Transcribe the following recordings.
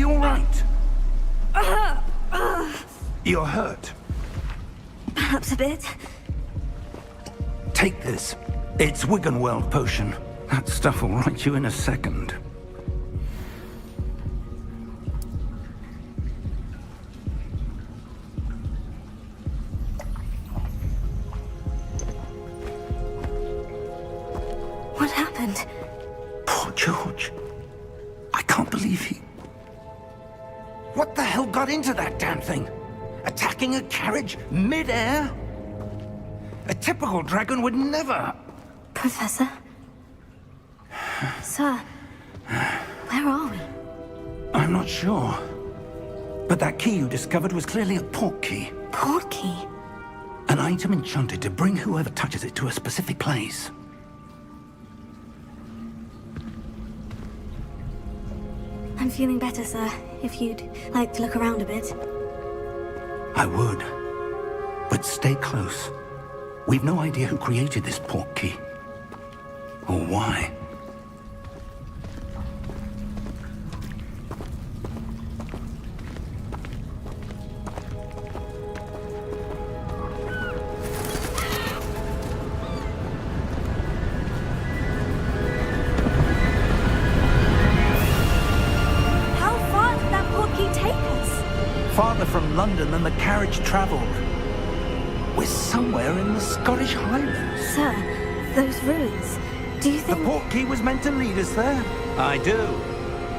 you all right? You're hurt. Perhaps a bit. Take this. It's Wiggenweld potion. That stuff will right you in a second. What happened? Poor George. I can't believe he... What the hell got into that damn thing? Attacking a carriage mid-air? A typical dragon would never... Professor? Sir, where are we? I'm not sure. But that key you discovered was clearly a port key. Port key? An item enchanted to bring whoever touches it to a specific place. I'm feeling better, sir. If you'd like to look around a bit. I would. But stay close. We've no idea who created this port key. Or why. How far did that port key take us? Farther from London than the carriage traveled. We're somewhere in the Scottish Highlands. Sir, those ruins. Do you The think... port key was meant to lead us there? I do.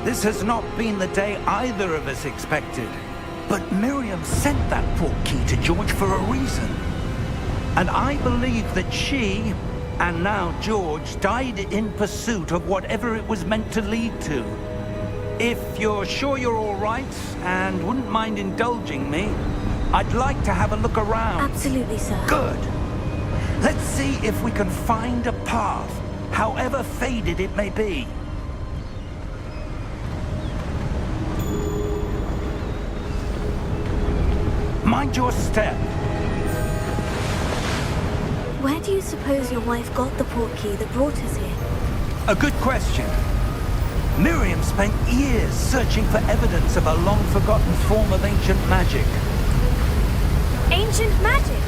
This has not been the day either of us expected. But Miriam sent that port key to George for a reason. And I believe that she, and now George, died in pursuit of whatever it was meant to lead to. If you're sure you're all right, and wouldn't mind indulging me, I'd like to have a look around. Absolutely, sir. Good. Let's see if we can find a path, however faded it may be. Mind your step. Where do you suppose your wife got the port key that brought us here? A good question. Miriam spent years searching for evidence of a long-forgotten form of ancient magic. Ancient magic?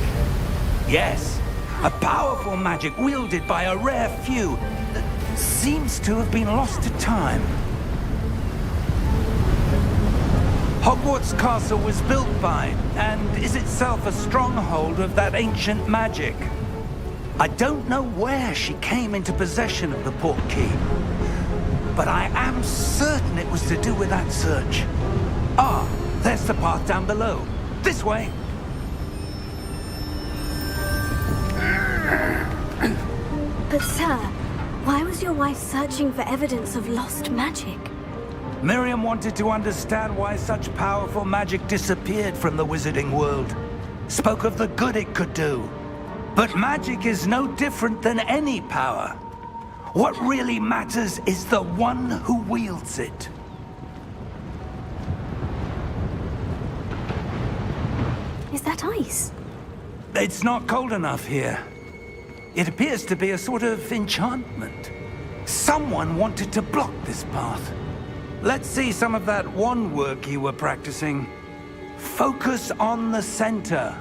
Yes, a powerful magic wielded by a rare few that seems to have been lost to time. Hogwarts Castle was built by, and is itself a stronghold of that ancient magic. I don't know where she came into possession of the port key, but I am certain it was to do with that search. Ah, there's the path down below. This way. But sir, why was your wife searching for evidence of lost magic? Miriam wanted to understand why such powerful magic disappeared from the wizarding world. Spoke of the good it could do. But magic is no different than any power. What really matters is the one who wields it. Is that ice? It's not cold enough here. It appears to be a sort of enchantment. Someone wanted to block this path. Let's see some of that wand work you were practicing. Focus on the center.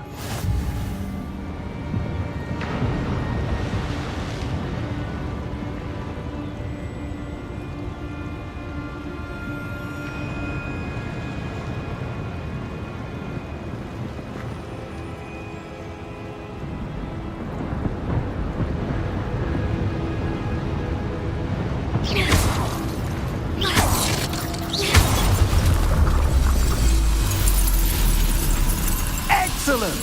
Excellent!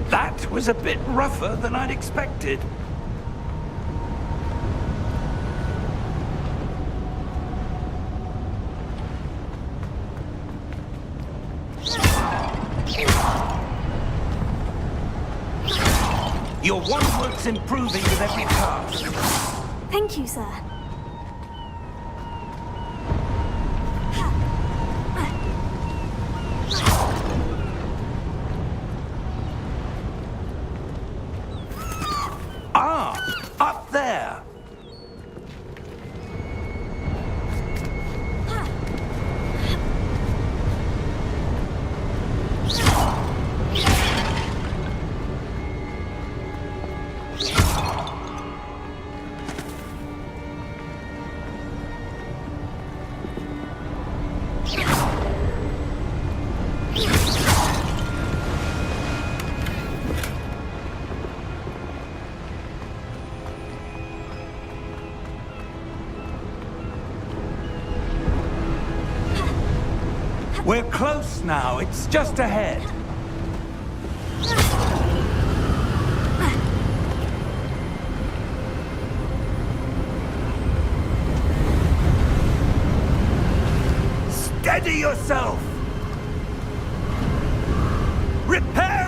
That was a bit rougher than I'd expected. Your wand work's improving with every pass. Thank you, sir. We're close now. It's just ahead. Steady yourself! Reparo!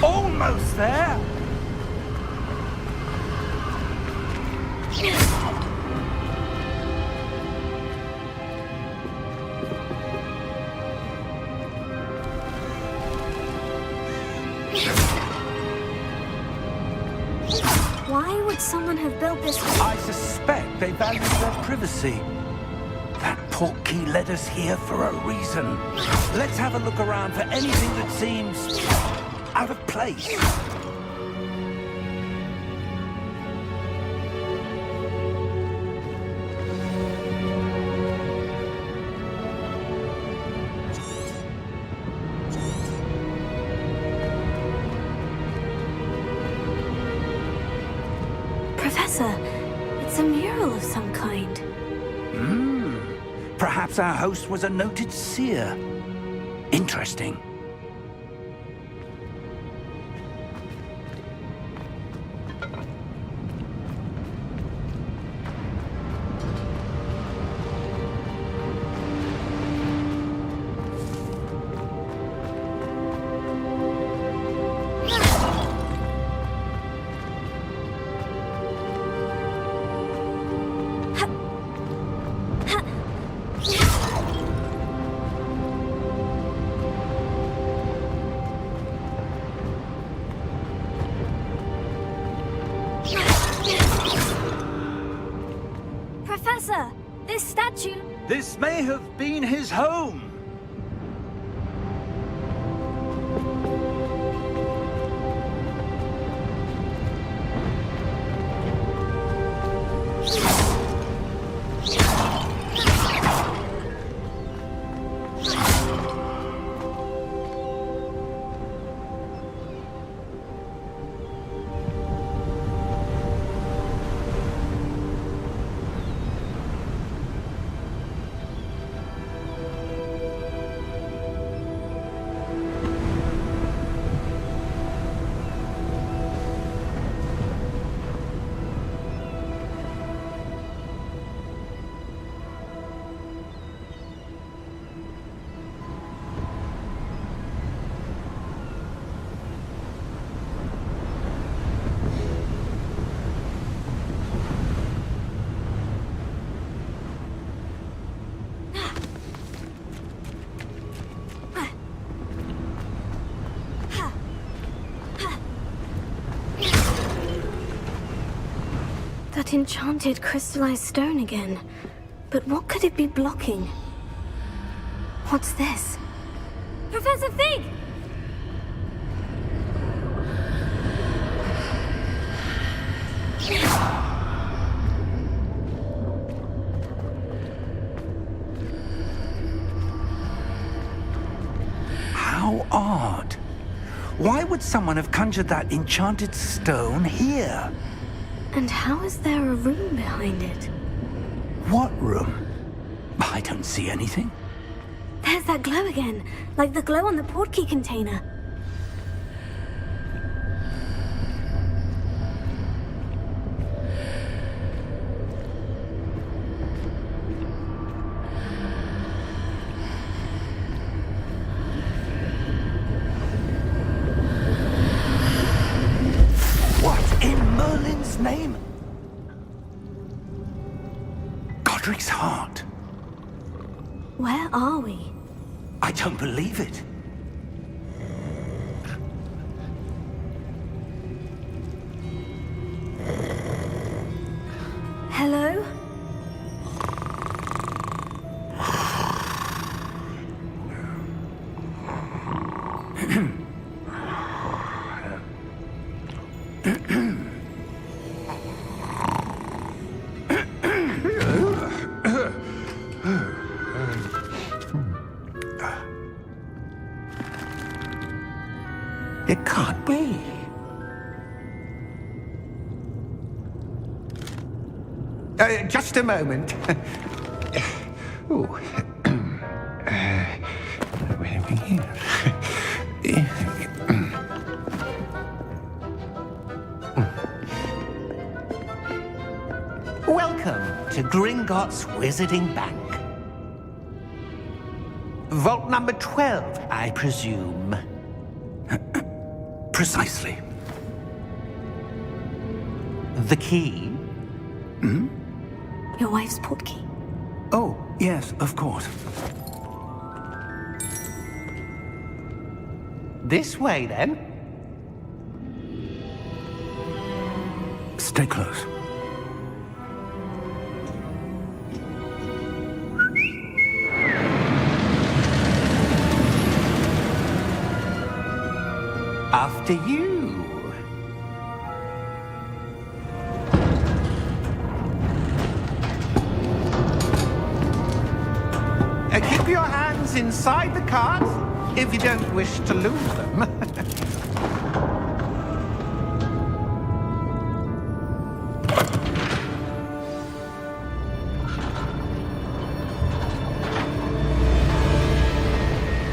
Almost there! Why would someone have built this? I suspect they value their privacy. That portkey led us here for a reason. Let's have a look around for anything that seems out of place. Professor, it's a mural of some kind. Perhaps our host was a noted seer. Interesting. Professor, this statue... This may have been his home. That enchanted crystallized stone again. But what could it be blocking? What's this? Professor Fig! How odd. Why would someone have conjured that enchanted stone here? And how is there a room behind it? What room? I don't see anything. There's that glow again, like the glow on the portkey container. What in Merlin's name? Godric's heart. Where are we? I don't believe it. Hello? be? Just a moment. Ooh. Where are we here? Welcome to Gringotts Wizarding Bank. Vault number 12, I presume. Precisely. The key? Your wife's portkey. Oh, yes, of course. This way, then. Stay close. After you. Keep your hands inside the cart if you don't wish to lose them.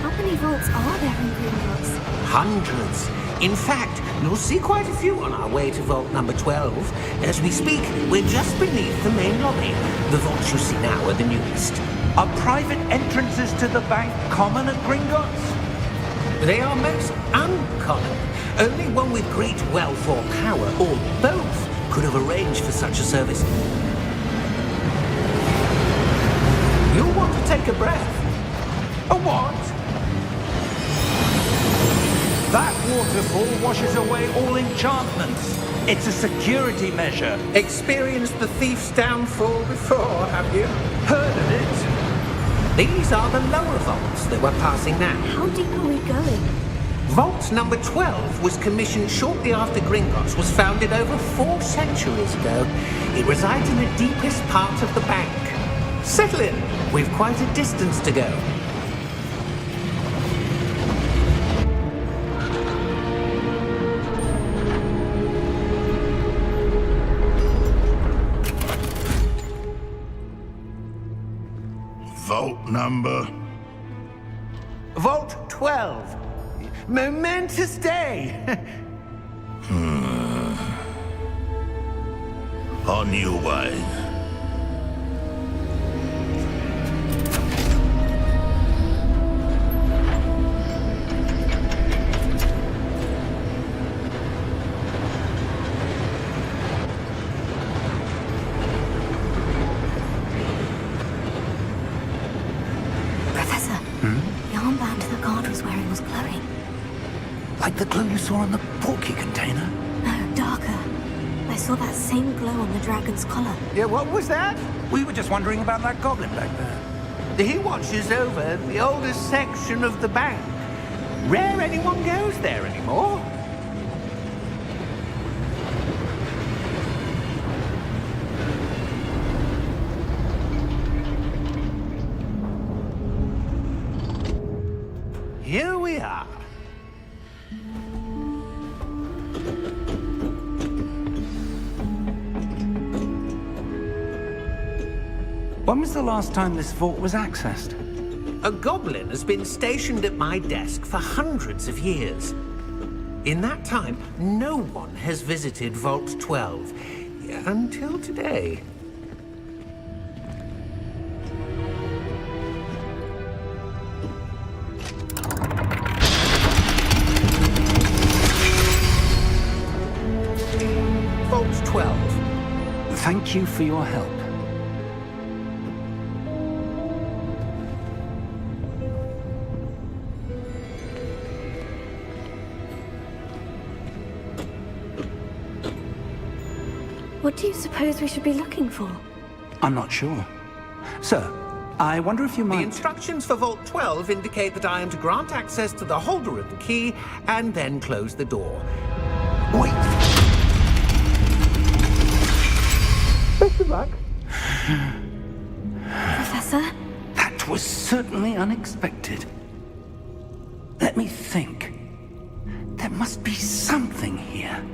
How many vaults are there in Gringotts? Hundreds. In fact, you'll see quite a few on our way to vault number 12. As we speak, we're just beneath the main lobby. The vaults you see now are the newest. Are private entrances to the bank common at Gringotts? They are most uncommon. Only one with great wealth or power, or both, could have arranged for such a service. You'll want to take a breath. A what? That waterfall washes away all enchantments. It's a security measure. Experienced the thief's downfall before, have you? Heard of it? These are the lower vaults that we're passing now. How deep are we going? Vault number 12 was commissioned shortly after Gringotts was founded over 4 centuries ago. It resides in the deepest part of the bank. Settle in. We've quite a distance to go. Vault number? Vault 12. Momentous day. On your way. Professor, the armband the guard was wearing was glowing. Like the glow you saw on the portkey container? No, darker. I saw that same glow on the dragon's collar. Yeah, what was that? We were just wondering about that goblin back there. He watches over the oldest section of the bank. Rare anyone goes there anymore. Here we are. When was the last time this vault was accessed? A goblin has been stationed at my desk for hundreds of years. In that time, no one has visited Vault 12 until today. Vault 12. Thank you for your help. What do you suppose we should be looking for? I'm not sure. Sir, I wonder if you The might... instructions for Vault 12 indicate that I am to grant access to the holder of the key and then close the door. Wait! Best of luck. Professor? That was certainly unexpected. Let me think. There must be something here.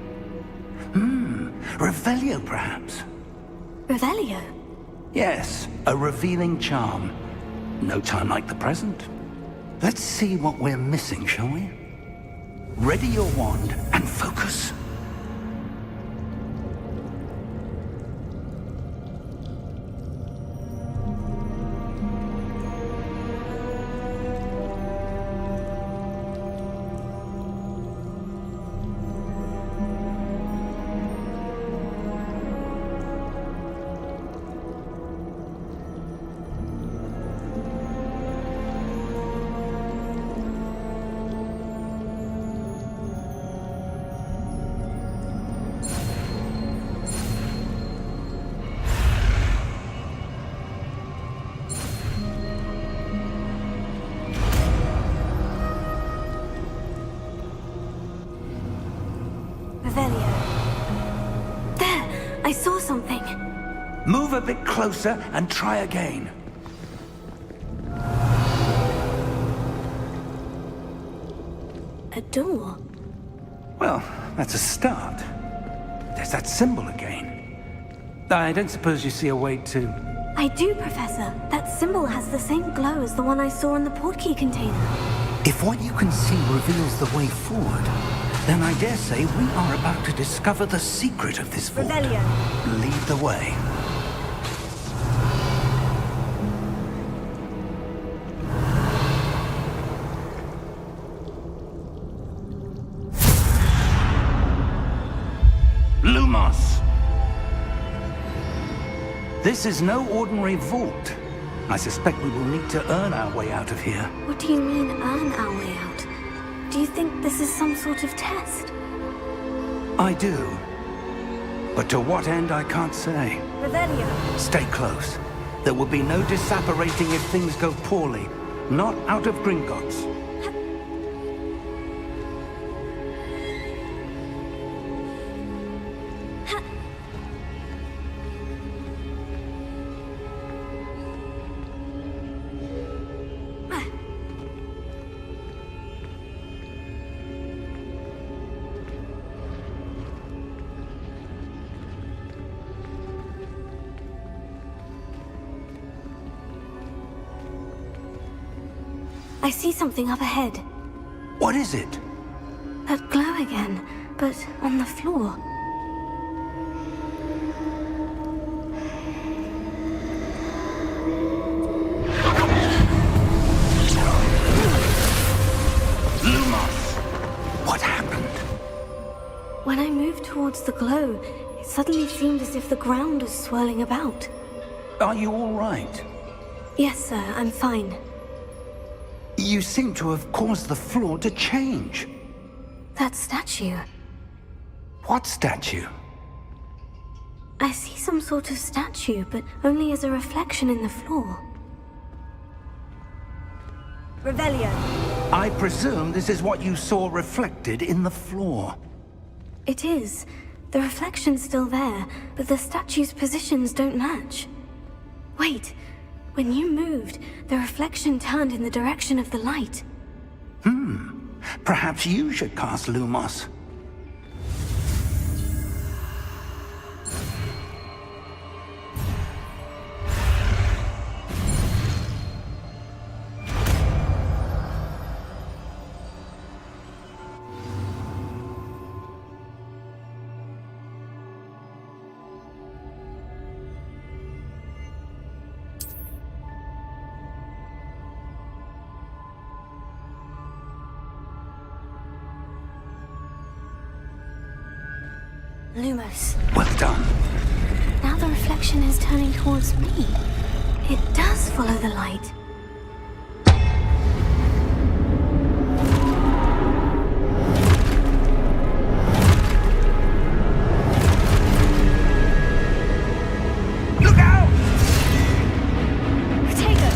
Revelio, perhaps? Revelio? Yes, a revealing charm. No time like the present. Let's see what we're missing, shall we? Ready your wand and focus. Revelio. There! I saw something. Move a bit closer and try again. A door? Well, that's a start. There's that symbol again. I don't suppose you see a way to... I do, Professor. That symbol has the same glow as the one I saw in the portkey container. If what you can see reveals the way forward, then I dare say we are about to discover the secret of this vault. Revelio. Lead the way. Lumos! This is no ordinary vault. I suspect we will need to earn our way out of here. What do you mean, earn our way out? Do you think this is some sort of test? I do. But to what end, I can't say. Revelio. Stay close. There will be no disapparating if things go poorly. Not out of Gringotts. I see something up ahead. What is it? That glow again, but on the floor. Lumos! What happened? When I moved towards the glow, it suddenly seemed as if the ground was swirling about. Are you all right? Yes, sir, I'm fine. You seem to have caused the floor to change. That statue. What statue? I see some sort of statue, but only as a reflection in the floor. Revelio. I presume this is what you saw reflected in the floor. It is. The reflection's still there, but the statue's positions don't match. Wait. When you moved, the reflection turned in the direction of the light. Perhaps you should cast Lumos. Lumos. Well done. Now the reflection is turning towards me. It does follow the light. Look out! Potato!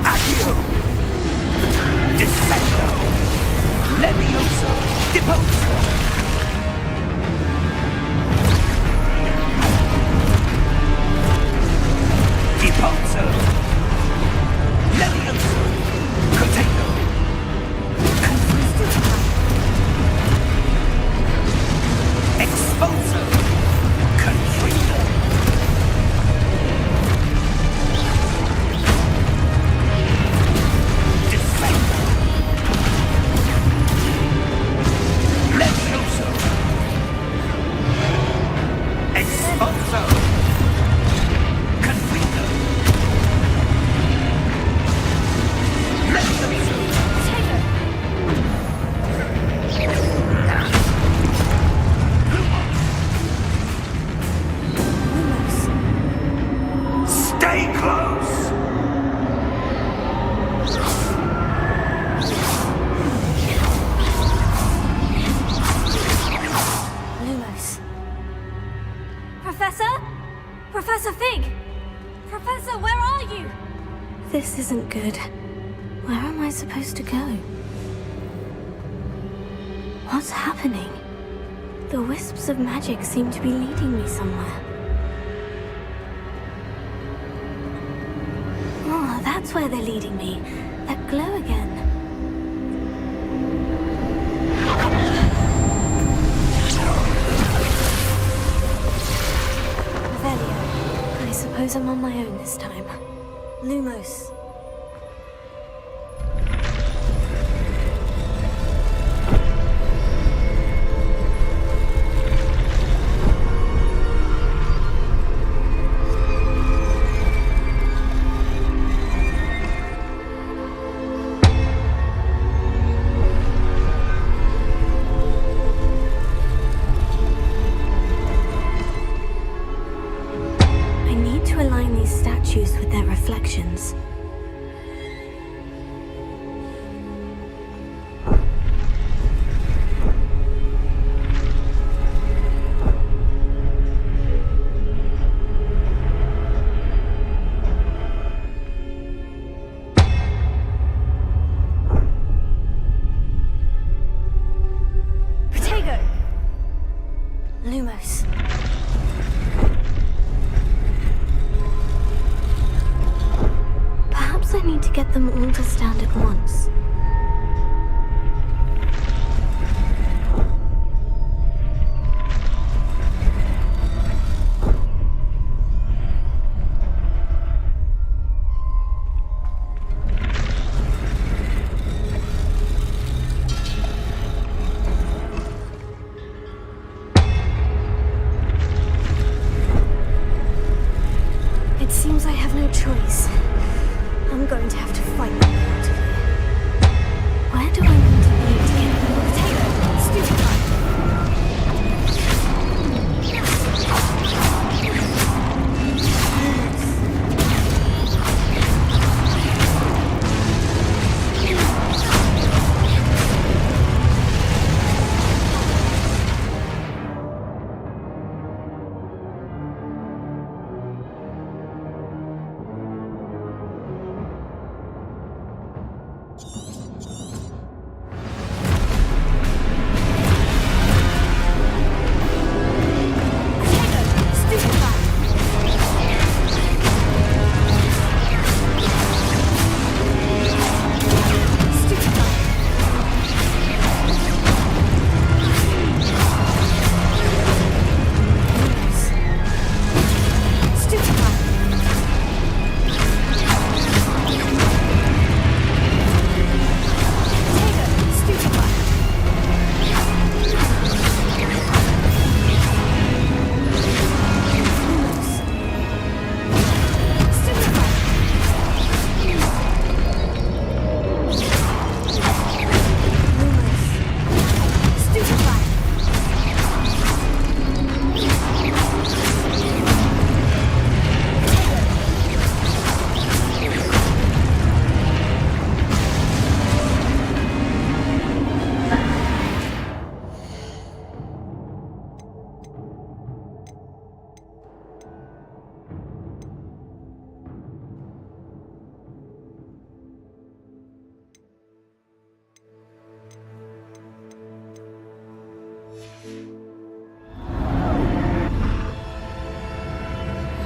Accio! Descendo! Levioso! Deposo! Stay close! Lumos. Professor? Professor Fig! Professor, where are you? This isn't good. Where am I supposed to go? What's happening? The wisps of magic seem to be leading me somewhere. Oh, that's where they're leading me. That glow again. Revelio. I suppose I'm on my own this time. Lumos. With their reflections. Protego! Lumos. I need to get them all to stand at once. It seems I have no choice. I'm going to have to fight my way out of here. Where do I need to be to get the potato? Stupid guy!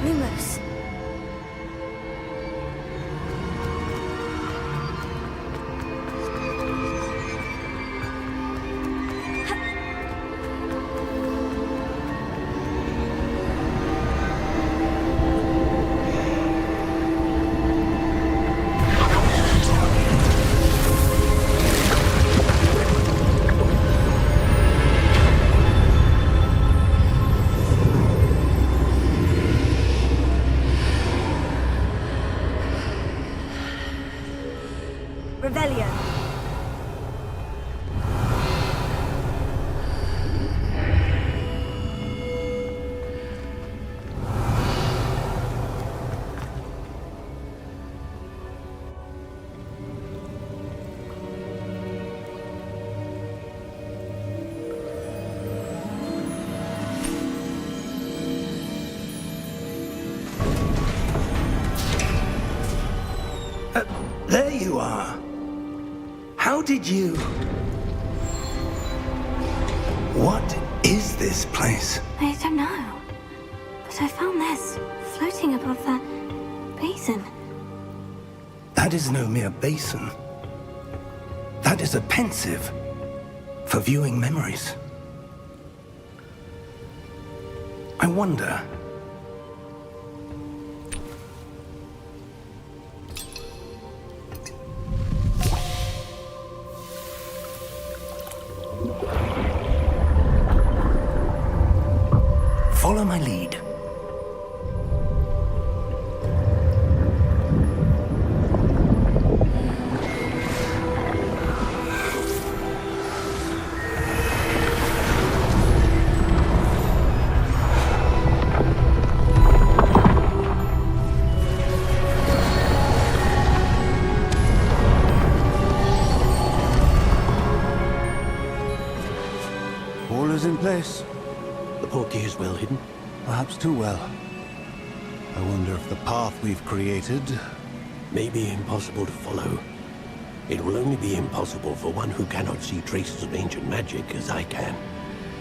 Lumos. Revelio. you are. How did you... What is this place? I don't know. But I found this floating above that basin. That is no mere basin. That is a pensive for viewing memories. I wonder... Follow my lead. All is in place. The portkey is well hidden. Perhaps too well. I wonder if the path we've created... May be impossible to follow. It will only be impossible for one who cannot see traces of ancient magic as I can.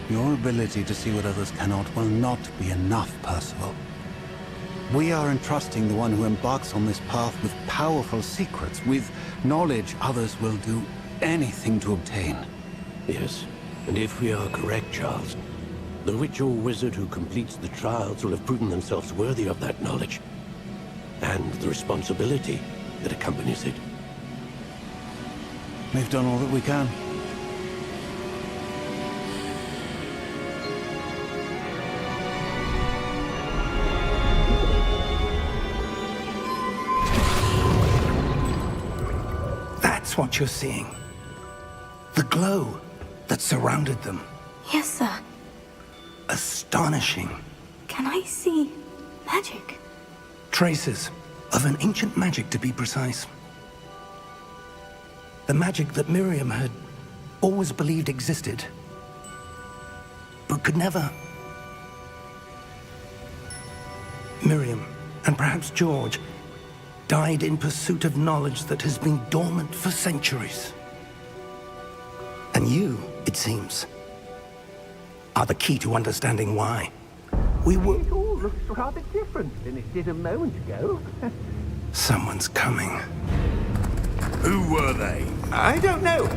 Your ability to see what others cannot will not be enough, Percival. We are entrusting the one who embarks on this path with powerful secrets, with knowledge others will do anything to obtain. Yes, and if we are correct, Charles, the witch or wizard who completes the trials will have proven themselves worthy of that knowledge, and the responsibility that accompanies it. We've done all that we can. That's what you're seeing. The glow that surrounded them. Yes, sir. Astonishing. Can I see magic? Traces of an ancient magic, to be precise. The magic that Miriam had always believed existed, but could never. Miriam, and perhaps George, died in pursuit of knowledge that has been dormant for centuries. And you, it seems, are the key to understanding why. We were... It all looks rather different than it did a moment ago. Someone's coming. Who were they? I don't know.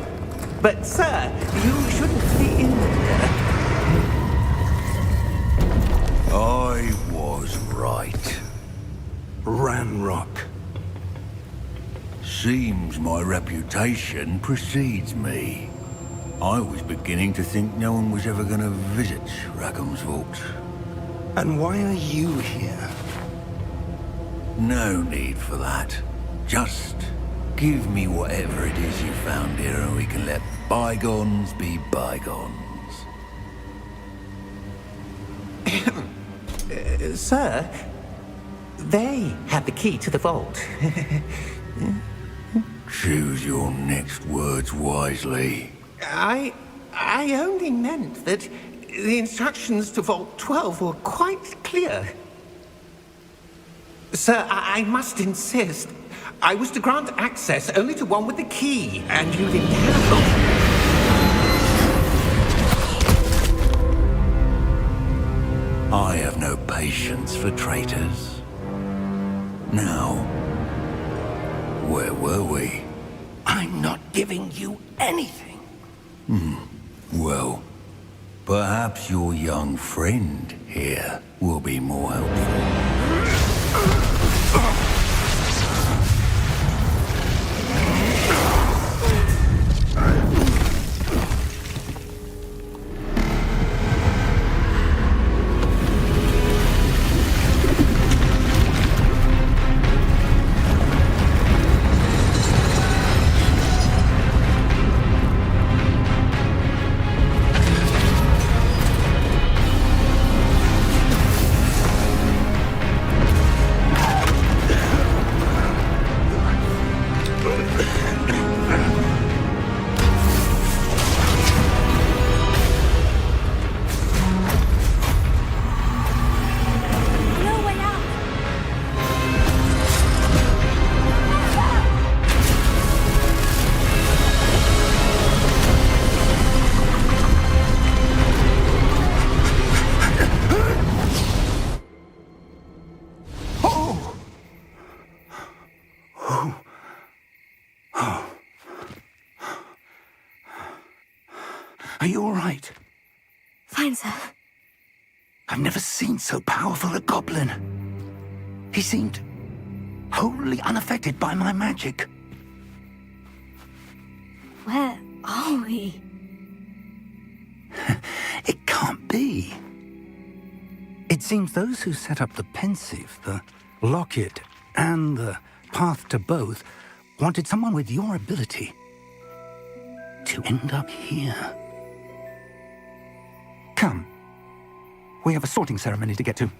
But, sir, you shouldn't be in there. I was right. Ranrock. Seems my reputation precedes me. I was beginning to think no one was ever going to visit Rackham's vault. And why are you here? No need for that. Just give me whatever it is you found here and we can let bygones be bygones. Sir, they had the key to the vault. Choose your next words wisely. I only meant that the instructions to Vault 12 were quite clear. Sir, I must insist. I was to grant access only to one with the key, and you didn't have one. I have no patience for traitors. Now, where were we? I'm not giving you anything. Well, perhaps your young friend here will be more helpful. Are you all right? Fine, sir. I've never seen so powerful a goblin. He seemed wholly unaffected by my magic. Where are we? It can't be. It seems those who set up the pensive, the locket, and the path to both wanted someone with your ability to end up here. Come. We have a sorting ceremony to get to.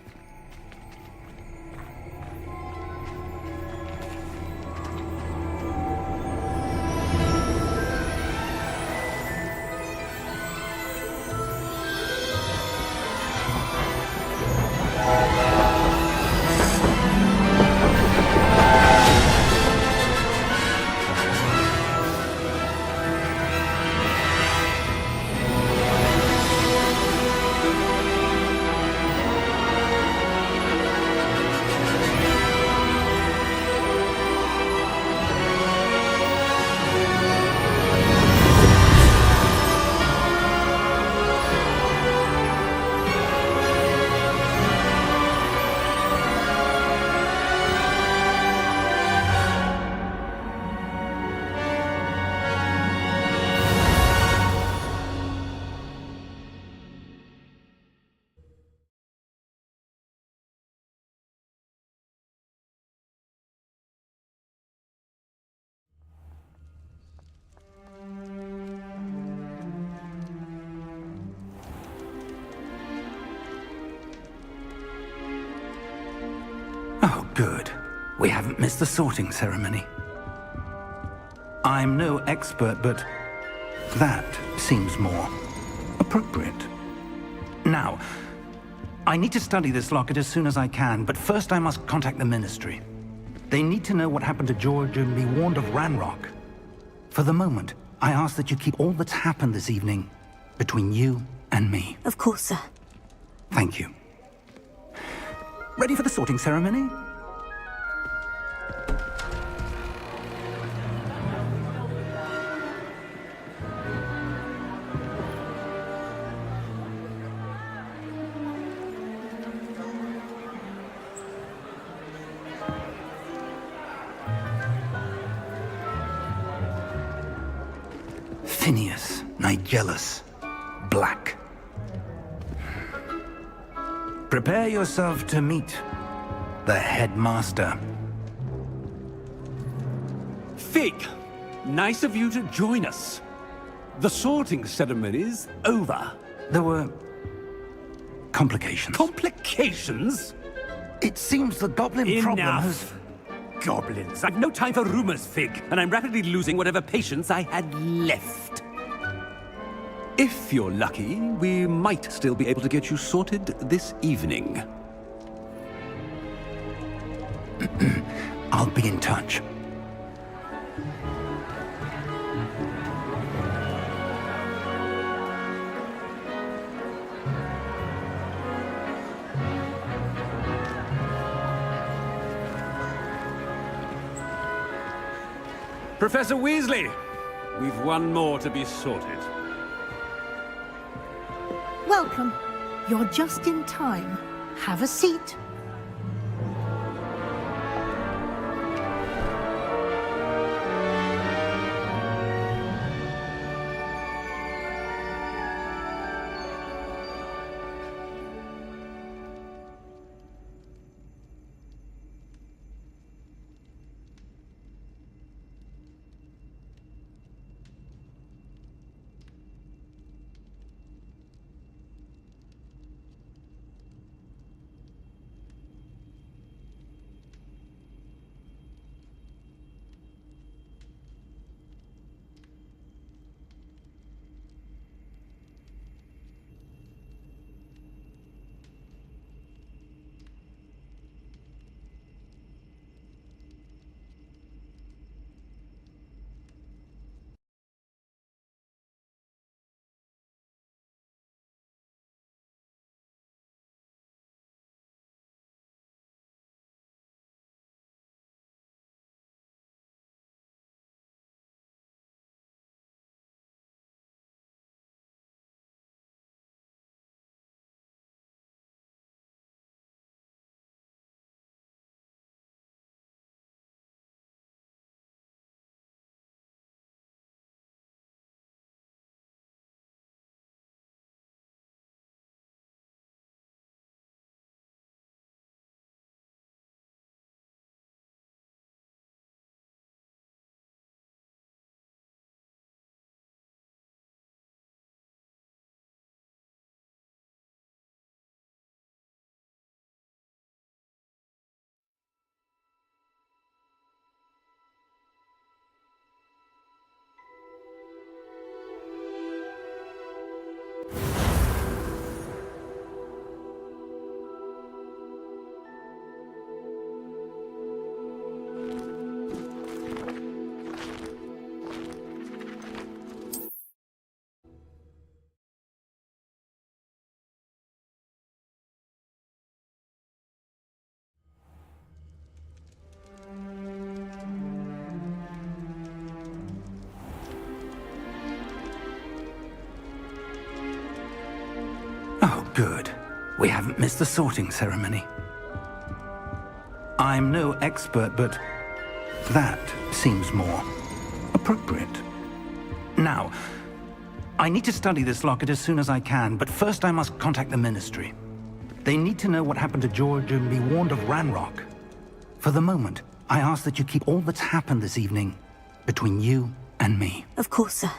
Oh, good. We haven't missed the sorting ceremony. I'm no expert, but that seems more appropriate. Now, I need to study this locket as soon as I can, but first I must contact the Ministry. They need to know what happened to George and be warned of Ranrock. For the moment, I ask that you keep all that's happened this evening between you and me. Of course, sir. Thank you. Ready for the sorting ceremony? Phineas, Nigellus, Black. Prepare yourself to meet the headmaster. Fig, nice of you to join us. The sorting ceremony's over. There were complications. Complications? It seems the goblin problem has... Enough. Goblins. I've no time for rumors, Fig, and I'm rapidly losing whatever patience I had left. If you're lucky, we might still be able to get you sorted this evening. I'll be in touch. Professor Weasley, we've one more to be sorted. Welcome. You're just in time. Have a seat. good. We haven't missed the sorting ceremony. I'm no expert, but that seems more appropriate. Now, I need to study this locket as soon as I can, but first I must contact the Ministry. They need to know what happened to George and be warned of Ranrock. For the moment, I ask that you keep all that's happened this evening between you and me. Of course, sir.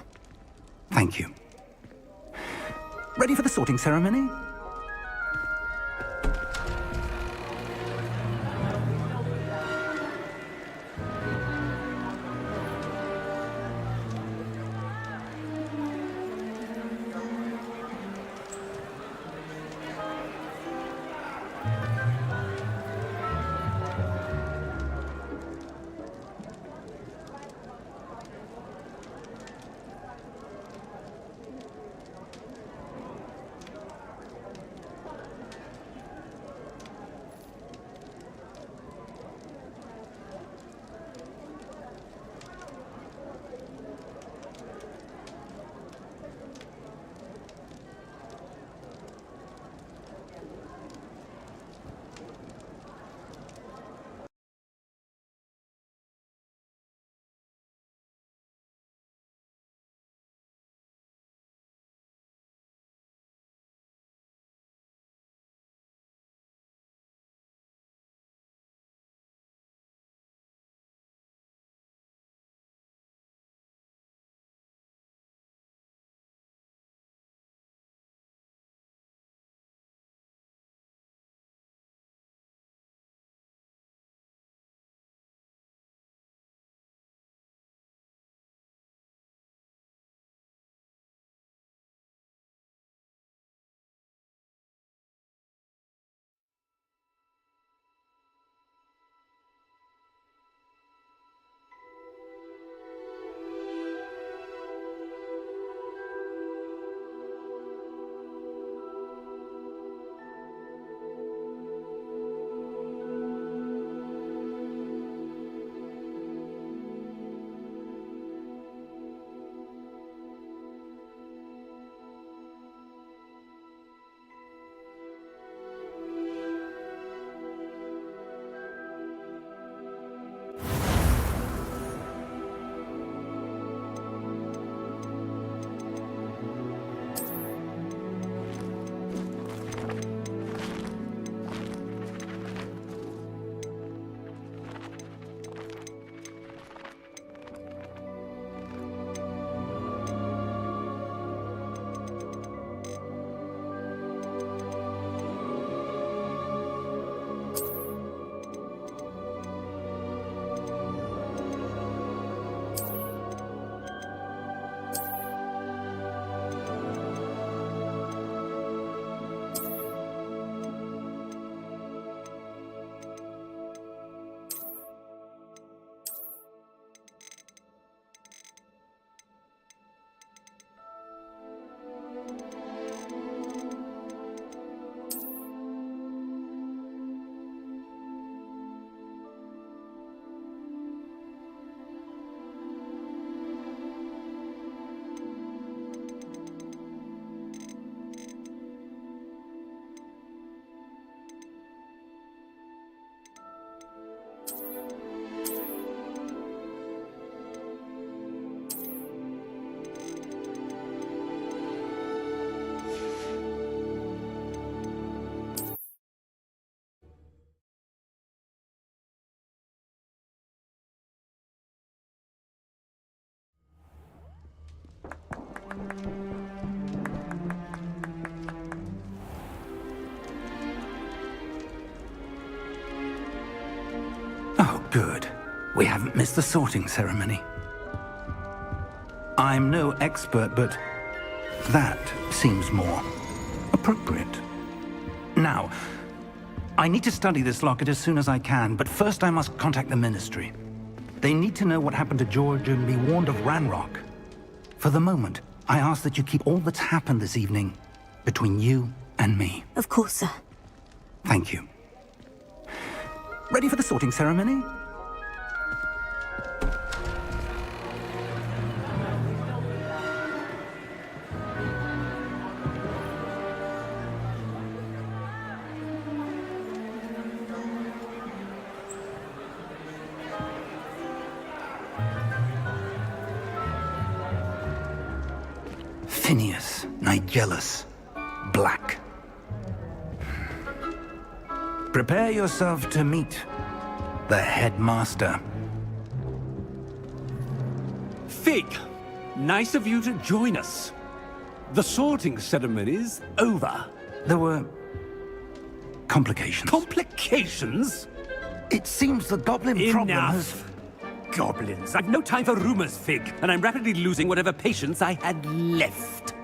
Thank you. Ready for the sorting ceremony? Oh, good. We haven't missed the sorting ceremony. I'm no expert, but that seems more appropriate. Now, I need to study this locket as soon as I can, but first I must contact the Ministry. They need to know what happened to George and be warned of Ranrock. For the moment, I ask that you keep all that's happened this evening between you and me. Of course, sir. Thank you. Ready for the sorting ceremony? Tinius, Nigellus, Black. Prepare yourself to meet the headmaster. Fig, nice of you to join us. The sorting ceremony's over. There were complications. Complications? It seems the goblin problem has... Enough! Goblins. I've no time for rumors, Fig, and I'm rapidly losing whatever patience I had left.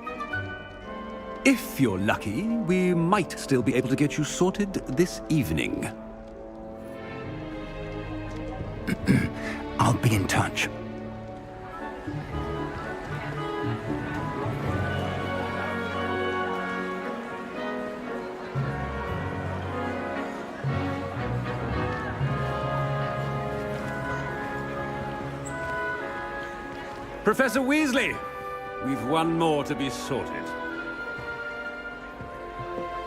If you're lucky, we might still be able to get you sorted this evening. I'll be in touch. Professor Weasley, we've one more to be sorted.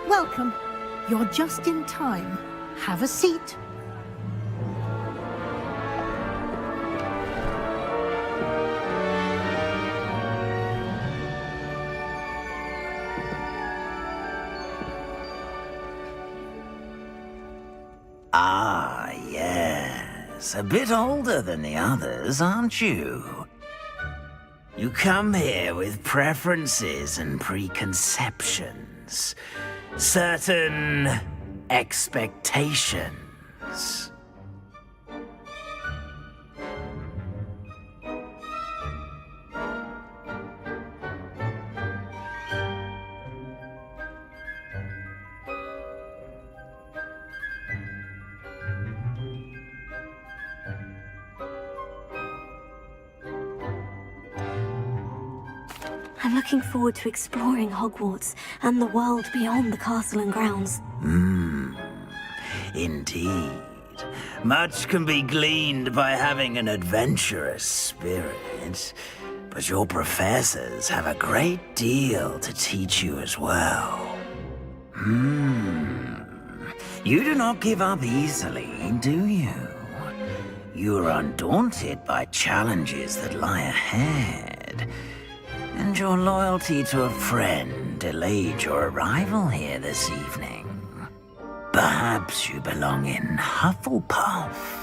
Welcome. You're just in time. Have a seat. Ah, yes. A bit older than the others, aren't you? You come here with preferences and preconceptions. Certain expectations. I'm looking forward to exploring Hogwarts and the world beyond the castle and grounds. Indeed. Much can be gleaned by having an adventurous spirit, but your professors have a great deal to teach you as well. You do not give up easily, do you? You are undaunted by challenges that lie ahead. And your loyalty to a friend delayed your arrival here this evening. Perhaps you belong in Hufflepuff.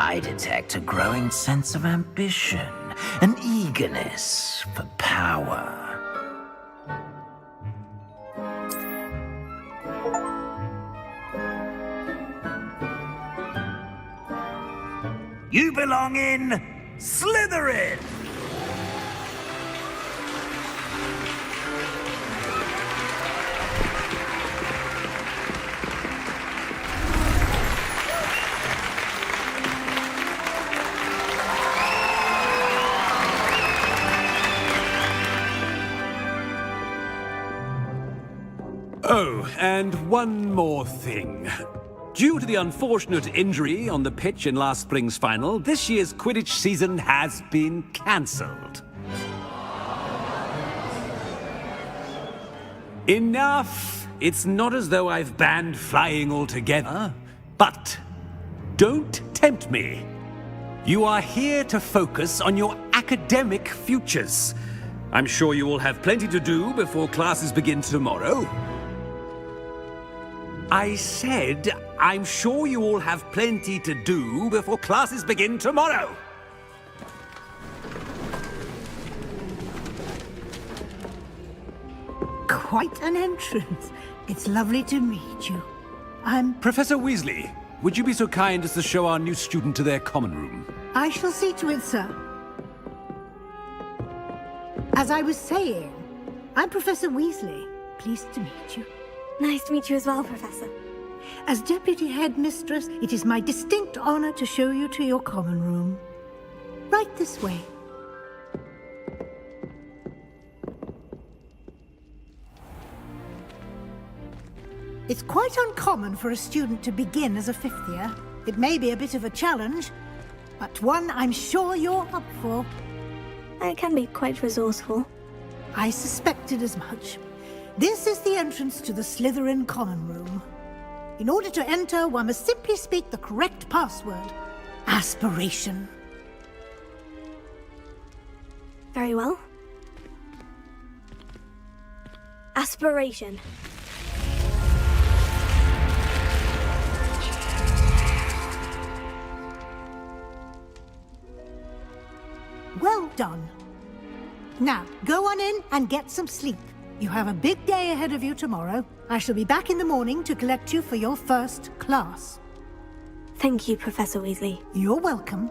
I detect a growing sense of ambition, an eagerness for power. You belong in Slytherin! Oh, and one more thing. Due to the unfortunate injury on the pitch in last spring's final, this year's Quidditch season has been cancelled. Enough! It's not as though I've banned flying altogether, but don't tempt me. You are here to focus on your academic futures. I'm sure you will have plenty to do before classes begin tomorrow. I said, I'm sure you all have plenty to do before classes begin tomorrow. Quite an entrance. It's lovely to meet you. Professor Weasley, would you be so kind as to show our new student to their common room? I shall see to it, sir. As I was saying, I'm Professor Weasley. Pleased to meet you. Nice to meet you as well, Professor. As Deputy Headmistress, it is my distinct honor to show you to your common room. Right this way. It's quite uncommon for a student to begin as a fifth year. It may be a bit of a challenge, but one I'm sure you're up for. I can be quite resourceful. I suspected as much. This is the entrance to the Slytherin common room. In order to enter, one must simply speak the correct password. Aspiration. Very well. Aspiration. Well done. Now, go on in and get some sleep. You have a big day ahead of you tomorrow. I shall be back in the morning to collect you for your first class. Thank you, Professor Weasley. You're welcome.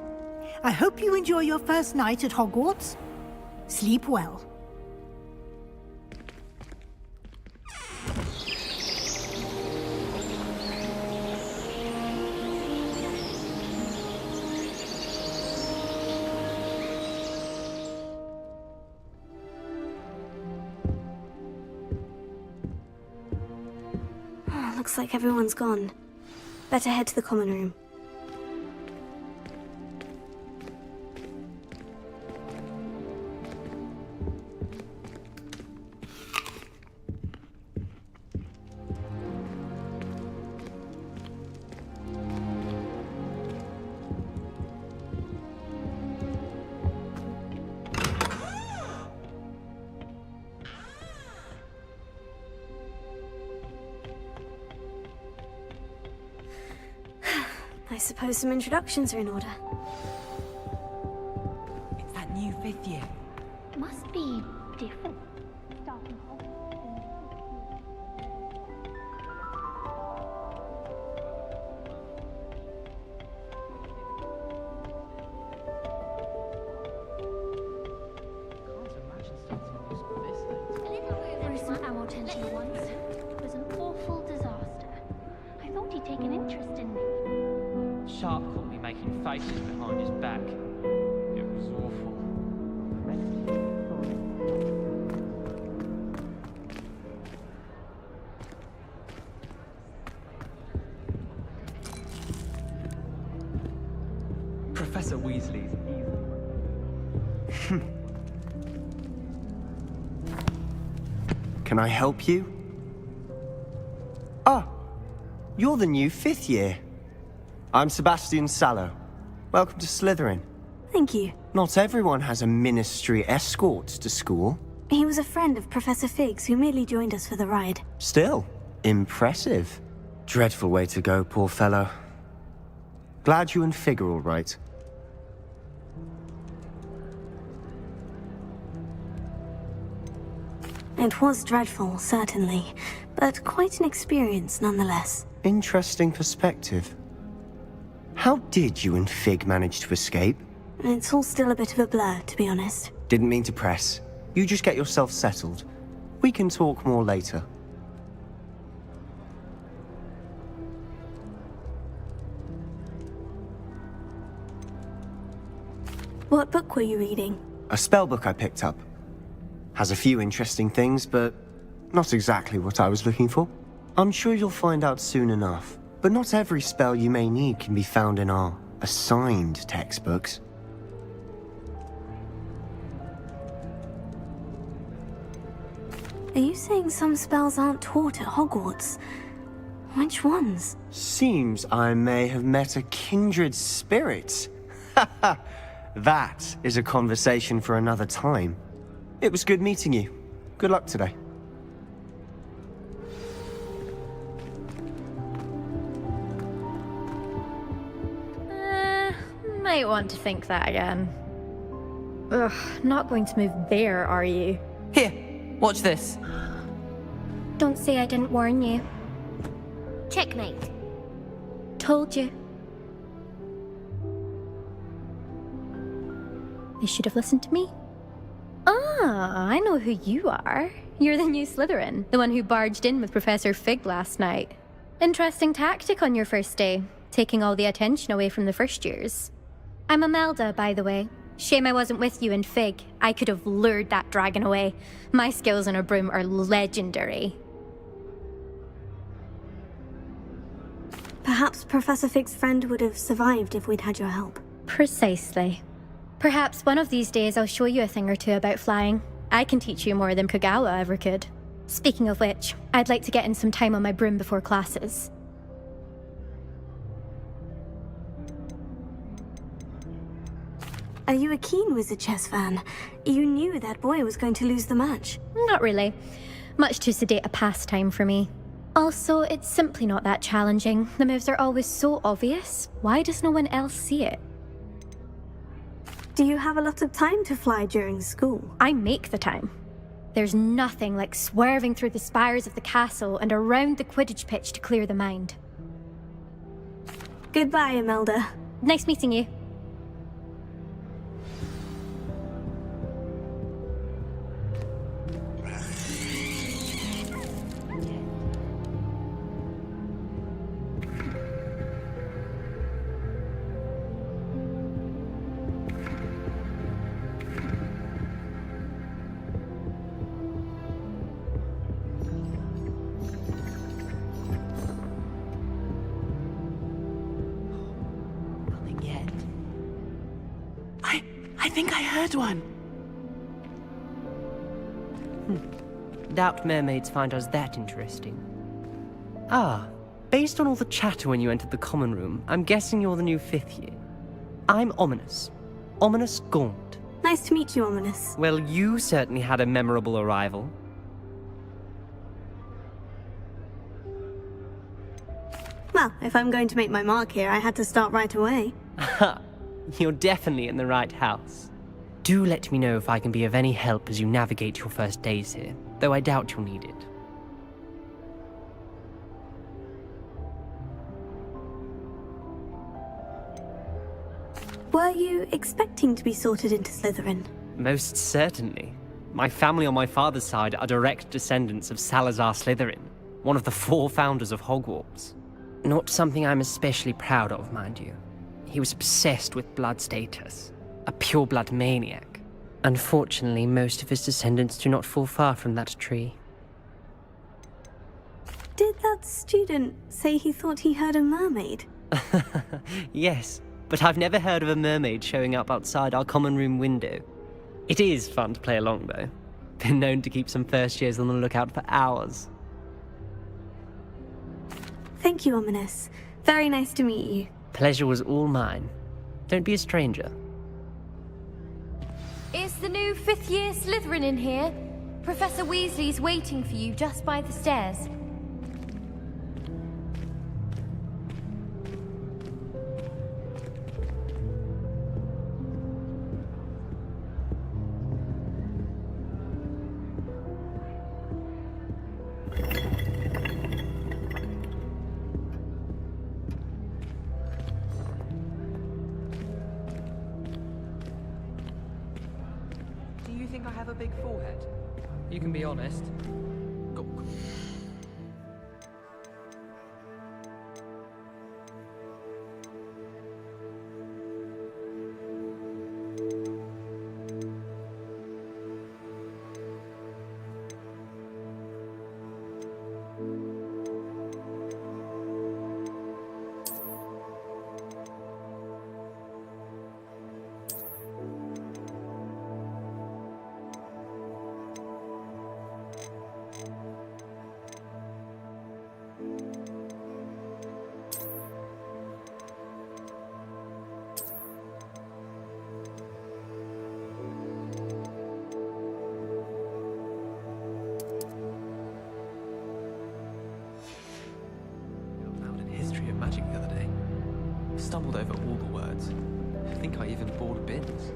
I hope you enjoy your first night at Hogwarts. Sleep well. Looks like everyone's gone. Better head to the common room. I suppose some introductions are in order. It's that new fifth year. Must be different. Sharp caught me making faces behind his back. It was awful. Professor Weasley's evil. Can I help you? Ah, you're the new fifth year. I'm Sebastian Sallow. Welcome to Slytherin. Thank you. Not everyone has a ministry escort to school. He was a friend of Professor Fig's who merely joined us for the ride. Still, impressive. Dreadful way to go, poor fellow. Glad you and Fig are all right. It was dreadful, certainly, but quite an experience nonetheless. Interesting perspective. How did you and Fig manage to escape? It's all still a bit of a blur, to be honest. Didn't mean to press. You just get yourself settled. We can talk more later. What book were you reading? A spellbook I picked up. Has a few interesting things, but not exactly what I was looking for. I'm sure you'll find out soon enough. but not every spell you may need can be found in our assigned textbooks. Are you saying some spells aren't taught at Hogwarts? Which ones? Seems I may have met a kindred spirit. That is a conversation for another time. It was good meeting you. Good luck today. Might want to think that again. Ugh, not going to move there, are you? Here, watch this. Don't say I didn't warn you. Checkmate. Told you. They should have listened to me. Ah, I know who you are. You're the new Slytherin, the one who barged in with Professor Fig last night. Interesting tactic on your first day, taking all the attention away from the first years. I'm Imelda, by the way. Shame I wasn't with you in Fig. I could have lured that dragon away. My skills on a broom are legendary. Perhaps Professor Fig's friend would have survived if we'd had your help. Precisely. Perhaps one of these days I'll show you a thing or two about flying. I can teach you more than Kogawa ever could. Speaking of which, I'd like to get in some time on my broom before classes. Are you a keen Wizard Chess fan? You knew that boy was going to lose the match. Not really. Much too sedate a pastime for me. Also, it's simply not that challenging. The moves are always so obvious. Why does no one else see it? Do you have a lot of time to fly during school? I make the time. There's nothing like swerving through the spires of the castle and around the Quidditch pitch to clear the mind. Goodbye, Imelda. Nice meeting you. I think I heard one. Doubt mermaids find us that interesting. Ah, based on all the chatter when you entered the common room, I'm guessing you're the new 5th year. I'm Ominous. Ominous Gaunt. Nice to meet you, Ominous. Well, you certainly had a memorable arrival. Well, if I'm going to make my mark here, I had to start right away. Ha! You're definitely in the right house. Do let me know if I can be of any help as you navigate your first days here, though I doubt you'll need it. Were you expecting to be sorted into Slytherin? Most certainly. My family on my father's side are direct descendants of Salazar Slytherin, one of the 4 founders of Hogwarts. Not something I'm especially proud of, mind you. He was obsessed with blood status, a pure-blood maniac. Unfortunately, most of his descendants do not fall far from that tree. Did that student say he thought he heard a mermaid? Yes, but I've never heard of a mermaid showing up outside our common room window. It is fun to play along, though. Been known to keep some first years on the lookout for hours. Thank you, Ominous. Very nice to meet you. Pleasure was all mine. Don't be a stranger. Is the new 5th year Slytherin in here? Professor Weasley's waiting for you just by the stairs. Do you think I have a big forehead? You can be honest. Go. magic the other day. Stumbled over all the words. I think I even bought a bins.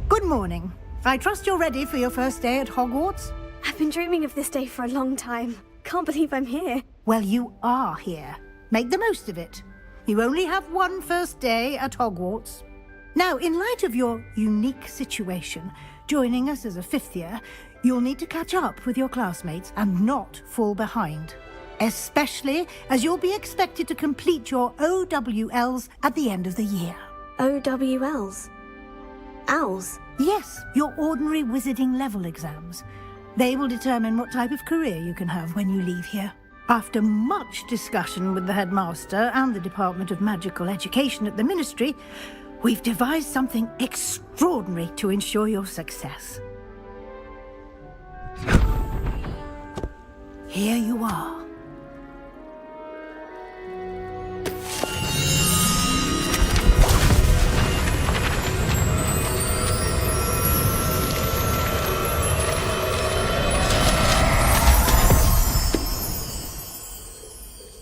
Good morning. I trust you're ready for your first day at Hogwarts? I've been dreaming of this day for a long time. Can't believe I'm here. Well, you are here. Make the most of it. You only have one first day at Hogwarts. Now, in light of your unique situation, joining us as a fifth year, you'll need to catch up with your classmates and not fall behind. Especially as you'll be expected to complete your OWLs at the end of the year. OWLs? Owls? Yes, your ordinary wizarding level exams. They will determine what type of career you can have when you leave here. After much discussion with the headmaster and the Department of Magical Education at the Ministry, we've devised something extraordinary to ensure your success. Here you are.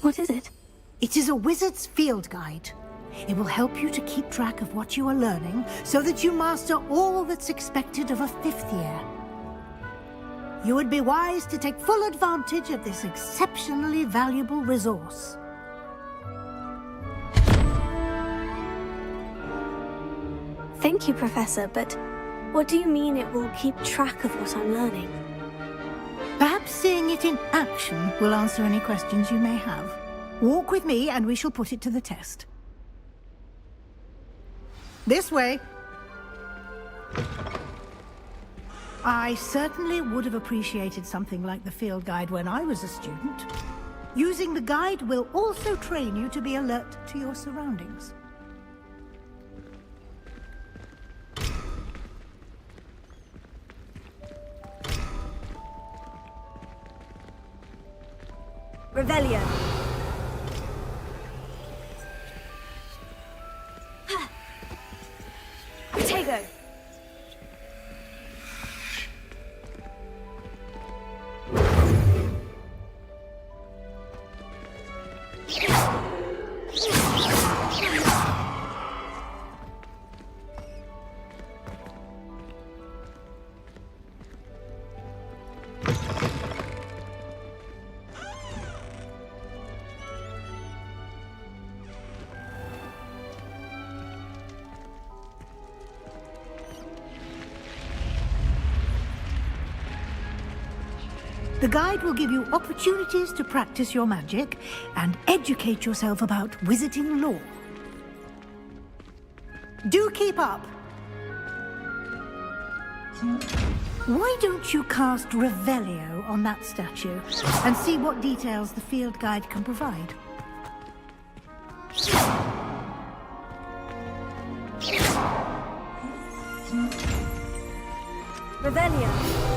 What is it? It is a wizard's field guide. It will help you to keep track of what you are learning so that you master all that's expected of a fifth year. You would be wise to take full advantage of this exceptionally valuable resource. Thank you, Professor, but what do you mean it will keep track of what I'm learning? Perhaps seeing it in action will answer any questions you may have. Walk with me and we shall put it to the test. This way. I certainly would have appreciated something like the field guide when I was a student. Using the guide will also train you to be alert to your surroundings. Revelio. Protego. The guide will give you opportunities to practice your magic and educate yourself about wizarding lore. Do keep up! Why don't you cast Revelio on that statue and see what details the field guide can provide? Revelio.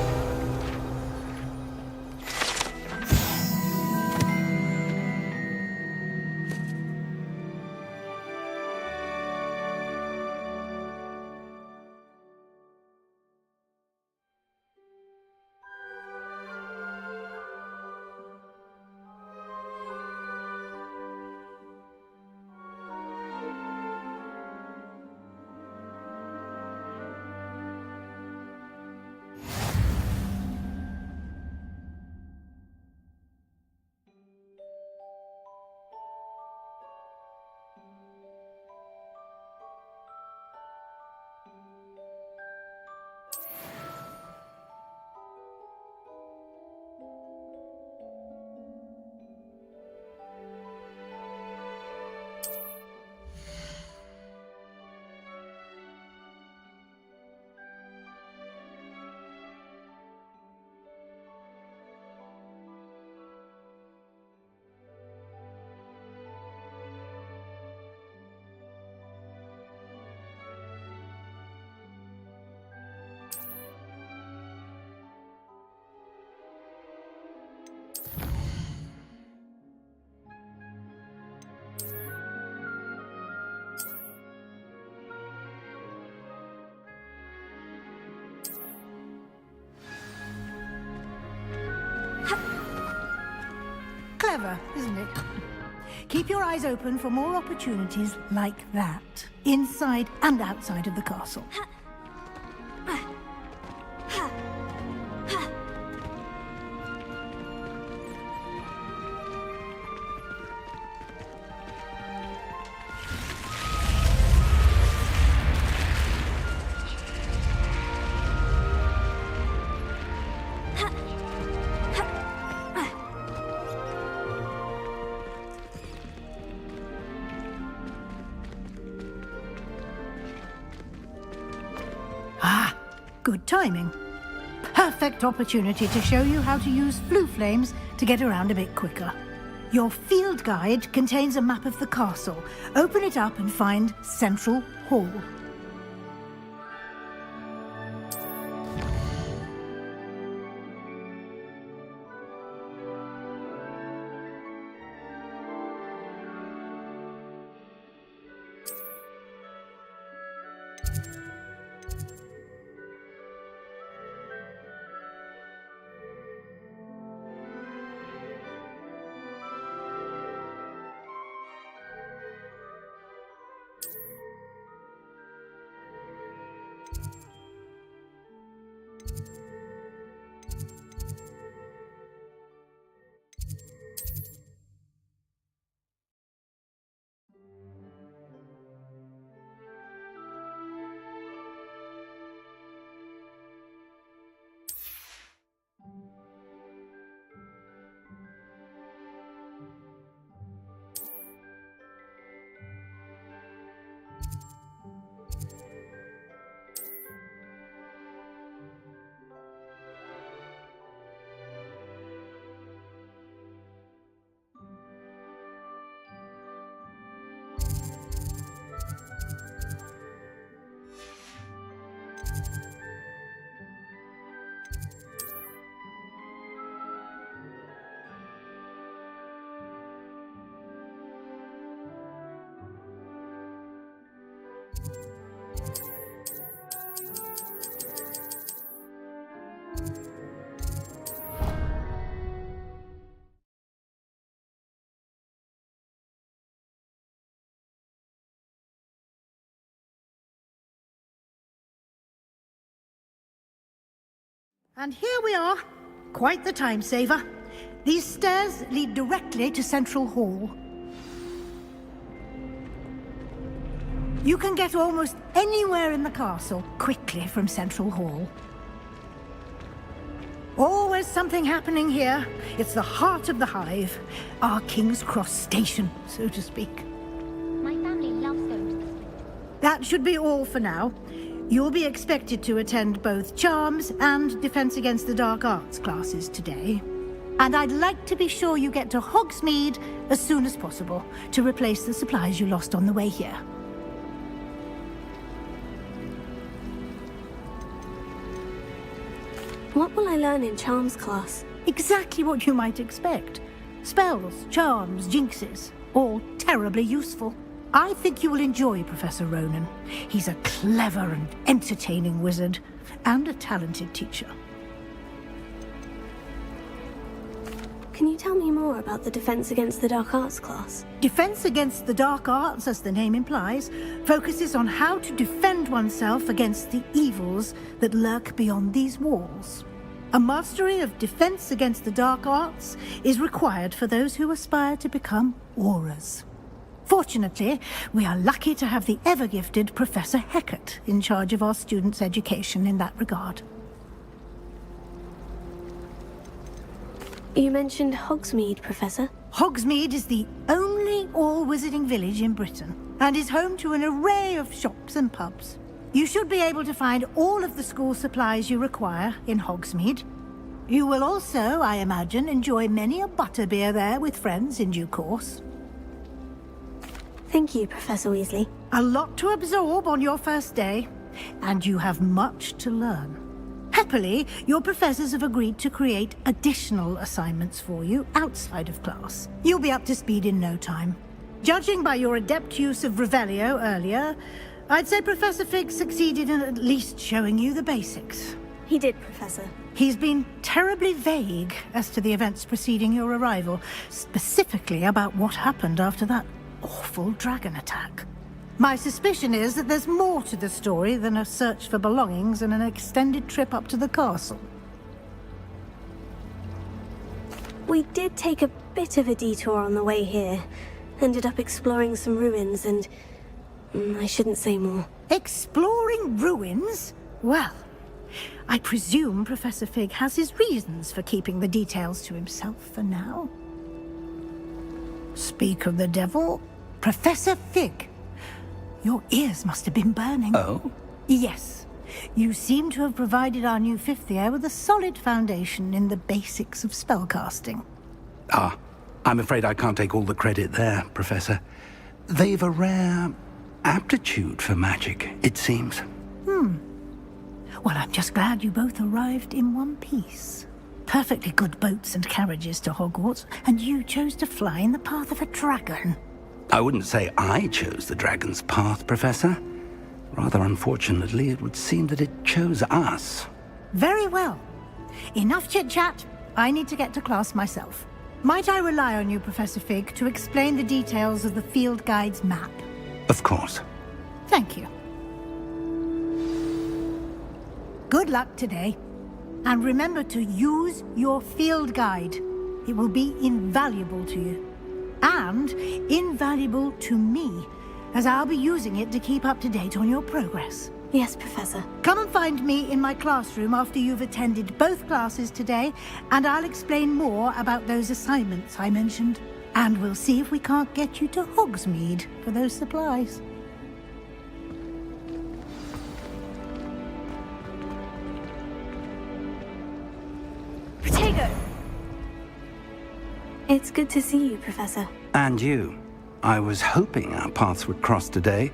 Clever, isn't it? Keep your eyes open for more opportunities like that, inside and outside of the castle. Good timing. Perfect opportunity to show you how to use flue flames to get around a bit quicker. Your field guide contains a map of the castle. Open it up and find Central Hall. And here we are. Quite the time saver. These stairs lead directly to Central Hall. You can get almost anywhere in the castle quickly from Central Hall. Always something happening here. It's the heart of the Hive. Our King's Cross station, so to speak. My family loves going to the school. That should be all for now. You'll be expected to attend both Charms and Defense Against the Dark Arts classes today. And I'd like to be sure you get to Hogsmeade as soon as possible to replace the supplies you lost on the way here. What will I learn in Charms class? Exactly what you might expect. Spells, charms, jinxes, all terribly useful. I think you will enjoy Professor Ronan. He's a clever and entertaining wizard, and a talented teacher. Can you tell me more about the Defense Against the Dark Arts class? Defense Against the Dark Arts, as the name implies, focuses on how to defend oneself against the evils that lurk beyond these walls. A mastery of Defense Against the Dark Arts is required for those who aspire to become Aurors. Fortunately, we are lucky to have the ever-gifted Professor Heckert in charge of our students' education in that regard. You mentioned Hogsmeade, Professor. Hogsmeade is the only all-wizarding village in Britain, and is home to an array of shops and pubs. You should be able to find all of the school supplies you require in Hogsmeade. You will also, I imagine, enjoy many a butterbeer there with friends in due course. Thank you, Professor Weasley. A lot to absorb on your first day, and you have much to learn. Happily, your professors have agreed to create additional assignments for you outside of class. You'll be up to speed in no time. Judging by your adept use of Revelio earlier, I'd say Professor Fig succeeded in at least showing you the basics. He did, Professor. He's been terribly vague as to the events preceding your arrival, specifically about what happened after that awful dragon attack. My suspicion is that there's more to the story than a search for belongings and an extended trip up to the castle. We did take a bit of a detour on the way here. Ended up exploring some ruins and... I shouldn't say more. Exploring ruins? Well, I presume Professor Fig has his reasons for keeping the details to himself for now. Speak of the devil, Professor Fig. Your ears must have been burning. Oh? Yes. You seem to have provided our new fifth year with a solid foundation in the basics of spellcasting. Ah, I'm afraid I can't take all the credit there, Professor. They've a rare aptitude for magic, it seems. Well, I'm just glad you both arrived in one piece. Perfectly good boats and carriages to Hogwarts, and you chose to fly in the path of a dragon. I wouldn't say I chose the dragon's path, Professor. Rather unfortunately, it would seem that it chose us. Very well. Enough chit-chat. I need to get to class myself. Might I rely on you, Professor Fig, to explain the details of the field guide's map? Of course. Thank you. Good luck today. And remember to use your field guide. It will be invaluable to you. And invaluable to me, as I'll be using it to keep up to date on your progress. Yes, Professor. Come and find me in my classroom after you've attended both classes today, and I'll explain more about those assignments I mentioned. And we'll see if we can't get you to Hogsmeade for those supplies. Protego! It's good to see you, Professor. And you. I was hoping our paths would cross today,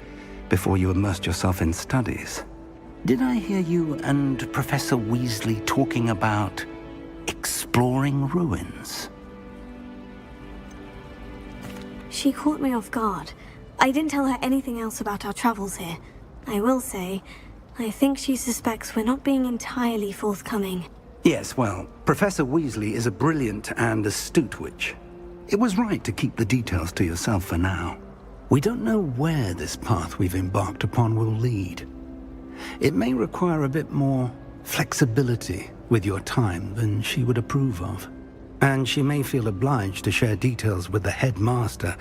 before you immersed yourself in studies. Did I hear you and Professor Weasley talking about exploring ruins? She caught me off guard. I didn't tell her anything else about our travels here. I will say, I think she suspects we're not being entirely forthcoming. Yes, well, Professor Weasley is a brilliant and astute witch. It was right to keep the details to yourself for now. We don't know where this path we've embarked upon will lead. It may require a bit more flexibility with your time than she would approve of. And she may feel obliged to share details with the headmaster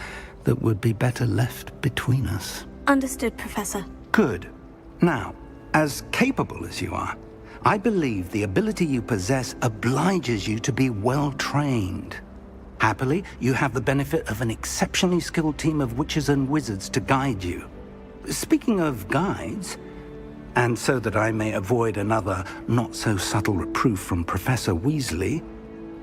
that would be better left between us. Understood, Professor. Good. Now, as capable as you are, I believe the ability you possess obliges you to be well-trained. Happily, you have the benefit of an exceptionally skilled team of witches and wizards to guide you. Speaking of guides, and so that I may avoid another not-so-subtle reproof from Professor Weasley,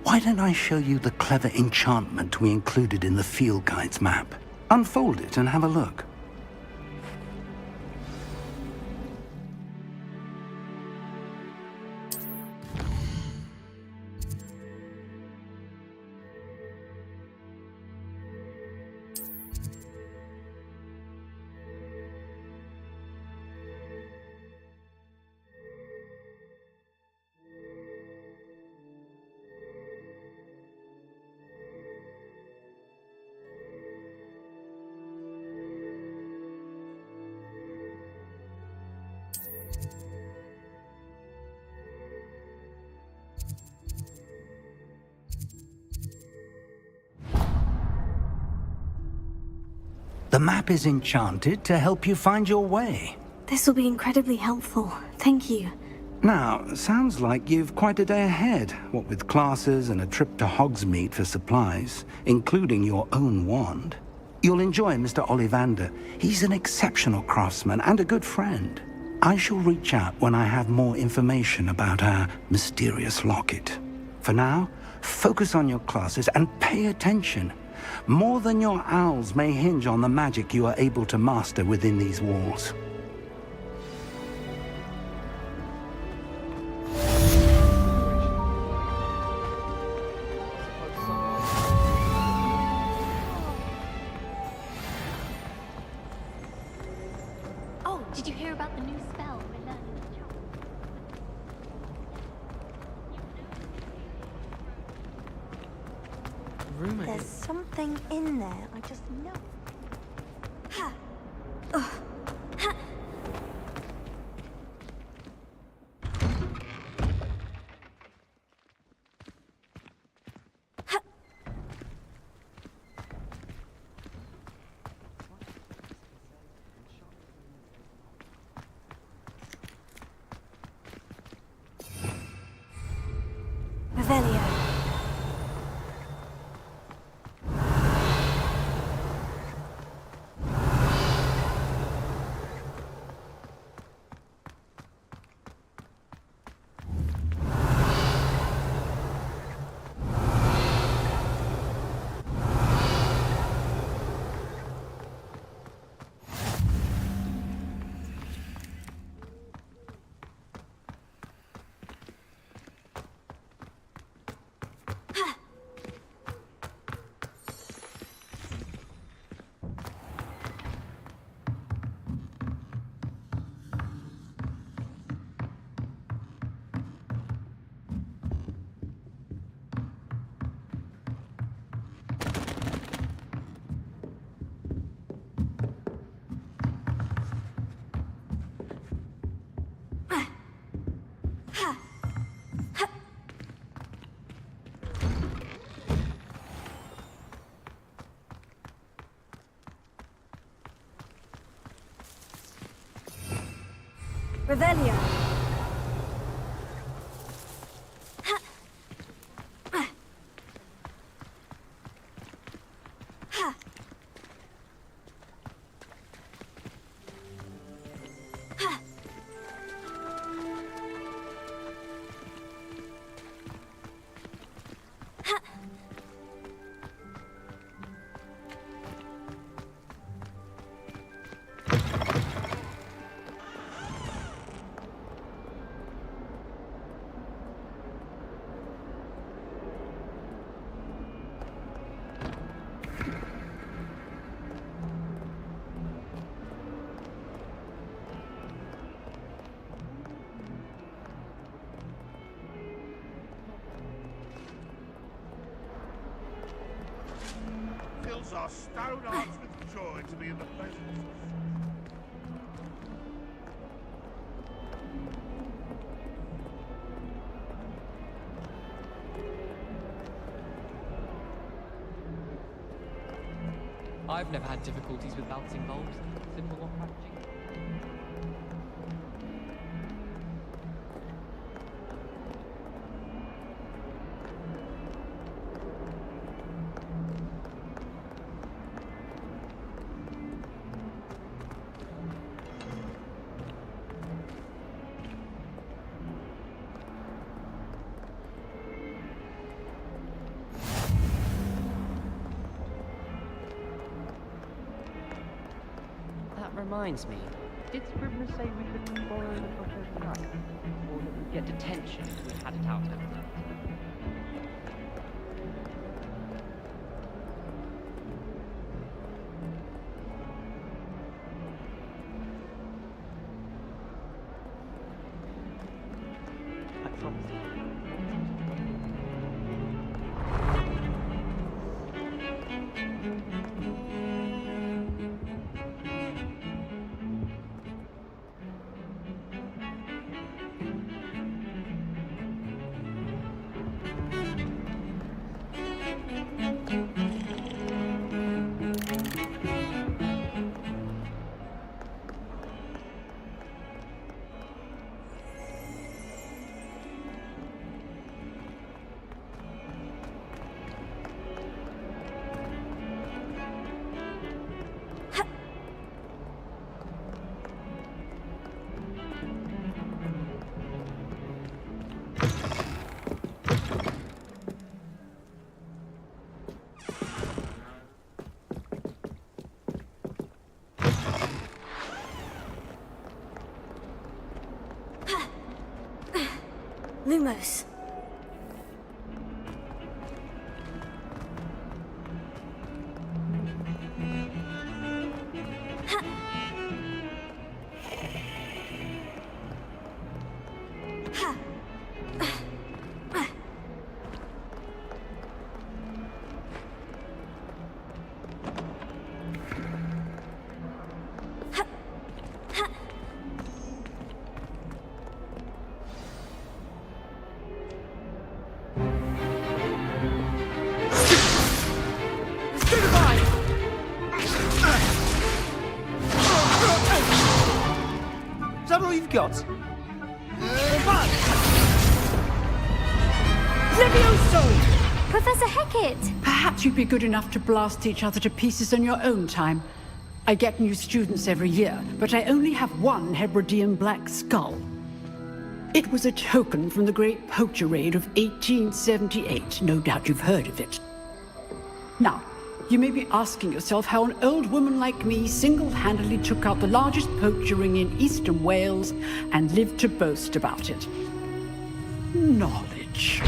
why don't I show you the clever enchantment we included in the field guide's map? Unfold it and have a look. The map is enchanted to help you find your way. This will be incredibly helpful. Thank you. Now, sounds like you've quite a day ahead, what with classes and a trip to Hogsmeade for supplies, including your own wand. You'll enjoy Mr. Ollivander. He's an exceptional craftsman and a good friend. I shall reach out when I have more information about our mysterious locket. For now, focus on your classes and pay attention. More than your owls may hinge on the magic you are able to master within these walls. Oh, did you hear about the new spell we learned in the rumor There's is... something in there, I just know. Revelio. Revelio. Fills our stone hearts with joy to be in the presence of... I've never had difficulties with balancing bulbs, simple or packaging. Reminds me, did Scribner say we could borrow the Butcher's truck? Or that we'd get detention if we had it out overnight? I promise. Lumos. you've got? Levioso! Professor Hecat! Perhaps you'd be good enough to blast each other to pieces in your own time. I get new students every year, but I only have one Hebridean black skull. It was a token from the Great Poacher Raid of 1878. No doubt you've heard of it. Now, you may be asking yourself how an old woman like me single-handedly took out the largest poacher ring in eastern Wales and lived to boast about it. Knowledge.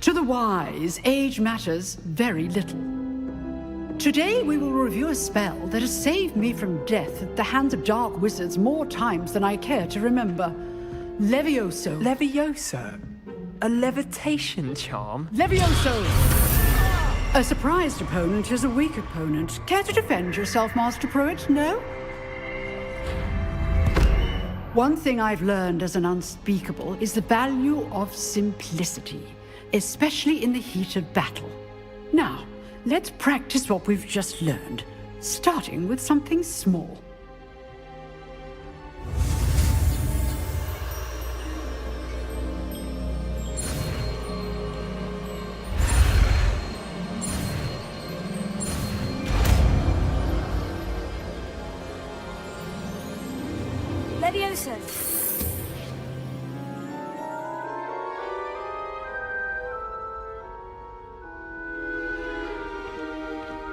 To the wise, age matters very little. Today we will review a spell that has saved me from death at the hands of dark wizards more times than I care to remember. Levioso. Levioso? A levitation charm? Levioso! A surprised opponent is a weak opponent. Care to defend yourself, Master Pruitt? No? One thing I've learned as an unspeakable is the value of simplicity, especially in the heat of battle. Now, let's practice what we've just learned, starting with something small. Levioso!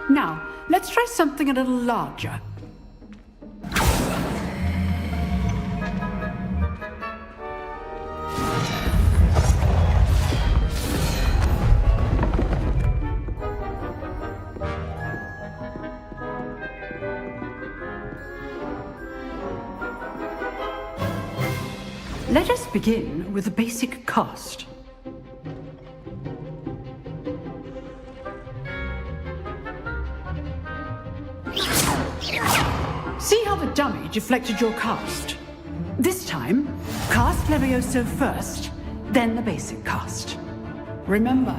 Now, let's try something a little larger. Let us begin with a basic cast. See how the dummy deflected your cast? This time, cast Levioso first, then the basic cast. Remember,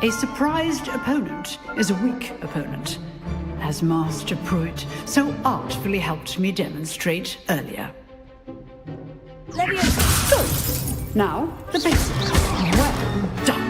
a surprised opponent is a weak opponent, as Master Pruitt so artfully helped me demonstrate earlier. Levioso! Good. Now, the basic. Well done.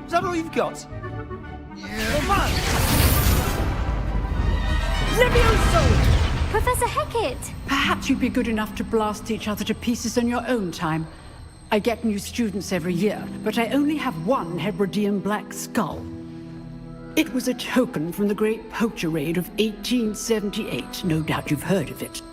Is that all you've got? Levioso! Professor Hecat! Perhaps you'd be good enough to blast each other to pieces in your own time. I get new students every year, but I only have one Hebridean black skull. It was a token from the Great Poacher Raid of 1878. No doubt you've heard of it.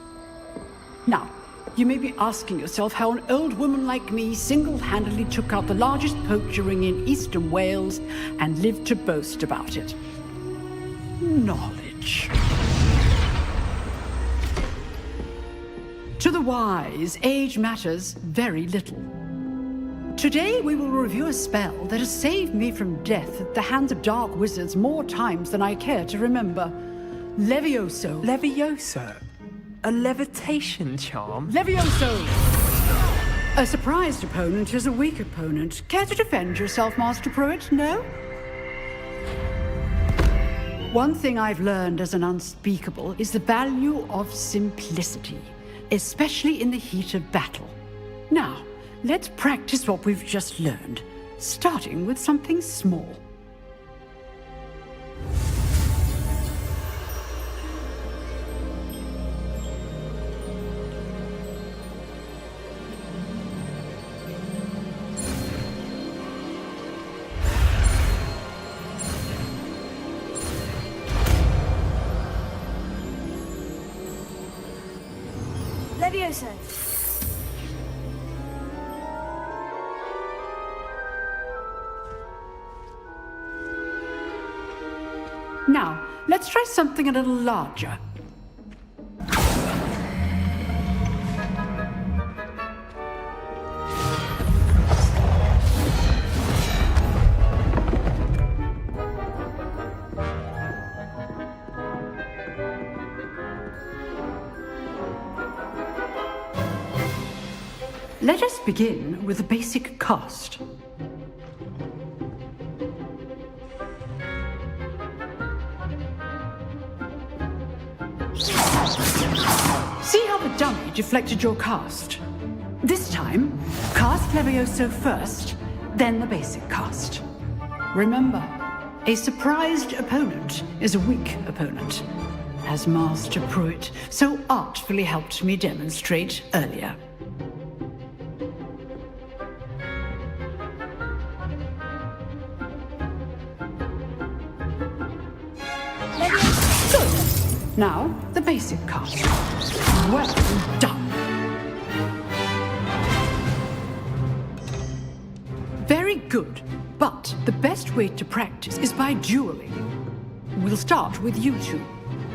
Now, you may be asking yourself how an old woman like me single-handedly took out the largest poacher ring in eastern Wales and lived to boast about it. Knowledge. To the wise, age matters very little. Today we will review a spell that has saved me from death at the hands of dark wizards more times than I care to remember. Levioso. Levioso? A levitation charm? Levioso! A surprised opponent is a weak opponent. Care to defend yourself, Master Pruitt? No? One thing I've learned as an unspeakable is the value of simplicity, especially in the heat of battle. Now, let's practice what we've just learned, starting with something small. Levioso. Now, let's try something a little larger. Let us begin with the basic cast. See how the dummy deflected your cast? This time, cast Levioso first, then the basic cast. Remember, a surprised opponent is a weak opponent, as Master Pruitt so artfully helped me demonstrate earlier. Good. Now, the basic cast. Well done. Very good, but the best way to practice is by dueling. We'll start with you two.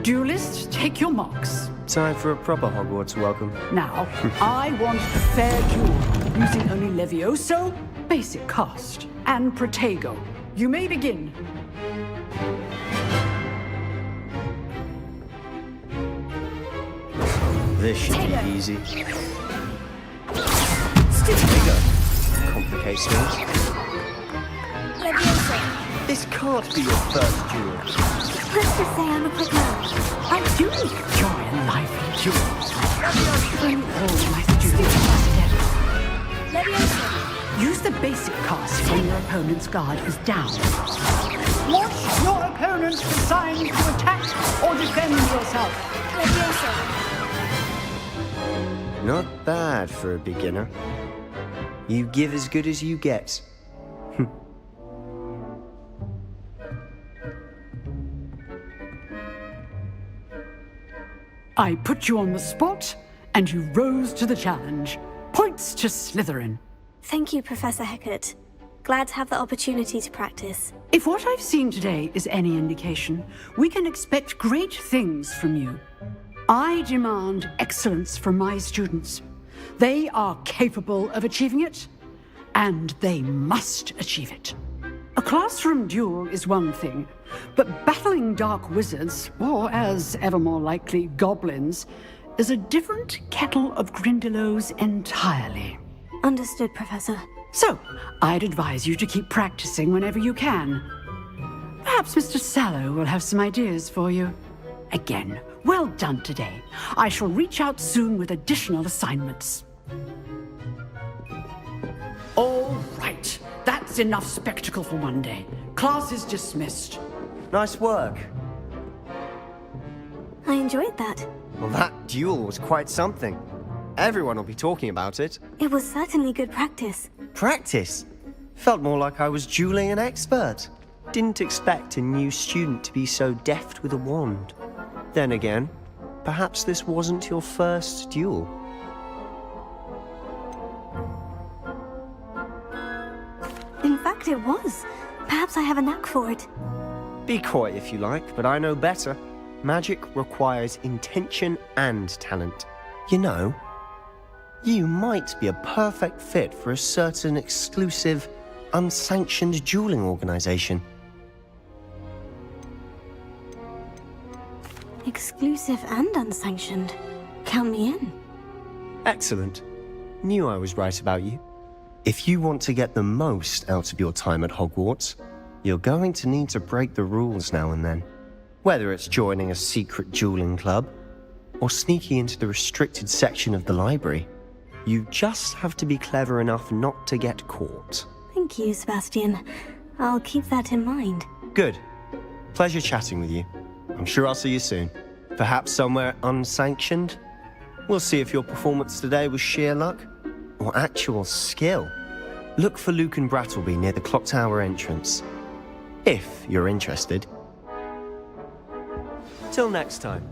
Duelists, take your marks. Time for a proper Hogwarts welcome. Now, I want a fair duel, using only Levioso, basic cast, and Protego. You may begin. This should be easy. Bigger. Complicates things. Levioso. This can't be your first duel. Let's just say I'm a quick man. I do enjoy a lively duel. Bring all my students together. Levioso. Use the basic cast when your opponent's guard is down. Watch your opponent decide to attack or defend yourself. Levioso. Not bad for a beginner. You give as good as you get. I put you on the spot, and you rose to the challenge. Points to Slytherin. Thank you, Professor Hecat. Glad to have the opportunity to practice. If what I've seen today is any indication, we can expect great things from you. I demand excellence from my students. They are capable of achieving it, and they must achieve it. A classroom duel is one thing, but battling dark wizards, or as ever more likely, goblins, is a different kettle of Grindylows entirely. Understood, Professor. So, I'd advise you to keep practicing whenever you can. Perhaps Mr. Sallow will have some ideas for you. Again, well done today. I shall reach out soon with additional assignments. All right. That's enough spectacle for one day. Class is dismissed. Nice work. I enjoyed that. Well, that duel was quite something. Everyone will be talking about it. It was certainly good practice. Practice? Felt more like I was dueling an expert. didn't expect a new student to be so deft with a wand. Then again, perhaps this wasn't your first duel. In fact, it was. Perhaps I have a knack for it. Be coy if you like, but I know better. Magic requires intention and talent. You know, you might be a perfect fit for a certain exclusive, unsanctioned dueling organization. Exclusive and unsanctioned. Count me in. Excellent. Knew I was right about you. If you want to get the most out of your time at Hogwarts, you're going to need to break the rules now and then. Whether it's joining a secret dueling club, or sneaking into the restricted section of the library, you just have to be clever enough not to get caught. Thank you, Sebastian. I'll keep that in mind. Good. Pleasure chatting with you. I'm sure I'll see you soon. Perhaps somewhere unsanctioned? We'll see if your performance today was sheer luck or actual skill. Look for Luke and Brattleby near the clock tower entrance, if you're interested. Till next time.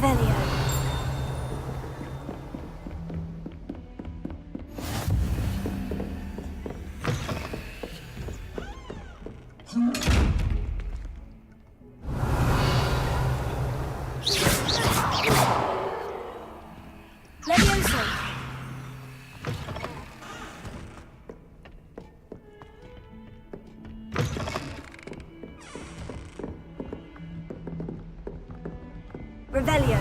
Revelio. Levioso. Revelio.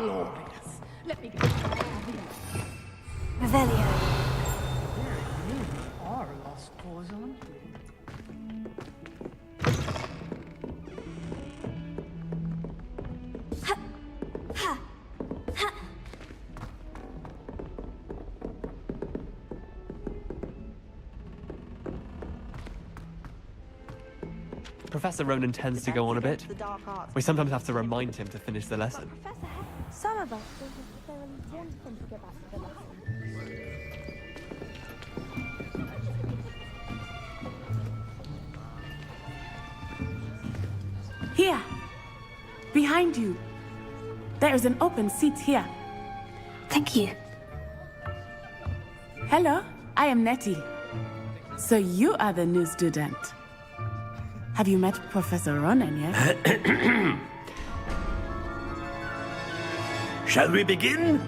glorious. Let me go. Revelio. You are a lost cause, aren't you? Professor Ronan tends to go on a bit. We sometimes have to remind him to finish the lesson. Some of us don't necessarily want him to go back to the lesson. Here! Behind you! There is an open seat here. Thank you. Hello, I am Nettie. So you are the new student. Have you met Professor Ronan yet? Shall we begin?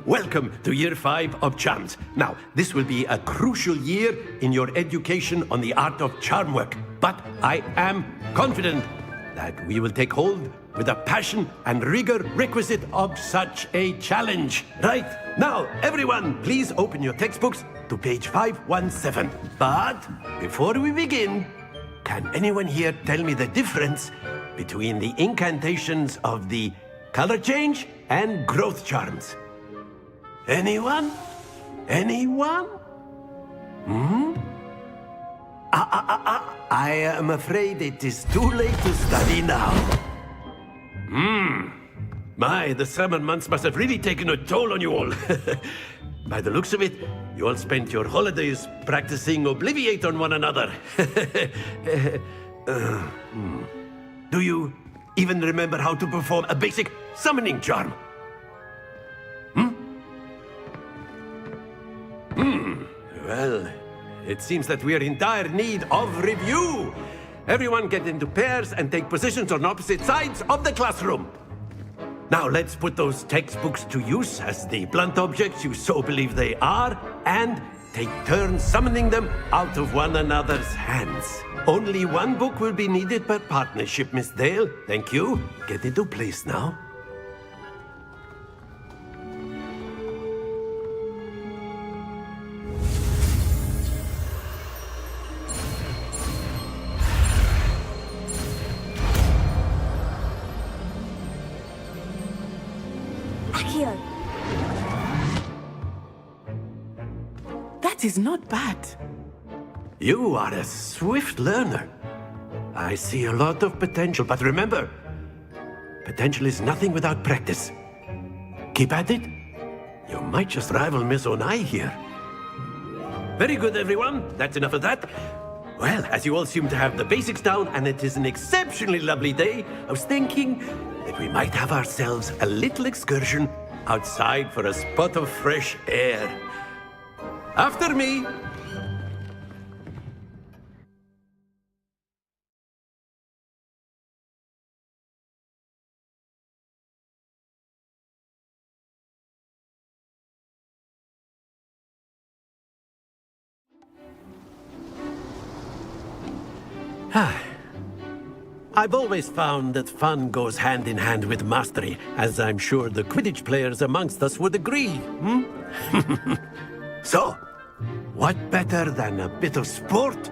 Welcome to Year 5 of Charms. Now, this will be a crucial year in your education on the art of charm work. But I am confident that we will take hold with the passion and rigor requisite of such a challenge. Right, now, everyone, please open your textbooks to page 517. But before we begin, can anyone here tell me the difference between the incantations of the color change and growth charms? Anyone? Anyone? I am afraid it is too late to study now. My, the summer months must have really taken a toll on you all. By the looks of it, you all spent your holidays practicing Obliviate on one another. Do you even remember how to perform a basic summoning charm? Well, it seems that we are in dire need of review. Everyone get into pairs and take positions on opposite sides of the classroom. Now let's put those textbooks to use as the blunt objects you so believe they are, and take turns summoning them out of one another's hands. Only one book will be needed per partnership, Miss Dale. Thank you. Get into place now. Accio. That is not bad. You are a swift learner. I see a lot of potential, but remember, potential is nothing without practice. Keep at it. You might just rival Miss Onai here. Very good, everyone. That's enough of that. Well, as you all seem to have the basics down, and it is an exceptionally lovely day, I was thinking that we might have ourselves a little excursion outside for a spot of fresh air. After me. I've always found that fun goes hand in hand with mastery, as I'm sure the Quidditch players amongst us would agree. So, what better than a bit of sport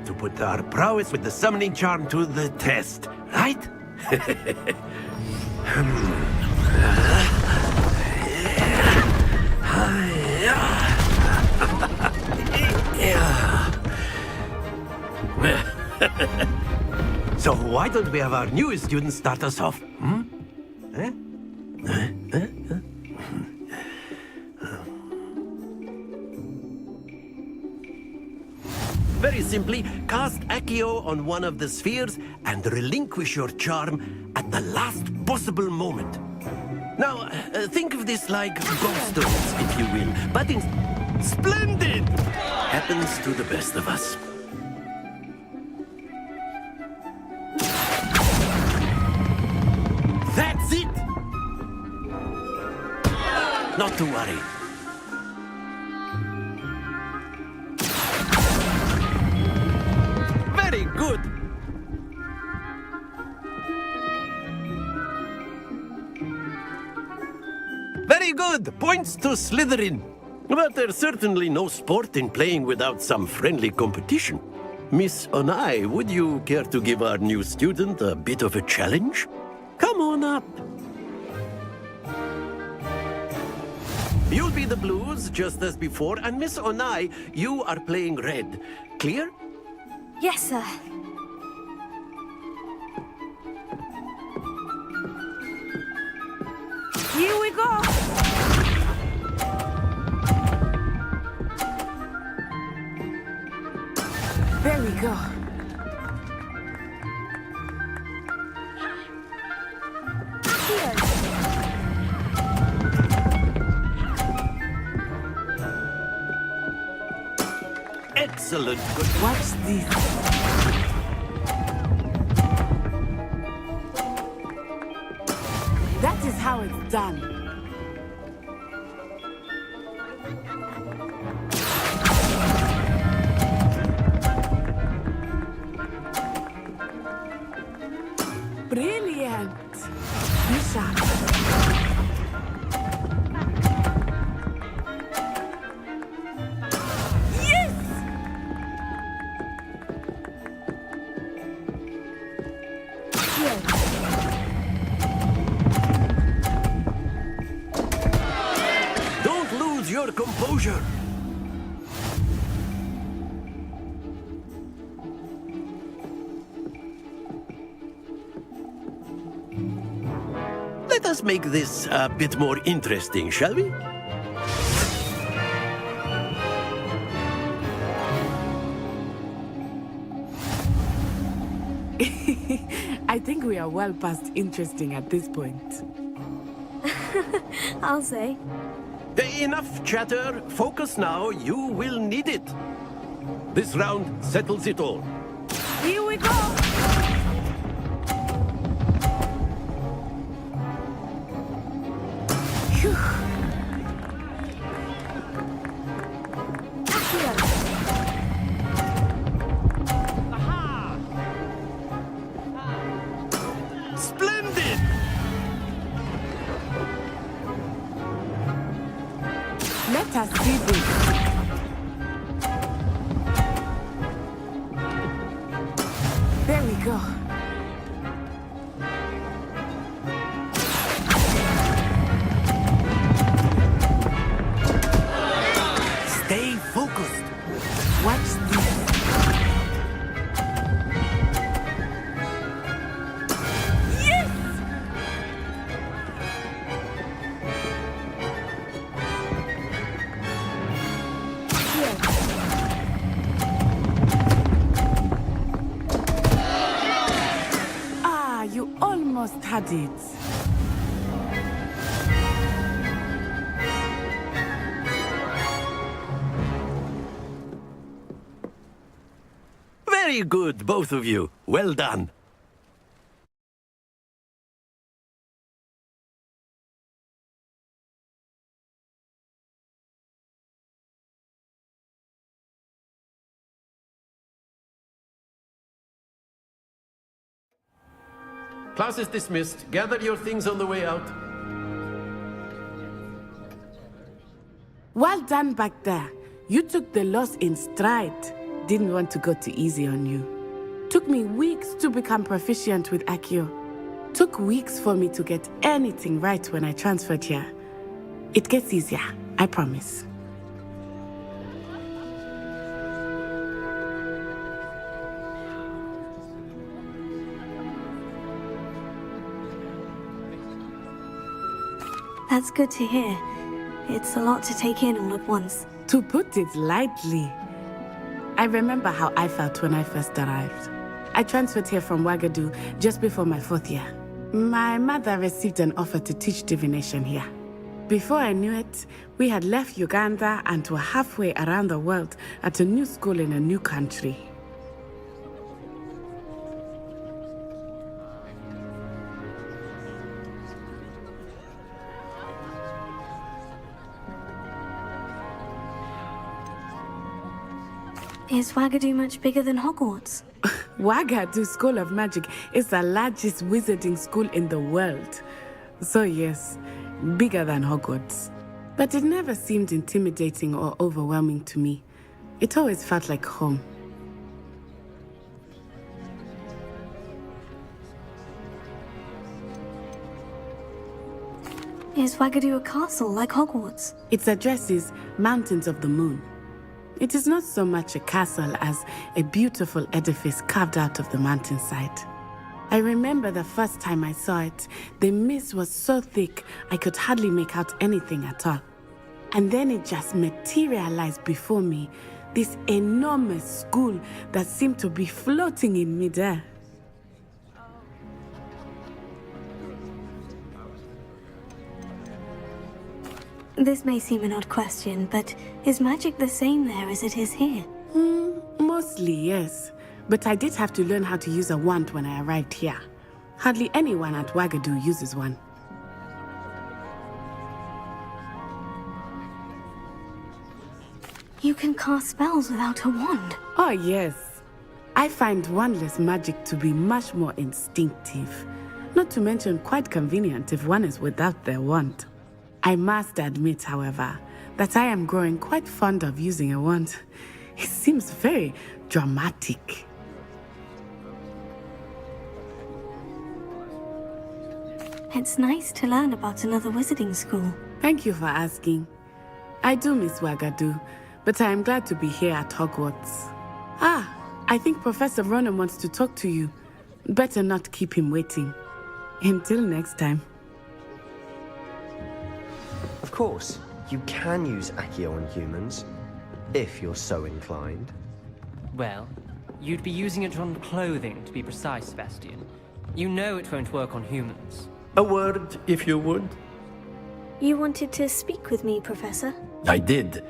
to put our prowess with the summoning charm to the test, right? So why don't we have our newest student start us off? Very simply, cast Accio on one of the spheres and relinquish your charm at the last possible moment. Now, think of this like gobstones, if you will, but in splendid! Happens to the best of us. That's it! Not to worry. Very good! Very good! Points to Slytherin. But there's certainly no sport in playing without some friendly competition. Miss Onai, would you care to give our new student a bit of a challenge? Come on up. You'll be the blues, just as before, and Miss Onai, you are playing red. Clear? Yes, sir. Here we go! There we go. Excellent. Good. Watch this. That is how it's done. Brilliant. Misha. Yes! Don't lose your composure. Let us make this a bit more interesting, shall we? I think we are well past interesting at this point. I'll say. Enough chatter. Focus now. You will need it. This round settles it all. Here we go! Phew. Splendid! Let us see this. There we go. Stay focused. Watch this. Yes! Ah, you almost had it. Very good, both of you. Well done. Class is dismissed. Gather your things on the way out. Well done back there. You took the loss in stride. Didn't want to go too easy on you. Took me weeks to become proficient with Accio. Took weeks for me to get anything right when I transferred here. It gets easier, I promise. That's good to hear. It's a lot to take in all at once. To put it lightly, I remember how I felt when I first arrived. I transferred here from Wagadu just before my 4th year. My mother received an offer to teach divination here. Before I knew it, we had left Uganda and were halfway around the world at a new school in a new country. Is Wagadu much bigger than Hogwarts? Wagadu School of Magic is the largest wizarding school in the world. So yes, bigger than Hogwarts. But it never seemed intimidating or overwhelming to me. It always felt like home. Is Wagadu a castle like Hogwarts? Its address is Mountains of the Moon. It is not so much a castle as a beautiful edifice carved out of the mountainside. I remember the first time I saw it, the mist was so thick I could hardly make out anything at all. And then it just materialized before me, this enormous school that seemed to be floating in midair. This may seem an odd question, but is magic the same there as it is here? Mostly, yes. But I did have to learn how to use a wand when I arrived here. Hardly anyone at Wagadu uses one. You can cast spells without a wand. Oh, yes. I find wandless magic to be much more instinctive. Not to mention quite convenient if one is without their wand. I must admit, however, that I am growing quite fond of using a wand. It seems very dramatic. It's nice to learn about another wizarding school. Thank you for asking. I do miss Wagadu, but I am glad to be here at Hogwarts. I think Professor Ronan wants to talk to you. Better not keep him waiting. Until next time. Of course, you can use Accio on humans, if you're so inclined. Well, you'd be using it on clothing, to be precise, Sebastian. You know it won't work on humans. A word, if you would. You wanted to speak with me, Professor? I did.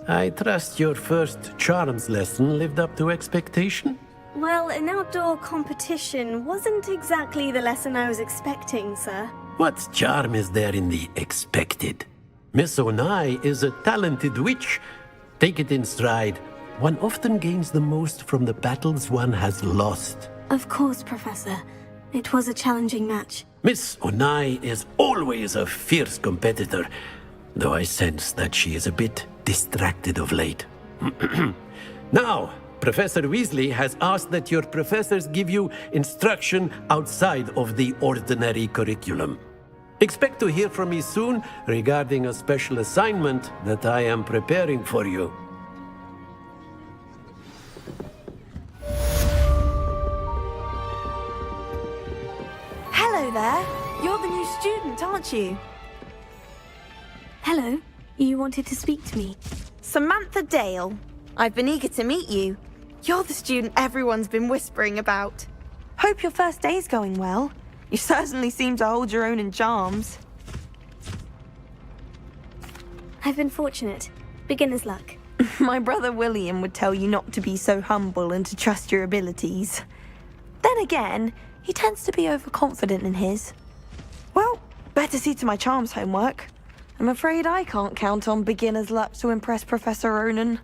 I trust your first charms lesson lived up to expectation? Well, an outdoor competition wasn't exactly the lesson I was expecting, sir. What charm is there in the expected? Miss Onai is a talented witch. Take it in stride. One often gains the most from the battles one has lost. Of course, Professor. It was a challenging match. Miss Onai is always a fierce competitor, though I sense that she is a bit distracted of late. Now, Professor Weasley has asked that your professors give you instruction outside of the ordinary curriculum. Expect to hear from me soon regarding a special assignment that I am preparing for you. Hello there. You're the new student, aren't you? Hello. You wanted to speak to me? Samantha Dale. I've been eager to meet you. You're the student everyone's been whispering about. Hope your first day's going well. You certainly seem to hold your own in charms. I've been fortunate. Beginner's luck. My brother William would tell you not to be so humble and to trust your abilities. Then again, he tends to be overconfident in his. Well, better see to my charms homework. I'm afraid I can't count on beginner's luck to impress Professor Ronan.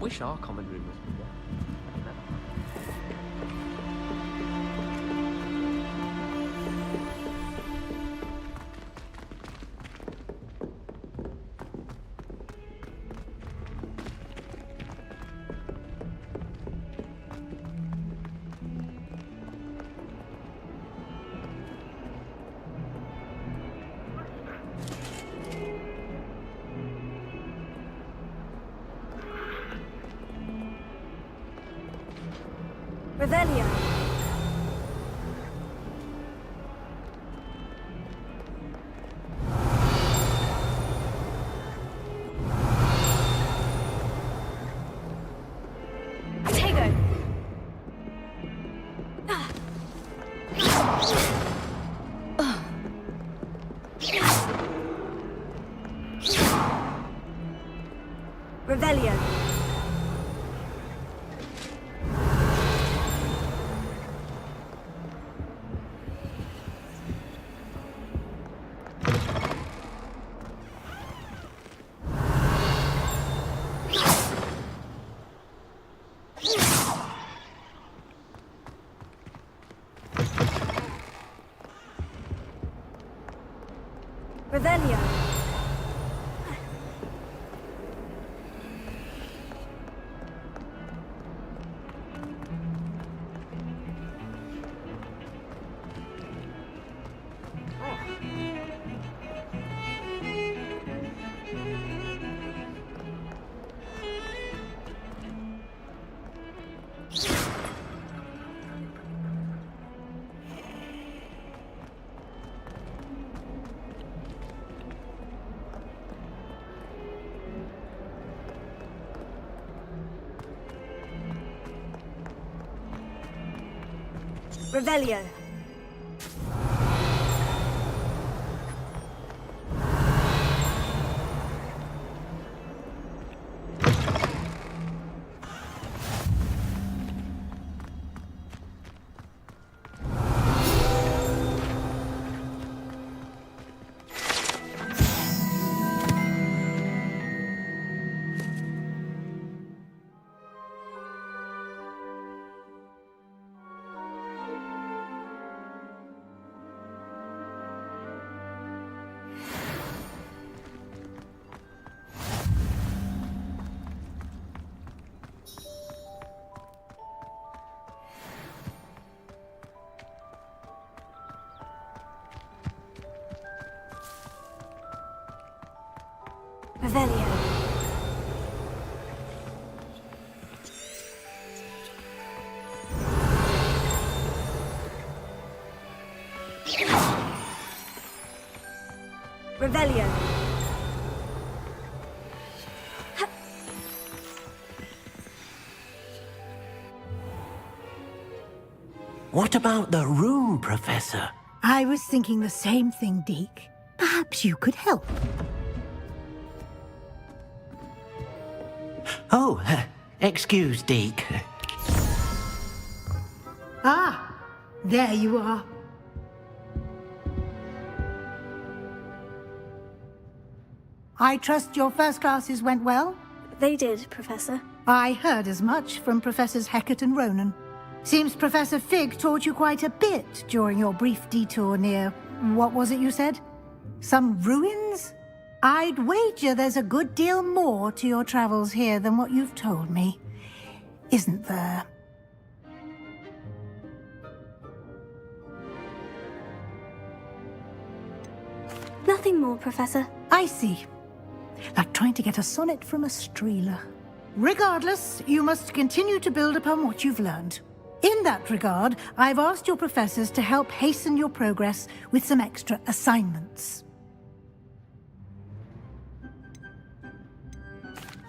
Wish our common room was bigger. Revelio. Tego. Revelio. Revelio. Revelio. Revelio. Revelio. What about the room, Professor? I was thinking the same thing, Deke. Perhaps you could help. Oh, excuse, Deke. Ah, there you are. I trust your first classes went well? They did, Professor. I heard as much from Professors Hecat and Ronan. Seems Professor Fig taught you quite a bit during your brief detour near... what was it you said? Some ruins? I'd wager there's a good deal more to your travels here than what you've told me. Isn't there? Nothing more, Professor. I see. Like trying to get a sonnet from a streeler. Regardless, you must continue to build upon what you've learned. In that regard, I've asked your professors to help hasten your progress with some extra assignments.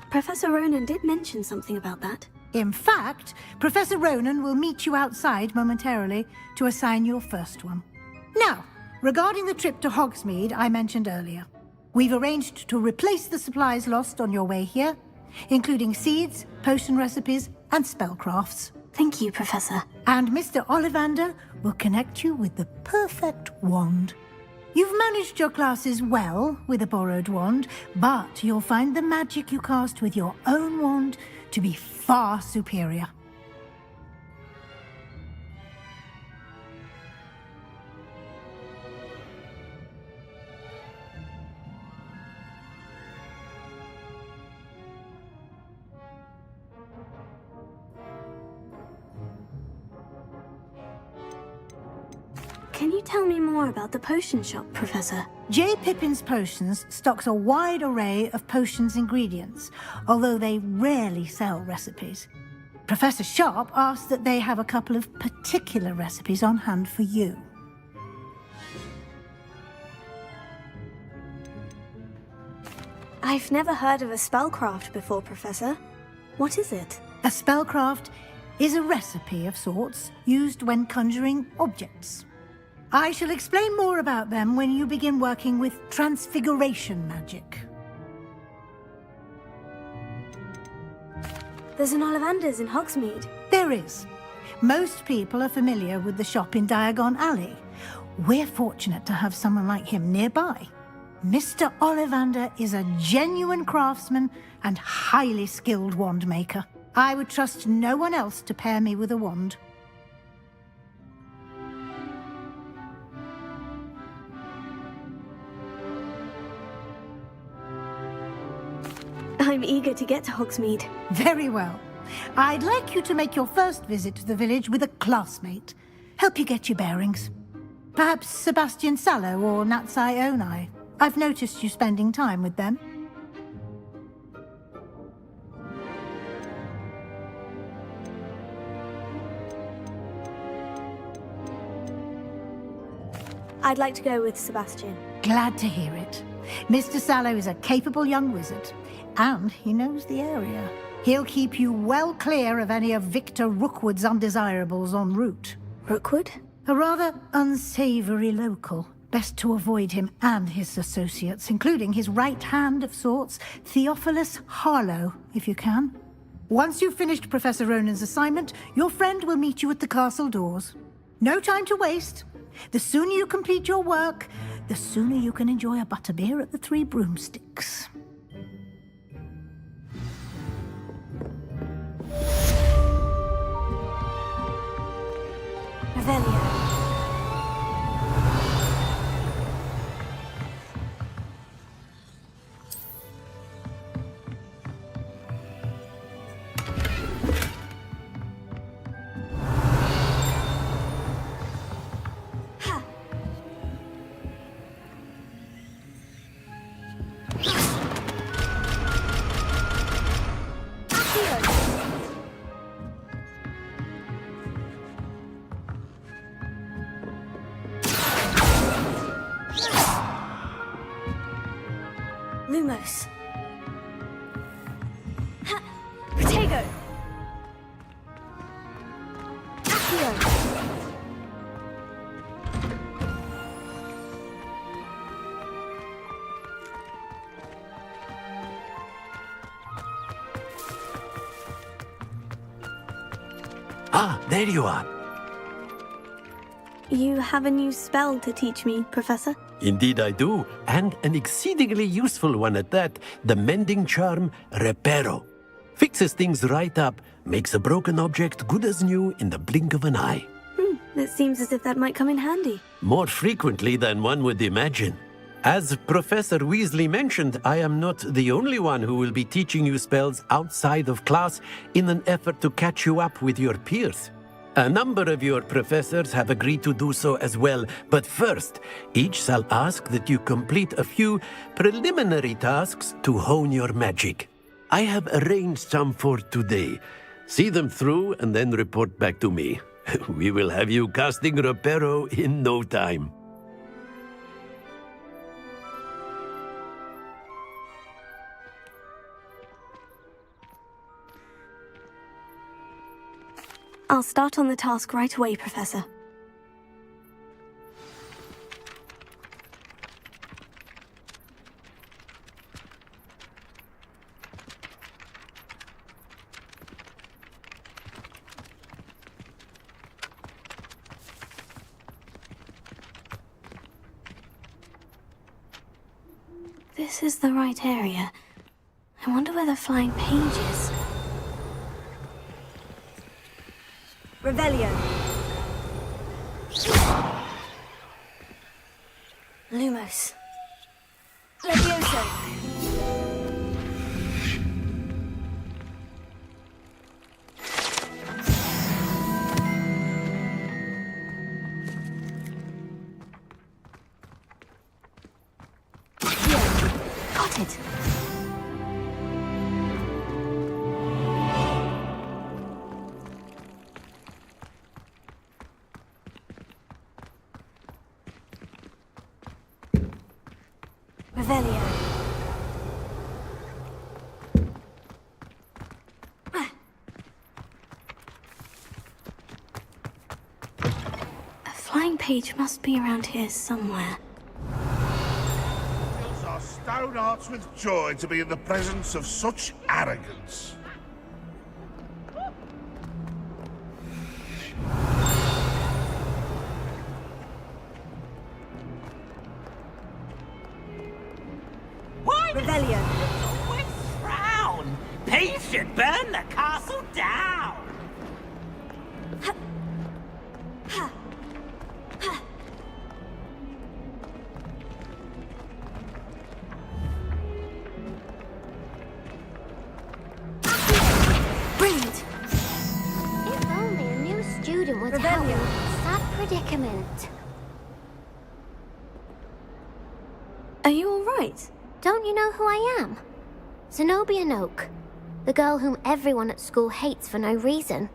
Professor Ronan did mention something about that. In fact, Professor Ronan will meet you outside momentarily to assign your first one. Now, regarding the trip to Hogsmeade I mentioned earlier, we've arranged to replace the supplies lost on your way here, including seeds, potion recipes, and spellcrafts. Thank you, Professor. And Mr. Ollivander will connect you with the perfect wand. You've managed your classes well with a borrowed wand, but you'll find the magic you cast with your own wand to be far superior. Can you tell me more about the potion shop, Professor? J. Pippin's Potions stocks a wide array of potions ingredients, although they rarely sell recipes. Professor Sharp asked that they have a couple of particular recipes on hand for you. I've never heard of a spellcraft before, Professor. What is it? A spellcraft is a recipe of sorts used when conjuring objects. I shall explain more about them when you begin working with transfiguration magic. There's an Ollivander's in Hogsmeade. There is. Most people are familiar with the shop in Diagon Alley. We're fortunate to have someone like him nearby. Mr. Ollivander is a genuine craftsman and highly skilled wand maker. I would trust no one else to pair me with a wand. I'm eager to get to Hogsmeade. Very well. I'd like you to make your first visit to the village with a classmate. Help you get your bearings. Perhaps Sebastian Sallow or Natsai Onai. I've noticed you spending time with them. I'd like to go with Sebastian. Glad to hear it. Mr. Sallow is a capable young wizard, and he knows the area. He'll keep you well clear of any of Victor Rookwood's undesirables en route. Rookwood? A rather unsavory local. Best to avoid him and his associates, including his right hand of sorts, Theophilus Harlow, if you can. Once you've finished Professor Ronan's assignment, your friend will meet you at the castle doors. No time to waste. The sooner you complete your work, the sooner you can enjoy a butterbeer at the Three Broomsticks. Revelio. Lumos. Ha! Protego. Accio. Ah, there you are. You have a new spell to teach me, Professor? Indeed I do, and an exceedingly useful one at that, the mending charm Reparo. Fixes things right up, makes a broken object good as new in the blink of an eye. It seems as if that might come in handy. More frequently than one would imagine. As Professor Weasley mentioned, I am not the only one who will be teaching you spells outside of class in an effort to catch you up with your peers. A number of your professors have agreed to do so as well, but first, each shall ask that you complete a few preliminary tasks to hone your magic. I have arranged some for today. See them through and then report back to me. We will have you casting Reparo in no time. I'll start on the task right away, Professor. This is the right area. I wonder where the flying page is. Revelio. Lumos. Levioso. Got it. Revelio. A flying page must be around here somewhere. Fills our stout hearts with joy to be in the presence of such arrogance. Why Revelio. always frown? Peace should burn the castle down. Brilliant. If only a new student would help me with this sad predicament. Are you all right? Don't you know who I am? Zenobia Noak, the girl whom everyone at school hates for no reason.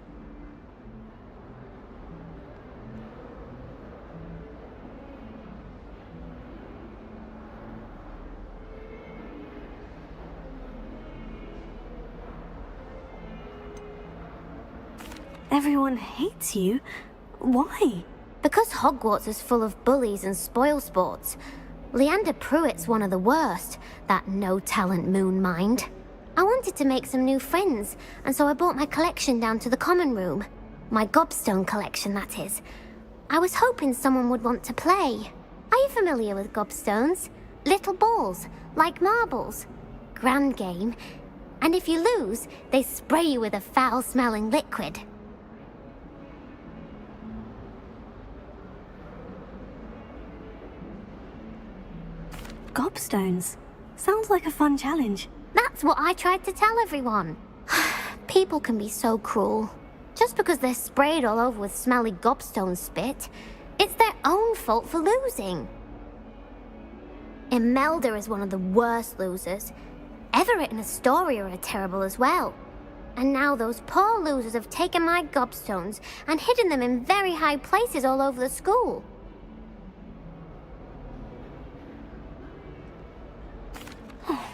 Everyone hates you? Why? Because Hogwarts is full of bullies and spoilsports. Leander Pruitt's one of the worst, that no-talent moon mind. I wanted to make some new friends, and so I brought my collection down to the common room. My gobstone collection, that is. I was hoping someone would want to play. Are you familiar with gobstones? Little balls, like marbles. Grand game. And if you lose, they spray you with a foul-smelling liquid. Gobstones. Sounds like a fun challenge. That's what I tried to tell everyone. People can be so cruel. Just because they're sprayed all over with smelly gobstone spit, it's their own fault for losing. Imelda is one of the worst losers. Everett and Astoria are terrible as well. And now those poor losers have taken my gobstones and hidden them in very high places all over the school.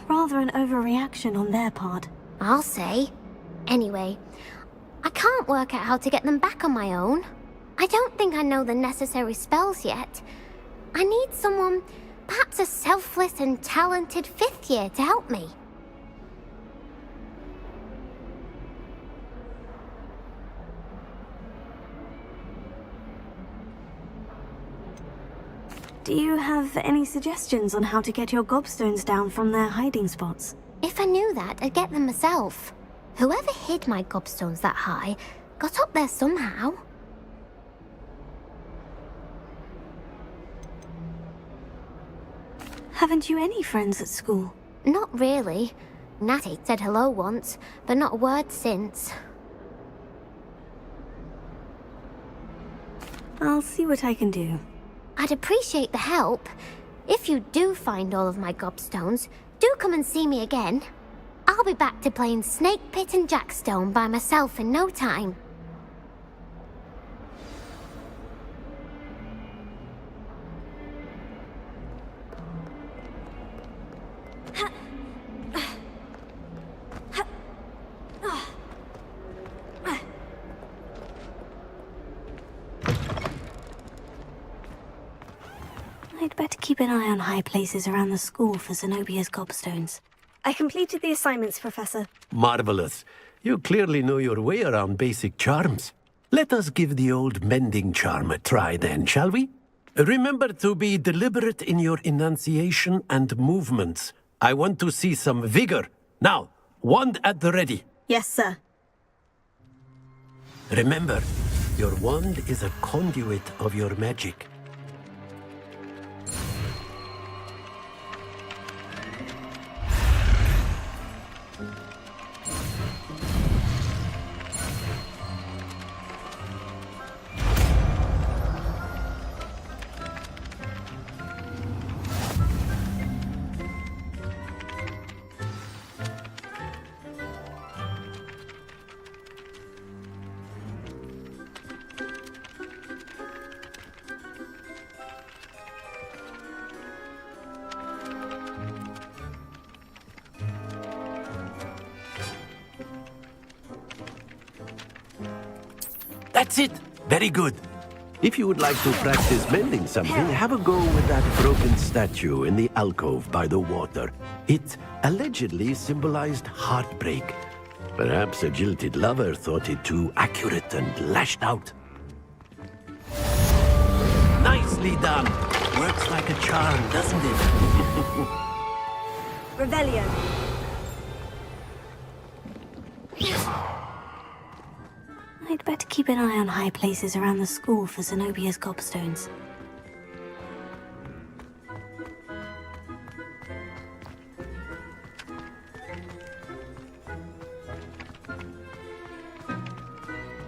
Rather an overreaction on their part. I'll say. Anyway, I can't work out how to get them back on my own. I don't think I know the necessary spells yet. I need someone, perhaps a selfless and talented fifth year to help me. Do you have any suggestions on how to get your gobstones down from their hiding spots? If I knew that, I'd get them myself. Whoever hid my gobstones that high got up there somehow. Haven't you any friends at school? Not really. Natty said hello once, but not a word since. I'll see what I can do. I'd appreciate the help. If you do find all of my gobstones, do come and see me again. I'll be back to playing Snake Pit and Jackstone by myself in no time. I'd better keep an eye on high places around the school for Zenobia's gobstones. I completed the assignments, Professor. Marvelous. You clearly know your way around basic charms. Let us give the old mending charm a try then, shall we? Remember to be deliberate in your enunciation and movements. I want to see some vigor. Now, wand at the ready. Yes, sir. Remember, your wand is a conduit of your magic. That's it! Very good. If you would like to practice mending something, have a go with that broken statue in the alcove by the water. It allegedly symbolized heartbreak. Perhaps a jilted lover thought it too accurate and lashed out. Nicely done! Works like a charm, doesn't it? Revelio. I'd better keep an eye on high places around the school for Zenobia's gobstones.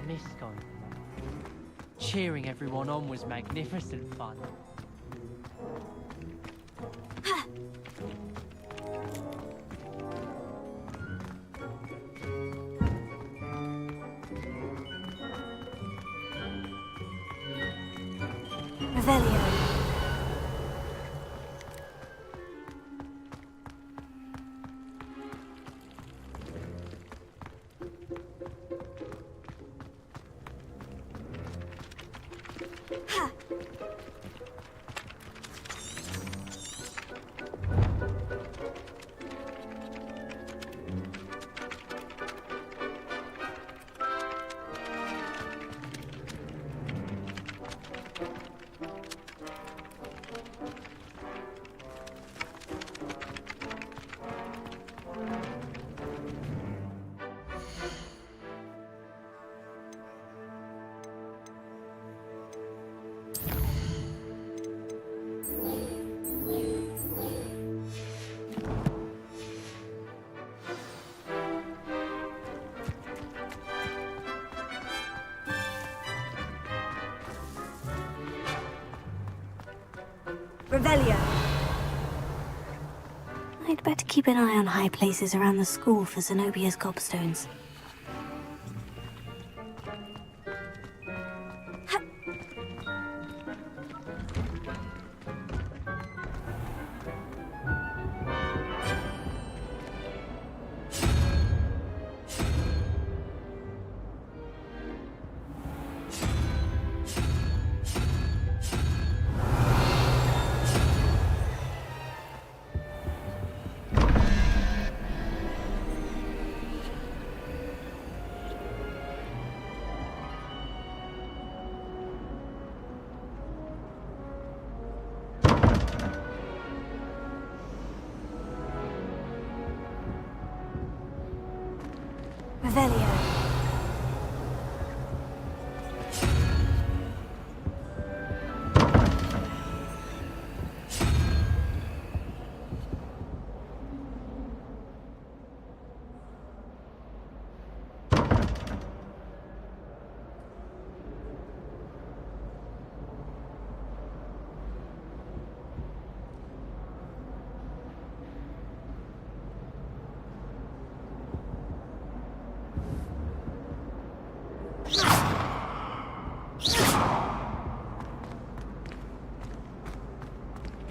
Missed going. Cheering everyone on was magnificent fun. Revelio. Revelio. I'd better keep an eye on high places around the school for Zenobia's gobstones. Revelio.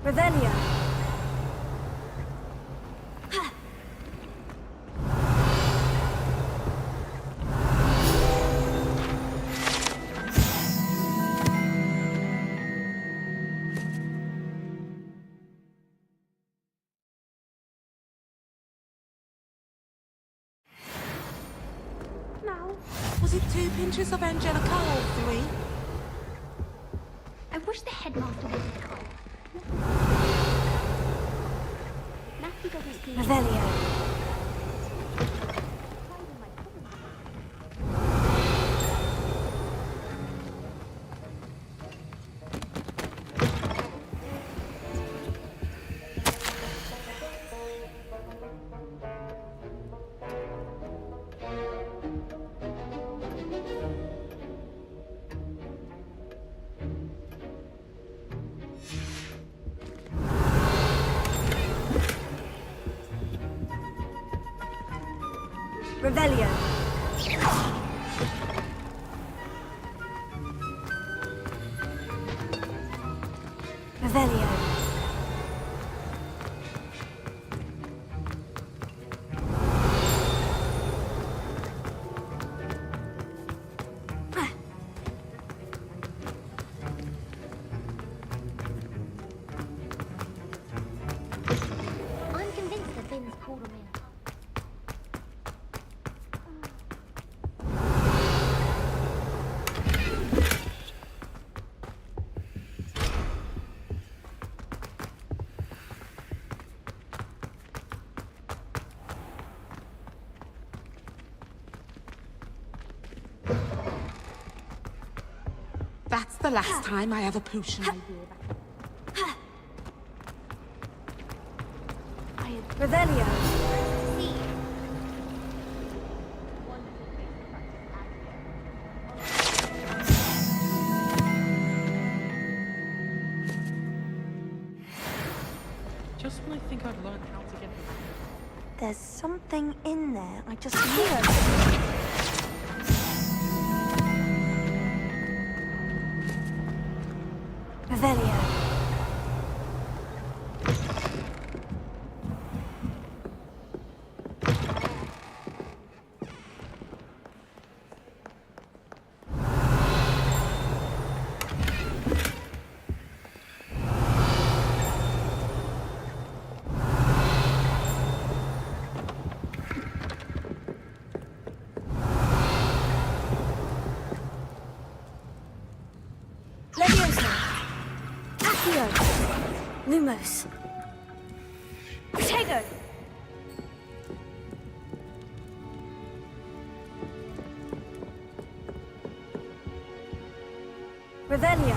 Revelio. pinches of Angelica, all three. I wish the headmaster would come. Matthew doesn't seem... Revelio. Revelio. Revelio. I'm convinced the Finn's pulled him in. That's the last time I have a potion. Revelio. Just when I think I've learned how to get... There's something in there. I just hear it. Revelio. Leviosa. Accio. Lumos. Protego. Revelio.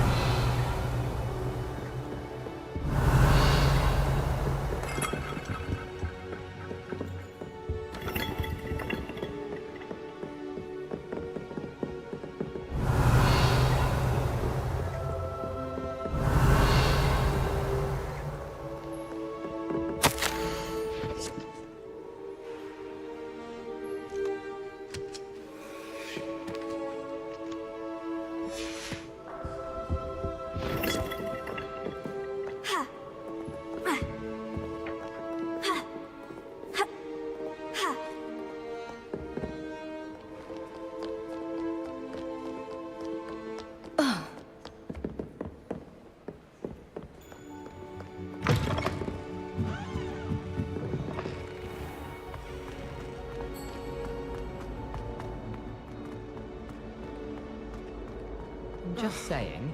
Just saying.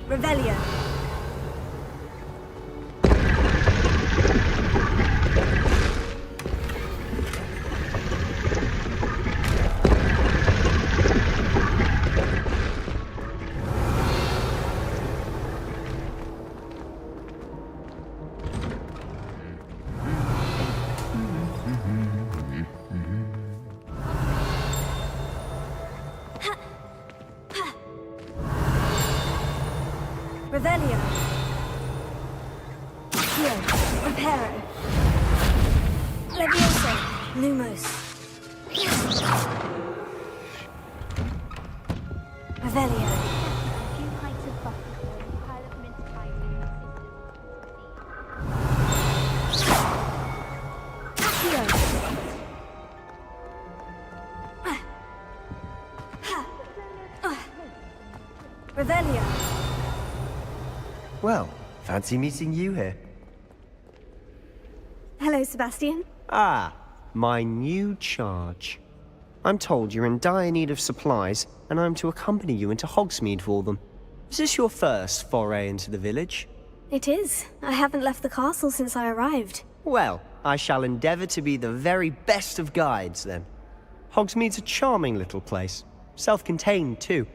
Revelio. Revelio. Accio. Reparo. Leviosa. Lumos. Revelio. Accio. Revelio. Well, fancy meeting you here. Hello, Sebastian. Ah, my new charge. I'm told you're in dire need of supplies, and I'm to accompany you into Hogsmeade for them. Is this your first foray into the village? It is. I haven't left the castle since I arrived. Well, I shall endeavour to be the very best of guides, then. Hogsmeade's a charming little place. Self-contained, too.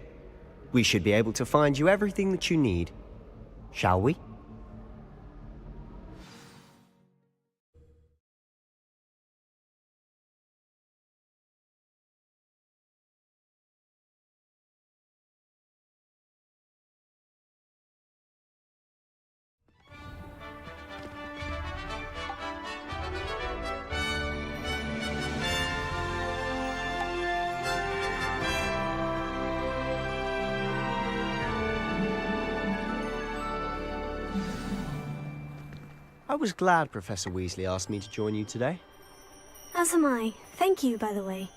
We should be able to find you everything that you need. Shall we? I was glad Professor Weasley asked me to join you today. As am I. Thank you, by the way.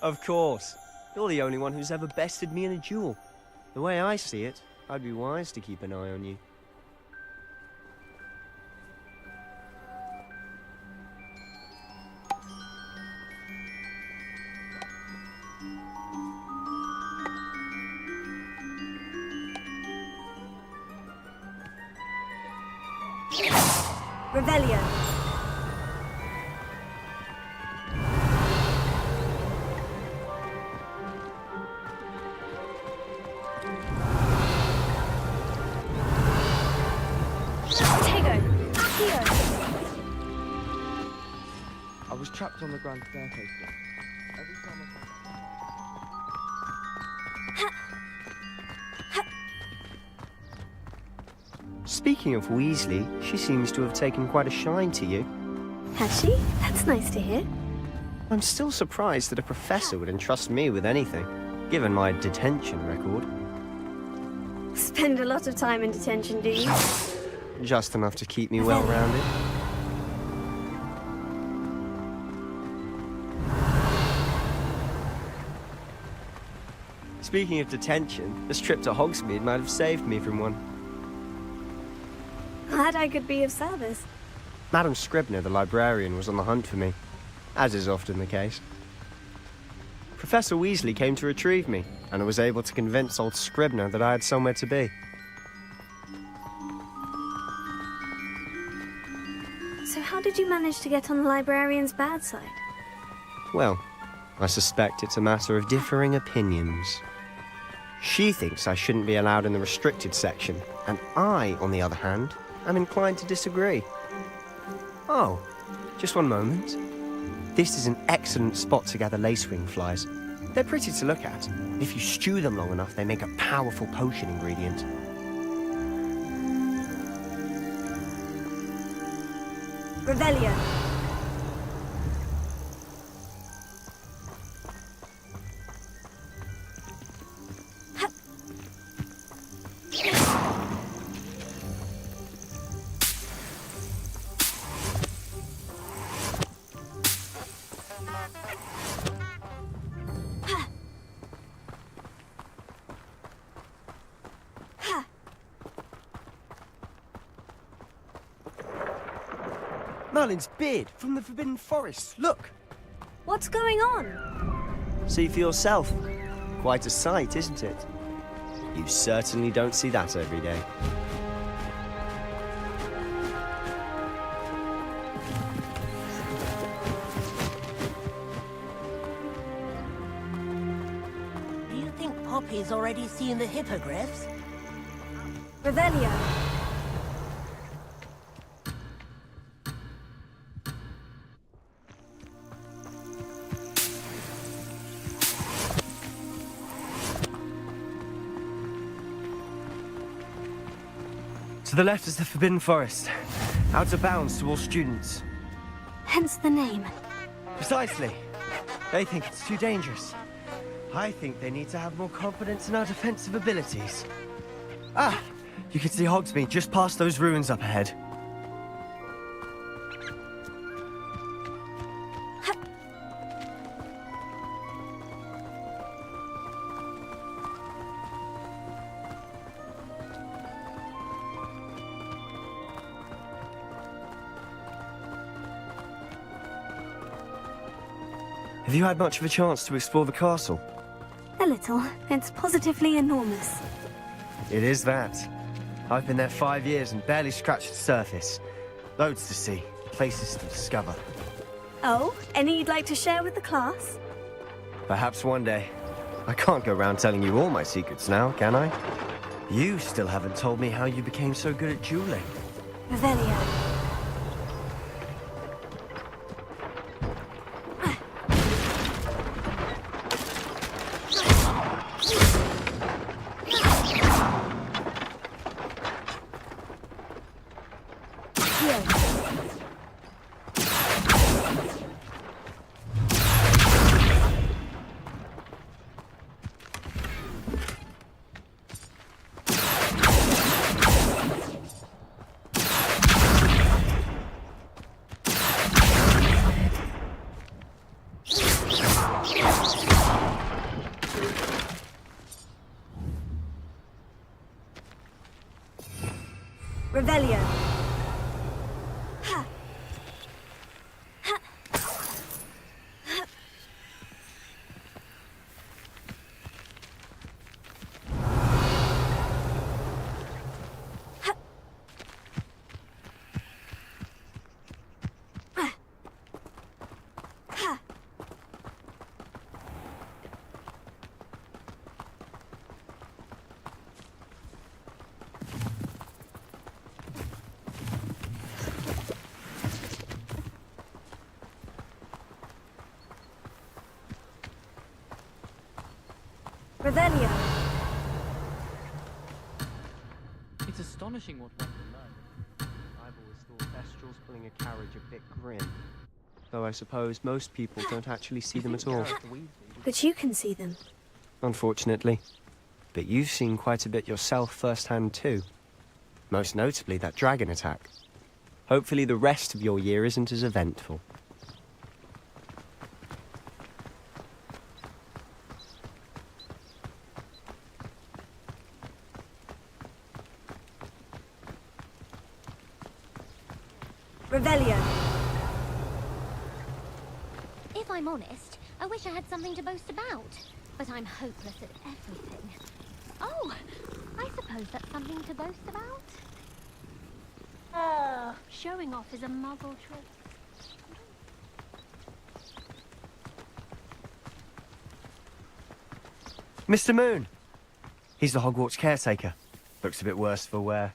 Of course. You're the only one who's ever bested me in a duel. The way I see it, I'd be wise to keep an eye on you. Revelio. I was trapped on the grand staircase. Every time Speaking of Weasley, she seems to have taken quite a shine to you. Has she? That's nice to hear. I'm still surprised that a professor would entrust me with anything, given my detention record. Spend a lot of time in detention, do you? Just enough to keep me well-rounded. Speaking of detention, this trip to Hogsmeade might have saved me from one. Glad I could be of service. Madam Scribner, the librarian, was on the hunt for me, as is often the case. Professor Weasley came to retrieve me, and I was able to convince old Scribner that I had somewhere to be. So how did you manage to get on the librarian's bad side? Well, I suspect it's a matter of differing opinions. She thinks I shouldn't be allowed in the restricted section, and I, on the other hand, am inclined to disagree. Oh, just one moment. This is an excellent spot to gather lacewing flies. They're pretty to look at. If you stew them long enough, they make a powerful potion ingredient. Revelio. Merlin's beard from the Forbidden Forest. Look! What's going on? See for yourself. Quite a sight, isn't it? You certainly don't see that every day. Do you think Poppy's already seen the hippogriffs? Revelio. To the left is the Forbidden Forest. Out of bounds to all students. Hence the name. Precisely. They think it's too dangerous. I think they need to have more confidence in our defensive abilities. Ah! You can see Hogsmeade just past those ruins up ahead. Have you had much of a chance to explore the castle? A little. It's positively enormous. It is that. I've been there 5 years and barely scratched the surface. Loads to see, places to discover. Oh, any you'd like to share with the class? Perhaps one day. I can't go around telling you all my secrets now, can I? You still haven't told me how you became so good at dueling. Revelio. Revelio. Revelio. It's astonishing what one can learn. I've always thought Thestrals pulling a carriage a bit grim. Though I suppose most people don't actually see them at all. But you can see them. Unfortunately. But you've seen quite a bit yourself firsthand too. Most notably that dragon attack. Hopefully the rest of your year isn't as eventful. Revelio. If I'm honest, I wish I had something to boast about. But I'm hopeless at everything. Oh, I suppose that's something to boast about. Showing off is a muzzle trick. Mr. Moon! He's the Hogwarts caretaker. Looks a bit worse for wear.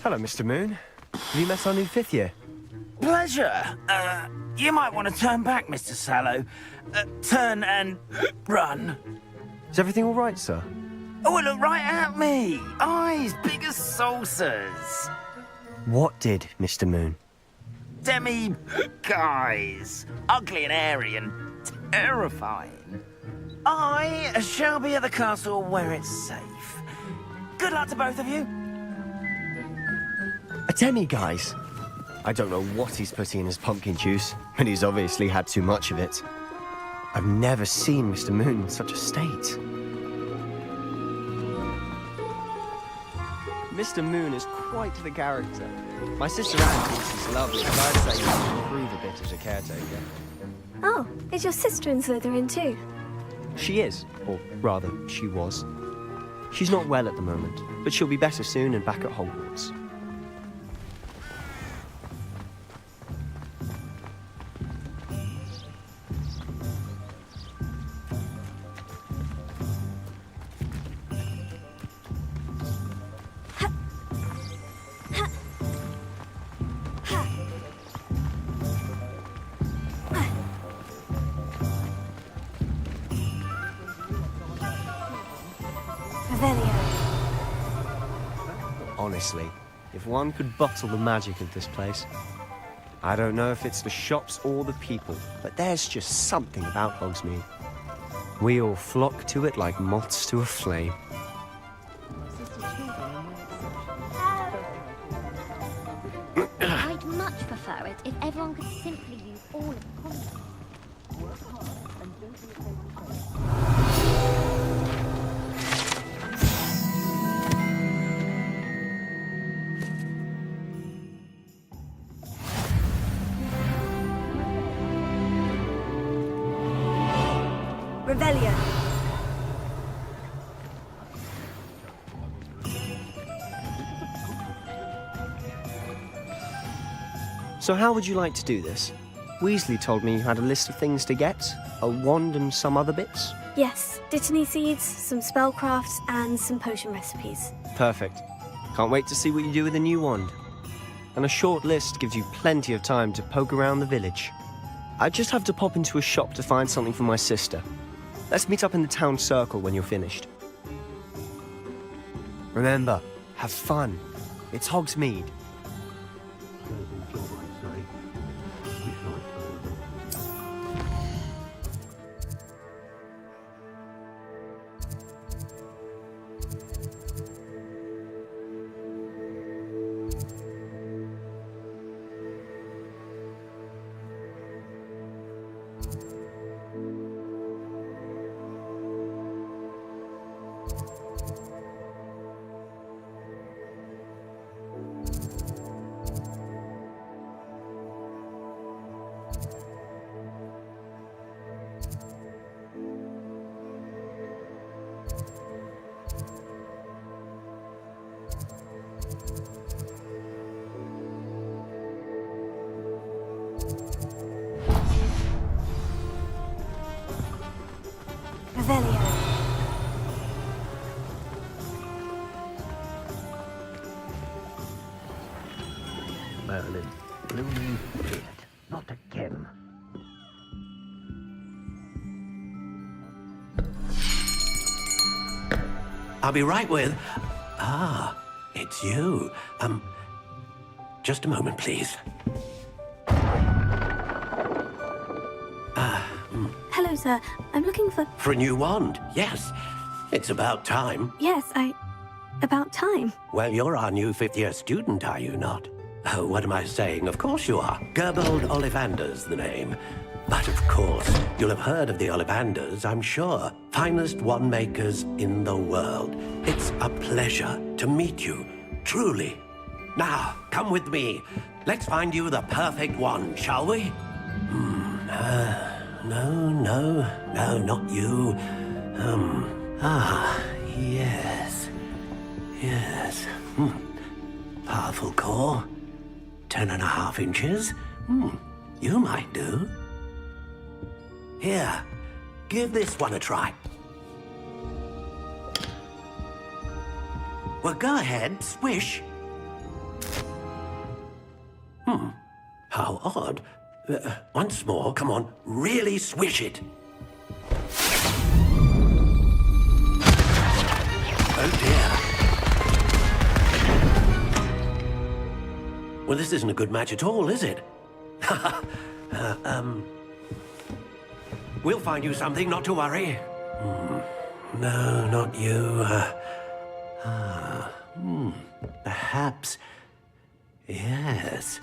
Hello, Mr. Moon. Have you met our new 5th year? Pleasure. You might want to turn back, Mr. Sallow. Turn and run. Is everything all right, sir? Oh, look right at me. Eyes big as saucers. What did, Mr. Moon? Guys. Ugly and airy and terrifying. I shall be at the castle where it's safe. Good luck to both of you. A demi-guise? I don't know what he's putting in his pumpkin juice, but he's obviously had too much of it. I've never seen Mr. Moon in such a state. Mr. Moon is quite the character. My sister Anne thinks he's lovely, but I'd say he should improve a bit as a caretaker. Oh, is your sister in Slytherin too? She is, or rather, she was. She's not well at the moment, but she'll be better soon and back at Hogwarts. Honestly, if one could bottle the magic of this place. I don't know if it's the shops or the people, but there's just something about Hogsmeade. We all flock to it like moths to a flame. I'd much prefer it if everyone could simply use all of the content. Work hard and don't be afraid to fail. Revelio. So how would you like to do this? Weasley told me you had a list of things to get, a wand and some other bits. Yes, Dittany seeds, some spellcrafts, and some potion recipes. Perfect. Can't wait to see what you do with the new wand. And a short list gives you plenty of time to poke around the village. I just have to pop into a shop to find something for my sister. Let's meet up in the town circle when you're finished. Remember, have fun. It's Hogsmeade. Revelio. Merlin, blooming idiot. Not again. I'll be right with... Ah, it's you. Just a moment, please. Hello, sir. I'm looking for... For a new wand, yes. It's about time. Yes, about time. Well, you're our new fifth-year student, are you not? Oh, what am I saying? Of course you are. Gerbold Ollivander's the name. But of course, you'll have heard of the Ollivanders, I'm sure. Finest wand makers in the world. It's a pleasure to meet you, truly. Now, come with me. Let's find you the perfect wand, shall we? No, not you. Yes. Powerful core. 10.5 inches. You might do. Here, give this one a try. Well, go ahead, swish. How odd. Once more, come on, really swish it. Oh dear. Well, this isn't a good match at all, is it? We'll find you something, not to worry. No, not you. Perhaps. Yes.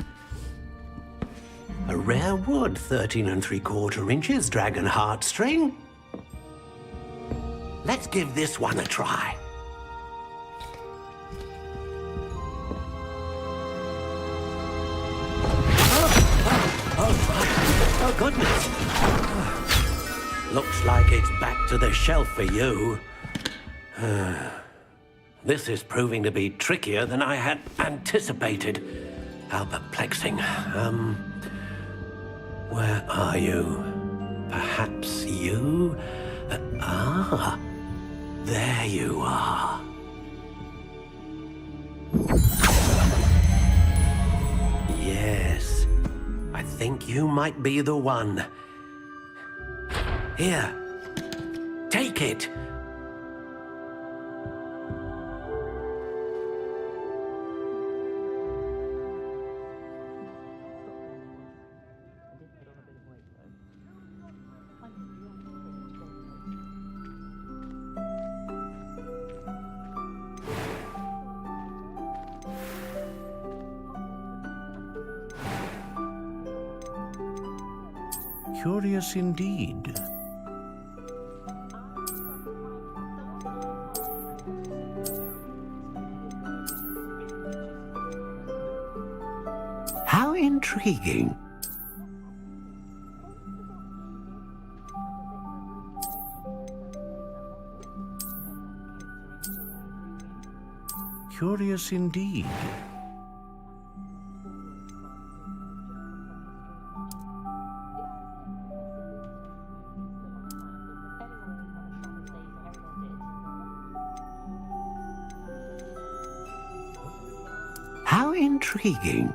A rare wood, 13 3/4 inches, dragon heartstring. Let's give this one a try. Oh, goodness. Looks like it's back to the shelf for you. This is proving to be trickier than I had anticipated. How perplexing. Where are you? Perhaps you? There you are. Yes, I think you might be the one. Here, take it. Curious indeed. How intriguing. Curious indeed. How intriguing.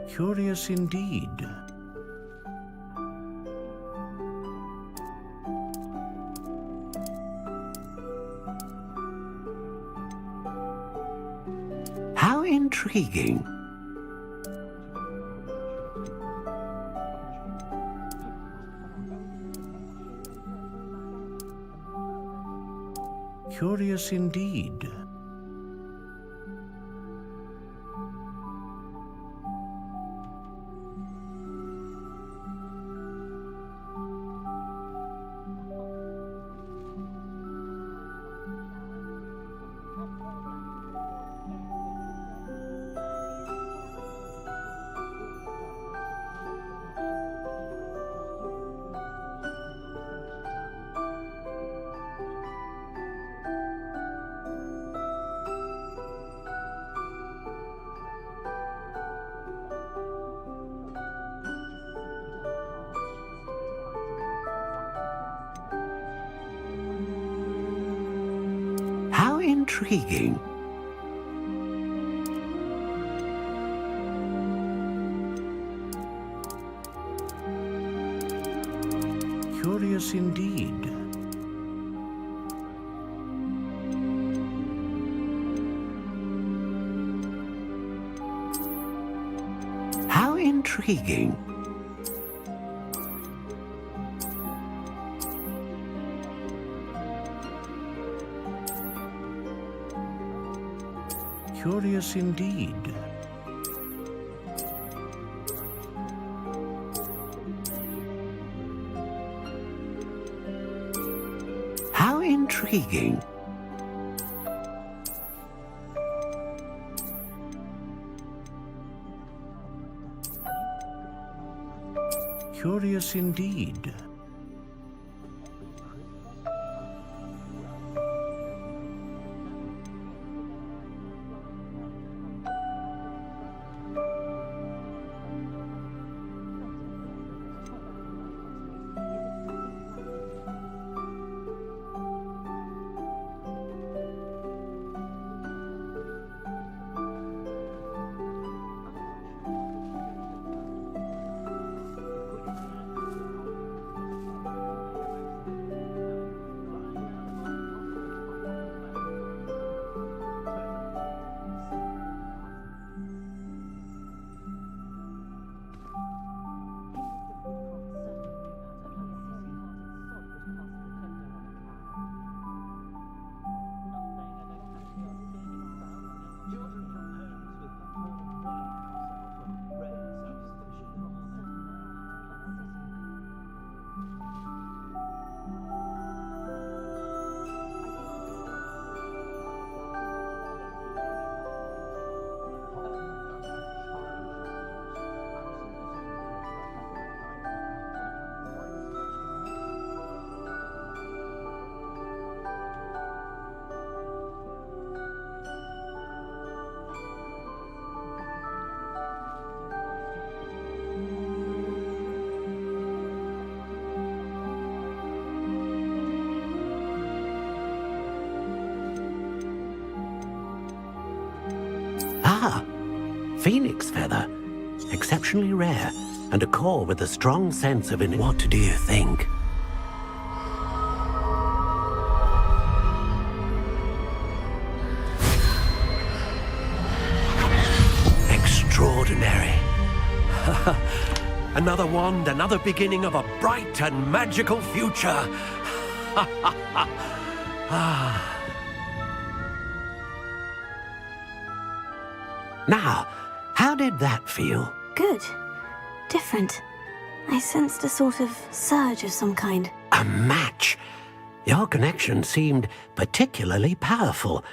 Curious indeed. How intriguing. Curious indeed. How intriguing. Curious indeed. How intriguing. Curious indeed. How intriguing. Curious indeed. Phoenix feather. Exceptionally rare, and a core with a strong sense of What do you think? Extraordinary. Another wand, another beginning of a bright and magical future. Now, how did that feel? Good. Different. I sensed a sort of surge of some kind. A match. Your connection seemed particularly powerful.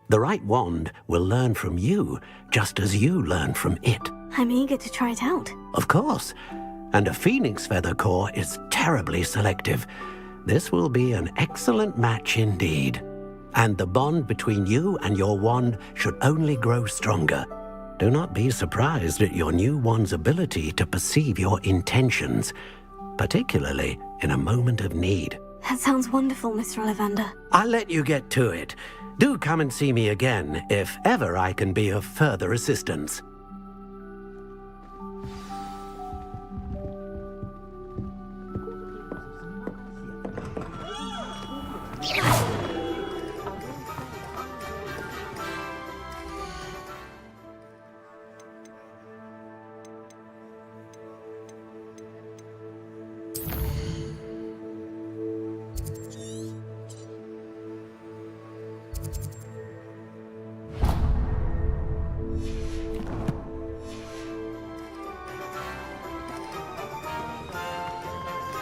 The right wand will learn from you, just as you learn from it. I'm eager to try it out. Of course. And a phoenix feather core is terribly selective. This will be an excellent match indeed. And the bond between you and your wand should only grow stronger. Do not be surprised at your new wand's ability to perceive your intentions, particularly in a moment of need. That sounds wonderful, Mr. Ollivander. I'll let you get to it. Do come and see me again if ever I can be of further assistance.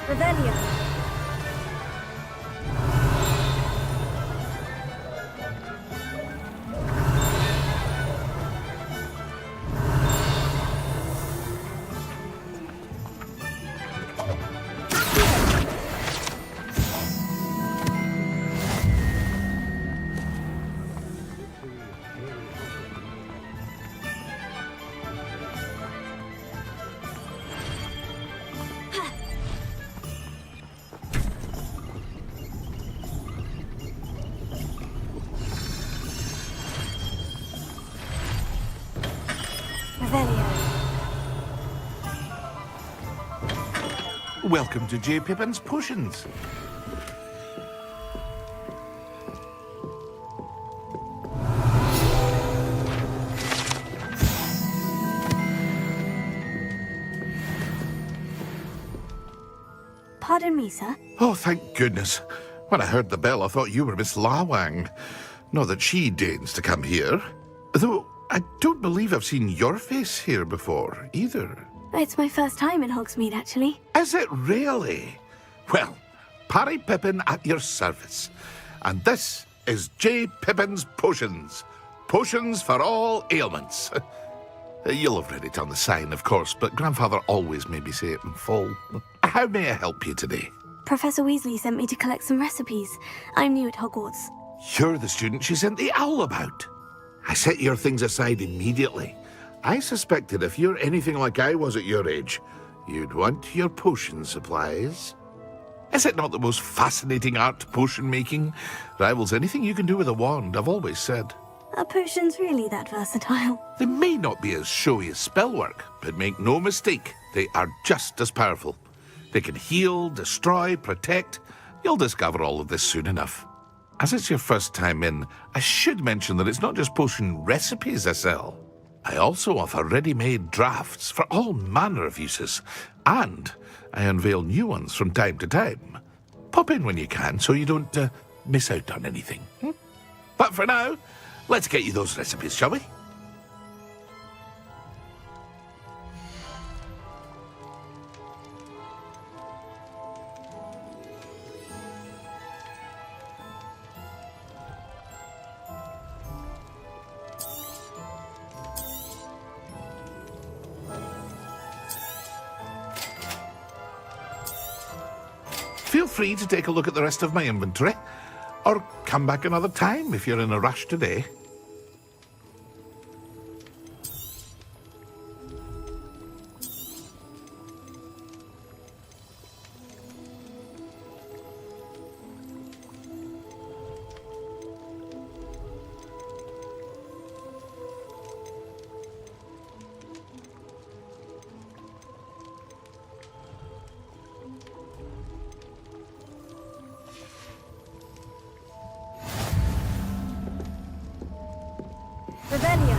Revelio. Welcome to J. Pippin's Potions. Pardon me, sir. Oh, thank goodness. When I heard the bell, I thought you were Miss Lawang. Not that she deigns to come here. Though, I don't believe I've seen your face here before, either. It's my first time in Hogsmeade, actually. Is it really? Well, Parry Pippin at your service. And this is J. Pippin's Potions. Potions for all ailments. You'll have read it on the sign, of course, but Grandfather always made me say it in full. How may I help you today? Professor Weasley sent me to collect some recipes. I'm new at Hogwarts. You're the student she sent the owl about. I set your things aside immediately. I suspected if you're anything like I was at your age, you'd want your potion supplies. Is it not the most fascinating art, potion making? Rivals anything you can do with a wand, I've always said. Are potions really that versatile? They may not be as showy as spellwork, but make no mistake, they are just as powerful. They can heal, destroy, protect. You'll discover all of this soon enough. As it's your first time in, I should mention that it's not just potion recipes I sell. I also offer ready-made drafts for all manner of uses, and I unveil new ones from time to time. Pop in when you can so you don't miss out on anything. But for now, let's get you those recipes, shall we? Feel free to take a look at the rest of my inventory, or come back another time if you're in a rush today. Revelio.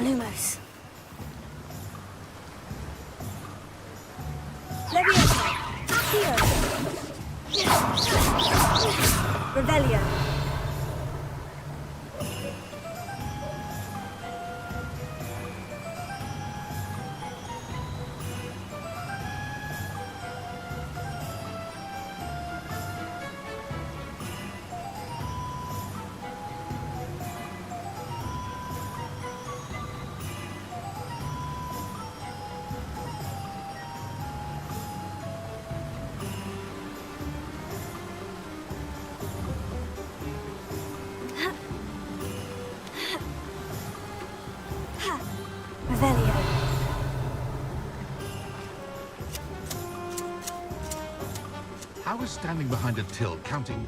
Lumos. Leviosa. Accio. Revelio. Revelio. How is standing behind a till counting?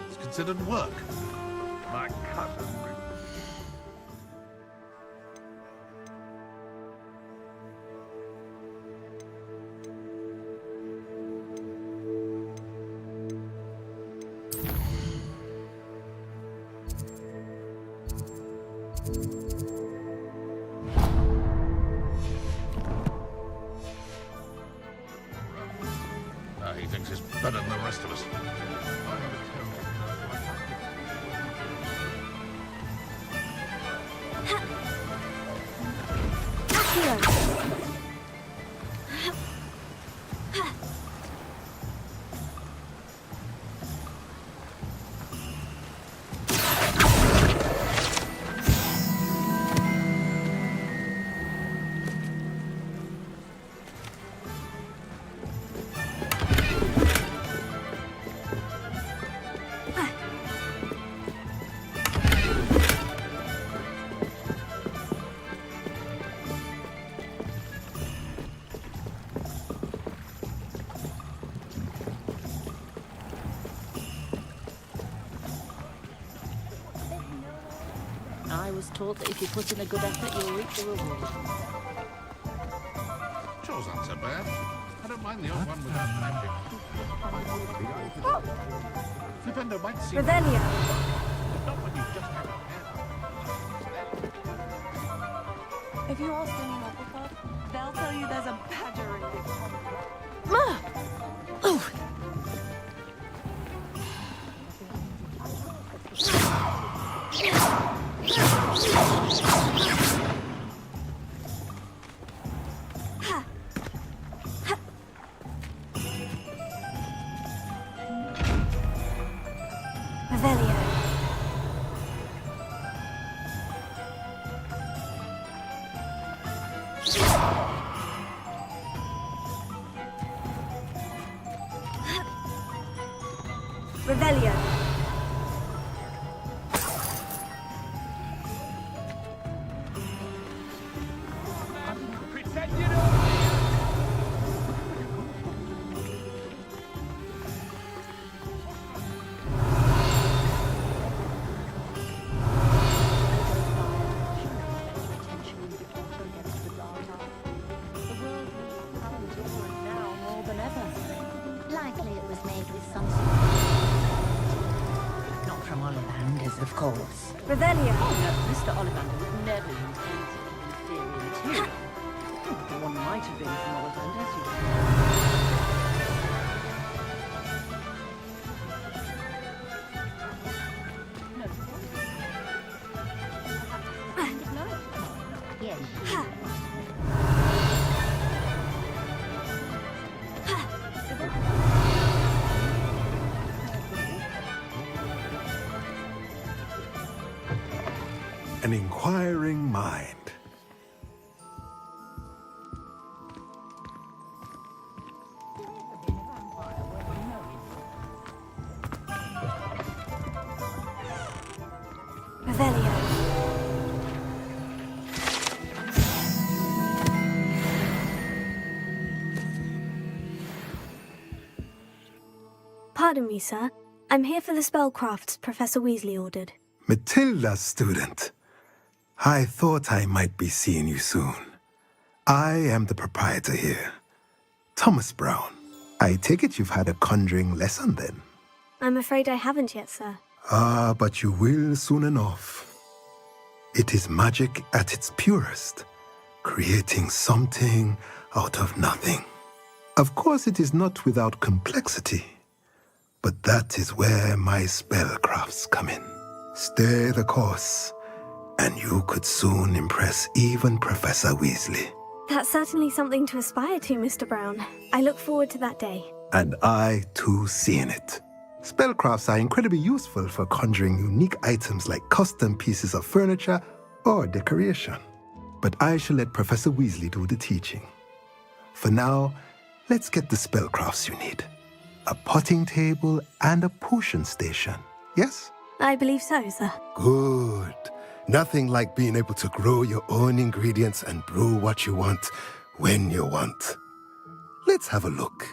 It's considered work. My cousin. He thinks he's better than the rest of us. I was taught that if you put in a good effort, you'll reap the reward. Chores aren't so bad. I don't mind the odd one without magic. Flipendo might seem... Revelio. Not when you've just had a hair. If you ask any Hufflepuff, they'll tell you there's a badger in this Revelio. Revelio. Pretend you know. Likely it was made with some Not from Ollivanders, of course. Revelio. Oh no, Mr. Ollivander would never use inferior material. The one might have been from Ollivanders, you Yes. An inquiring mind. Revelio. Pardon me, sir. I'm here for the spellcrafts Professor Weasley ordered. Matilda's student. I thought I might be seeing you soon. I am the proprietor here, Thomas Brown. I take it you've had a conjuring lesson then? I'm afraid I haven't yet, sir. Ah, but you will soon enough. It is magic at its purest, creating something out of nothing. Of course, it is not without complexity, but that is where my spellcrafts come in. Stay the course, and you could soon impress even Professor Weasley. That's certainly something to aspire to, Mr. Brown. I look forward to that day. And I, too, seeing it. Spellcrafts are incredibly useful for conjuring unique items like custom pieces of furniture or decoration. But I shall let Professor Weasley do the teaching. For now, let's get the spellcrafts you need. A potting table and a potion station, yes? I believe so, sir. Good. Nothing like being able to grow your own ingredients and brew what you want when you want. Let's have a look.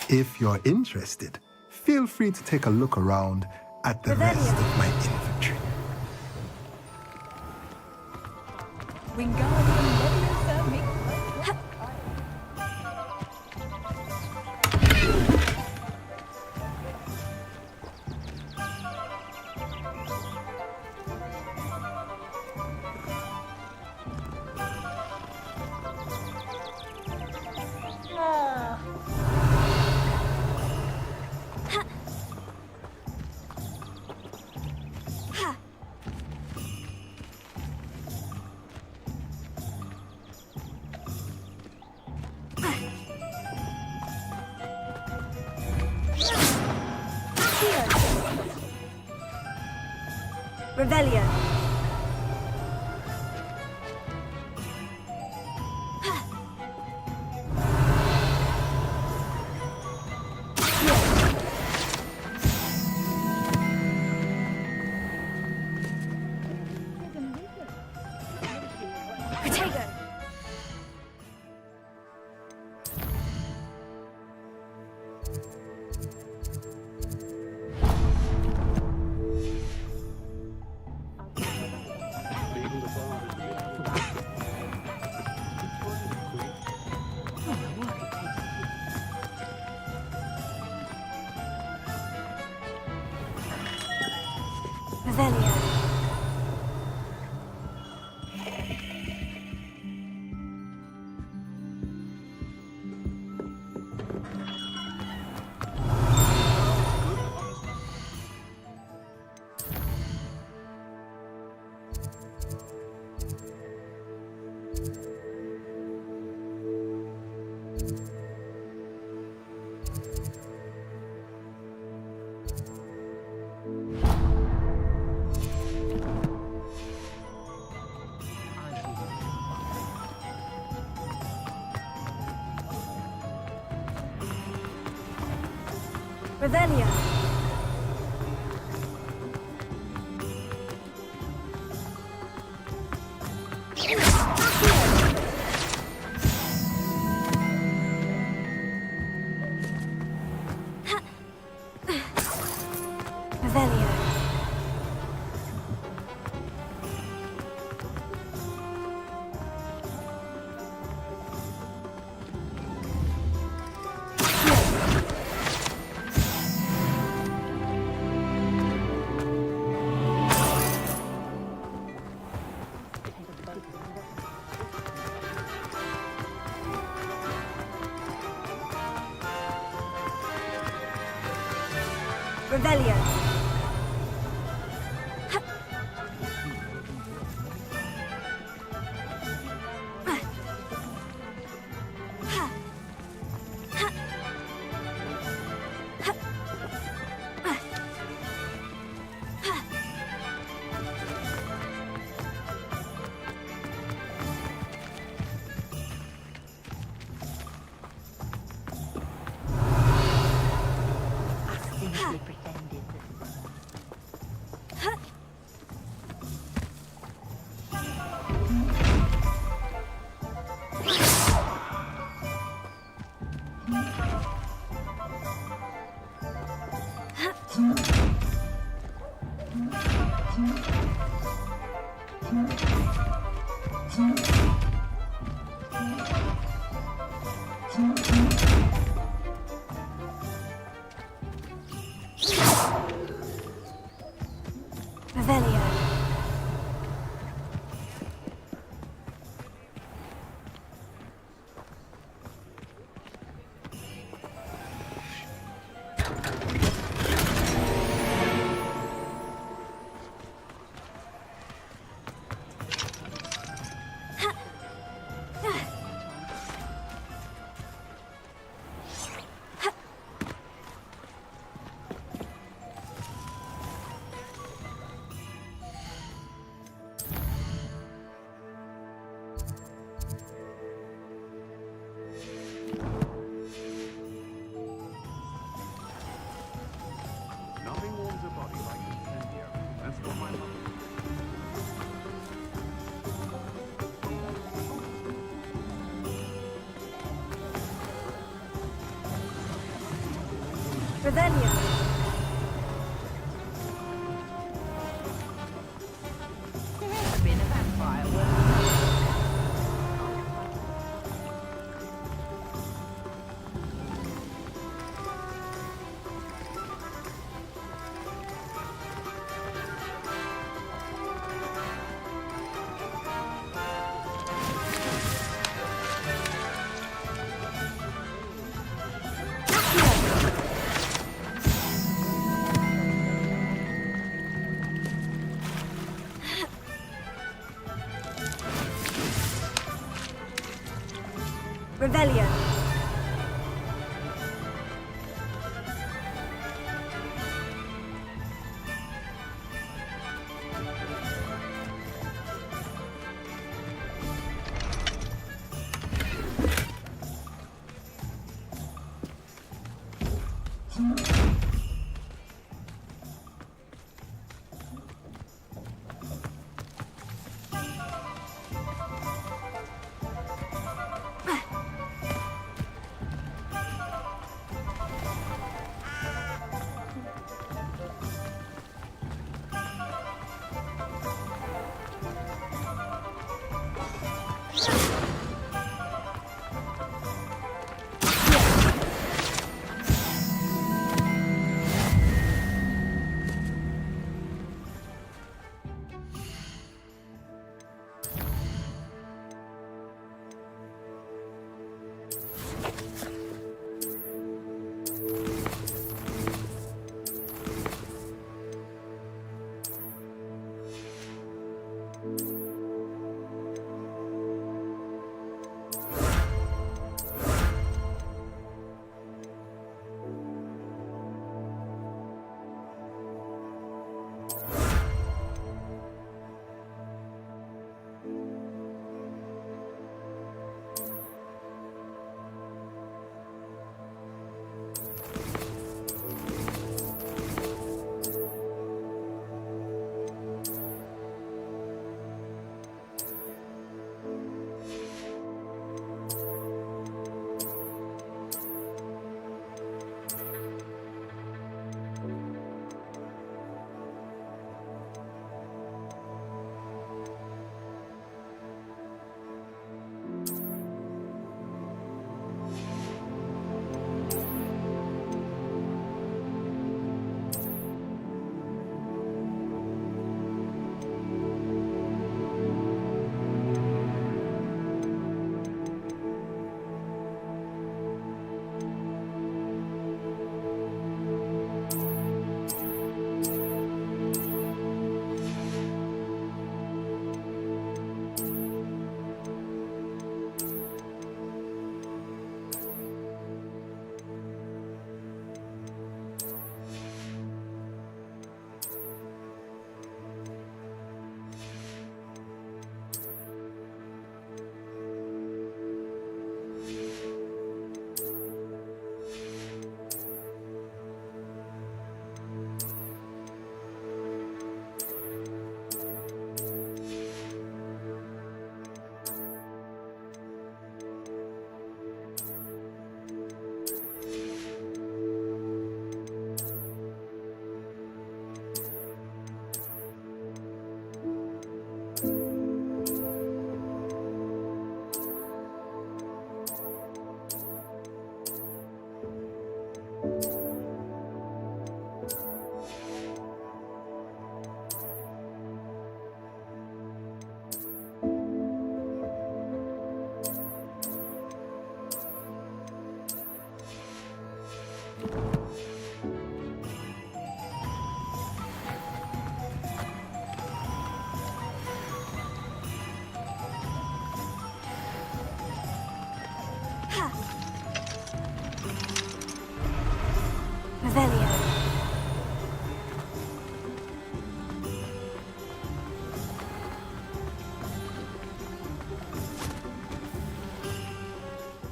If you're interested, feel free to take a look around at the rest of my inventory. Revelio. Revelio. Revelio. Revelio. Revelio. Nothing warms a body like incendio. That's what my mother. Revelio. Been a vampire. Revelio.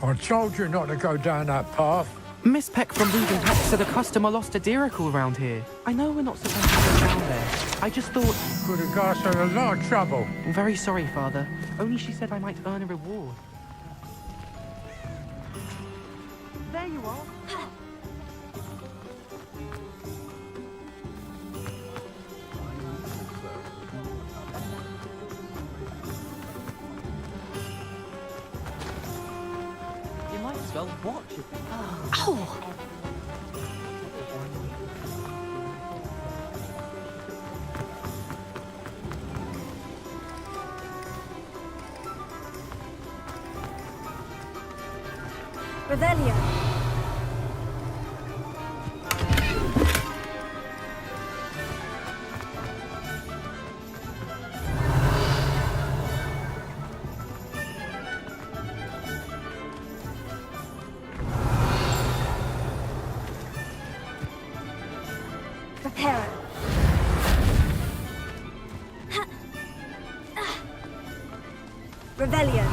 I told you not to go down that path. Miss Peck from Reading Peck said a customer lost a diricle around here. I know we're not supposed to go down there. I just thought... Could have got us in a lot of trouble. I'm very sorry, Father. Only she said I might earn a reward. There you are. You might as well watch it. Oh! Revelio. Reparo. Revelio.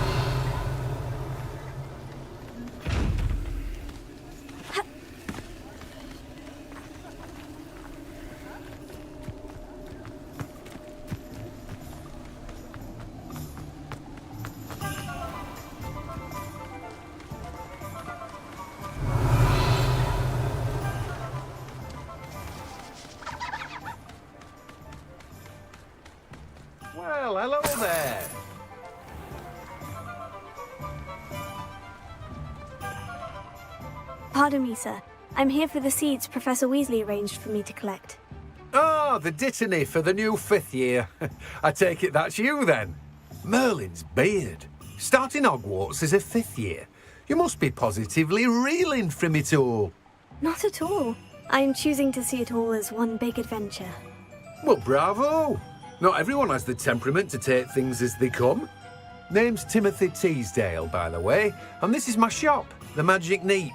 Well, hello there. Pardon me, sir. I'm here for the seeds Professor Weasley arranged for me to collect. Oh, the dittany for the new 5th year. I take it that's you then. Merlin's beard. Starting Hogwarts as a 5th year. You must be positively reeling from it all. Not at all. I'm choosing to see it all as one big adventure. Well, bravo. Not everyone has the temperament to take things as they come. Name's Timothy Teasdale, by the way, and this is my shop, the Magic Neep.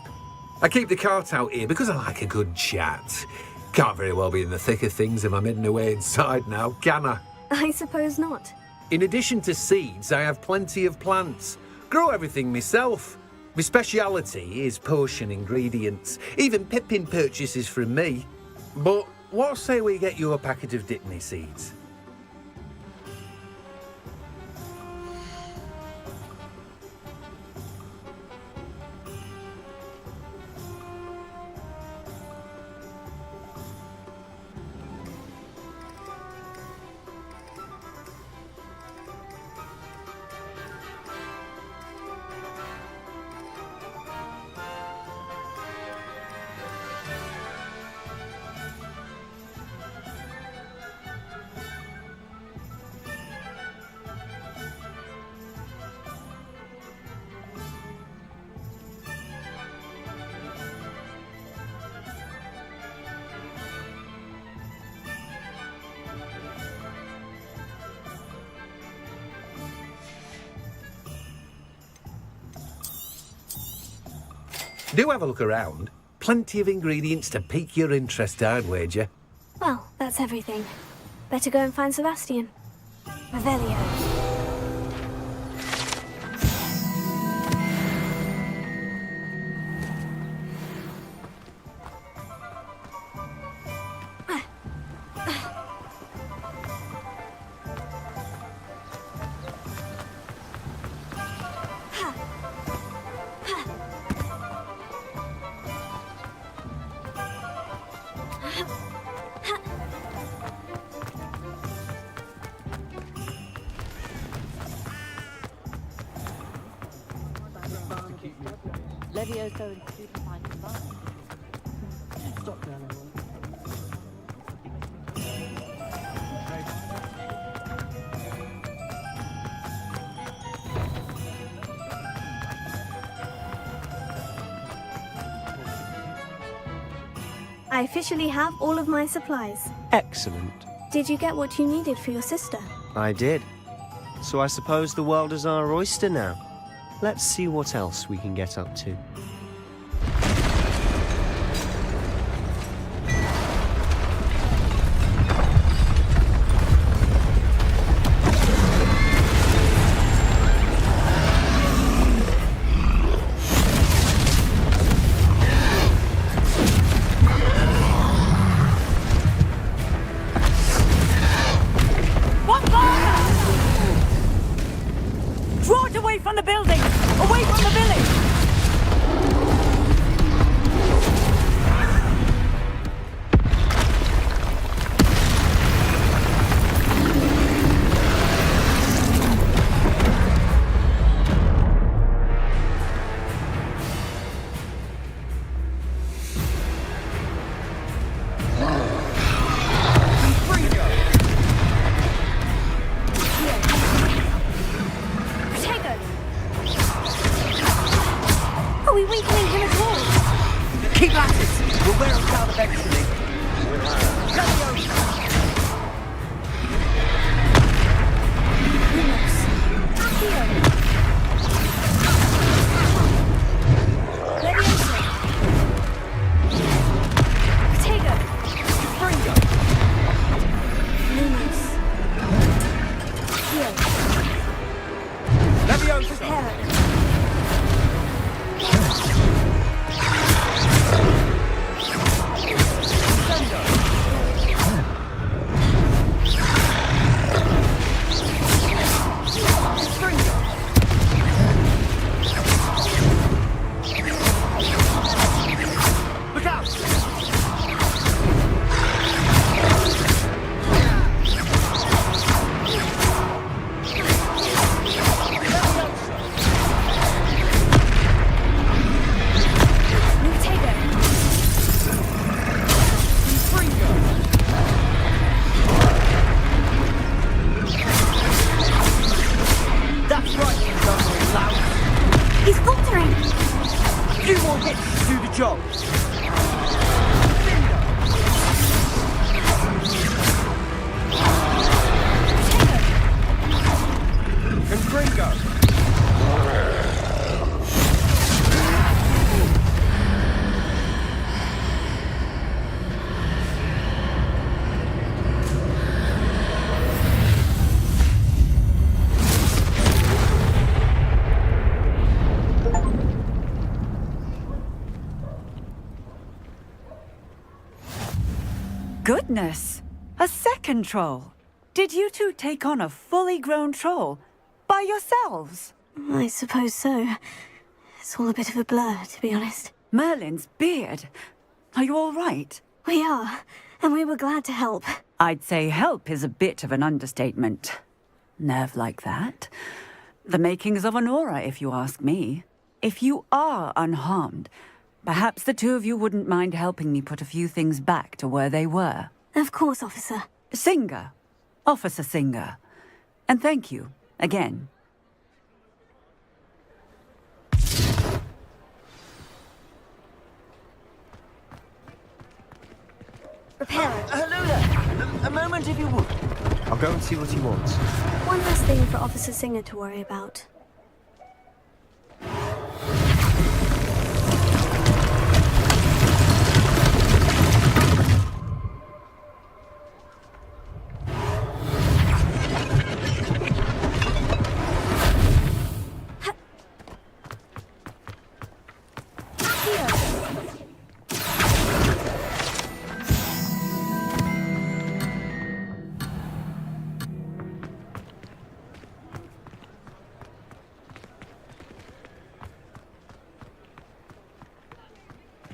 I keep the cart out here because I like a good chat. Can't very well be in the thick of things if I'm hidden away inside now, can I? I suppose not. In addition to seeds, I have plenty of plants. Grow everything myself. My speciality is potion ingredients. Even Pippin purchases from me. But what say we get you a packet of Dittany seeds? Do have a look around. Plenty of ingredients to pique your interest, I'd wager. Well, that's everything. Better go and find Sebastian. Revelio. Levioso and Stupid find his mind. Stop now, I officially have all of my supplies. Excellent. Did you get what you needed for your sister? I did. So I suppose the world is our oyster now. Let's see what else we can get up to. Are we weakening him at all? Keep at it! We'll wear him down eventually. He's faltering! Few more hits to do the job. Goodness! A second troll! Did you two take on a fully grown troll by yourselves? I suppose so. It's all a bit of a blur, to be honest. Merlin's beard. Are you all right? We are, and we were glad to help. I'd say help is a bit of an understatement. Nerve like that. The makings of an aura, if you ask me. If you are unharmed, perhaps the two of you wouldn't mind helping me put a few things back to where they were. Of course, officer. Singer. Officer Singer. And thank you, again. Repair it. Hello there. A moment, if you would. I'll go and see what he wants. One less thing for Officer Singer to worry about.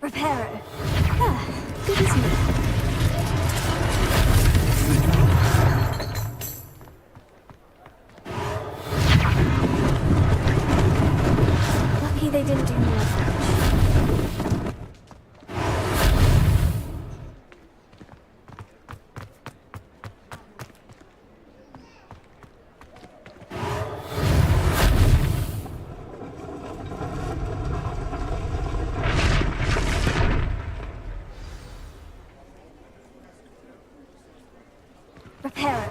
Reparo. Ah, good, isn't it? Lucky they didn't do more damage. Repair it.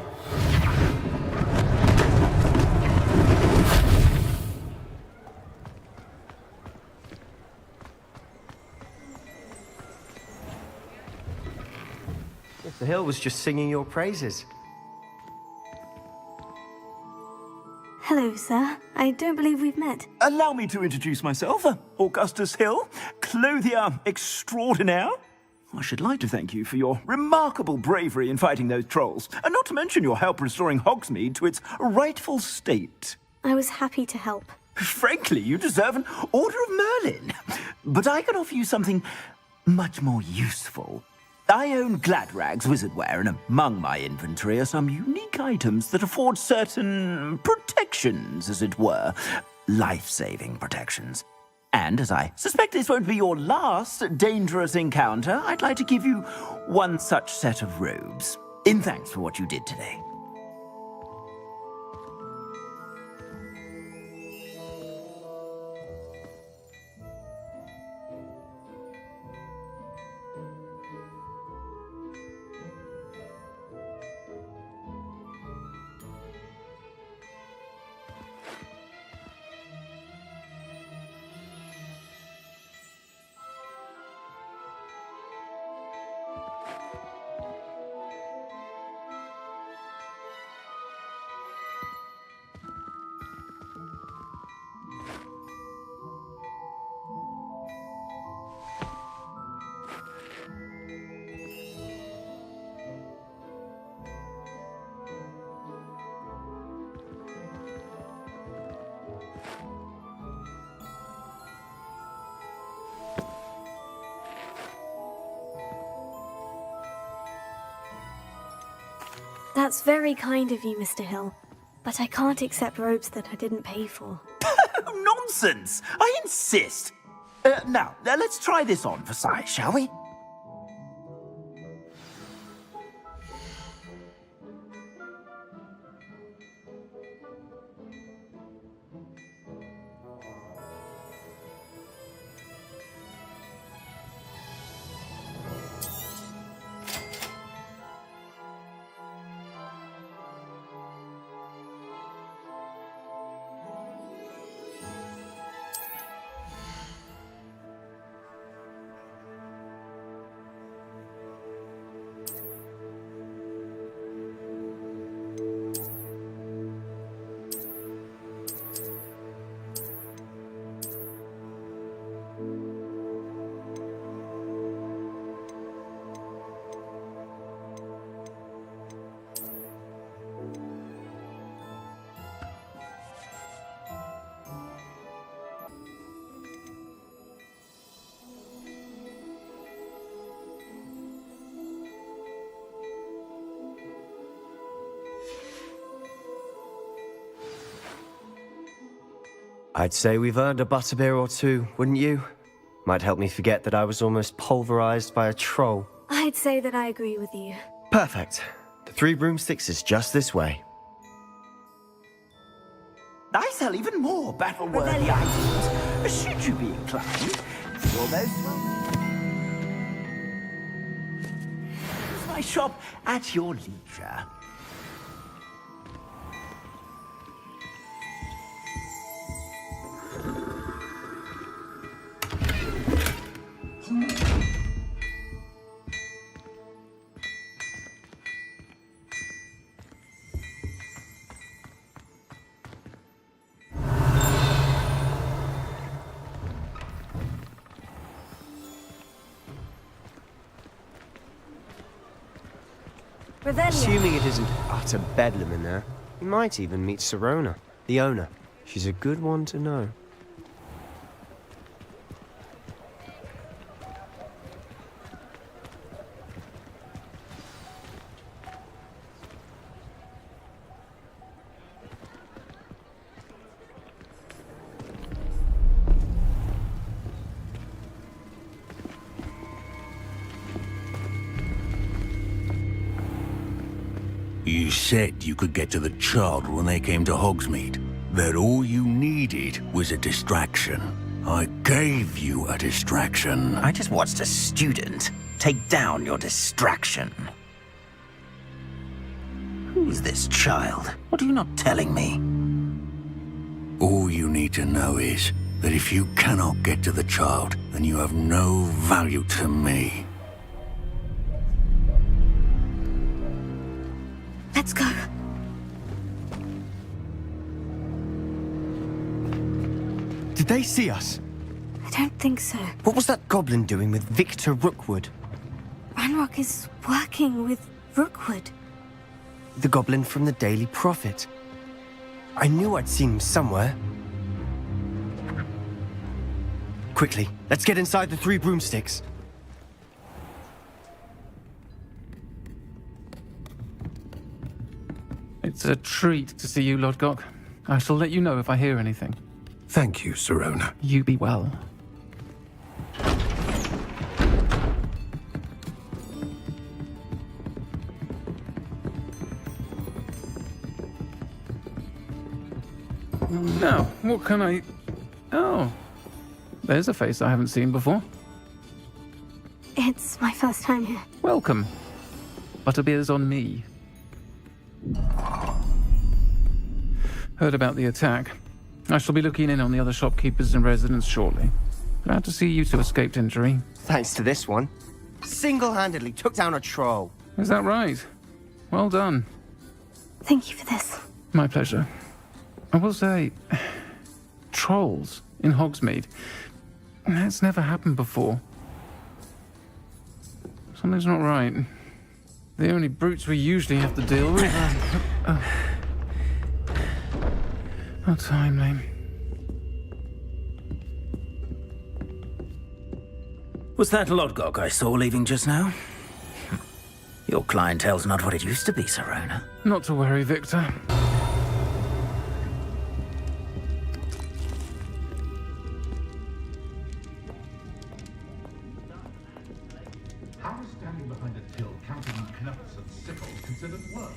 The hill was just singing your praises. Hello, sir. I don't believe we've met. Allow me to introduce myself, Augustus Hill, clothier extraordinaire. I should like to thank you for your remarkable bravery in fighting those trolls, and not to mention your help restoring Hogsmeade to its rightful state. I was happy to help. Frankly, you deserve an Order of Merlin. But I can offer you something much more useful. I own Gladrag's wizardware, and among my inventory are some unique items that afford certain protections, as it were. Life-saving protections. And as I suspect this won't be your last dangerous encounter, I'd like to give you one such set of robes, in thanks for what you did today. That's very kind of you, Mr. Hill. But I can't accept robes that I didn't pay for. Nonsense! I insist! Now, let's try this on for size, shall we? I'd say we've earned a butterbeer or two, wouldn't you? Might help me forget that I was almost pulverized by a troll. I'd say that I agree with you. Perfect. The Three Broomsticks is just this way. I sell even more battle-worthy items, should you be inclined. You're most welcome. It's my shop at your leisure. Assuming it isn't utter bedlam in there, you might even meet Sirona, the owner. She's a good one to know. You said you could get to the child when they came to Hogsmeade. That all you needed was a distraction. I gave you a distraction. I just watched a student take down your distraction. Who's this child? What are you not telling me? All you need to know is that if you cannot get to the child, then you have no value to me. Let's go. Did they see us? I don't think so. What was that goblin doing with Victor Rookwood? Ranrock is working with Rookwood. The goblin from the Daily Prophet. I knew I'd seen him somewhere. Quickly, let's get inside the Three Broomsticks. It's a treat to see you, Lodgok. I shall let you know if I hear anything. Thank you, Sirona. You be well. Now, what can I... Oh, there's a face I haven't seen before. It's my first time here. Welcome. Butterbeer's on me. Heard about the attack. I shall be looking in on the other shopkeepers and residents shortly. Glad to see you two escaped injury. Thanks to this one. Single-handedly took down a troll. Is that right? Well done. Thank you for this. My pleasure. I will say, trolls in Hogsmeade. That's never happened before. Something's not right. The only brutes we usually have to deal with are... How timely. Was that Lodgok I saw leaving just now? Your clientele's not what it used to be, Sirona. Not to worry, Victor. How is standing behind a till counting knuckles and sickles considered work?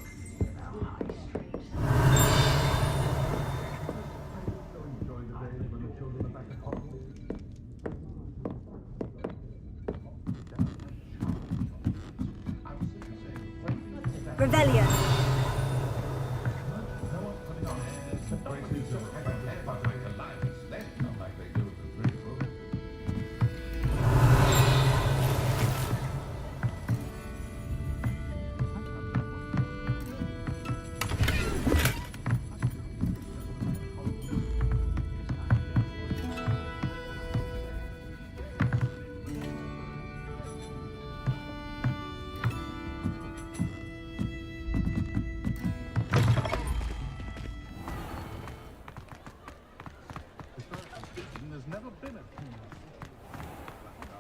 Revelio. There's never been a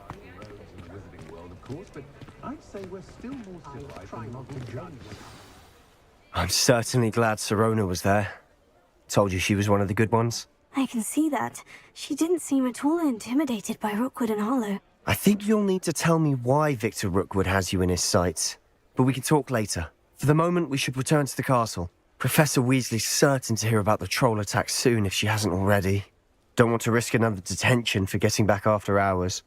roads in the wizarding world, of course, but I'd say we're still more civilized than not to judge. I'm certainly glad Sirona was there. Told you she was one of the good ones. I can see that. She didn't seem at all intimidated by Rookwood and Hollow. I think you'll need to tell me why Victor Rookwood has you in his sights. But we can talk later. For the moment, we should return to the castle. Professor Weasley's certain to hear about the troll attack soon if she hasn't already. Don't want to risk another detention for getting back after hours.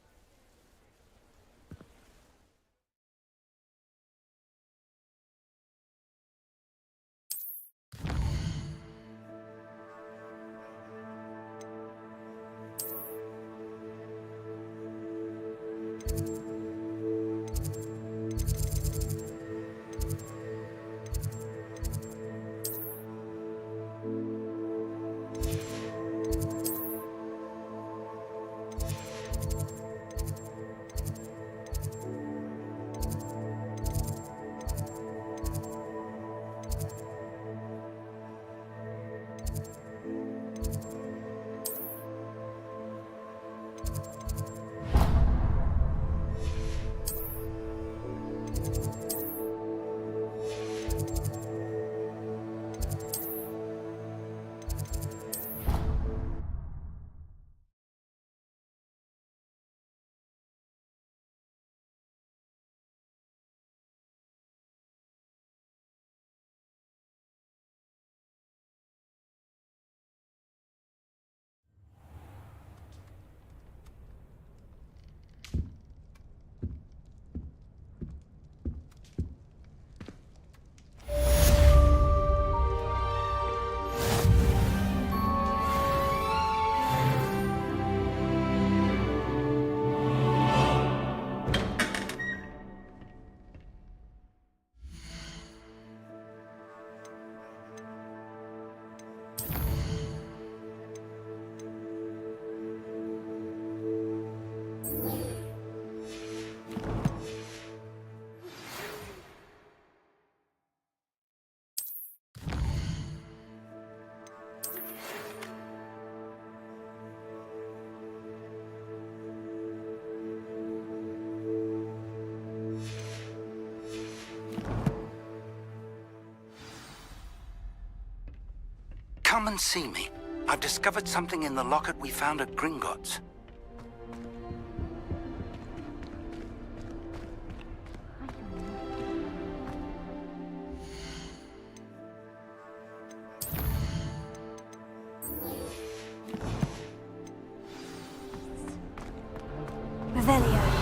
Come and see me. I've discovered something in the locket we found at Gringotts. Revelio.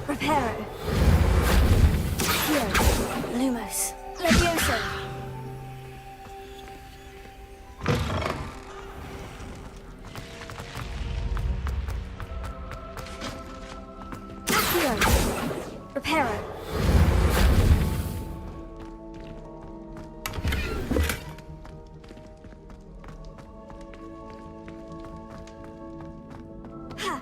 Reparo. Accio. Lumos. Levioso. Accio. Reparo. Ha.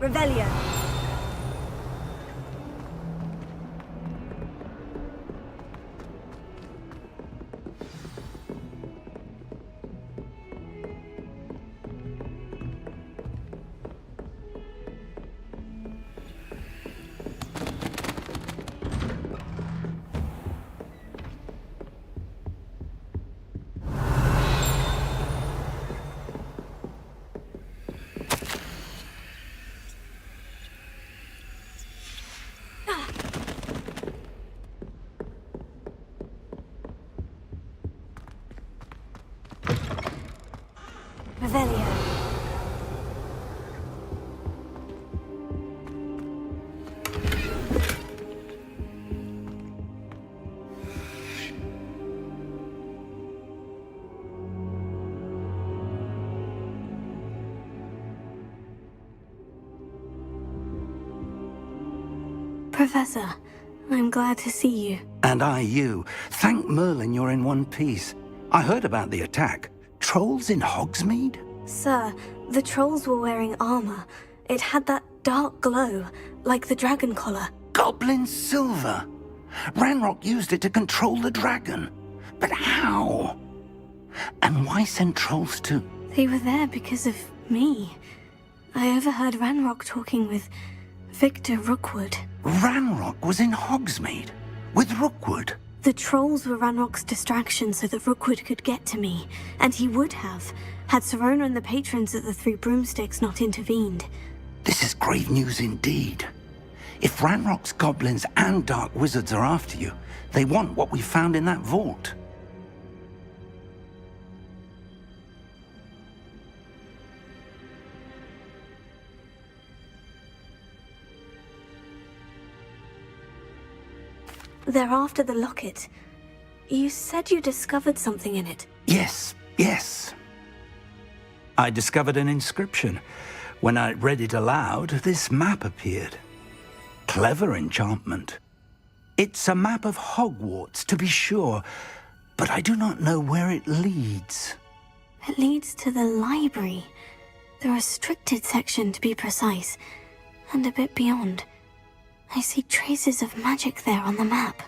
Revelio. Revelio. Professor, I'm glad to see you. And I you. Thank Merlin you're in one piece. I heard about the attack. Trolls in Hogsmeade? Sir, the trolls were wearing armor. It had that dark glow, like the dragon collar. Goblin silver! Ranrock used it to control the dragon. But how? And why send trolls too? They were there because of me. I overheard Ranrock talking with Victor Rookwood. Ranrock was in Hogsmeade with Rookwood. The trolls were Ranrock's distraction so that Rookwood could get to me, and he would have, had Serona and the patrons at the Three Broomsticks not intervened. This is grave news indeed. If Ranrock's goblins and dark wizards are after you, they want what we found in that vault. They're after the locket. You said you discovered something in it. Yes. I discovered an inscription. When I read it aloud, this map appeared. Clever enchantment. It's a map of Hogwarts, to be sure, but I do not know where it leads. It leads to the library. The restricted section, to be precise, and a bit beyond. I see traces of magic there on the map.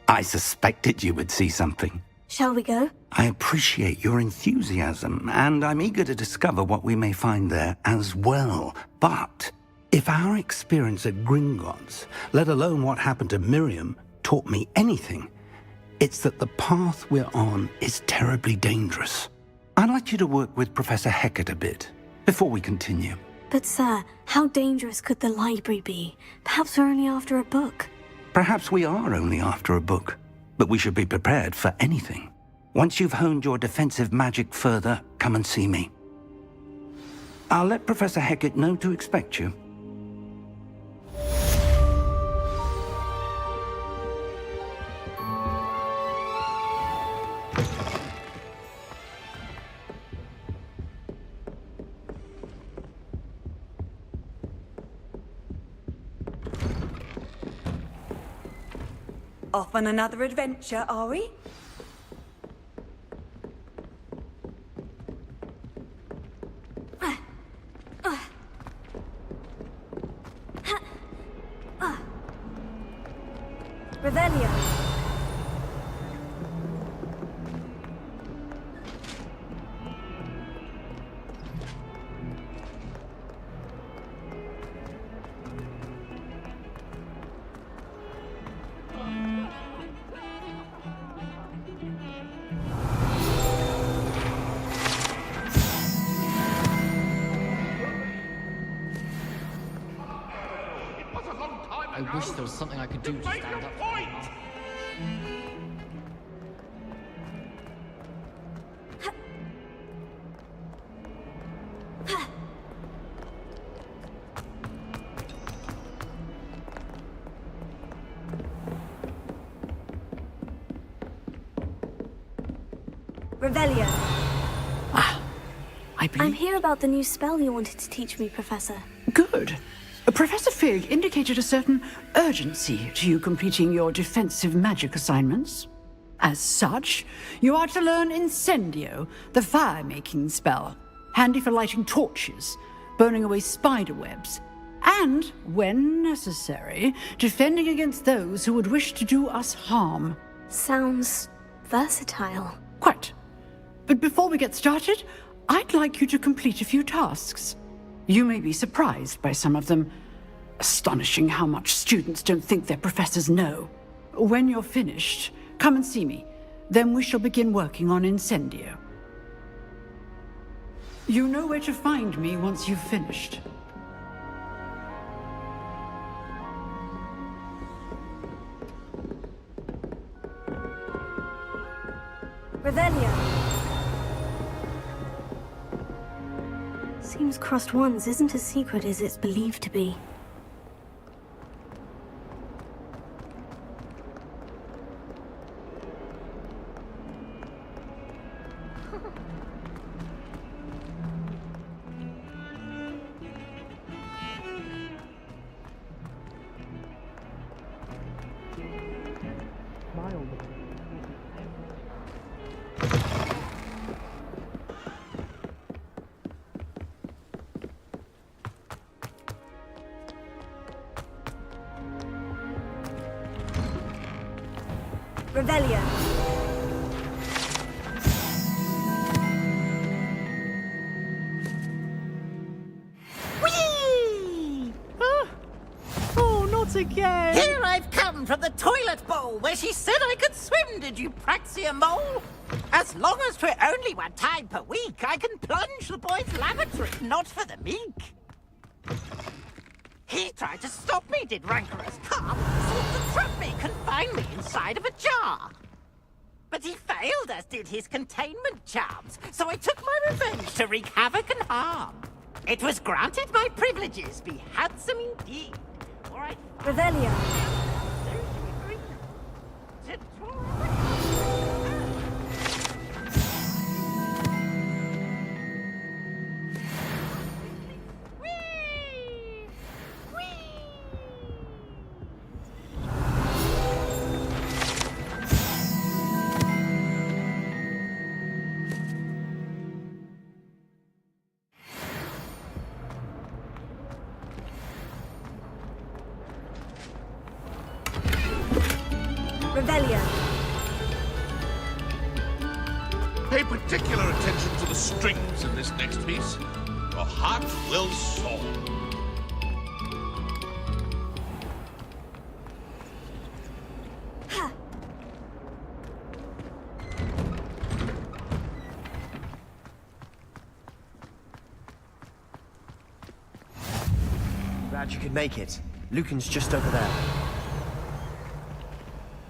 I suspected you would see something. Shall we go? I appreciate your enthusiasm, and I'm eager to discover what we may find there as well. But if our experience at Gringotts, let alone what happened to Miriam, taught me anything, it's that the path we're on is terribly dangerous. I'd like you to work with Professor Hecat a bit before we continue. But sir, how dangerous could the library be? Perhaps we're only after a book. Perhaps we are only after a book, but we should be prepared for anything. Once you've honed your defensive magic further, come and see me. I'll let Professor Hecat know to expect you. Off on another adventure, are we? Revelio. I wish there was something I could do to stand up. Revelio. I believe... I'm here about the new spell you wanted to teach me, Professor. Good. Professor Fig indicated a certain urgency to you completing your defensive magic assignments. As such, you are to learn Incendio, the fire-making spell, handy for lighting torches, burning away spider webs, and, when necessary, defending against those who would wish to do us harm. Sounds versatile. Quite. But before we get started, I'd like you to complete a few tasks. You may be surprised by some of them. Astonishing how much students don't think their professors know. When you're finished, come and see me. Then we shall begin working on Incendio. You know where to find me once you've finished. Revelio. Seems crossed wands isn't as secret as it's believed to be. Revelio. Whee! Oh, not again! Here I've come from the toilet bowl where she said I could swim, did you praxia mole? As long as 'twere only 1 time per week, I can plunge the boy's lavatory, not for the meek. He tried to stop me, did rancorous carp, sought to trap me, confine me inside of a jar. But he failed, as did his containment charms, so I took my revenge to wreak havoc and harm. It was granted my privileges be handsome indeed, or I'd Revelio. Revelio. Pay particular attention to the strings in this next piece. Your heart will soar. Glad you could make it. Lucan's just over there.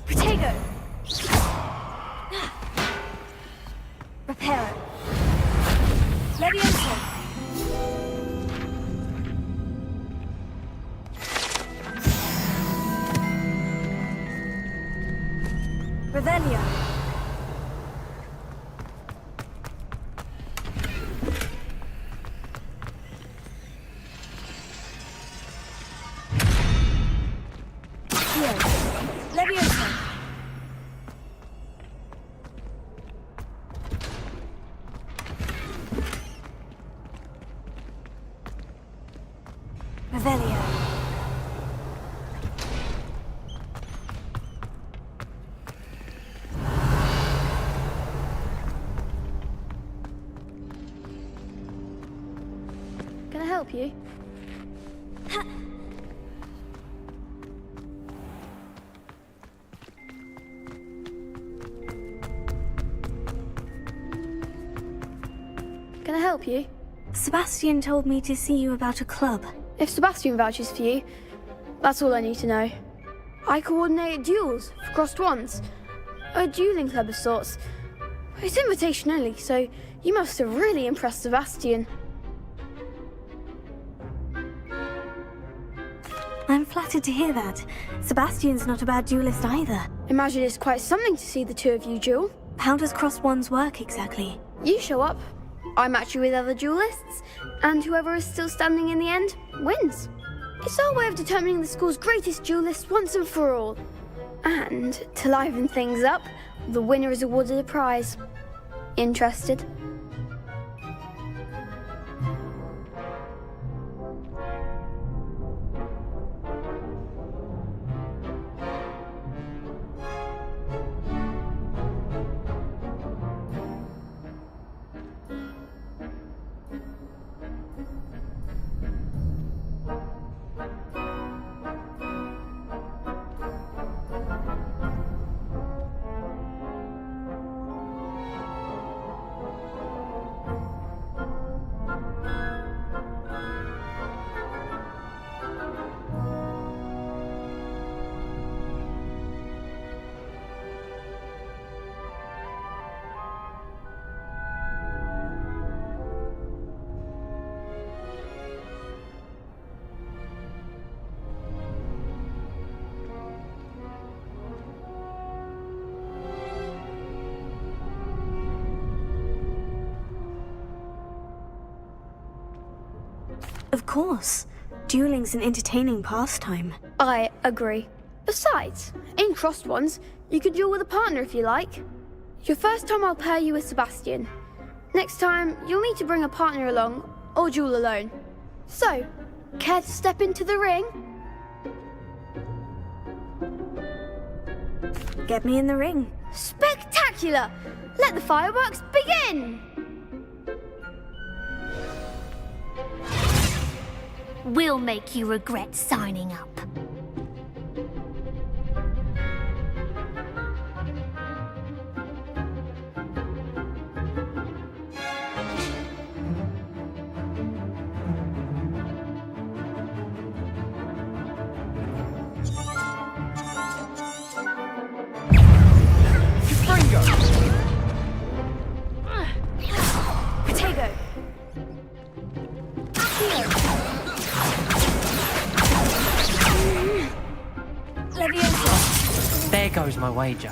Protego. Reparo. Levioso. Revelio. Levioso. Revelio. Can I help you? Can I help you? Sebastian told me to see you about a club. If Sebastian vouches for you, that's all I need to know. I coordinate duels for crossed ones. A dueling club of sorts. It's invitation only, so you must have really impressed Sebastian. I'm flattered to hear that. Sebastian's not a bad duelist either. Imagine it's quite something to see the two of you duel. How does cross ones work exactly? You show up, I match you with other duelists, and whoever is still standing in the end wins. It's our way of determining the school's greatest duelist once and for all. And to liven things up, the winner is awarded a prize. Interested? Of course. Dueling's an entertaining pastime. I agree. Besides, in crossed ones, you could duel with a partner if you like. Your first time I'll pair you with Sebastian. Next time, you'll need to bring a partner along, or duel alone. So, care to step into the ring? Get me in the ring. Spectacular! Let the fireworks begin! We'll make you regret signing up. Potato. Leviosa. There goes my wager.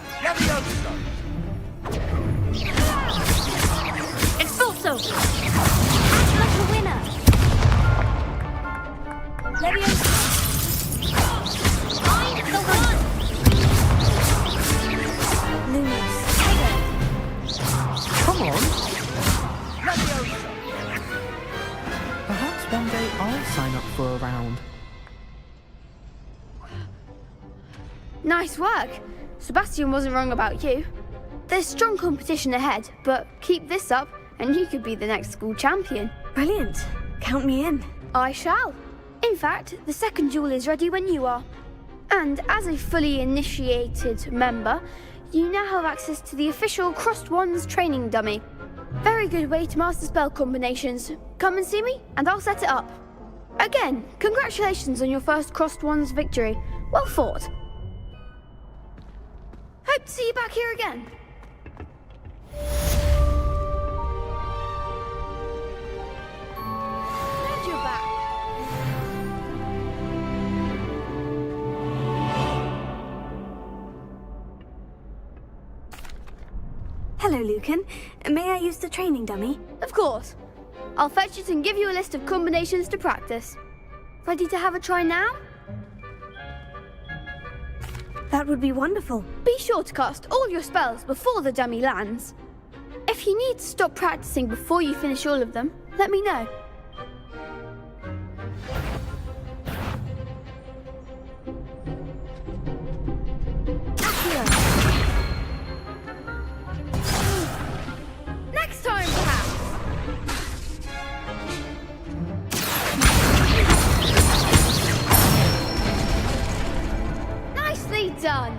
Expulso! Act like a winner! Leviosa! Find the one! Lumos. Come on. Perhaps one day I'll sign up for a round. Nice work. Sebastian wasn't wrong about you. There's strong competition ahead, but keep this up and you could be the next school champion. Brilliant. Count me in. I shall. In fact, the second duel is ready when you are. And as a fully initiated member, you now have access to the official Crossed Wands training dummy. Very good way to master spell combinations. Come and see me, and I'll set it up. Again, congratulations on your first Crossed Wands victory. Well fought. Hope to see you back here again. Glad you're back. Hello, Lucan. May I use the training dummy? Of course. I'll fetch it and give you a list of combinations to practice. Ready to have a try now? That would be wonderful. Be sure to cast all your spells before the dummy lands. If you need to stop practicing before you finish all of them, let me know. Next time, perhaps. Nicely done.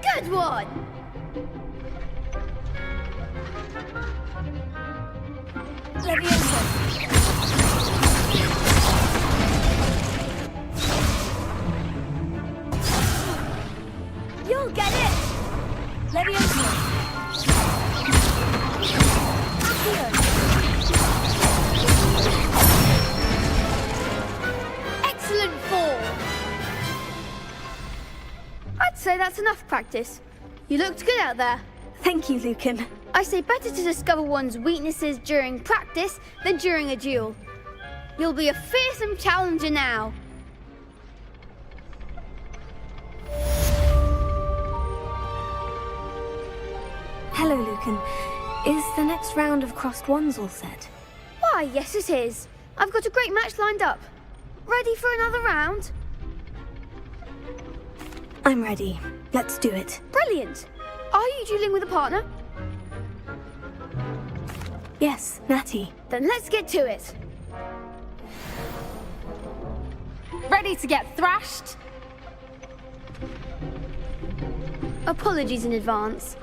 Good one. You'll get it. Excellent form. I'd say that's enough practice. You looked good out there. Thank you, Lucan. I say better to discover one's weaknesses during practice than during a duel. You'll be a fearsome challenger now. Hello, Lucan. Is the next round of Crossed Wands all set? Why, yes it is. I've got a great match lined up. Ready for another round? I'm ready. Let's do it. Brilliant. Are you dueling with a partner? Yes, Natty. Then let's get to it. Ready to get thrashed? Apologies in advance.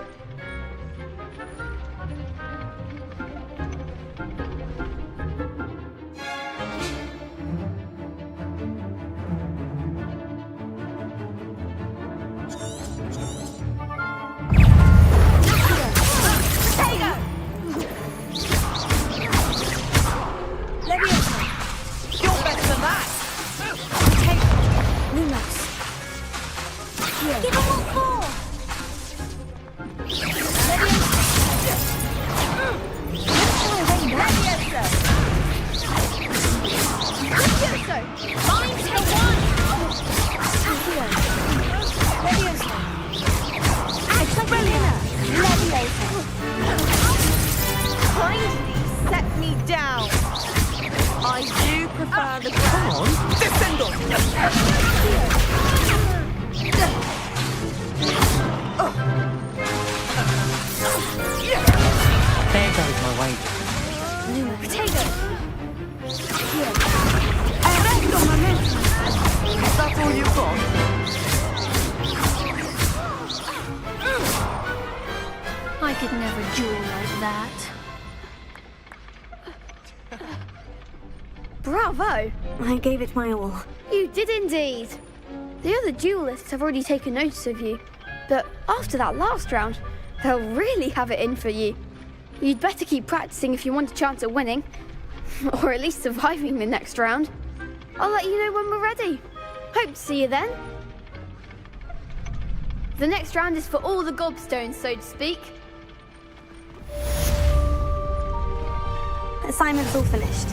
Kindly set me down. could never duel like that. Bravo! I gave it my all. You did indeed. The other duelists have already taken notice of you, but after that last round, they'll really have it in for you. You'd better keep practicing if you want a chance at winning, or at least surviving the next round. I'll let you know when we're ready. Hope to see you then. The next round is for all the gobstones, so to speak. Assignment's all finished.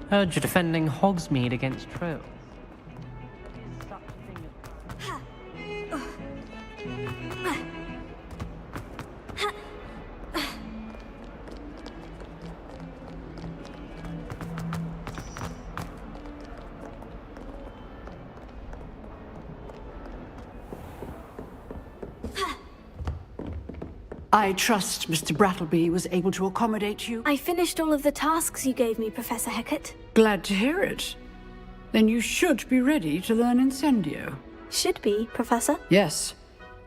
Heard you're defending Hogsmeade against trolls. I trust Mr. Brattleby was able to accommodate you. I finished all of the tasks you gave me, Professor Hecat. Glad to hear it. Then you should be ready to learn Incendio. Should be, Professor. Yes.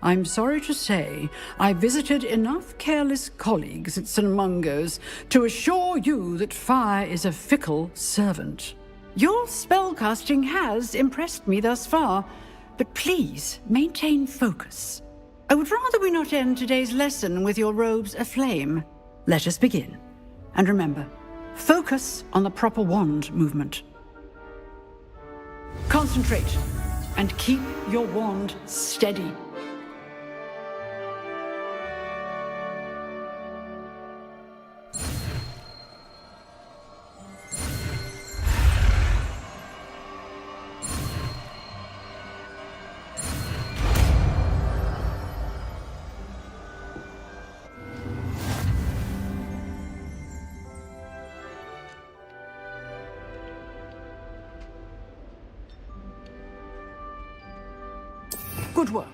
I'm sorry to say, I visited enough careless colleagues at St. Mungo's to assure you that fire is a fickle servant. Your spellcasting has impressed me thus far, but please maintain focus. I would rather we not end today's lesson with your robes aflame. Let us begin. And remember, focus on the proper wand movement. Concentrate, and keep your wand steady. Good work.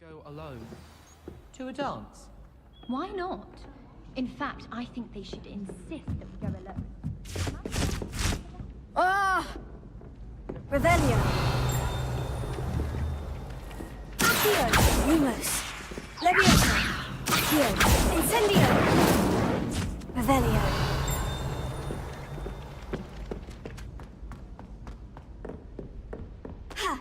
Go alone. To a dance? Why not? In fact, I think they should insist that we go alone. Ah! Revelio. Accio. Lumos. Leviosa. Accio. Incendio. Revelio. Ha!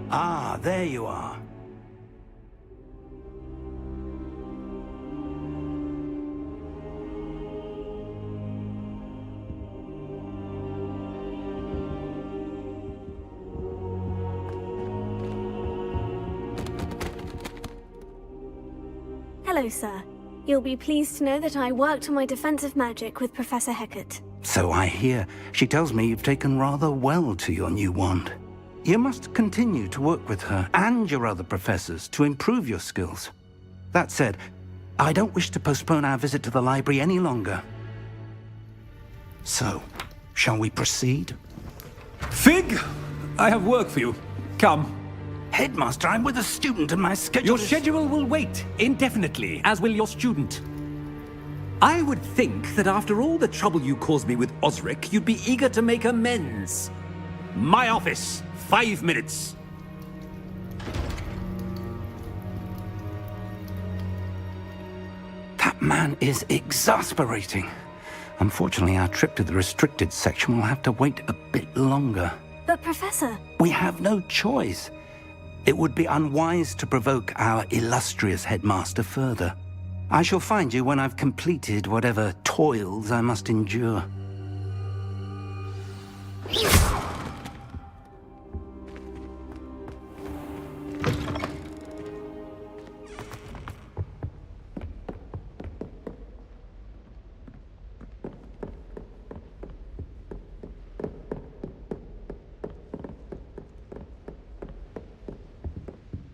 Ah, there you are. Hello, sir. You'll be pleased to know that I worked on my defensive magic with Professor Hecat. So I hear. She tells me you've taken rather well to your new wand. You must continue to work with her and your other professors to improve your skills. That said, I don't wish to postpone our visit to the library any longer. So, shall we proceed? Fig! I have work for you. Come. Headmaster, I'm with a student and my schedule Your schedule will wait indefinitely, as will your student. I would think that after all the trouble you caused me with Osric, you'd be eager to make amends. My office. 5 minutes. That man is exasperating. Unfortunately, our trip to the restricted section will have to wait a bit longer. But, Professor... We have no choice. It would be unwise to provoke our illustrious headmaster further. I shall find you when I've completed whatever toils I must endure.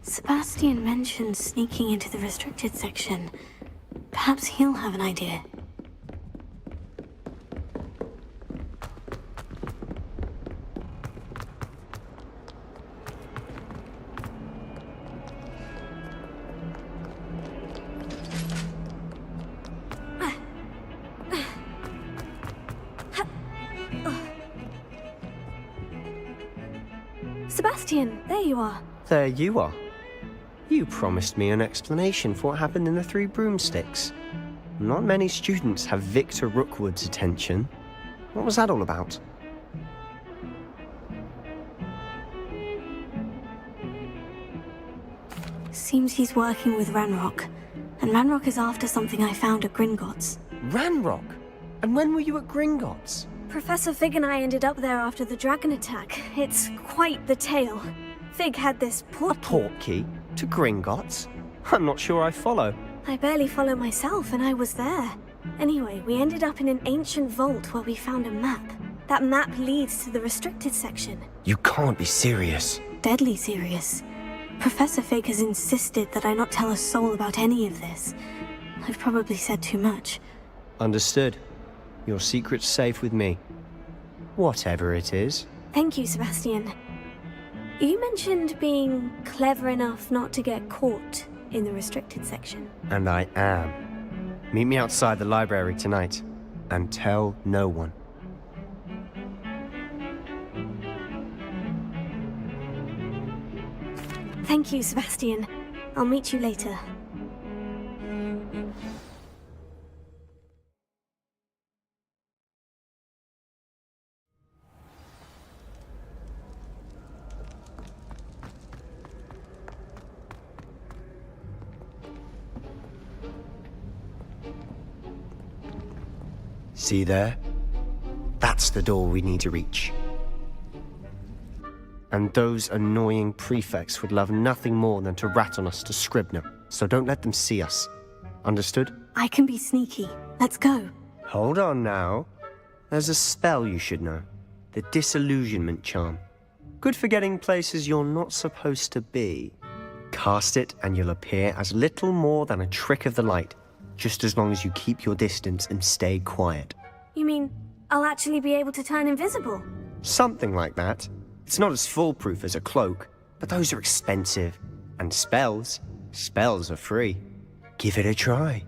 Sebastian mentioned sneaking into the restricted section. Perhaps he'll have an idea. Sebastian, there you are. There you are. You promised me an explanation for what happened in the Three Broomsticks. Not many students have Victor Rookwood's attention. What was that all about? Seems he's working with Ranrock. And Ranrock is after something I found at Gringotts. Ranrock? And when were you at Gringotts? Professor Fig and I ended up there after the dragon attack. It's quite the tale. Fig had this portkey. A portkey? To Gringotts? I'm not sure I follow. I barely follow myself, and I was there. Anyway, we ended up in an ancient vault where we found a map. That map leads to the restricted section. You can't be serious. Deadly serious. Professor Fig has insisted that I not tell a soul about any of this. I've probably said too much. Understood. Your secret's safe with me. Whatever it is. Thank you, Sebastian. You mentioned being clever enough not to get caught in the restricted section. And I am. Meet me outside the library tonight. And tell no one. Thank you, Sebastian. I'll meet you later. See there? That's the door we need to reach. And those annoying prefects would love nothing more than to rat on us to Scribner, so don't let them see us. Understood? I can be sneaky. Let's go. Hold on now. There's a spell you should know. The Disillusionment Charm. Good for getting places you're not supposed to be. Cast it and you'll appear as little more than a trick of the light, just as long as you keep your distance and stay quiet. You mean I'll actually be able to turn invisible? Something like that. It's not as foolproof as a cloak, but those are expensive. And spells are free. Give it a try.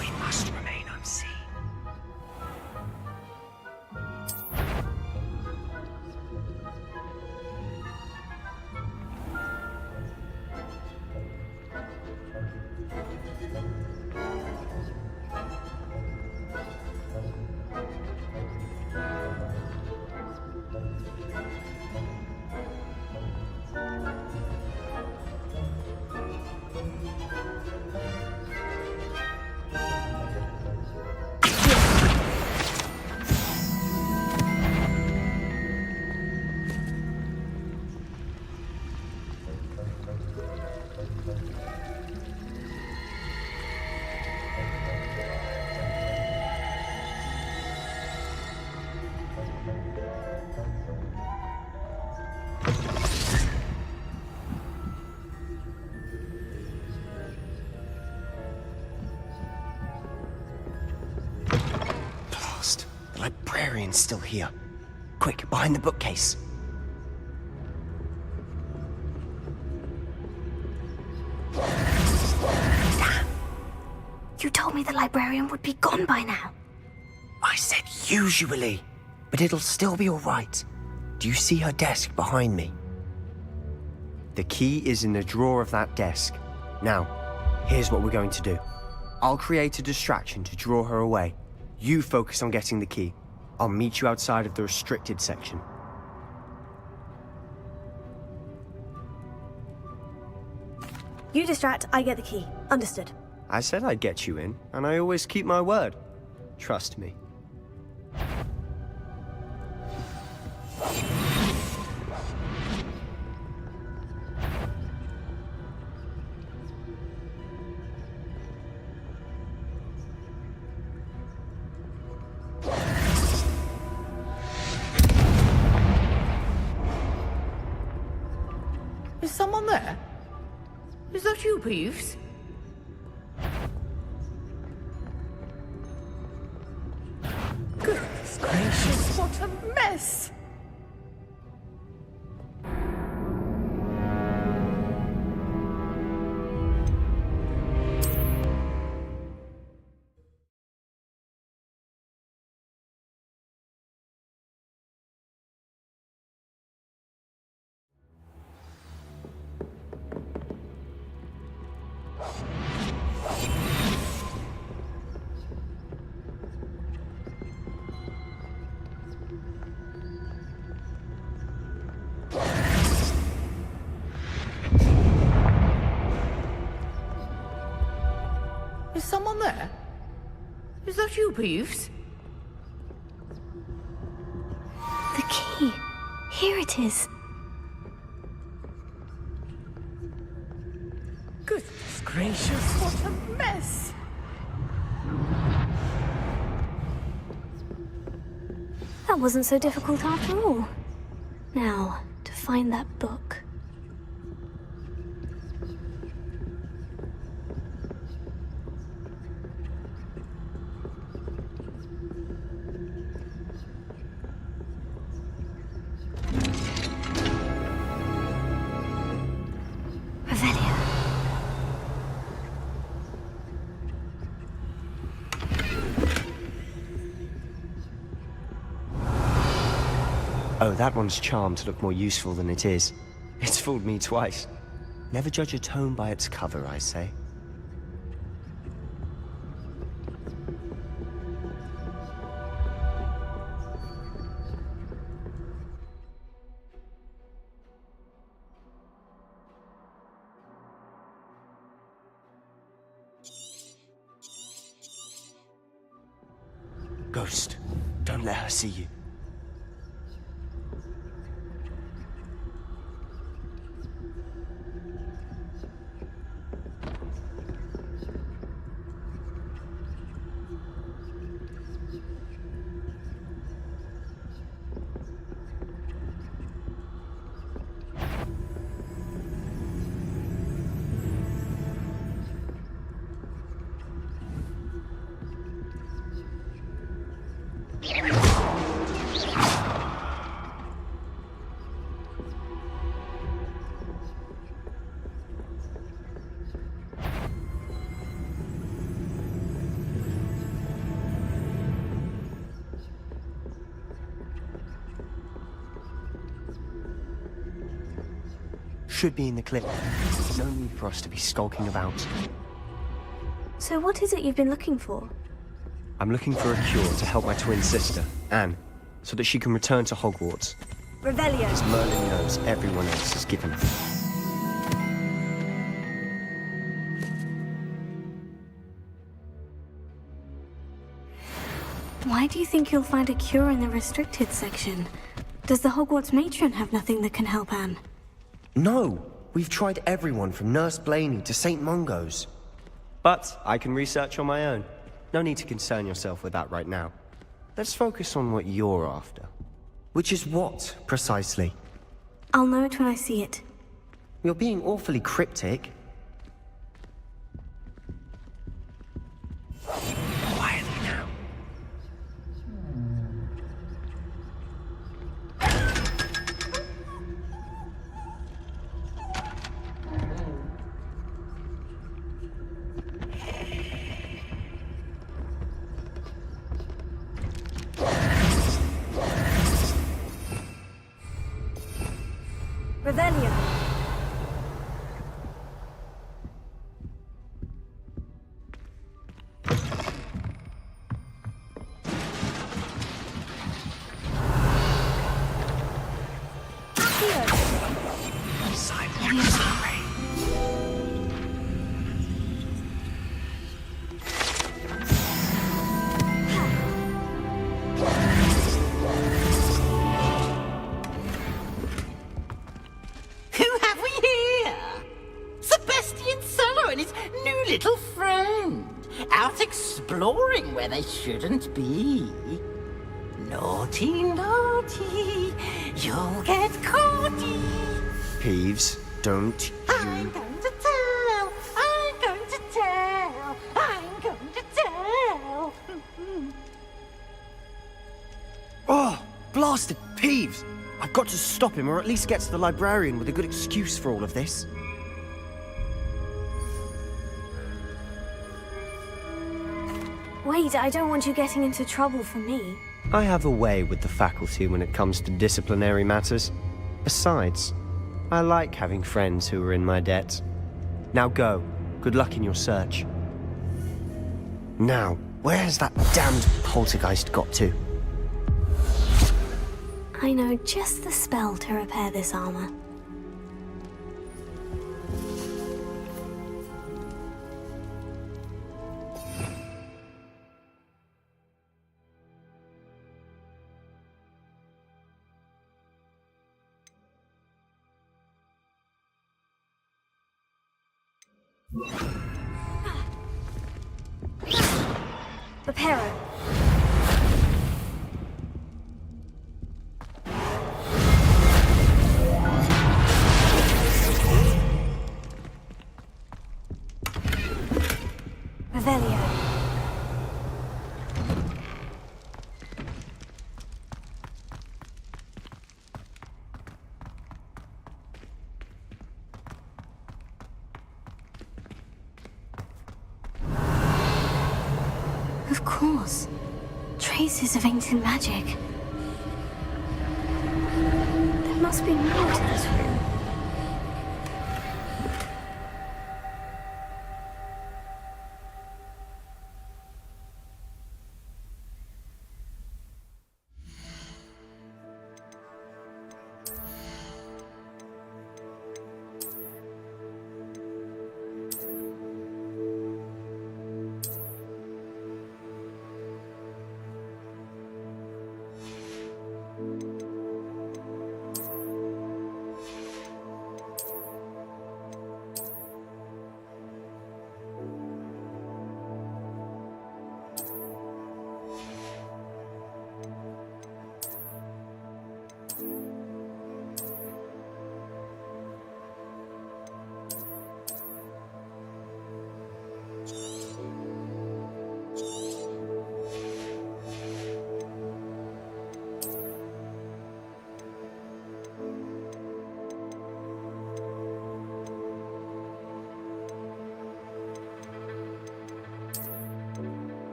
We must remain unseen. The librarian's still here. Quick, behind the bookcase. Damn. You told me the librarian would be gone by now. I said usually, but it'll still be all right. Do you see her desk behind me? The key is in the drawer of that desk. Now, here's what we're going to do. I'll create a distraction to draw her away. You focus on getting the key. I'll meet you outside of the restricted section. You distract, I get the key. Understood. I said I'd get you in, and I always keep my word. Trust me. Is someone there? Is that you, Peeves? Goodness gracious, what a mess! Is someone there? Is that you, Peeves? The key. Here it is. Goodness gracious, what a mess! That wasn't so difficult after all. Now, to find that book. Oh, that one's charmed to look more useful than it is. It's fooled me twice. Never judge a tome by its cover, I say. Ghost, don't let her see you. Should be in the clip. No need for us to be skulking about. So what is it you've been looking for? I'm looking for a cure to help my twin sister, Anne, so that she can return to Hogwarts. Revelio! As Merlin knows everyone else has given her. Why do you think you'll find a cure in the restricted section? Does the Hogwarts matron have nothing that can help Anne? No! We've tried everyone from Nurse Blaney to St. Mungo's. But I can research on my own. No need to concern yourself with that right now. Let's focus on what you're after. Which is what, precisely? I'll know it when I see it. You're being awfully cryptic. Quietly now. Revelio! Who have we here? Sebastian Sallow and his new little friend. Out exploring where they shouldn't be. Naughty, naughty. You'll get caughty. Peeves, don't you... I'm going to tell. I'm going to tell. I'm going to tell. Oh, blasted Peeves! I've got to stop him, or at least get to the librarian with a good excuse for all of this. Wait, I don't want you getting into trouble for me. I have a way with the faculty when it comes to disciplinary matters. Besides, I like having friends who are in my debt. Now go. Good luck in your search. Now, where's that damned poltergeist got to? I know just the spell to repair this armor. Reparo. doors. Traces of ancient magic. There must be more to this room.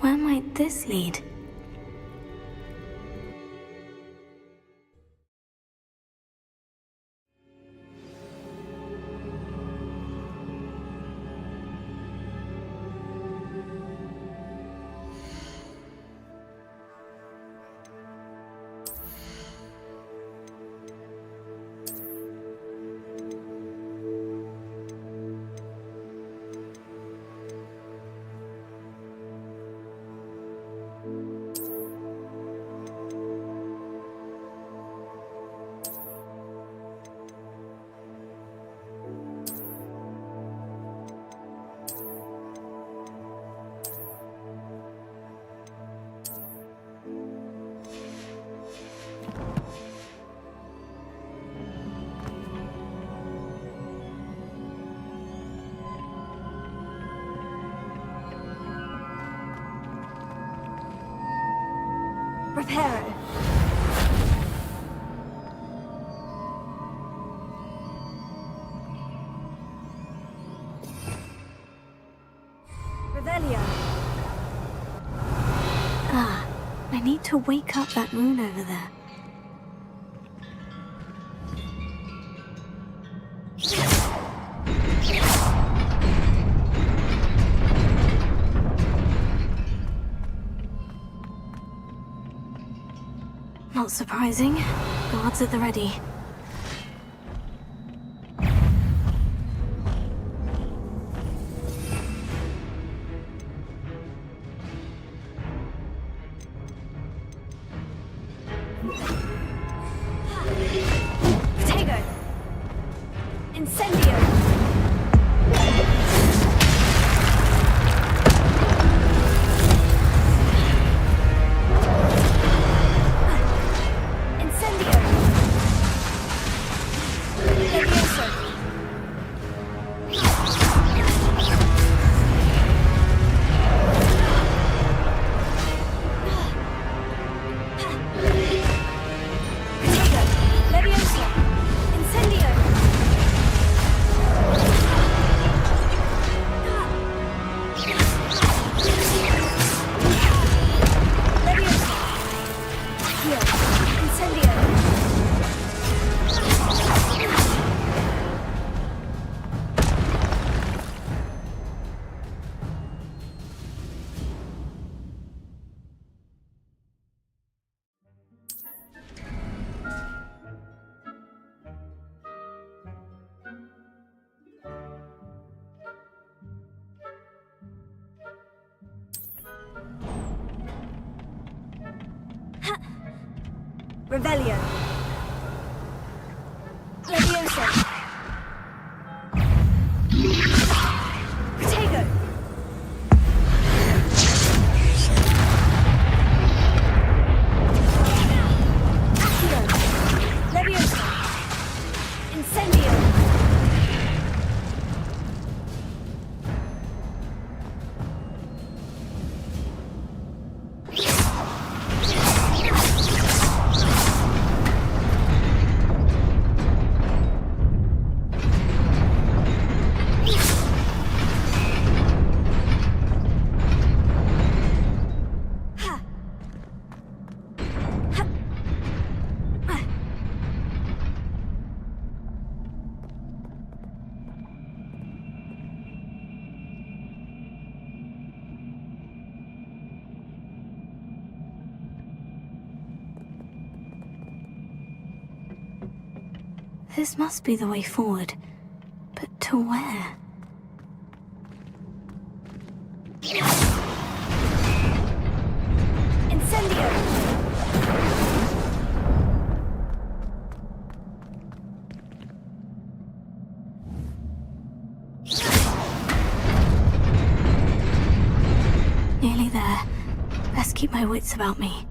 Where might this lead? Reparo. Revelio. Ah, I need to wake up that moon over there. Not surprising. Guards at the ready. Potato. Incendio. Revelio. Leviosa. Protego. Accio. Leviosa. Incendio. This must be the way forward. But to where? Incendio. Nearly there. Best keep my wits about me.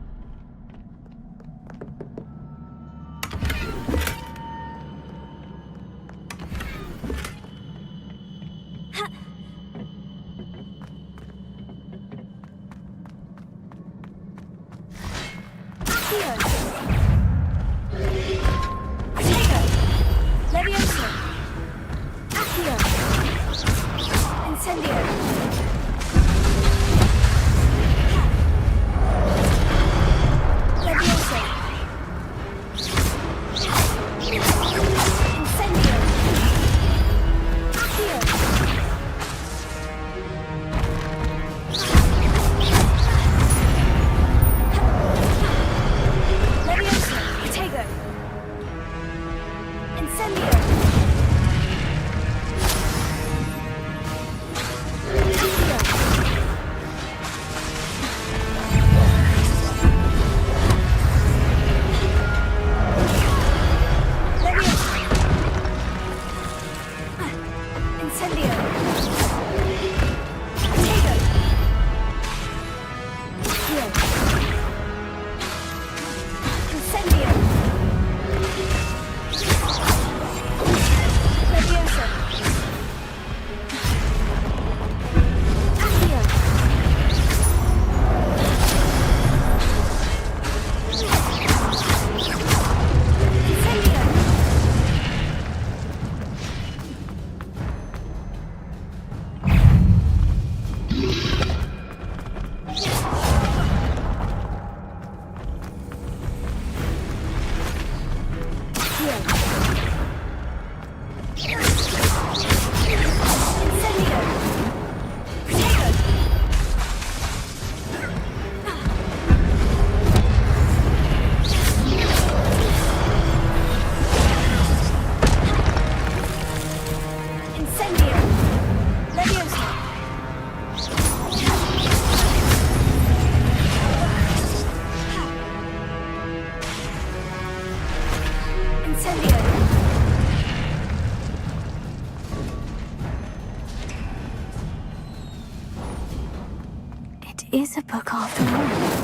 Is a book after all.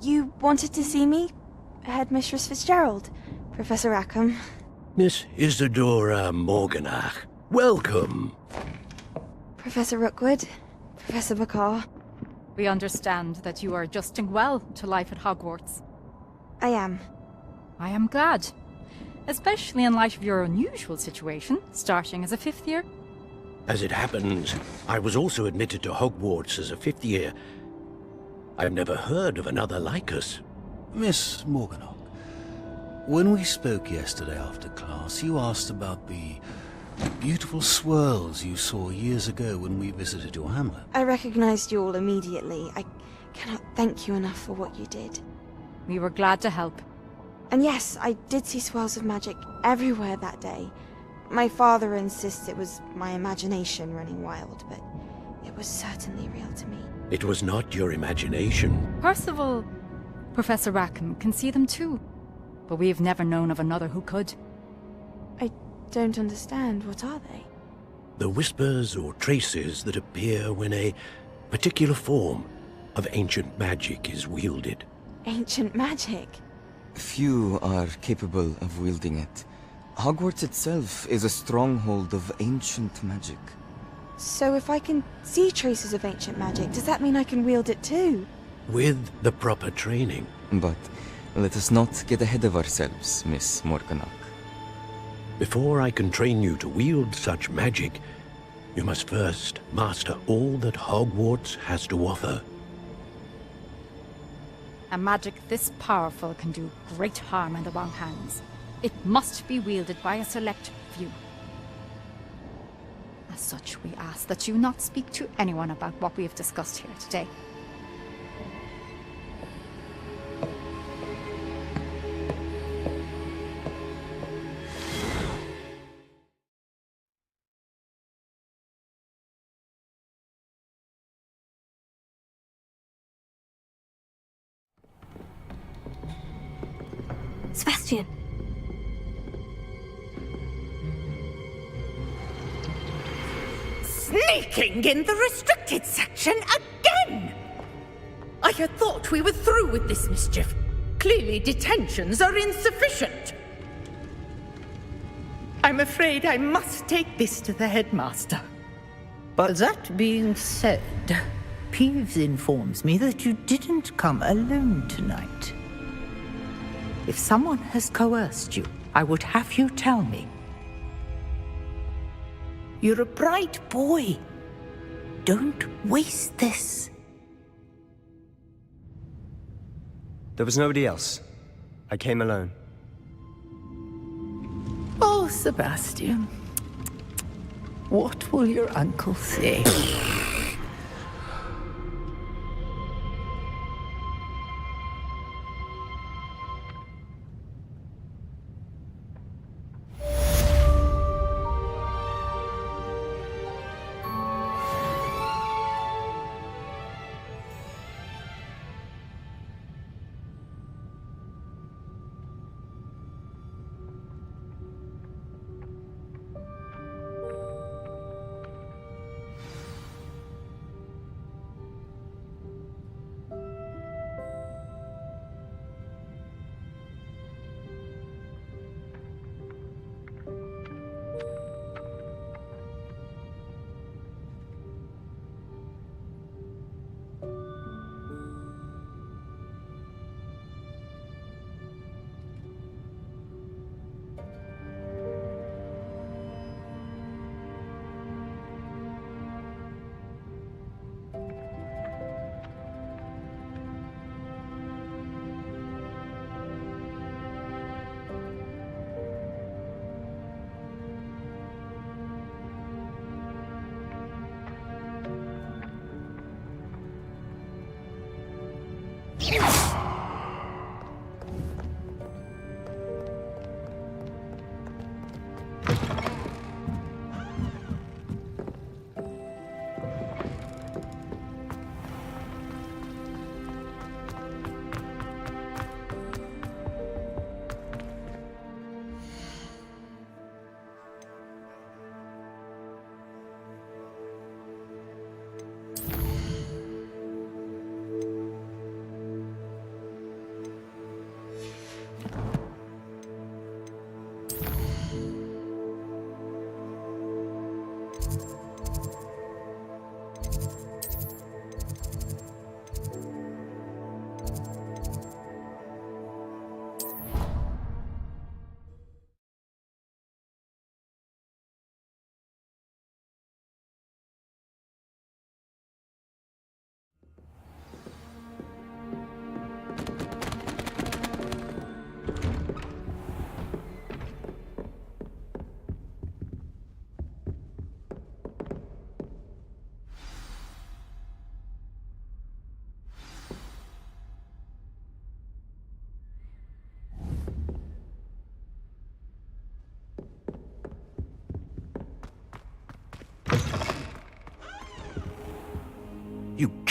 You wanted to see me? Headmistress Fitzgerald, Professor Rackham. Miss Isadora Morganach, welcome. Professor Rookwood, Professor McCaw. We understand that you are adjusting well to life at Hogwarts. I am. I am glad. Especially in light of your unusual situation, starting as a 5th year. As it happens, I was also admitted to Hogwarts as a 5th year. I've never heard of another like us. Miss Morganach, when we spoke yesterday after class, you asked about the beautiful swirls you saw years ago when we visited your hamlet. I recognized you all immediately. I cannot thank you enough for what you did. We were glad to help. And yes, I did see swirls of magic everywhere that day. My father insists it was my imagination running wild, but it was certainly real to me. It was not your imagination. Percival, Professor Rackham can see them too. But we've never known of another who could. I don't understand. What are they? The whispers or traces that appear when a particular form of ancient magic is wielded. Ancient magic? Few are capable of wielding it. Hogwarts itself is a stronghold of ancient magic. So if I can see traces of ancient magic, does that mean I can wield it too? With the proper training. But let us not get ahead of ourselves, Miss Morganach. Before I can train you to wield such magic, you must first master all that Hogwarts has to offer. A magic this powerful can do great harm in the wrong hands. It must be wielded by a select few. As such, we ask that you not speak to anyone about what we have discussed here today. Sebastian. Sneaking in the restricted section again! I had thought we were through with this mischief. Clearly detentions are insufficient. I'm afraid I must take this to the headmaster. But that being said, Peeves informs me that you didn't come alone tonight. If someone has coerced you, I would have you tell me. You're a bright boy. Don't waste this. There was nobody else. I came alone. Oh, Sebastian. What will your uncle say?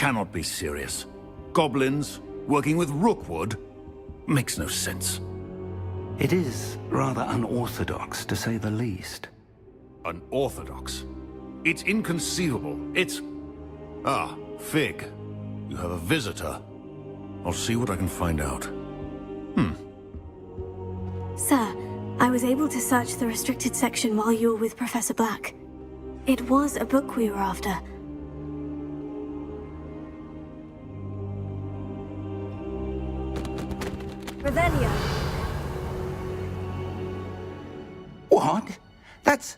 cannot be serious. Goblins working with Rookwood makes no sense. It is rather unorthodox, to say the least. Unorthodox? It's inconceivable. It's... Ah, Fig. You have a visitor. I'll see what I can find out. Sir, I was able to search the restricted section while you were with Professor Black. It was a book we were after. Revelio. What? That's...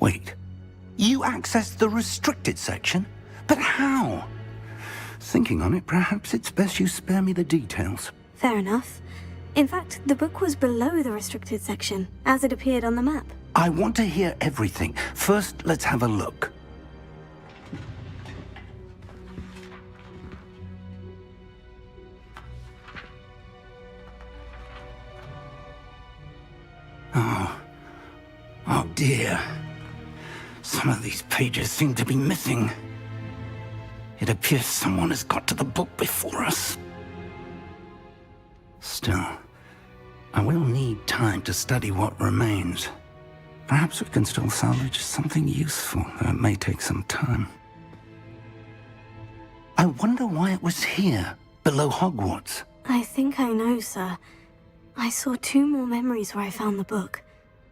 Wait. You accessed the restricted section? But how? Thinking on it, perhaps it's best you spare me the details. Fair enough. In fact, the book was below the restricted section, as it appeared on the map. I want to hear everything. First, let's have a look. Oh dear. Some of these pages seem to be missing. It appears someone has got to the book before us. Still, I will need time to study what remains. Perhaps we can still salvage something useful, though it may take some time. I wonder why it was here, below Hogwarts. I think I know, sir. I saw 2 more memories where I found the book.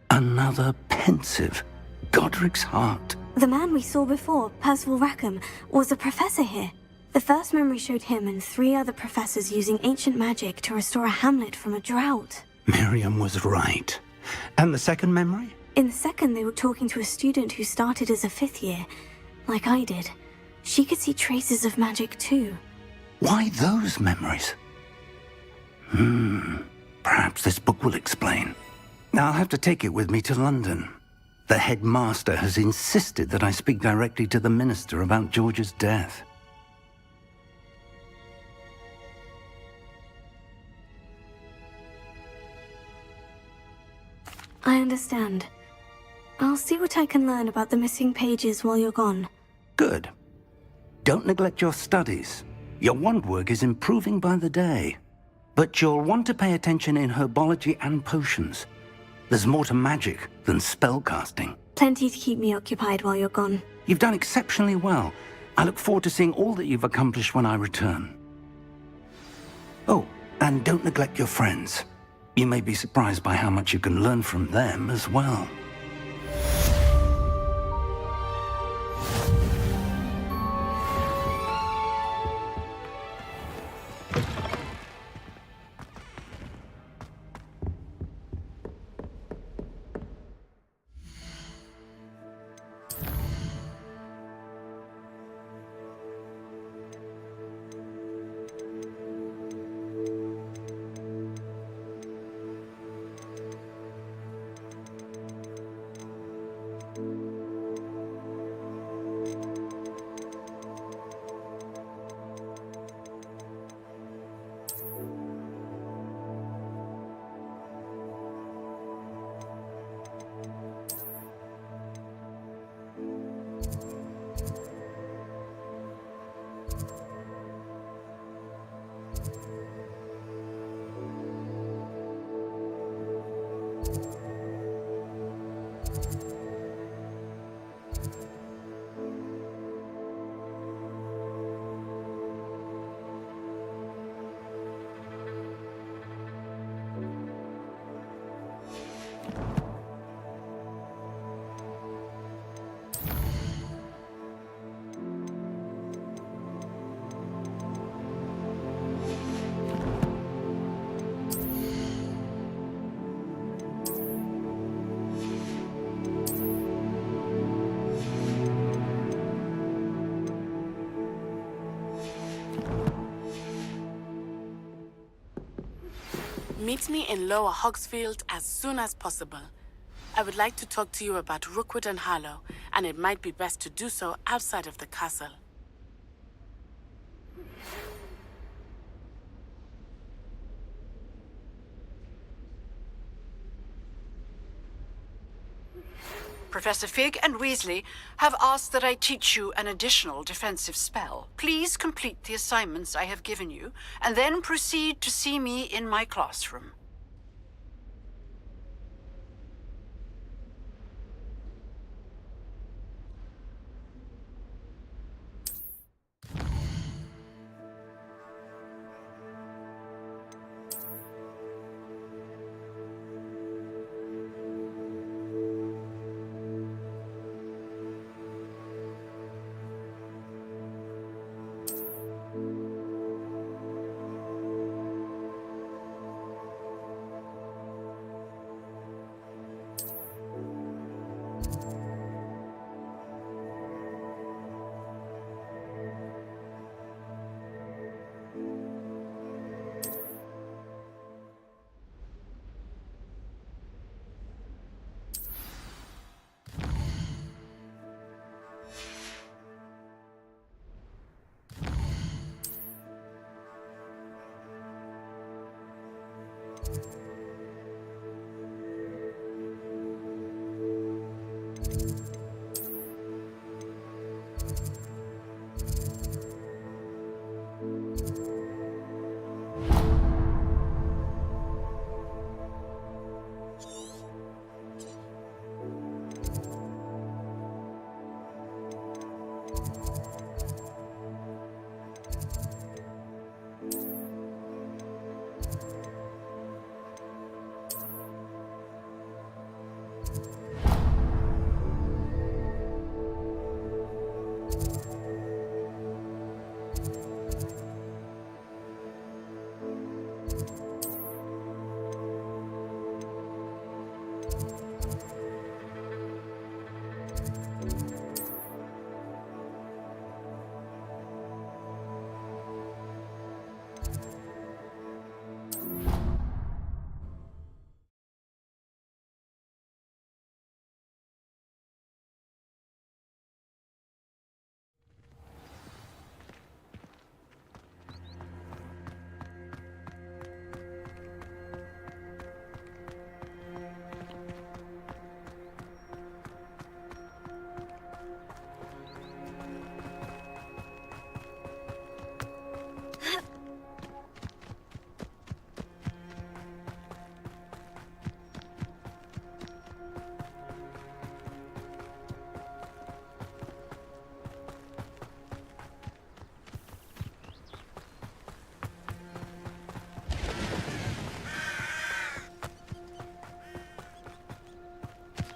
Another pensive. Godric's heart. The man we saw before, Percival Rackham, was a professor here. The first memory showed him and 3 other professors using ancient magic to restore a hamlet from a drought. Miriam was right. And the second memory? In the second, they were talking to a student who started as a 5th year, like I did. She could see traces of magic too. Why those memories? Perhaps this book will explain. I'll have to take it with me to London. The headmaster has insisted that I speak directly to the minister about George's death. I understand. I'll see what I can learn about the missing pages while you're gone. Good. Don't neglect your studies. Your wand work is improving by the day. But you'll want to pay attention in herbology and potions. There's more to magic than spellcasting. Plenty to keep me occupied while you're gone. You've done exceptionally well. I look forward to seeing all that you've accomplished when I return. Oh, and don't neglect your friends. You may be surprised by how much you can learn from them as well. Meet me in Lower Hogsfield as soon as possible. I would like to talk to you about Rookwood and Harlow, and it might be best to do so outside of the castle. Professor Fig and Weasley have asked that I teach you an additional defensive spell. Please complete the assignments I have given you, and then proceed to see me in my classroom.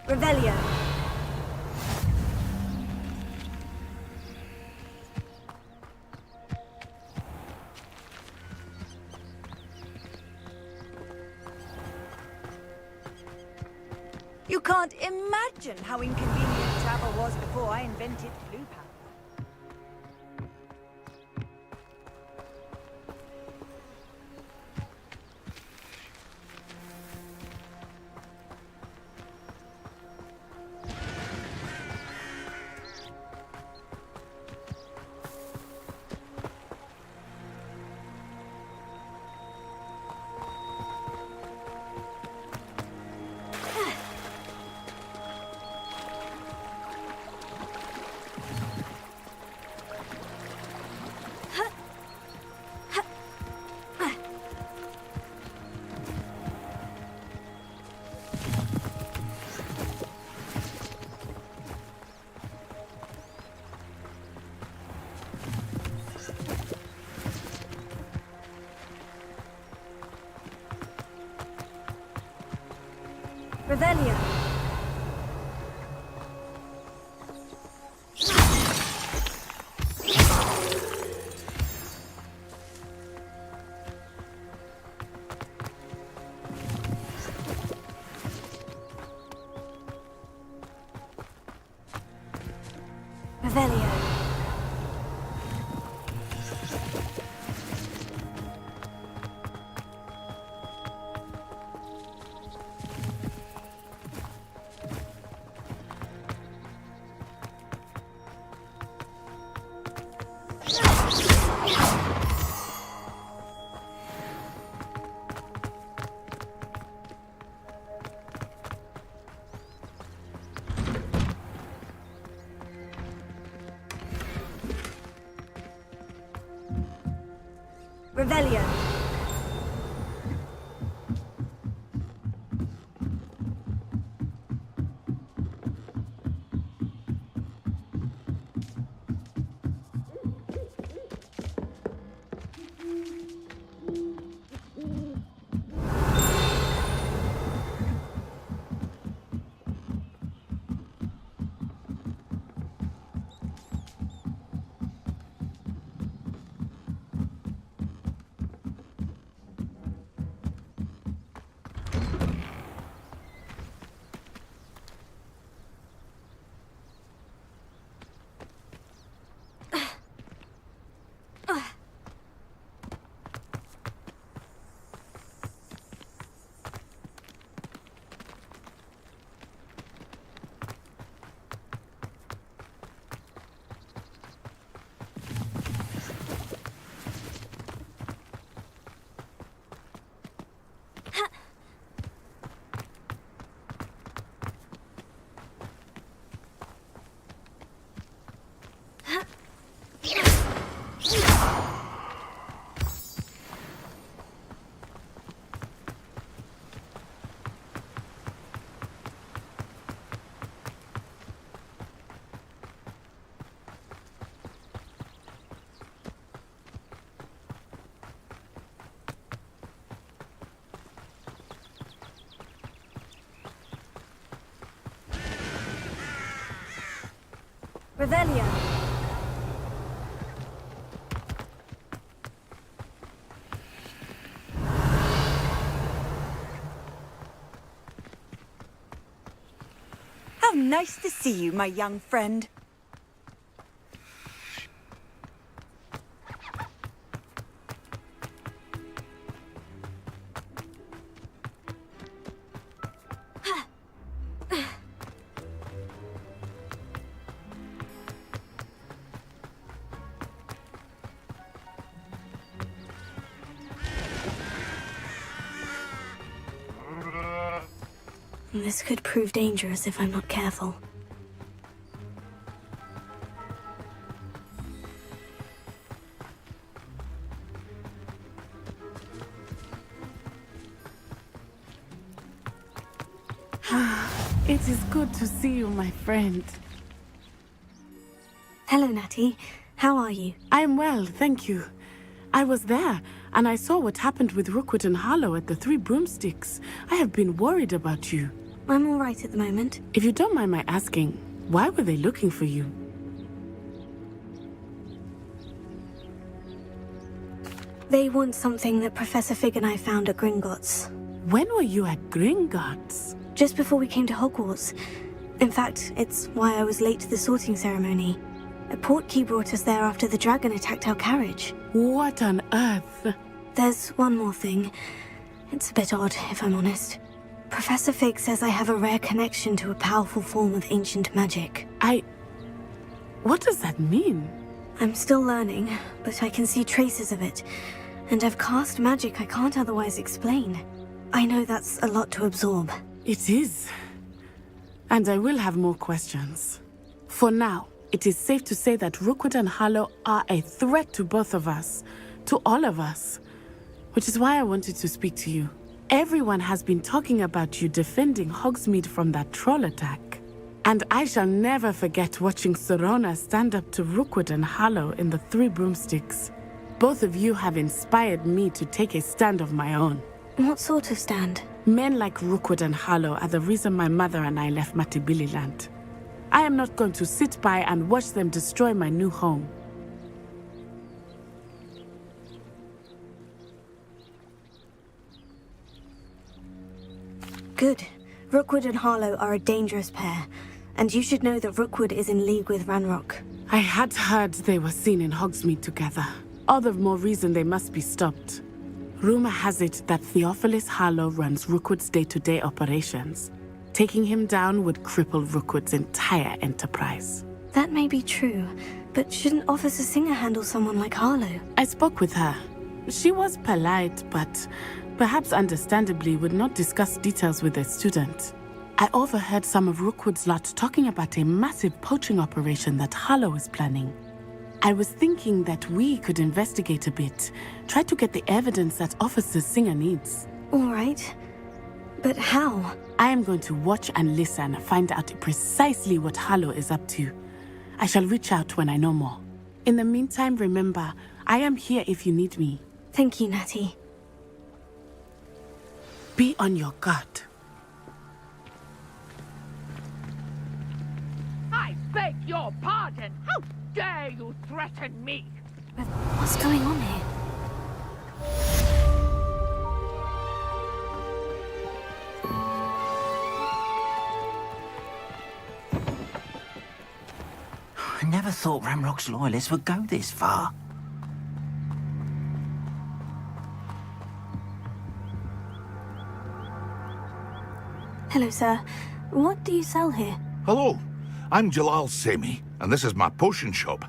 Revelio. You can't imagine how inconvenient travel was before I invented blue powder. Revelio. Revelio. Revelio. Revelio. How nice to see you, my young friend. This could prove dangerous if I'm not careful. It is good to see you, my friend. Hello, Natty. How are you? I am well, thank you. I was there, and I saw what happened with Rookwood and Harlow at the Three Broomsticks. I have been worried about you. I'm all right at the moment. If you don't mind my asking, why were they looking for you? They want something that Professor Fig and I found at Gringotts. When were you at Gringotts? Just before we came to Hogwarts. In fact, it's why I was late to the sorting ceremony. A portkey brought us there after the dragon attacked our carriage. What on earth? There's one more thing. It's a bit odd, if I'm honest. Professor Fig says I have a rare connection to a powerful form of ancient magic. What does that mean? I'm still learning, but I can see traces of it. And I've cast magic I can't otherwise explain. I know that's a lot to absorb. It is. And I will have more questions. For now, it is safe to say that Rookwood and Harlow are a threat to both of us. To all of us. Which is why I wanted to speak to you. Everyone has been talking about you defending Hogsmeade from that troll attack. And I shall never forget watching Serona stand up to Rookwood and Harlow in the Three Broomsticks. Both of you have inspired me to take a stand of my own. What sort of stand? Men like Rookwood and Harlow are the reason my mother and I left Matibililand. I am not going to sit by and watch them destroy my new home. Good. Rookwood and Harlow are a dangerous pair, and you should know that Rookwood is in league with Ranrock. I had heard they were seen in Hogsmeade together. All the more reason they must be stopped. Rumor has it that Theophilus Harlow runs Rookwood's day-to-day operations. Taking him down would cripple Rookwood's entire enterprise. That may be true, but shouldn't Officer Singer handle someone like Harlow? I spoke with her. She was polite, but perhaps understandably would not discuss details with a student. I overheard some of Rookwood's lot talking about a massive poaching operation that Harlow is planning. I was thinking that we could investigate a bit. Try to get the evidence that Officer Singer needs. All right. But how? I am going to watch and listen, find out precisely what Harlow is up to. I shall reach out when I know more. In the meantime, remember, I am here if you need me. Thank you, Natty. Be on your guard. I beg your pardon! How dare you threaten me? What's going on here? I never thought Ranrock's loyalists would go this far. Hello, sir. What do you sell here? Hello, I'm Jalal Semi, and this is my potion shop.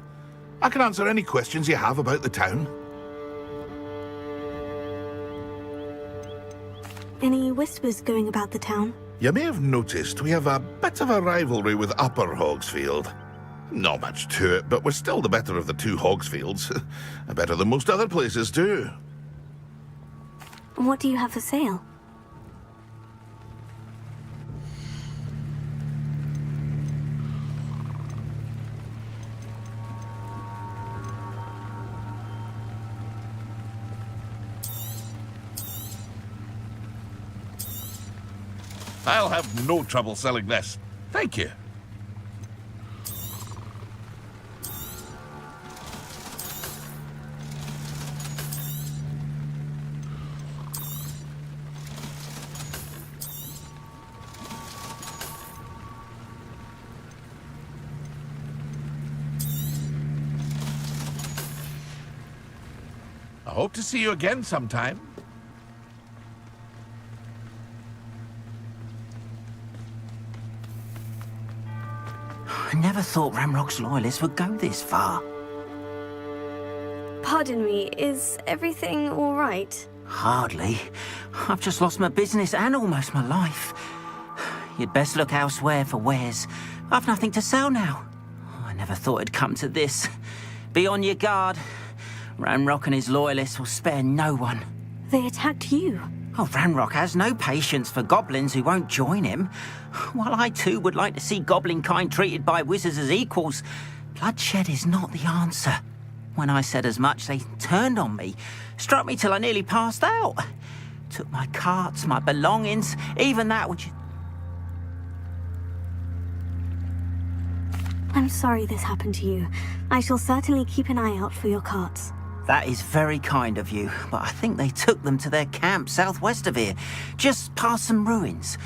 I can answer any questions you have about the town. Any whispers going about the town? You may have noticed we have a bit of a rivalry with Upper Hogsfield. Not much to it, but we're still the better of the two Hogsfields. Better than most other places, too. What do you have for sale? I'll have no trouble selling this. Thank you. I hope to see you again sometime. I never thought Ranrock's loyalists would go this far. Pardon me, is everything all right? Hardly. I've just lost my business and almost my life. You'd best look elsewhere for wares. I've nothing to sell now. I never thought it'd come to this. Be on your guard. Ranrock and his loyalists will spare no one. They attacked you. Oh, Ranrock has no patience for goblins who won't join him. While I too would like to see goblin kind treated by wizards as equals, bloodshed is not the answer. When I said as much, they turned on me, struck me till I nearly passed out. Took my carts, my belongings, even that which... I'm sorry this happened to you. I shall certainly keep an eye out for your carts. That is very kind of you, but I think they took them to their camp southwest of here, just past some ruins.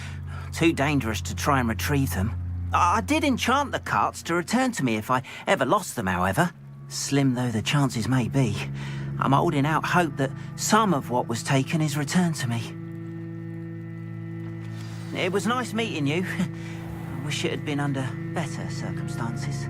Too dangerous to try and retrieve them. I did enchant the carts to return to me if I ever lost them, however. Slim though the chances may be, I'm holding out hope that some of what was taken is returned to me. It was nice meeting you. I wish it had been under better circumstances.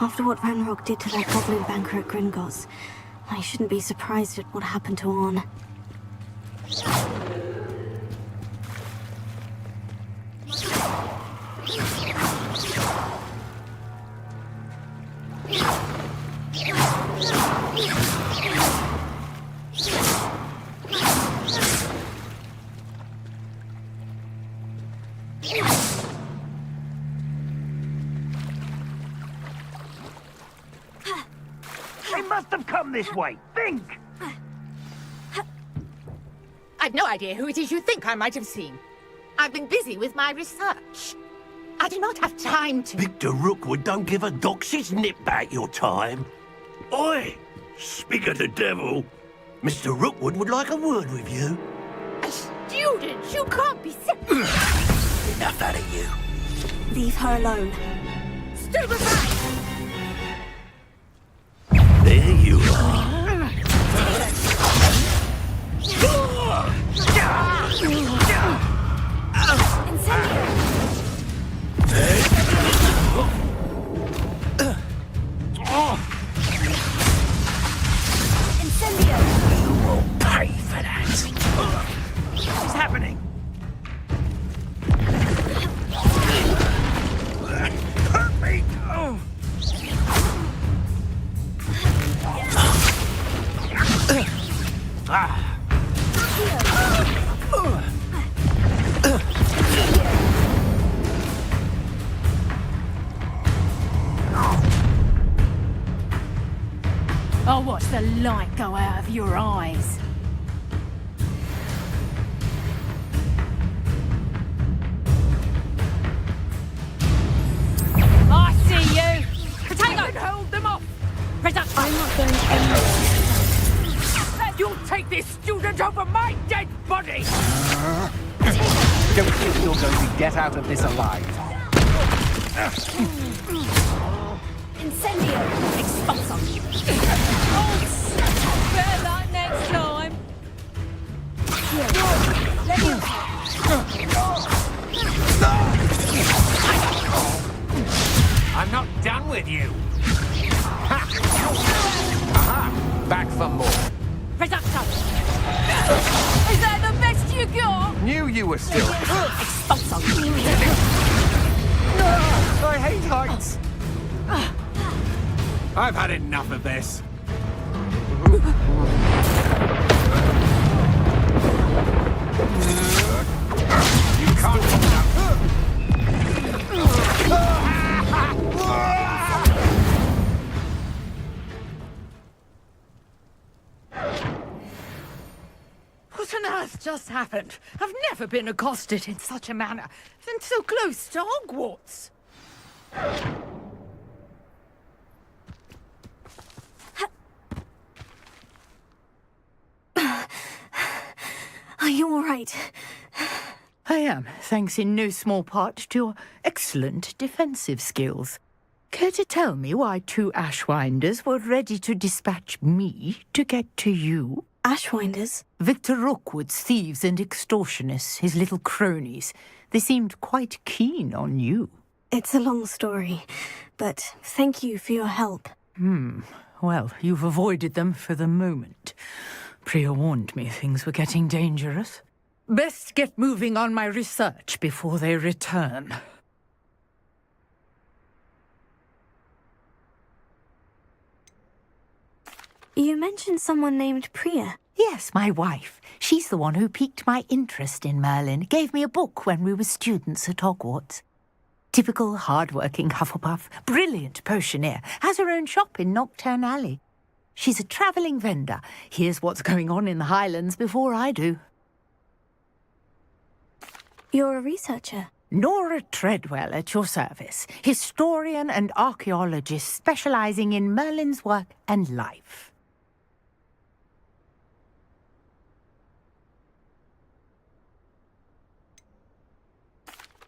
After what Ranrock did to that goblin banker at Gringotts, I shouldn't be surprised at what happened to Orn. They must have come this way. Think! I've no idea who it is you think I might have seen. I've been busy with my research. I do not have time to... Victor Rookwood don't give a doxy's nip back your time. Oi! Speak of the devil. Mr. Rookwood would like a word with you. student! You can't be Enough out of you. Leave her alone. Stupefy! There you are. Incendio! You will pay for that. What's happening? Hurt me! I'll watch the light go out of your eyes. I see you! Potato! Hold them off! Reduction! I'm not going anywhere. You'll take this student over my dead body! Don't think you're going to get out of this alive. Incendio! Expulsor! Better luck next time! I'm not done with you. Ha! Aha! Back for more. Reduction! Is that the best you got? Knew you were still. Expulsor! I hate heights. I've had enough of this. You can't hold up. What on earth just happened? I've never been accosted in such a manner, and so close to Hogwarts. Are you all right? I am, thanks in no small part to your excellent defensive skills. Care to tell me why 2 Ashwinders were ready to dispatch me to get to you? Ashwinders? Victor Rookwood's thieves and extortionists, his little cronies. They seemed quite keen on you. It's a long story, but thank you for your help. Well, you've avoided them for the moment. Priya warned me things were getting dangerous. Best get moving on my research before they return. You mentioned someone named Priya. Yes, my wife. She's the one who piqued my interest in Merlin. Gave me a book when we were students at Hogwarts. Typical hard-working Hufflepuff, brilliant potioneer, has her own shop in Knockturn Alley. She's a travelling vendor. Hears what's going on in the Highlands before I do. You're a researcher? Nora Treadwell at your service. Historian and archaeologist specialising in Merlin's work and life.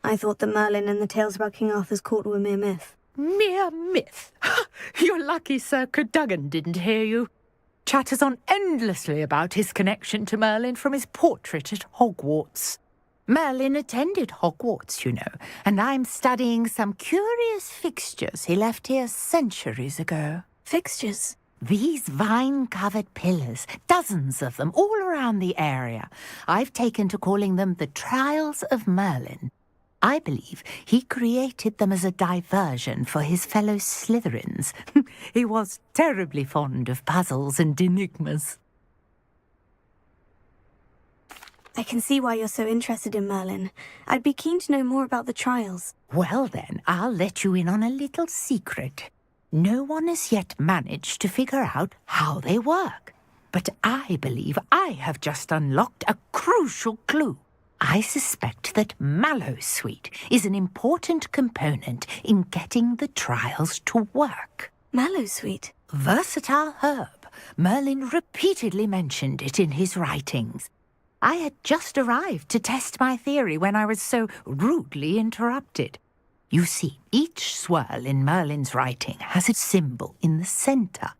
I thought that Merlin and the tales about King Arthur's court were mere myth. Mere myth? You're lucky Sir Cadogan didn't hear you. Chatters on endlessly about his connection to Merlin from his portrait at Hogwarts. Merlin attended Hogwarts, you know, and I'm studying some curious fixtures he left here centuries ago. Fixtures? These vine-covered pillars, dozens of them, all around the area. I've taken to calling them the Trials of Merlin. I believe he created them as a diversion for his fellow Slytherins. He was terribly fond of puzzles and enigmas. I can see why you're so interested in Merlin. I'd be keen to know more about the trials. Well then, I'll let you in on a little secret. No one has yet managed to figure out how they work. But I believe I have just unlocked a crucial clue. I suspect that Mallowsweet is an important component in getting the trials to work. Mallowsweet? Versatile herb. Merlin repeatedly mentioned it in his writings. I had just arrived to test my theory when I was so rudely interrupted. You see, each swirl in Merlin's writing has a symbol in the center.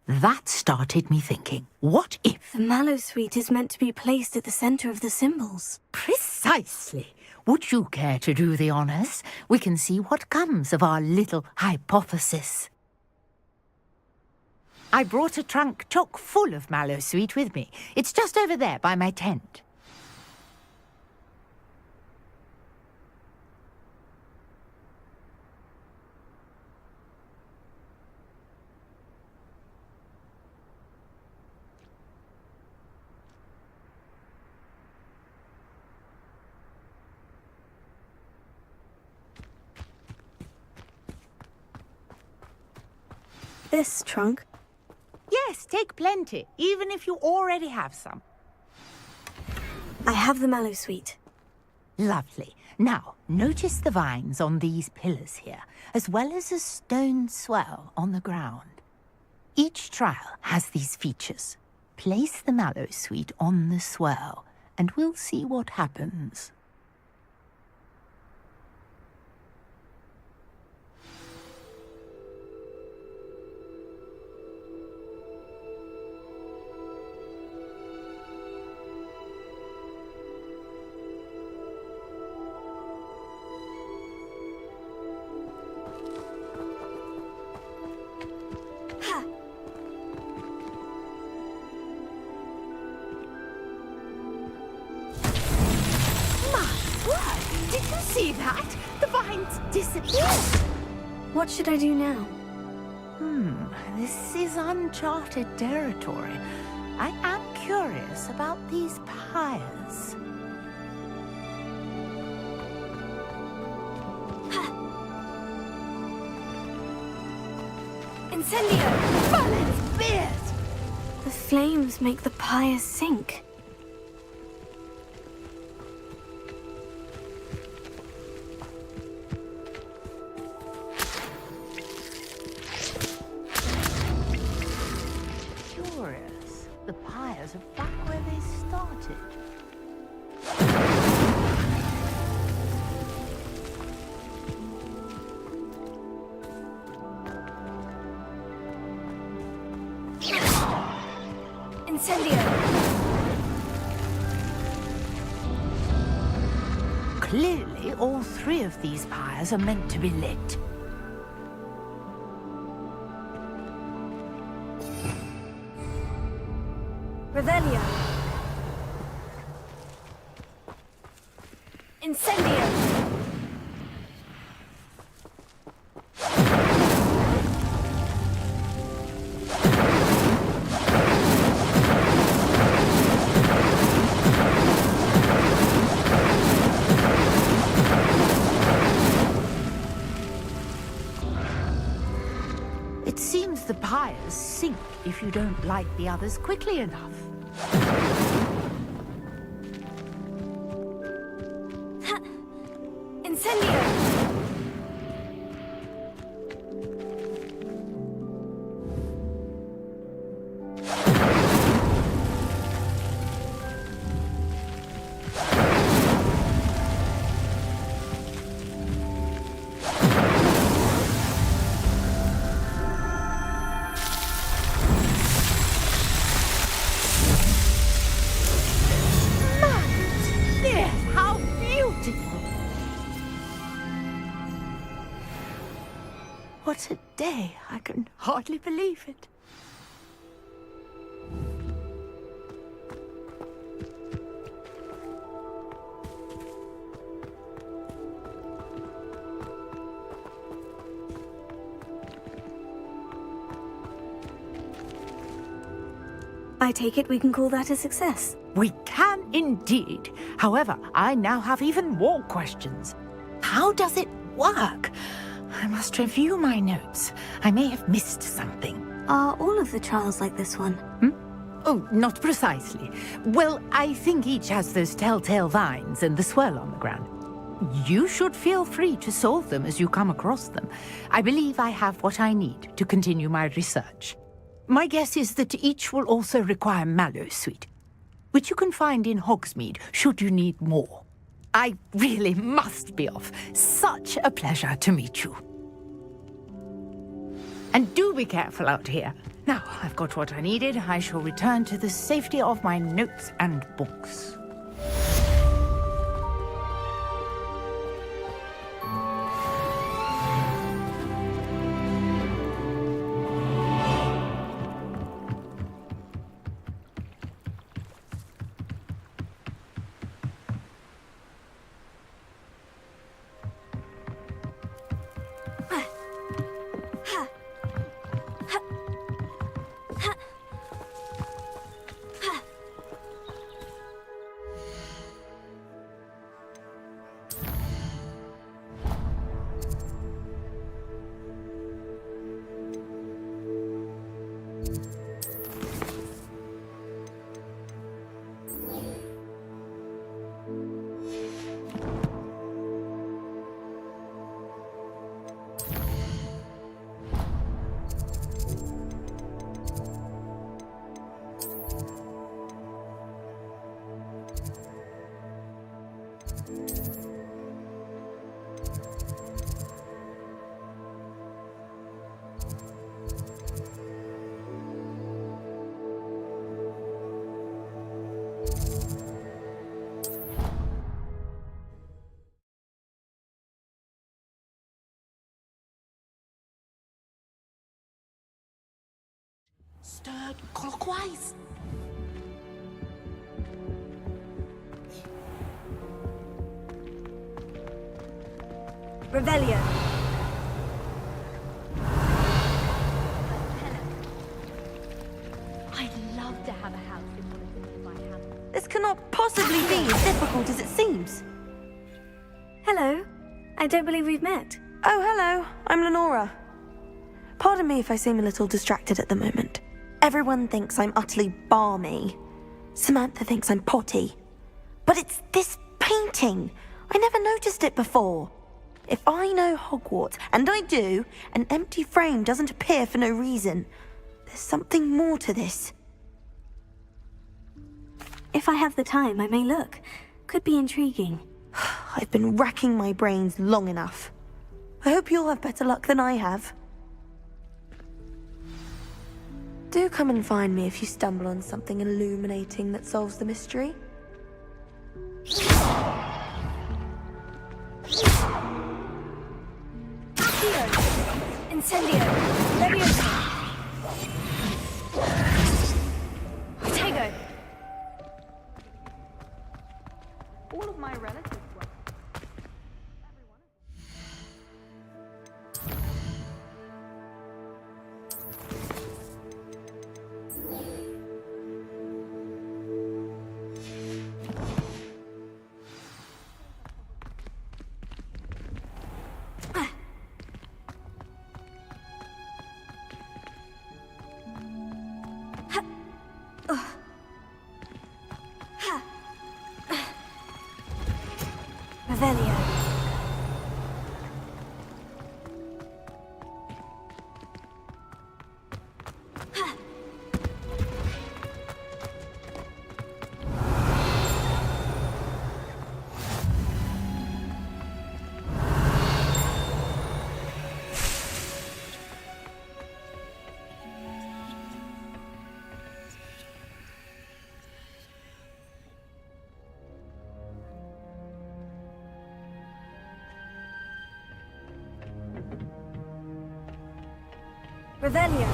That started me thinking, what if... The Mallowsweet is meant to be placed at the center of the symbols. Precisely. Would you care to do the honors? We can see what comes of our little hypothesis. I brought a trunk chock full of Mallowsweet with me. It's just over there by my tent. This trunk? Yes, take plenty, even if you already have some. I have the Mallowsweet. Lovely. Now, notice the vines on these pillars here, as well as a stone swell on the ground. Each trial has these features. Place the Mallowsweet on the swell, and we'll see what happens. See that? The vines disappeared. What should I do now? This is uncharted territory. I am curious about these pyres. Incendio! Merlin's beard! The flames make the pyres sink. The pyres are back where they started. Incendio! Clearly, all three of these pyres are meant to be lit. Revelio. Incendio. It seems the pyres sink if you don't light the others quickly enough. Incendio! What a day! I can hardly believe it. I take it we can call that a success. We can indeed. However, I now have even more questions. How does it work? I must review my notes. I may have missed something. Are all of the trials like this one? Oh, not precisely. Well, I think each has those telltale vines and the swirl on the ground. You should feel free to solve them as you come across them. I believe I have what I need to continue my research. My guess is that each will also require Mallowsweet. which you can find in Hogsmeade should you need more. I really must be off. Such a pleasure to meet you. And do be careful out here. Now, I've got what I needed. I shall return to the safety of my notes and books. Stirred clockwise. Revelio. I'd love to have a house in one of the nearby hamlets. This cannot possibly be as difficult as it seems. Hello. I don't believe we've met. Oh, hello. I'm Lenora. Pardon me if I seem a little distracted at the moment. Everyone thinks I'm utterly balmy. Samantha thinks I'm potty. But it's this painting. I never noticed it before. If I know Hogwarts, and I do, an empty frame doesn't appear for no reason. There's something more to this. If I have the time, I may look. Could be intriguing. I've been racking my brains long enough. I hope you'll have better luck than I have. Do come and find me if you stumble on something illuminating that solves the mystery. Incendio. Leviosa. Tego. All of my relatives were. Revelio. Revelio.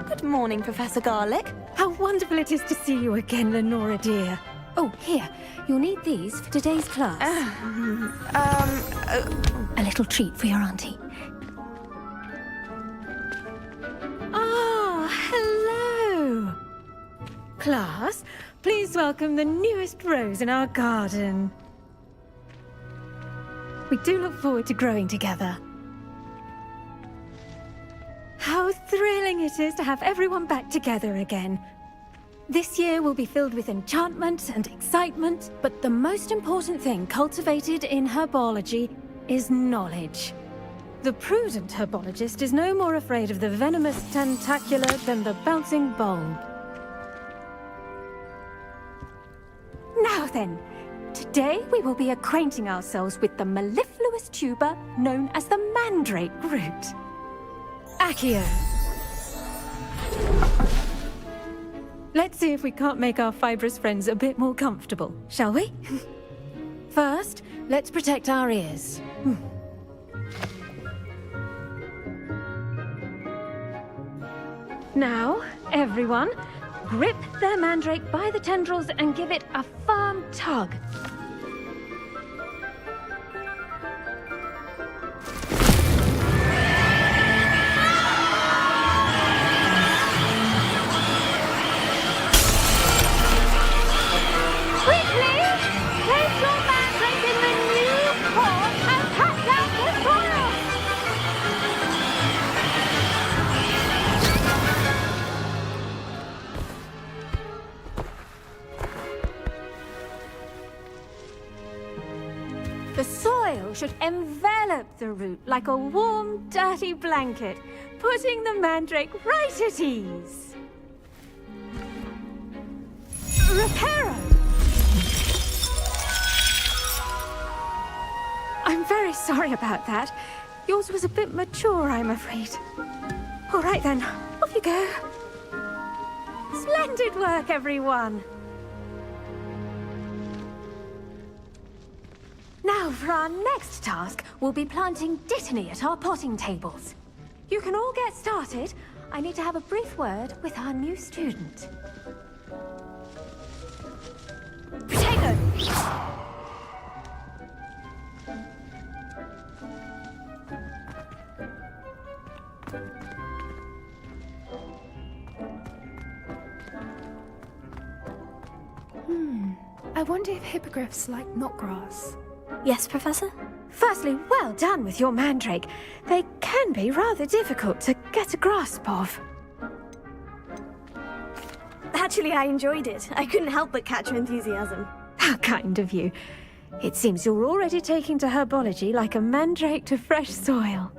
Good morning, Professor Garlick. How wonderful it is to see you again, Lenora dear. Oh, here. You'll need these for today's class. A little treat for your auntie. Ah, hello. Class, please welcome the newest rose in our garden. We do look forward to growing together. How thrilling it is to have everyone back together again. This year will be filled with enchantment and excitement, but the most important thing cultivated in herbology is knowledge. The prudent herbologist is no more afraid of the venomous tentacula than the bouncing bulb. Now then, today we will be acquainting ourselves with the mellifluous tuber known as the mandrake root. Accio. Let's see if we can't make our fibrous friends a bit more comfortable, shall we? First, let's protect our ears. Now, everyone, grip their mandrake by the tendrils and give it a firm tug. The soil should envelop the root like a warm, dirty blanket, putting the mandrake right at ease. Reparo! I'm very sorry about that. Yours was a bit mature, I'm afraid. All right then, off you go. Splendid work, everyone! Now, for our next task, we'll be planting Dittany at our potting tables. You can all get started. I need to have a brief word with our new student. Potato! I wonder if hippogriffs like knotgrass. Yes, Professor? Firstly, well done with your mandrake. They can be rather difficult to get a grasp of. Actually, I enjoyed it. I couldn't help but catch your enthusiasm. How kind of you. It seems you're already taking to herbology like a mandrake to fresh soil.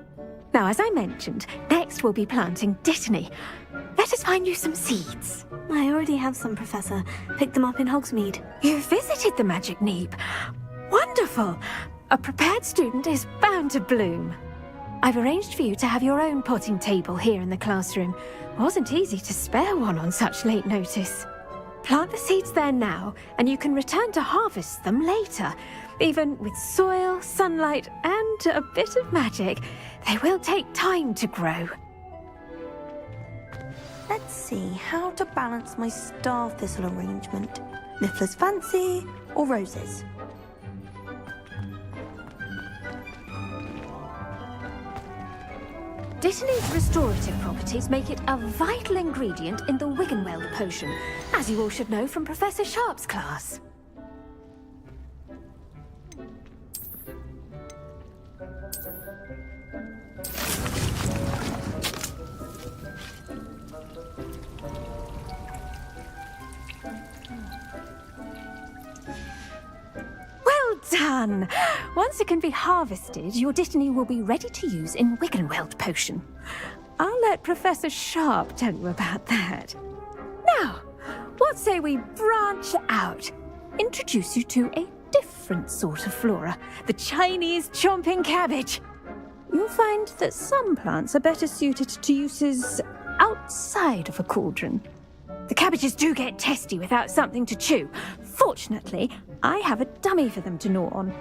Now, as I mentioned, next we'll be planting Dittany. Let us find you some seeds. I already have some, Professor. Picked them up in Hogsmeade. You visited the Magic Neep. Wonderful! A prepared student is bound to bloom. I've arranged for you to have your own potting table here in the classroom. Wasn't easy to spare one on such late notice. Plant the seeds there now, and you can return to harvest them later. Even with soil, sunlight, and a bit of magic, they will take time to grow. Let's see how to balance my star thistle arrangement. Niffler's fancy or roses? Dittany's restorative properties make it a vital ingredient in the Wiggenweld potion, as you all should know from Professor Sharp's class. Well done! Once it can be harvested, your Dittany will be ready to use in Wiggenweld potion. I'll let Professor Sharp tell you about that. Now, what say we branch out? Introduce you to a different sort of flora, the Chinese chomping cabbage. You'll find that some plants are better suited to uses outside of a cauldron. The cabbages do get testy without something to chew. Fortunately, I have a dummy for them to gnaw on.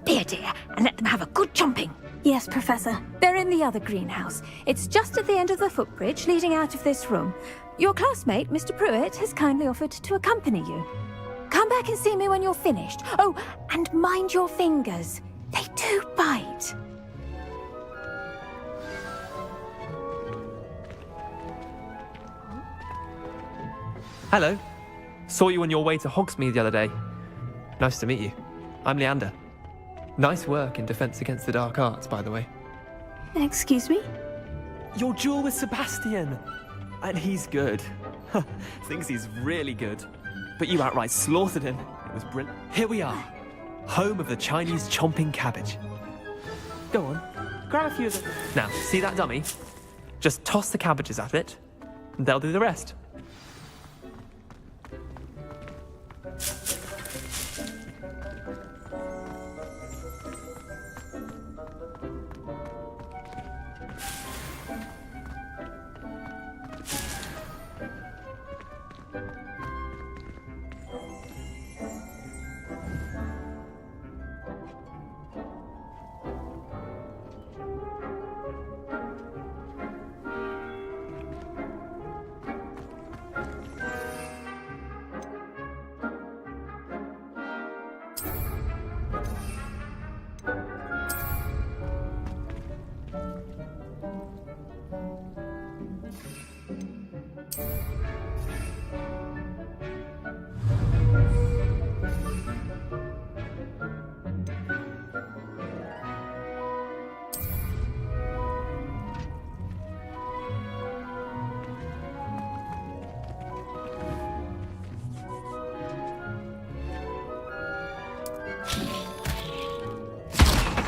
Be a dear and let them have a good chomping. Yes, Professor. They're in the other greenhouse. It's just at the end of the footbridge leading out of this room. Your classmate, Mr. Pruitt, has kindly offered to accompany you. Come back and see me when you're finished. Oh, and mind your fingers. They do bite. Hello. Saw you on your way to Hogsmeade the other day. Nice to meet you. I'm Leander. Nice work in Defense Against the Dark Arts, by the way. Excuse me? Your duel with Sebastian! And he's good. Thinks he's really good. But you outright slaughtered him. It was brilliant. Here we are. Home of the Chinese chomping cabbage. Go on. Grab a few of them. Now, see that dummy? Just toss the cabbages at it, and they'll do the rest.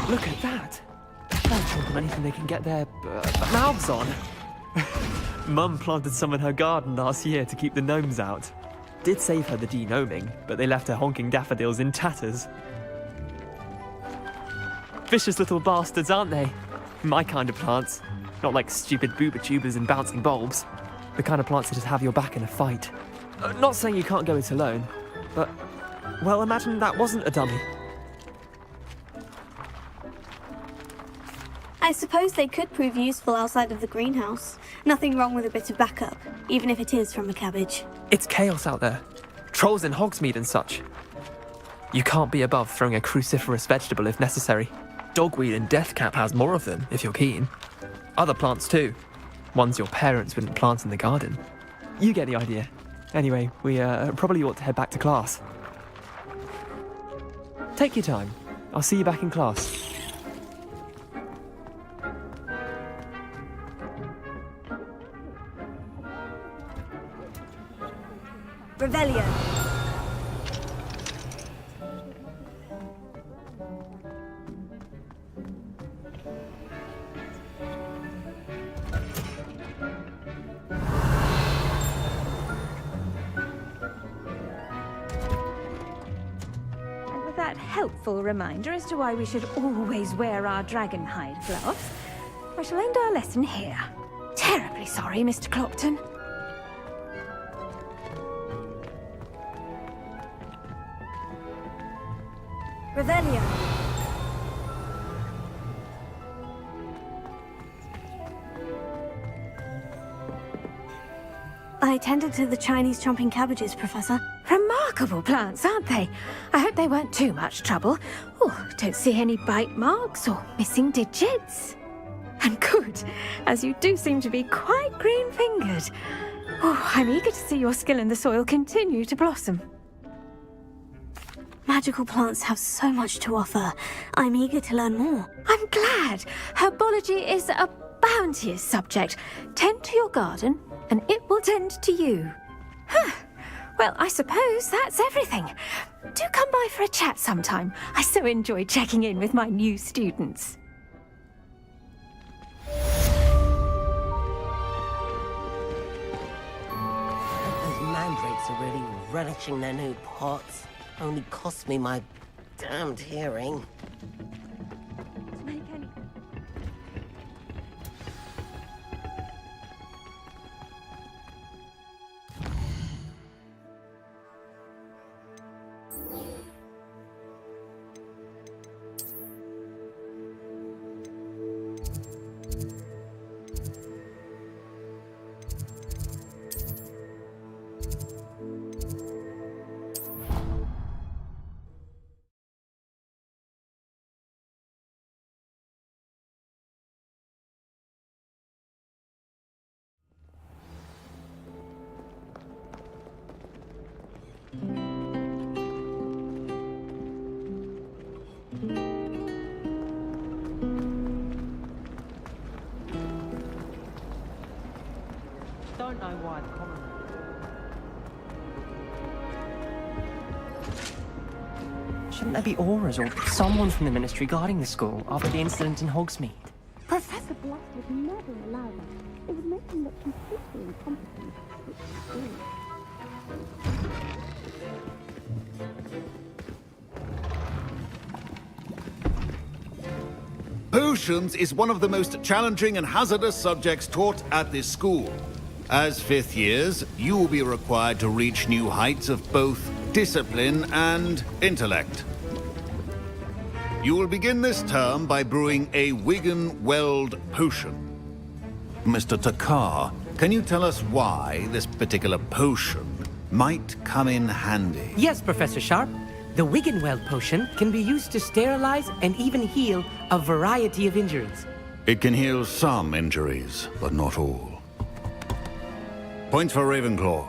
Look at that! They're chomping anything they can get their mouths on. Mum planted some in her garden last year to keep the gnomes out. Did save her the de-gnoming, but they left her honking daffodils in tatters. Vicious little bastards, aren't they? My kind of plants. Not like stupid booba tubers and bouncing bulbs. The kind of plants that just have your back in a fight. Not saying you can't go it alone, but... well, imagine that wasn't a dummy. I suppose they could prove useful outside of the greenhouse. Nothing wrong with a bit of backup, even if it is from a cabbage. It's chaos out there. Trolls in Hogsmeade and such. You can't be above throwing a cruciferous vegetable if necessary. Dogweed and deathcap has more of them, if you're keen. Other plants too. Ones your parents wouldn't plant in the garden. You get the idea. Anyway, we probably ought to head back to class. Take your time. I'll see you back in class. Revelio. And with that helpful reminder as to why we should always wear our dragon hide gloves, I shall end our lesson here. Terribly sorry, Mr. Clopton. Revelio. I attended to the Chinese chomping cabbages, Professor. Remarkable plants, aren't they? I hope they weren't too much trouble. Oh, don't see any bite marks or missing digits. And good, as you do seem to be quite green-fingered. Oh, I'm eager to see your skill in the soil continue to blossom. Magical plants have so much to offer. I'm eager to learn more. I'm glad. Herbology is a bounteous subject. Tend to your garden, and it will tend to you. Huh. Well, I suppose that's everything. Do come by for a chat sometime. I so enjoy checking in with my new students. Those mandrakes are really relishing their new pots. Only cost me my damned hearing. don't know why the common... Shouldn't there be auras or someone from the Ministry guarding the school after the incident in Hogsmeade? Professor Blast would never allow that. It would make him look completely incompetent. Potions is one of the most challenging and hazardous subjects taught at this school. As fifth years, you will be required to reach new heights of both discipline and intellect. You will begin this term by brewing a Wiggenweld potion. Mr. Takar, can you tell us why this particular potion might come in handy? Yes, Professor Sharp. The Wiggenweld potion can be used to sterilize and even heal a variety of injuries. It can heal some injuries, but not all. Points for Ravenclaw.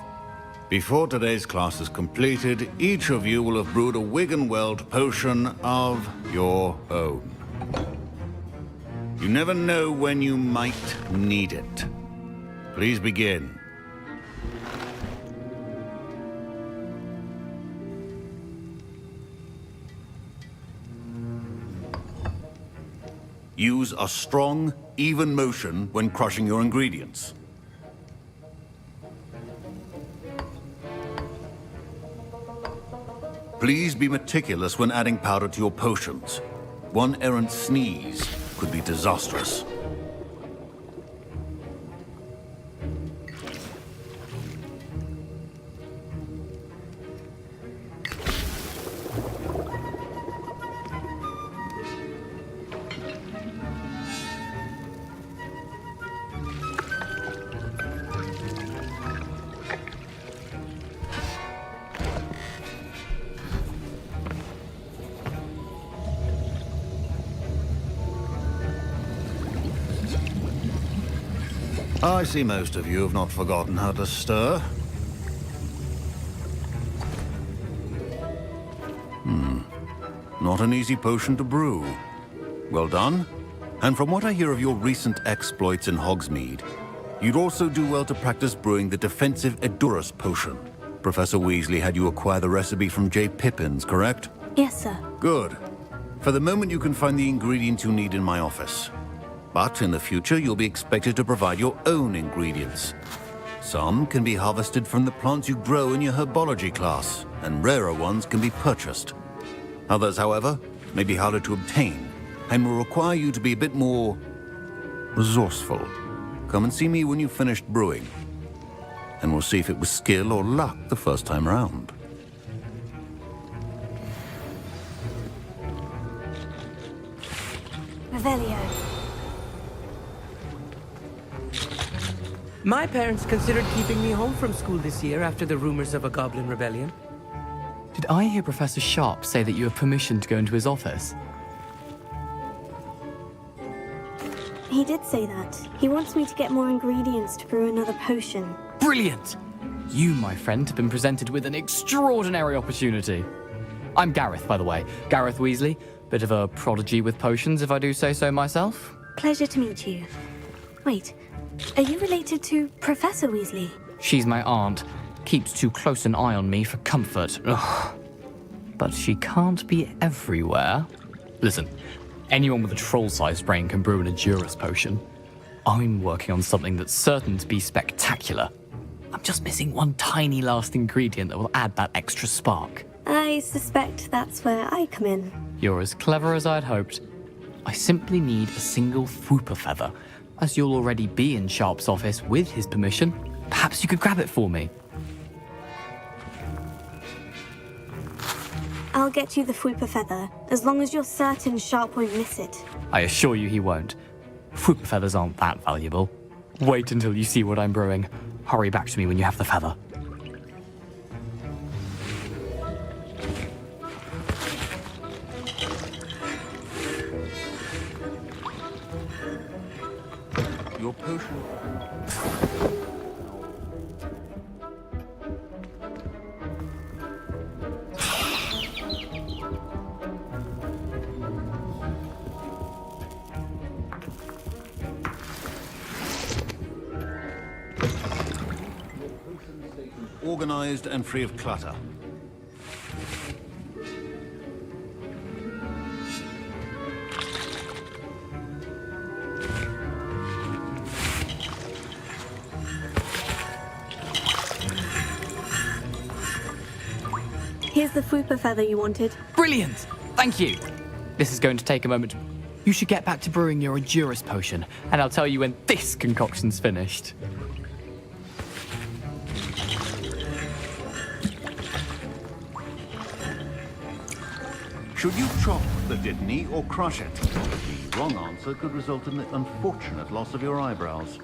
Before today's class is completed, each of you will have brewed a Wiggenweld potion of your own. You never know when you might need it. Please begin. Use a strong, even motion when crushing your ingredients. Please be meticulous when adding powder to your potions. One errant sneeze could be disastrous. I see most of you have not forgotten how to stir. Not an easy potion to brew. Well done. And from what I hear of your recent exploits in Hogsmeade, you'd also do well to practice brewing the defensive Edurus potion. Professor Weasley had you acquire the recipe from J. Pippins, correct? Yes, sir. Good. For the moment, you can find the ingredients you need in my office. But in the future, you'll be expected to provide your own ingredients. Some can be harvested from the plants you grow in your herbology class, and rarer ones can be purchased. Others, however, may be harder to obtain, and will require you to be a bit more resourceful. Come and see me when you've finished brewing, and we'll see if it was skill or luck the first time round. Revelio. My parents considered keeping me home from school this year after the rumors of a goblin rebellion. Did I hear Professor Sharp say that you have permission to go into his office? He did say that. He wants me to get more ingredients to brew another potion. Brilliant! You, my friend, have been presented with an extraordinary opportunity. I'm Gareth, by the way. Gareth Weasley. Bit of a prodigy with potions, if I do say so myself. Pleasure to meet you. Wait, are you related to Professor Weasley? She's my aunt. Keeps too close an eye on me for comfort. Ugh. But she can't be everywhere. Listen, anyone with a troll-sized brain can brew an Edurus potion. I'm working on something that's certain to be spectacular. I'm just missing one tiny last ingredient that will add that extra spark. I suspect that's where I come in. You're as clever as I'd hoped. I simply need a single Fwooper feather. As you'll already be in Sharp's office with his permission, perhaps you could grab it for me. I'll get you the Fwooper feather, as long as you're certain Sharp won't miss it. I assure you he won't. Fwooper feathers aren't that valuable. Wait until you see what I'm brewing. Hurry back to me when you have the feather. Your potion. organized and free of clutter. Here's the Fupa feather you wanted. Brilliant! Thank you! This is going to take a moment. You should get back to brewing your Endurus potion, and I'll tell you when this concoction's finished. Should you chop the Dittany or crush it? The wrong answer could result in the unfortunate loss of your eyebrows.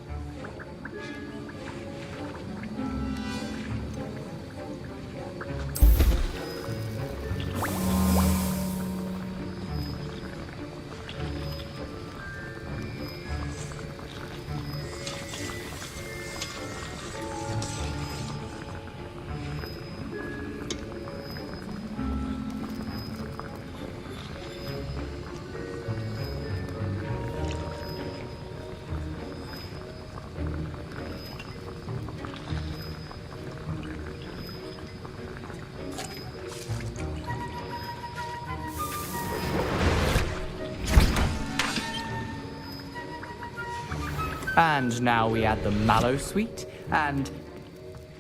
And now we add the mallow sweet, and...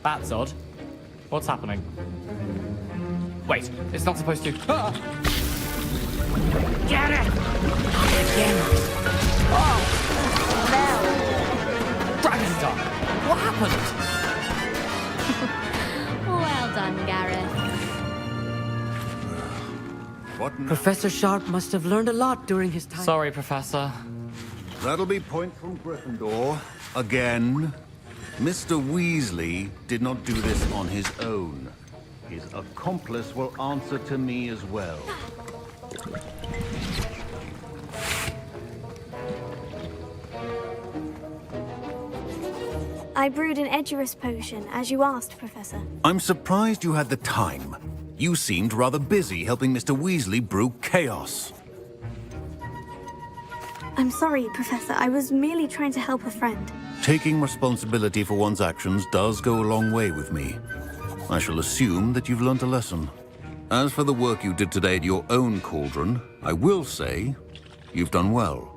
That's odd. What's happening? Wait, it's not supposed to... Ah! Get it! Again! Oh! Dragonstar! What happened? Well done, Gareth. Professor Sharp must have learned a lot during his time. Sorry, Professor. That'll be point from Gryffindor. Again. Mr. Weasley did not do this on his own. His accomplice will answer to me as well. I brewed an Edurus potion, as you asked, Professor. I'm surprised you had the time. You seemed rather busy helping Mr. Weasley brew chaos. I'm sorry, Professor. I was merely trying to help a friend. Taking responsibility for one's actions does go a long way with me. I shall assume that you've learnt a lesson. As for the work you did today at your own cauldron, I will say you've done well.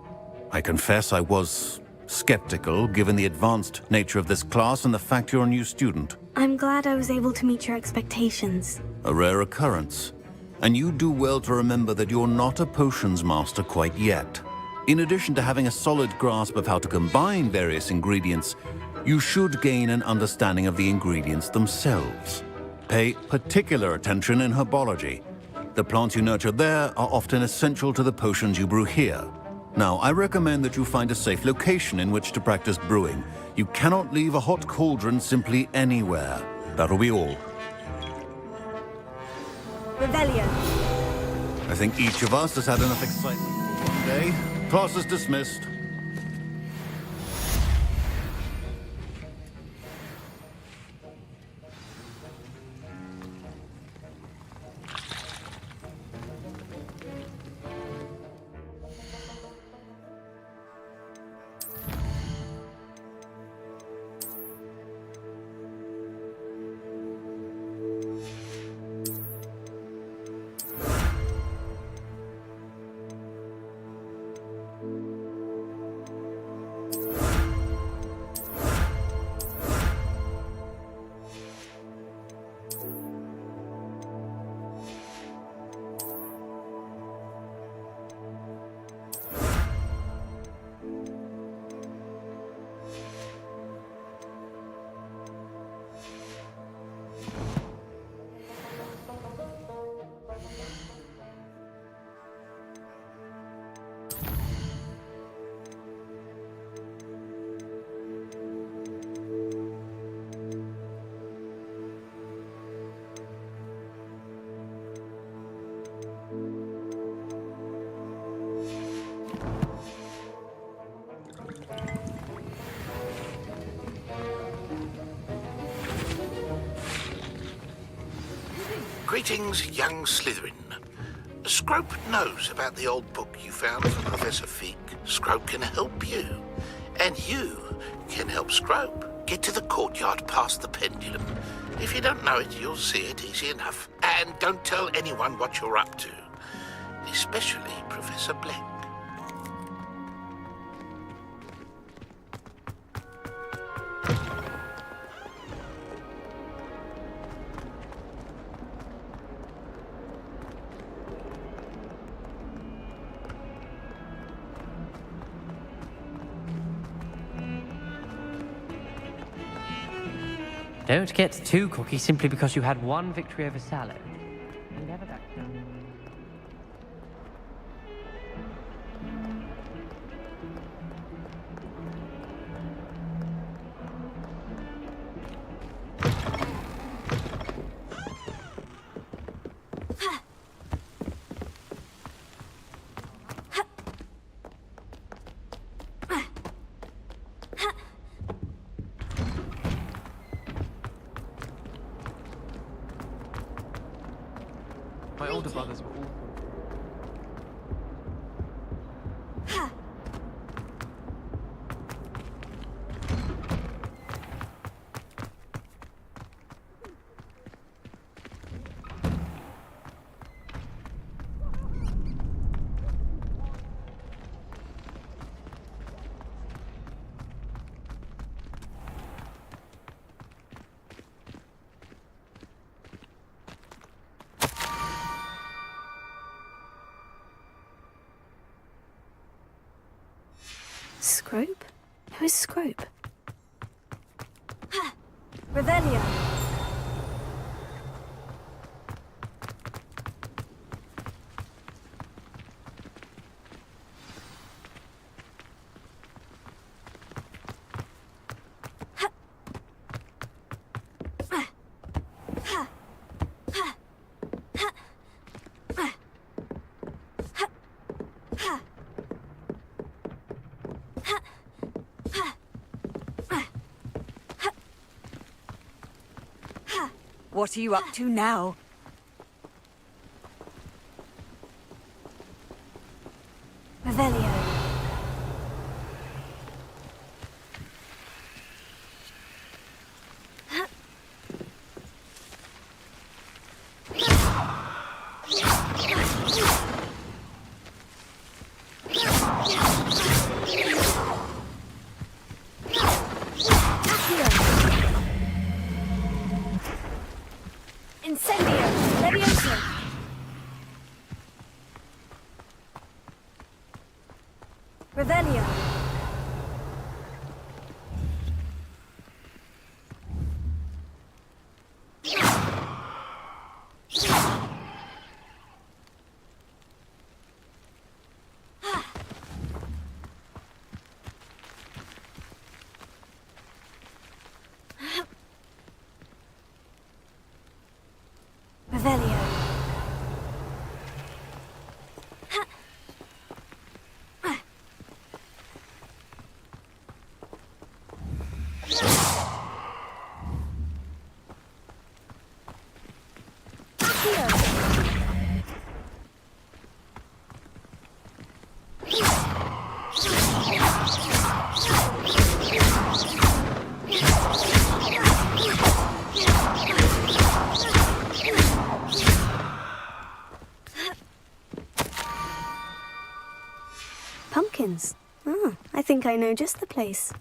I confess I was skeptical, given the advanced nature of this class and the fact you're a new student. I'm glad I was able to meet your expectations. A rare occurrence. And you do well to remember that you're not a potions master quite yet. In addition to having a solid grasp of how to combine various ingredients, you should gain an understanding of the ingredients themselves. Pay particular attention in herbology. The plants you nurture there are often essential to the potions you brew here. Now, I recommend that you find a safe location in which to practice brewing. You cannot leave a hot cauldron simply anywhere. That'll be all. Revelio. I think each of us has had enough excitement for one day. Class is dismissed. Greetings, young Slytherin. Scrope knows about the old book you found for Professor Fig. Scrope can help you, and you can help Scrope. Get to the courtyard past the pendulum. If you don't know it, you'll see it easy enough. And don't tell anyone what you're up to. Especially Professor Black. Don't get too cocky simply because you had one victory over Sallow. You never back down. My older brothers were all... Scrope? Who is Scrope? Revelio. What are you up to now? Revelio. Incendio. Levioso. Revelio. Revelio. Pumpkins. Oh, I think I know just the place.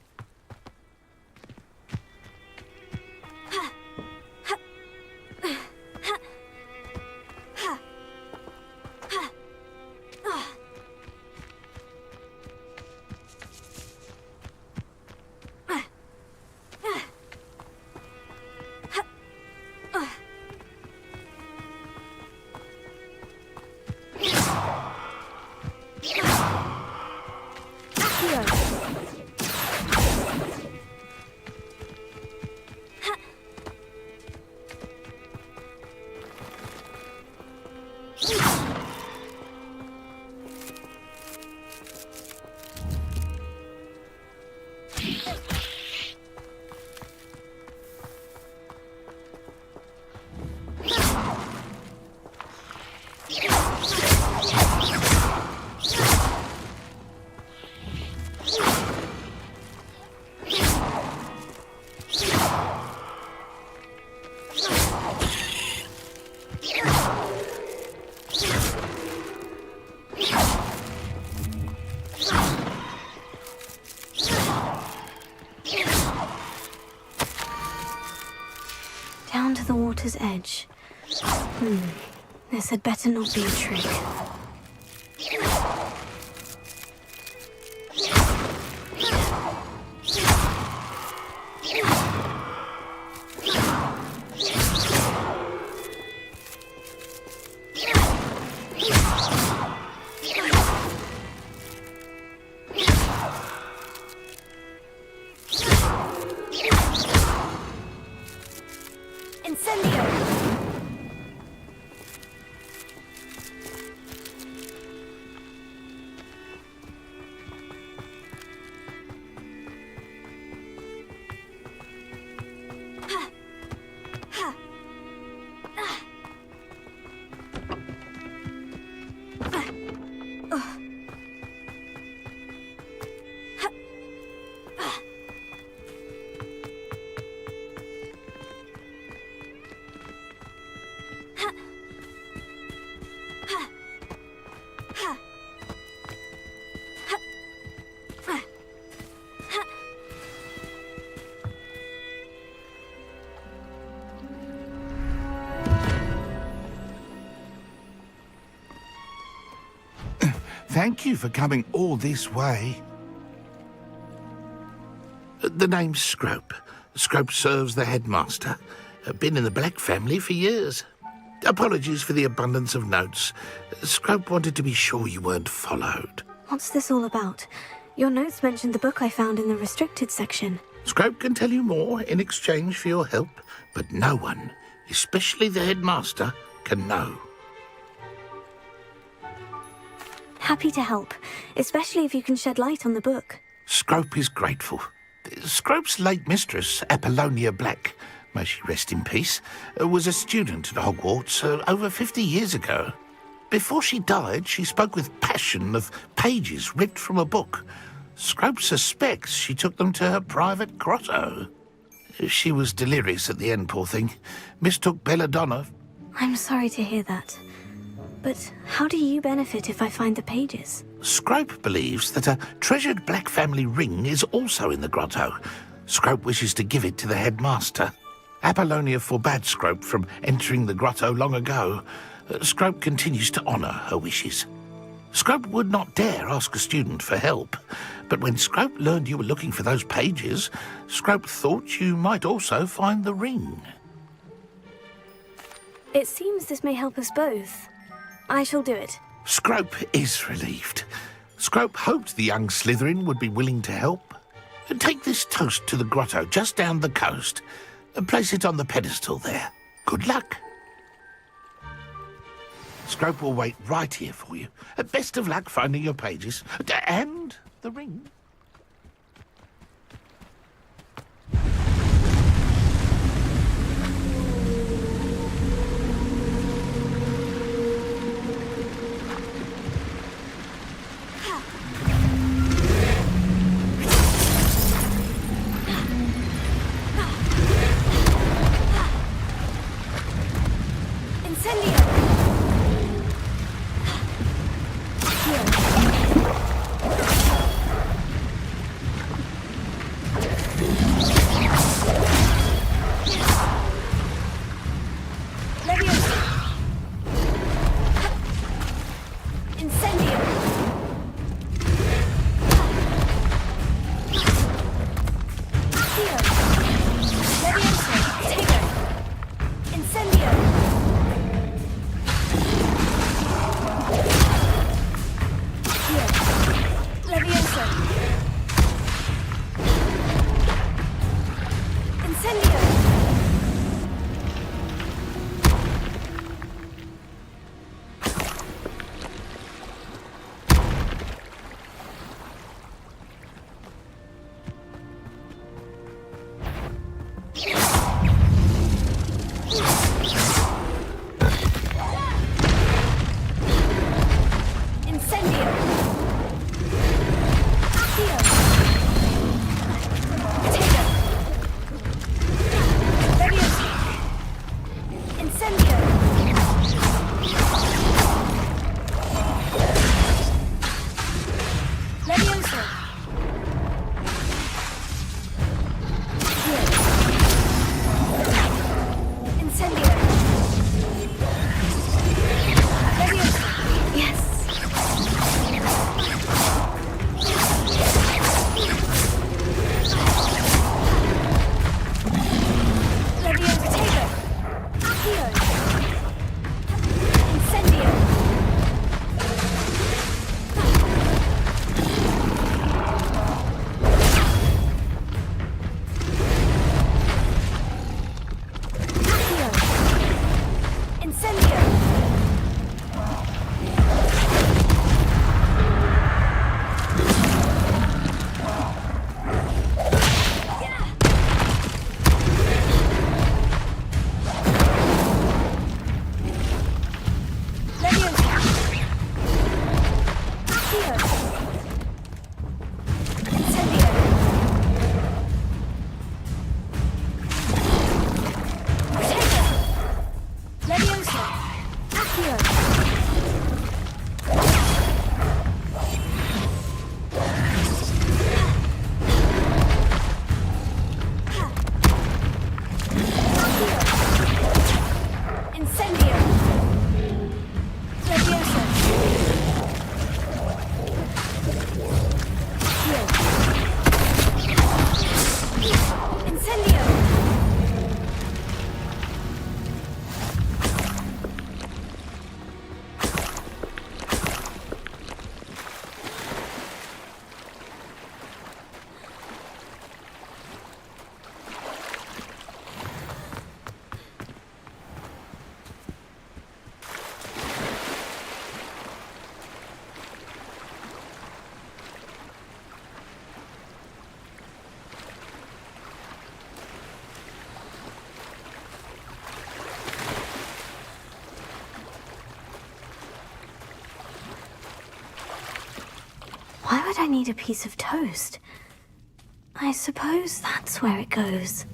Down to the water's edge. This had better not be a trick. Thank you for coming all this way. The name's Scrope. Scrope serves the headmaster. Been in the Black family for years. Apologies for the abundance of notes. Scrope wanted to be sure you weren't followed. What's this all about? Your notes mentioned the book I found in the restricted section. Scrope can tell you more in exchange for your help, but no one, especially the headmaster, can know. Happy to help, especially if you can shed light on the book. Scrope is grateful. Scrope's late mistress, Apollonia Black, may she rest in peace, was a student at Hogwarts over 50 years ago. Before she died, she spoke with passion of pages ripped from a book. Scrope suspects she took them to her private grotto. She was delirious at the end, poor thing. Mistook belladonna. I'm sorry to hear that. But how do you benefit if I find the pages? Scrope believes that a treasured Black family ring is also in the grotto. Scrope wishes to give it to the headmaster. Apollonia forbade Scrope from entering the grotto long ago. Scrope continues to honour her wishes. Scrope would not dare ask a student for help, but when Scrope learned you were looking for those pages, Scrope thought you might also find the ring. It seems this may help us both. I shall do it. Scrope is relieved. Scrope hoped the young Slytherin would be willing to help. Take this toast to the grotto just down the coast and place it on the pedestal there. Good luck. Scrope will wait right here for you. Best of luck finding your pages. And the ring. would I need a piece of toast? I suppose that's where it goes.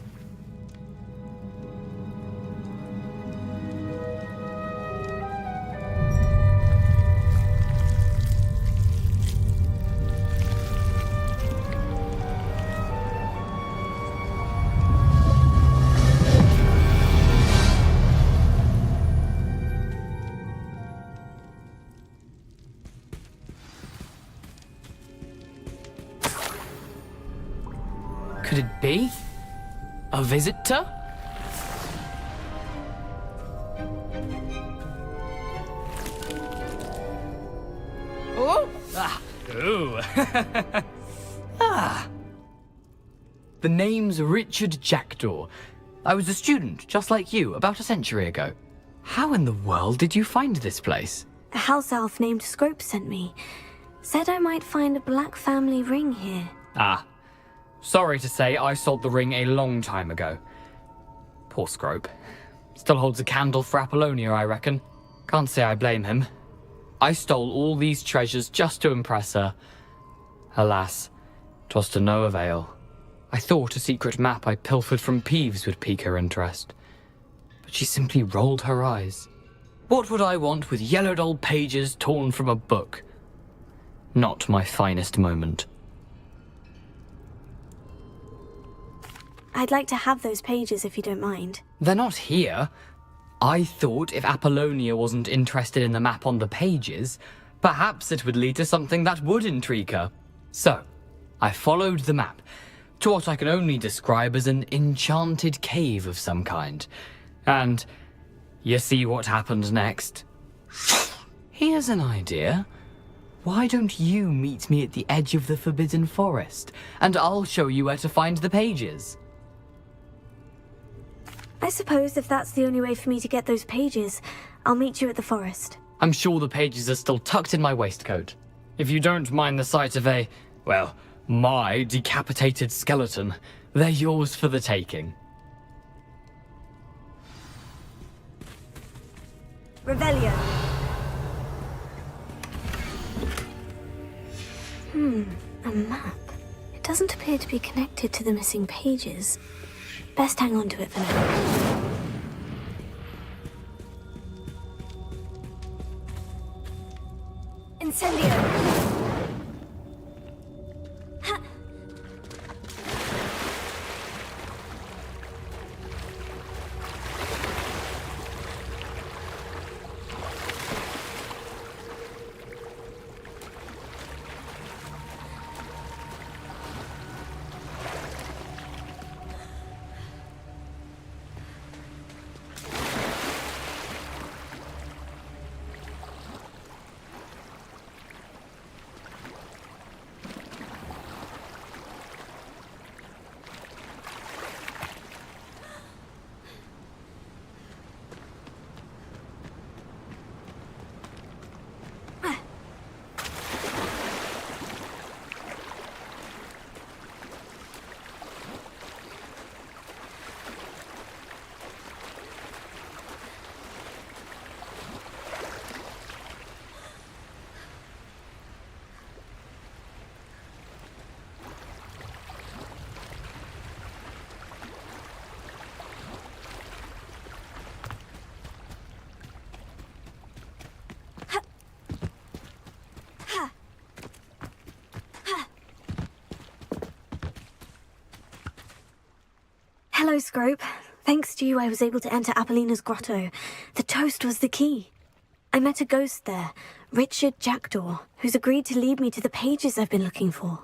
Could it be? A visitor? Oh! Ah! Ooh! Ah! The name's Richard Jackdaw. I was a student, just like you, about a century ago. How in the world did you find this place? A house elf named Scrope sent me. Said I might find a black family ring here. Ah. Sorry to say, I sold the ring a long time ago. Poor Scrope. Still holds a candle for Apollonia, I reckon. Can't say I blame him. I stole all these treasures just to impress her. Alas, 'twas to no avail. I thought a secret map I pilfered from Peeves would pique her interest. But she simply rolled her eyes. What would I want with yellowed old pages torn from a book? Not my finest moment. I'd like to have those pages if you don't mind. They're not here. I thought if Apollonia wasn't interested in the map on the pages, perhaps it would lead to something that would intrigue her. So, I followed the map to what I can only describe as an enchanted cave of some kind. And you see what happened next? Here's an idea. Why don't you meet me at the edge of the Forbidden Forest, and I'll show you where to find the pages? I suppose if that's the only way for me to get those pages, I'll meet you at the forest. I'm sure the pages are still tucked in my waistcoat. If you don't mind the sight of my decapitated skeleton, they're yours for the taking. Revelio. A map. It doesn't appear to be connected to the missing pages. Best hang on to it for now. Incendio! Hello, Scrope. Thanks to you, I was able to enter Apollina's grotto. The toast was the key. I met a ghost there, Richard Jackdaw, who's agreed to lead me to the pages I've been looking for.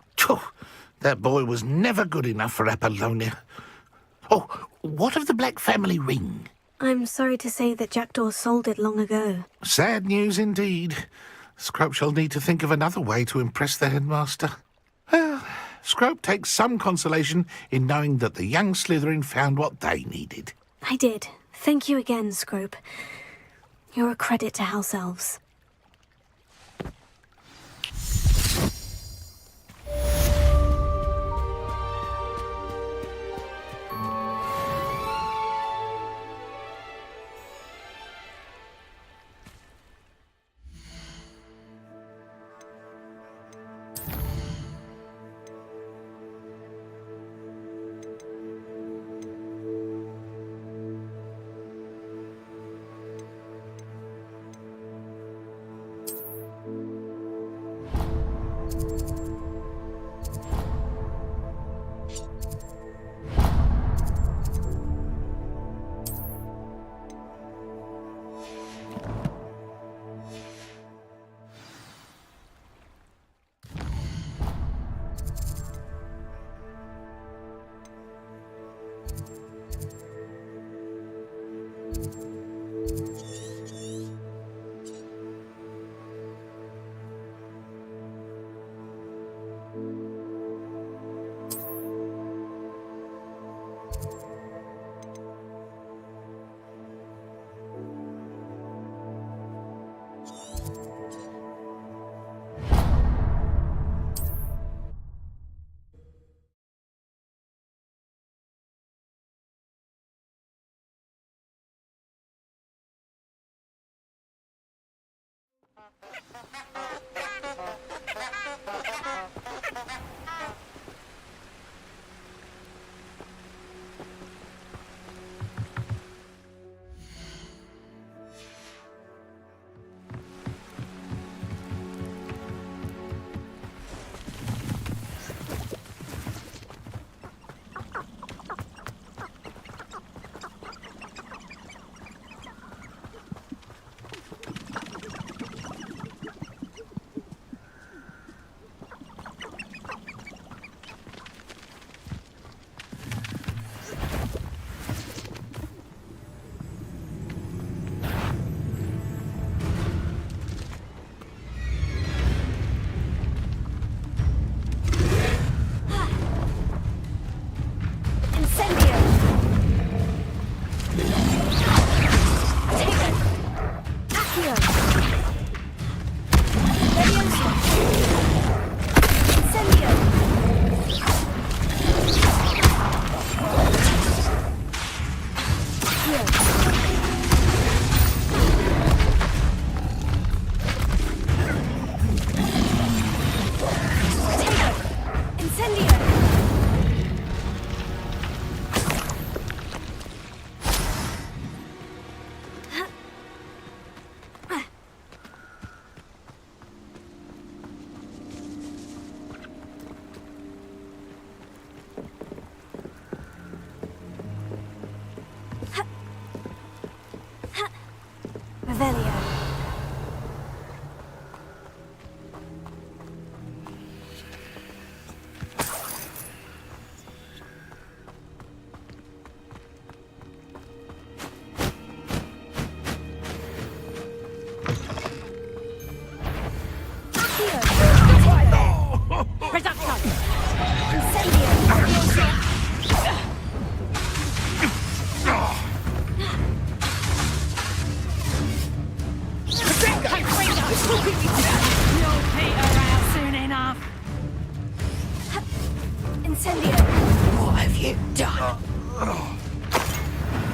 That boy was never good enough for Apollonia. Oh, what of the Black family ring? I'm sorry to say that Jackdaw sold it long ago. Sad news indeed. Scrope shall need to think of another way to impress the headmaster. Well, Scrope takes some consolation in knowing that the young Slytherin found what they needed. I did. Thank you again, Scrope. You're a credit to House Elves.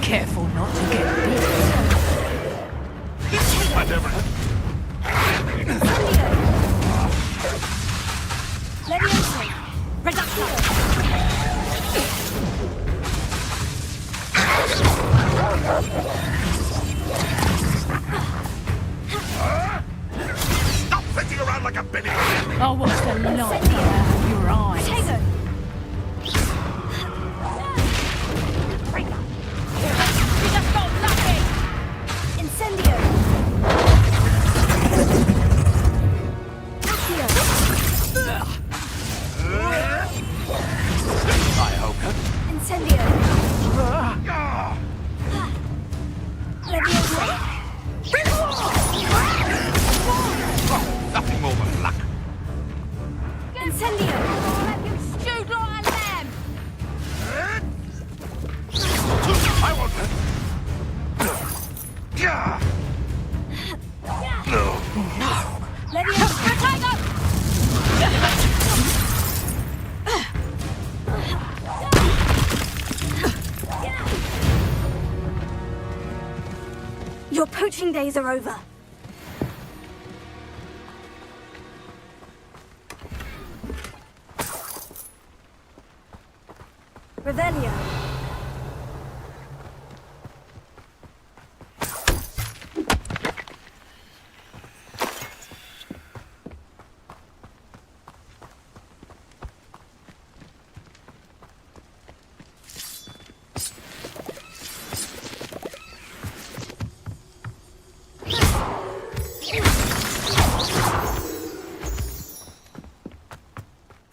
Careful not to get bit. Stop sitting around like a billy. Oh, what's the light out of your eyes? Nothing more than luck. I won't. Your poaching days are over. Revelio.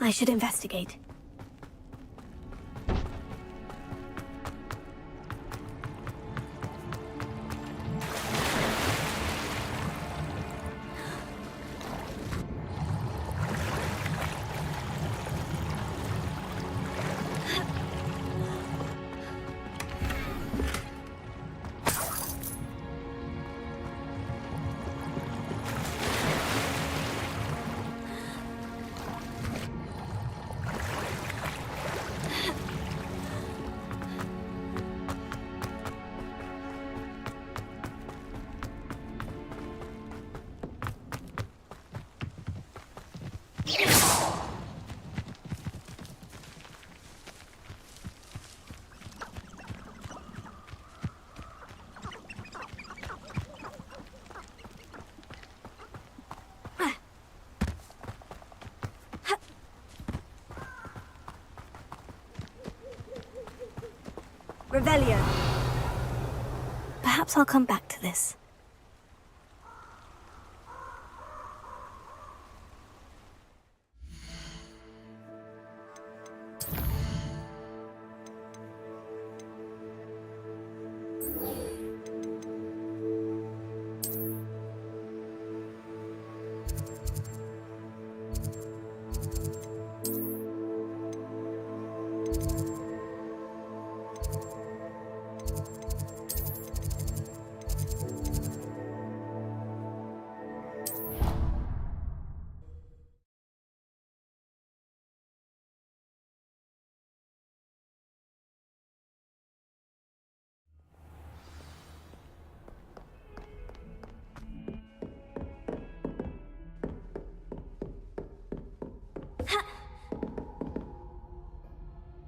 I should investigate. Revelio. Perhaps I'll come back to this.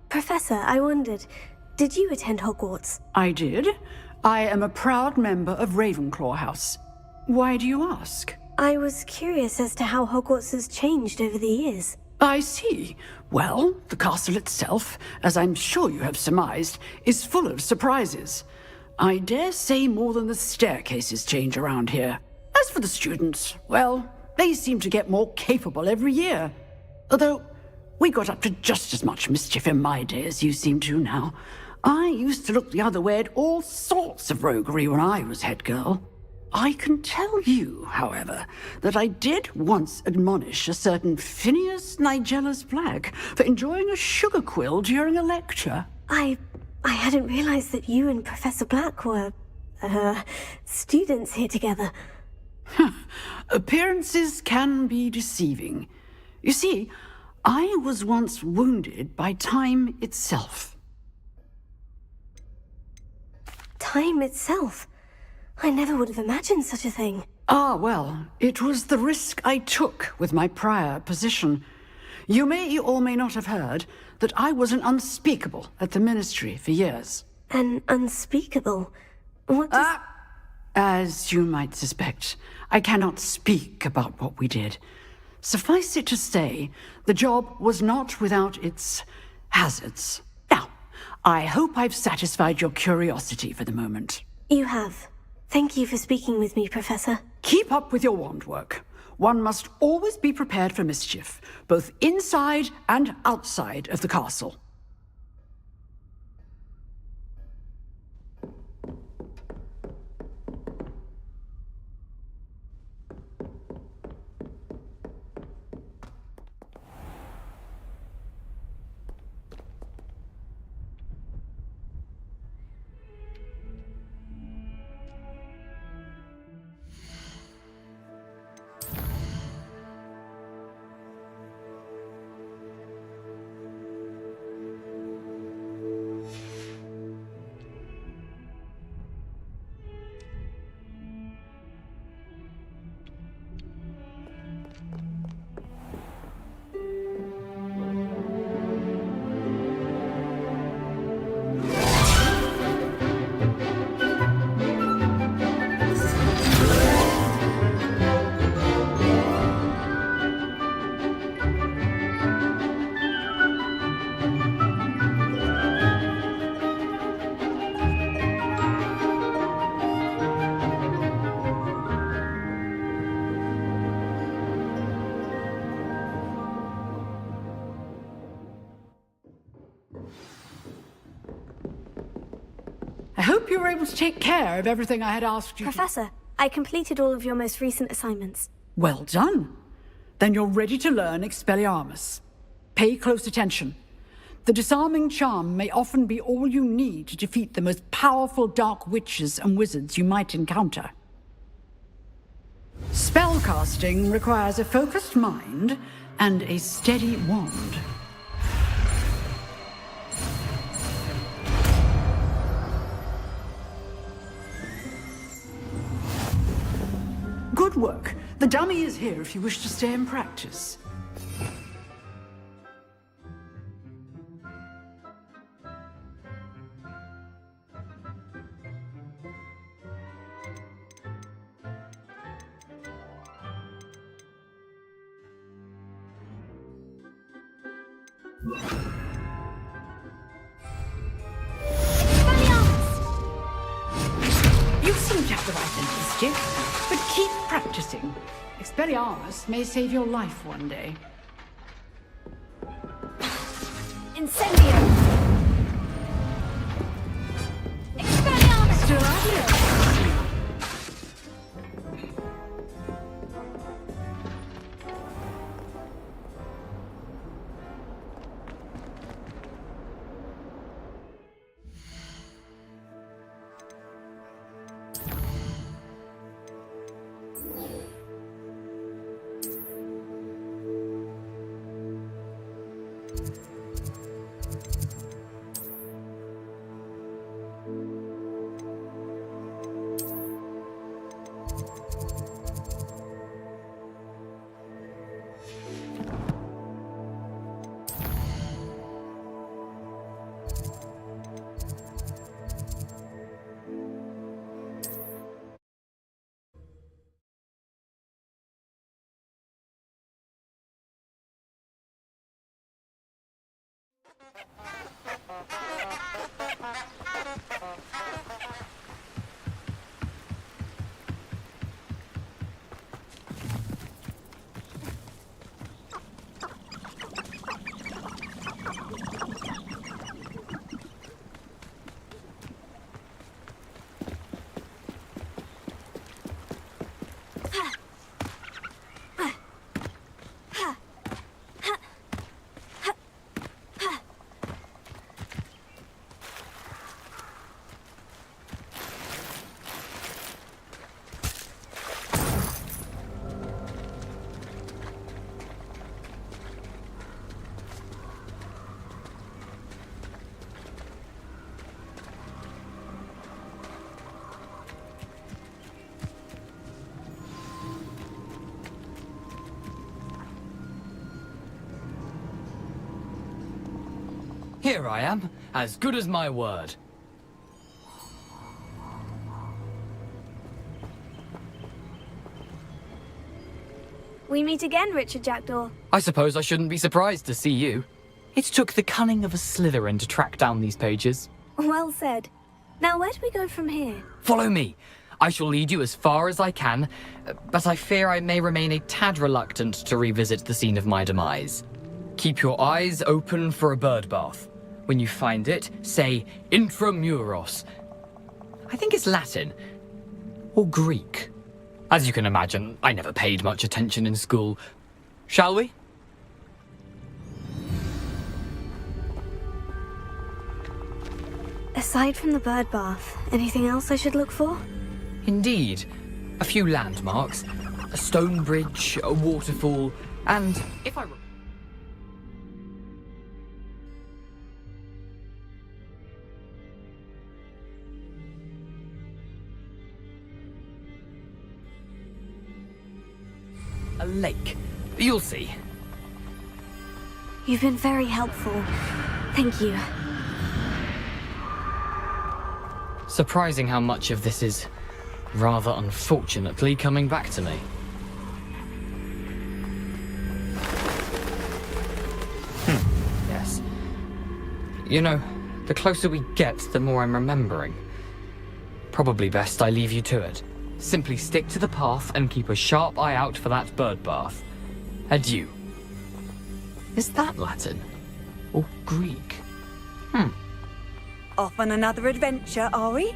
Professor, I wondered, did you attend Hogwarts? I did. I am a proud member of Ravenclaw House. Why do you ask? I was curious as to how Hogwarts has changed over the years. I see. Well, the castle itself, as I'm sure you have surmised, is full of surprises. I dare say more than the staircases change around here. As for the students, well, they seem to get more capable every year. Although, we got up to just as much mischief in my day as you seem to now. I used to look the other way at all sorts of roguery when I was head girl. I can tell you, however, that I did once admonish a certain Phineas Nigellus Black for enjoying a sugar quill during a lecture. I hadn't realized that you and Professor Black were, students here together. Appearances can be deceiving. You see, I was once wounded by time itself. Time itself? I never would have imagined such a thing. Ah, well, it was the risk I took with my prior position. You may or may not have heard that I was an unspeakable at the Ministry for years. An unspeakable? What does... As you might suspect, I cannot speak about what we did. Suffice it to say, the job was not without its hazards. Now, I hope I've satisfied your curiosity for the moment. You have. Thank you for speaking with me, Professor. Keep up with your wand work. One must always be prepared for mischief, both inside and outside of the castle. I hope you were able to take care of everything I had asked you. Professor, I completed all of your most recent assignments. Well done. Then you're ready to learn Expelliarmus. Pay close attention. The disarming charm may often be all you need to defeat the most powerful dark witches and wizards you might encounter. Spellcasting requires a focused mind and a steady wand. Good work. The dummy is here if you wish to stay and practice. mischief, but keep practicing. Expelliarmus may save your life one day. Incendio! Expelliarmus! Still out here. Here I am, as good as my word. We meet again, Richard Jackdaw. I suppose I shouldn't be surprised to see you. It took the cunning of a Slytherin to track down these pages. Well said. Now, where do we go from here? Follow me. I shall lead you as far as I can, but I fear I may remain a tad reluctant to revisit the scene of my demise. Keep your eyes open for a bird bath. When you find it, say intramuros. I think it's Latin. Or Greek. As you can imagine, I never paid much attention in school. Shall we? Aside from the bird bath, anything else I should look for? Indeed. A few landmarks, a stone bridge, a waterfall, and if I... a lake. You'll see. You've been very helpful. Thank you. Surprising how much of this is, rather unfortunately, coming back to me. Yes. You know, the closer we get, the more I'm remembering. Probably best I leave you to it. Simply stick to the path and keep a sharp eye out for that bird bath. Adieu. Is that Latin? Or Greek? Off on another adventure, are we?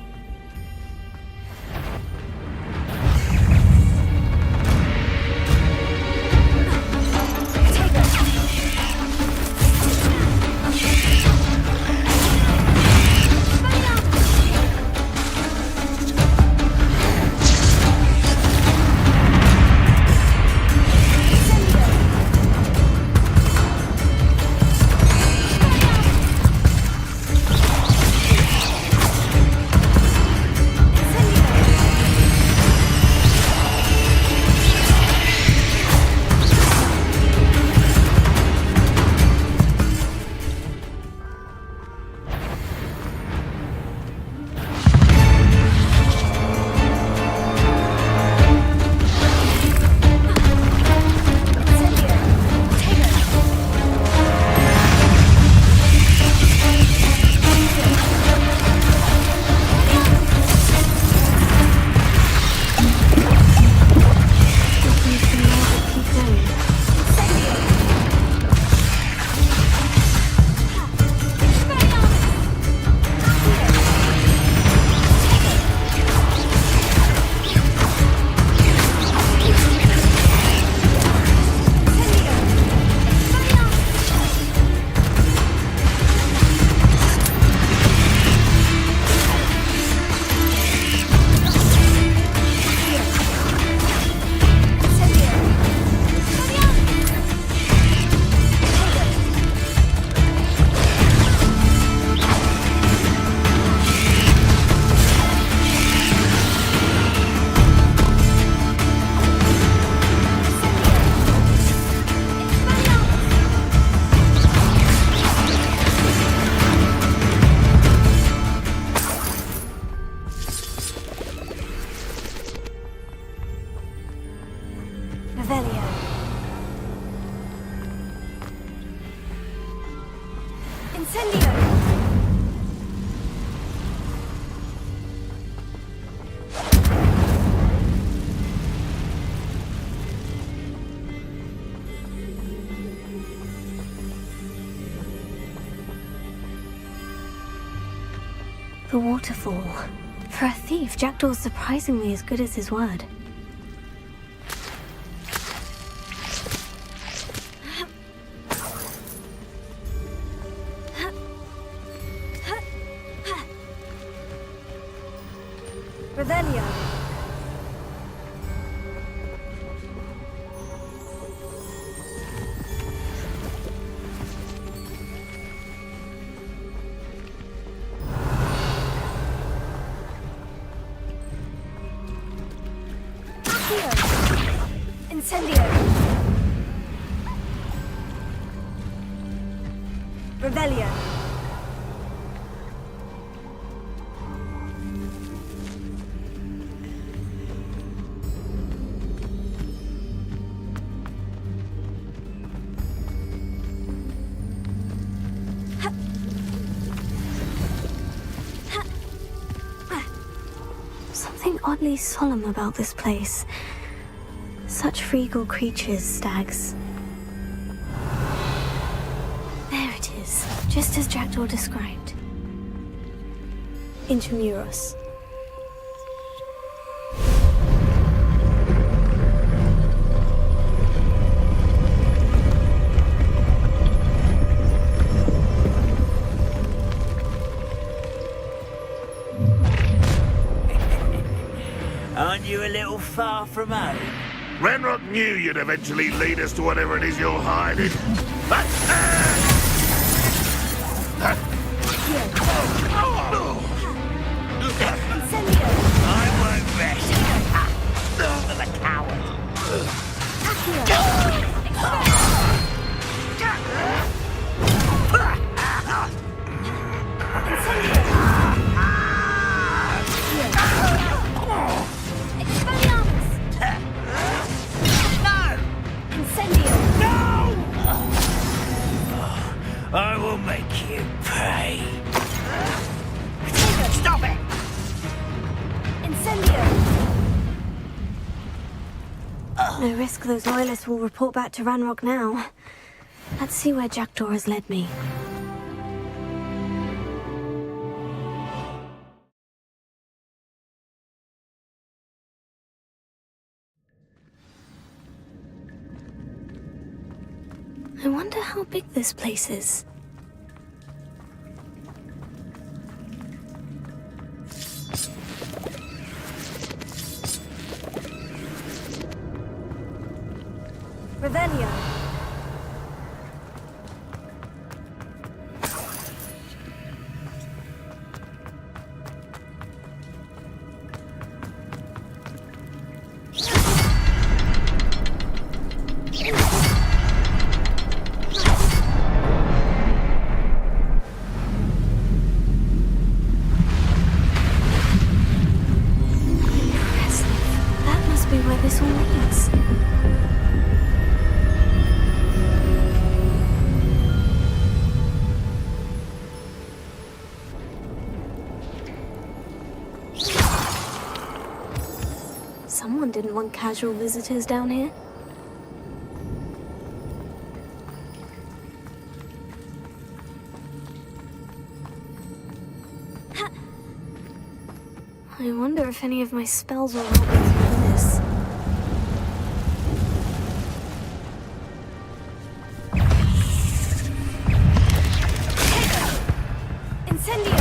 Incendio! The waterfall. For a thief, Jackdaw's surprisingly as good as his word. Revelio. Incendio. Revelio. Something oddly solemn about this place. Such regal creatures, stags. There it is, just as Jackdaw described. Intramuros. Aren't you a little far from home? Ranrock knew you'd eventually lead us to whatever it is you're hiding. I won't rest. For the coward. I will make you pay. Stop it! Incendio! No risk those loyalists will report back to Ranrock now. Let's see where Jackdaw has led me. I wonder how big this place is. Revelio. Someone didn't want casual visitors down here. I wonder if any of my spells will help me through this. Incendio!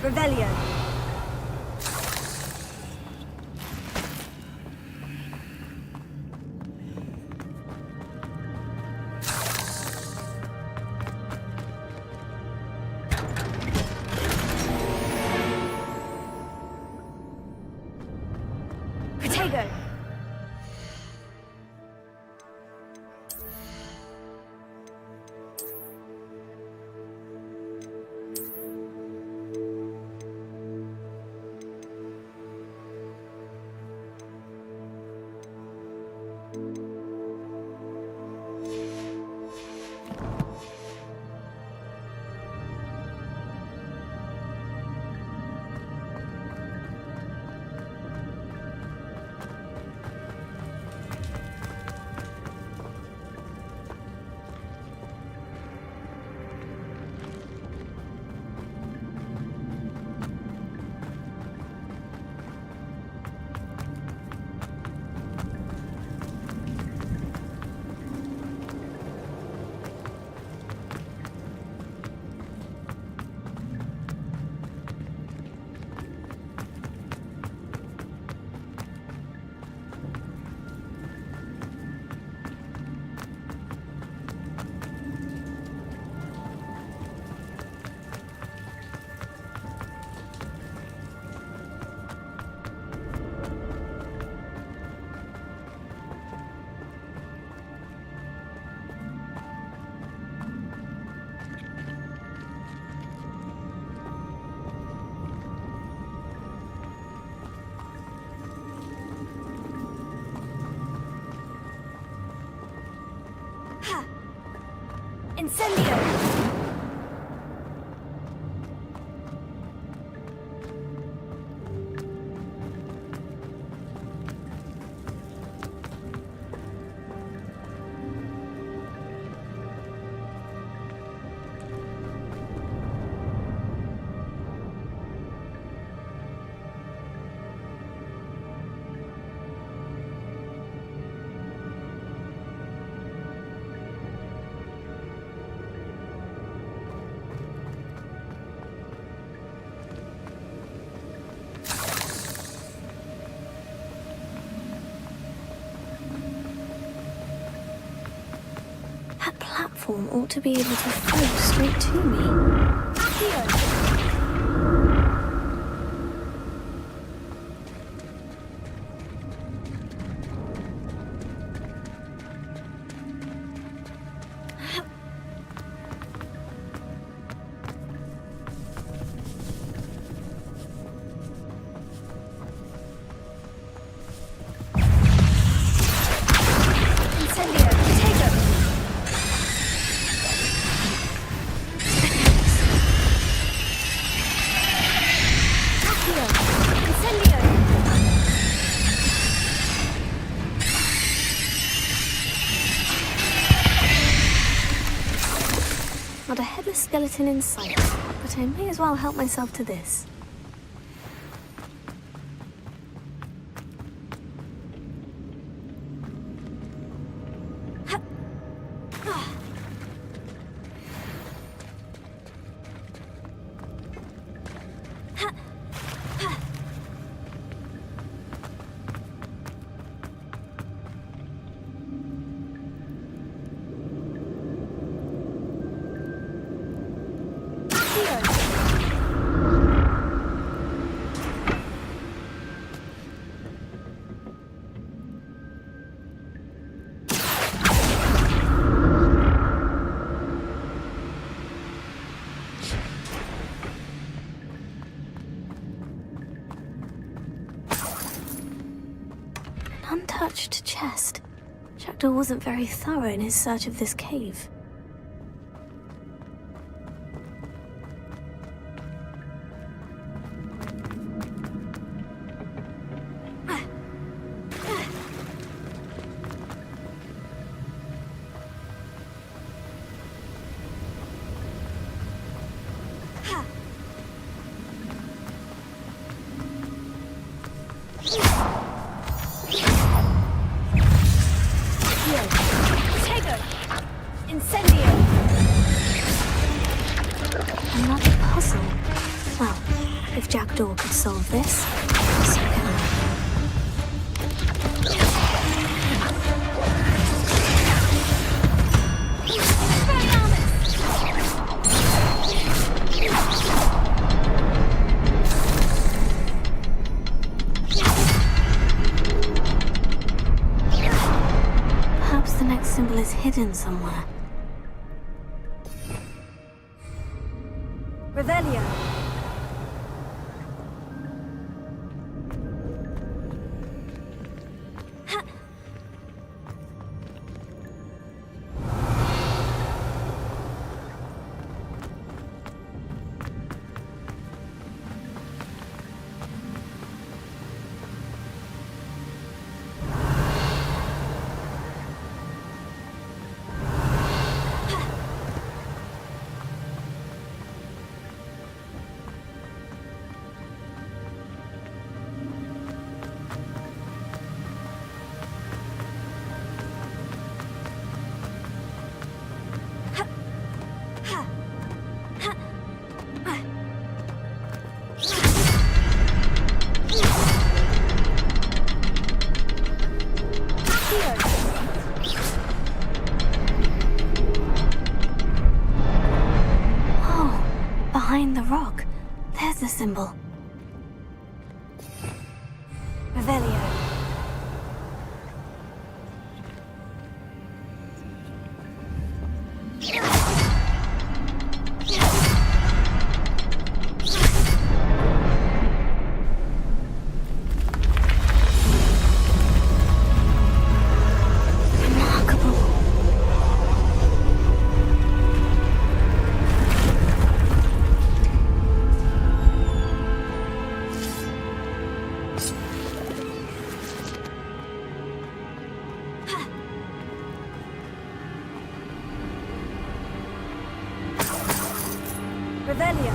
Revelio. Protego. Incendio! That platform ought to be able to float straight to me. Here! Not a headless skeleton in sight, but I may as well help myself to this. Untouched chest. Jackdaw wasn't very thorough in his search of this cave. Another puzzle. Well, If Jackdaw could solve this, so can I. Perhaps the next symbol is hidden somewhere. Revelio. Behind the rock, there's the symbol. Revelio. Revelio.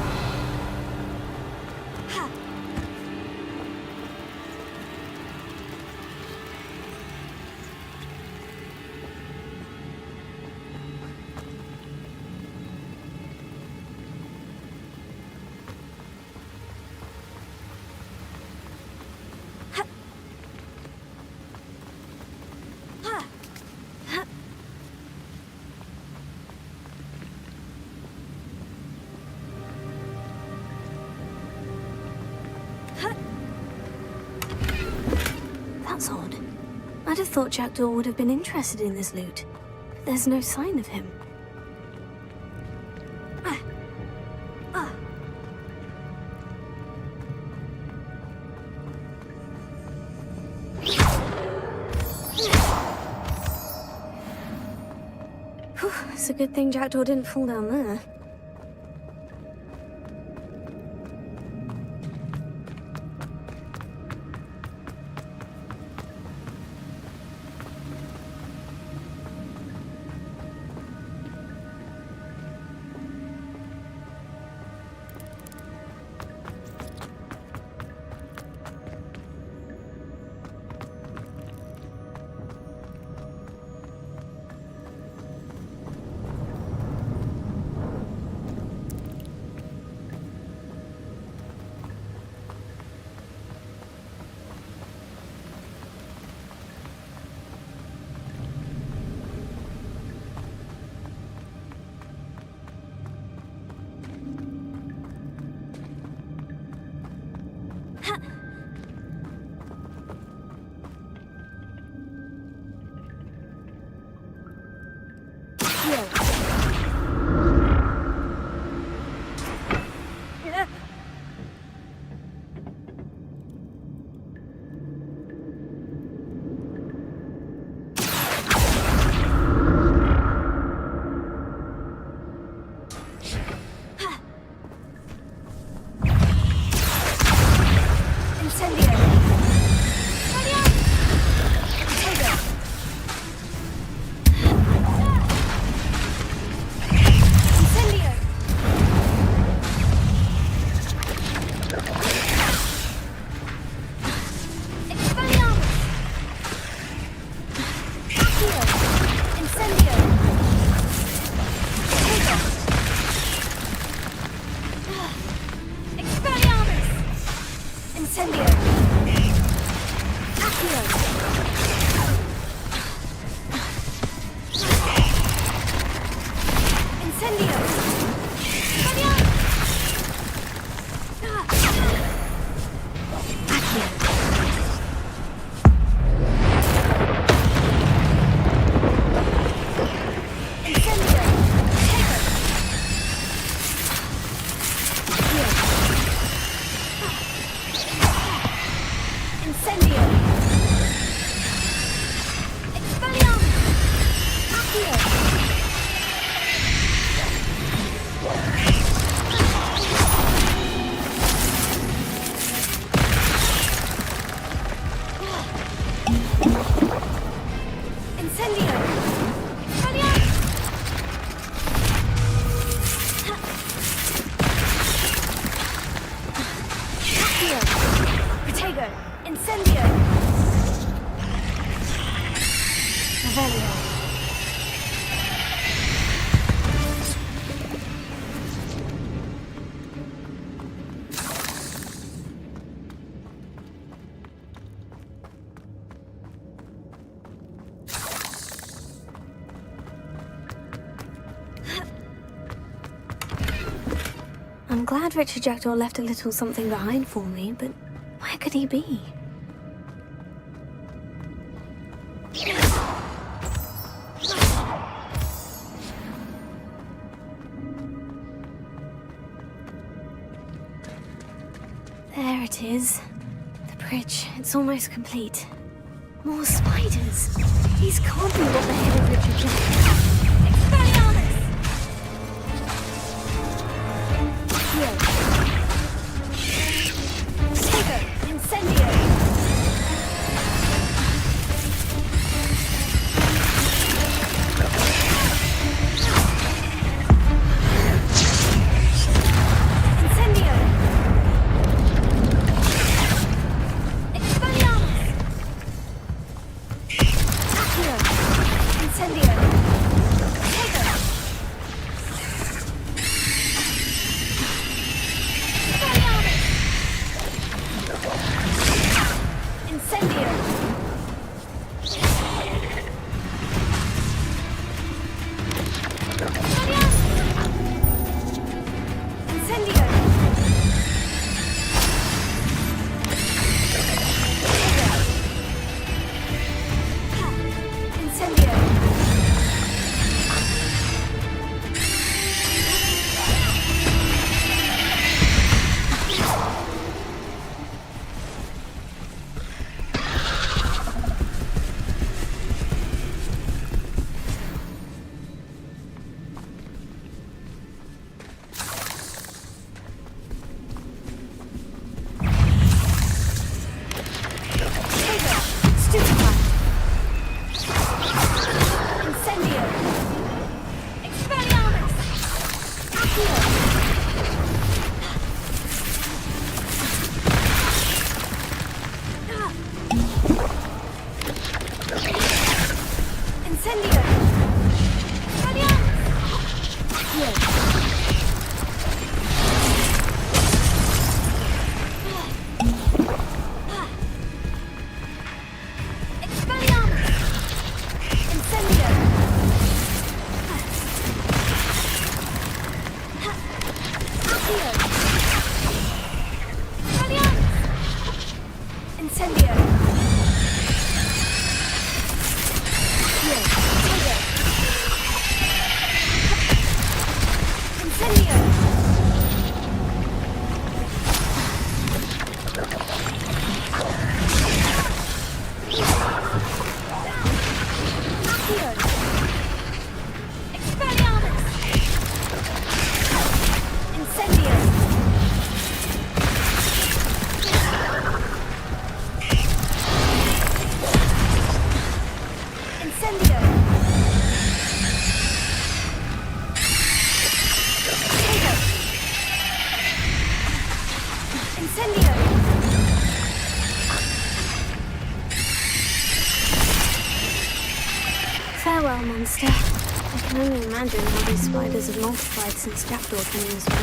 That's odd. I'd have thought Jackdaw would have been interested in this loot. But there's no sign of him. Whew, it's a good thing Jackdaw didn't fall down there. I'm glad Richard Jackdaw left a little something behind for me, but where could he be? There it is. The bridge. It's almost complete. More spiders. These can't be what the head of Richard Jackdaw. Farewell, monster. I can only imagine how these spiders have multiplied since Jackdaw came this way.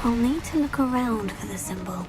I'll need to look around for the symbol.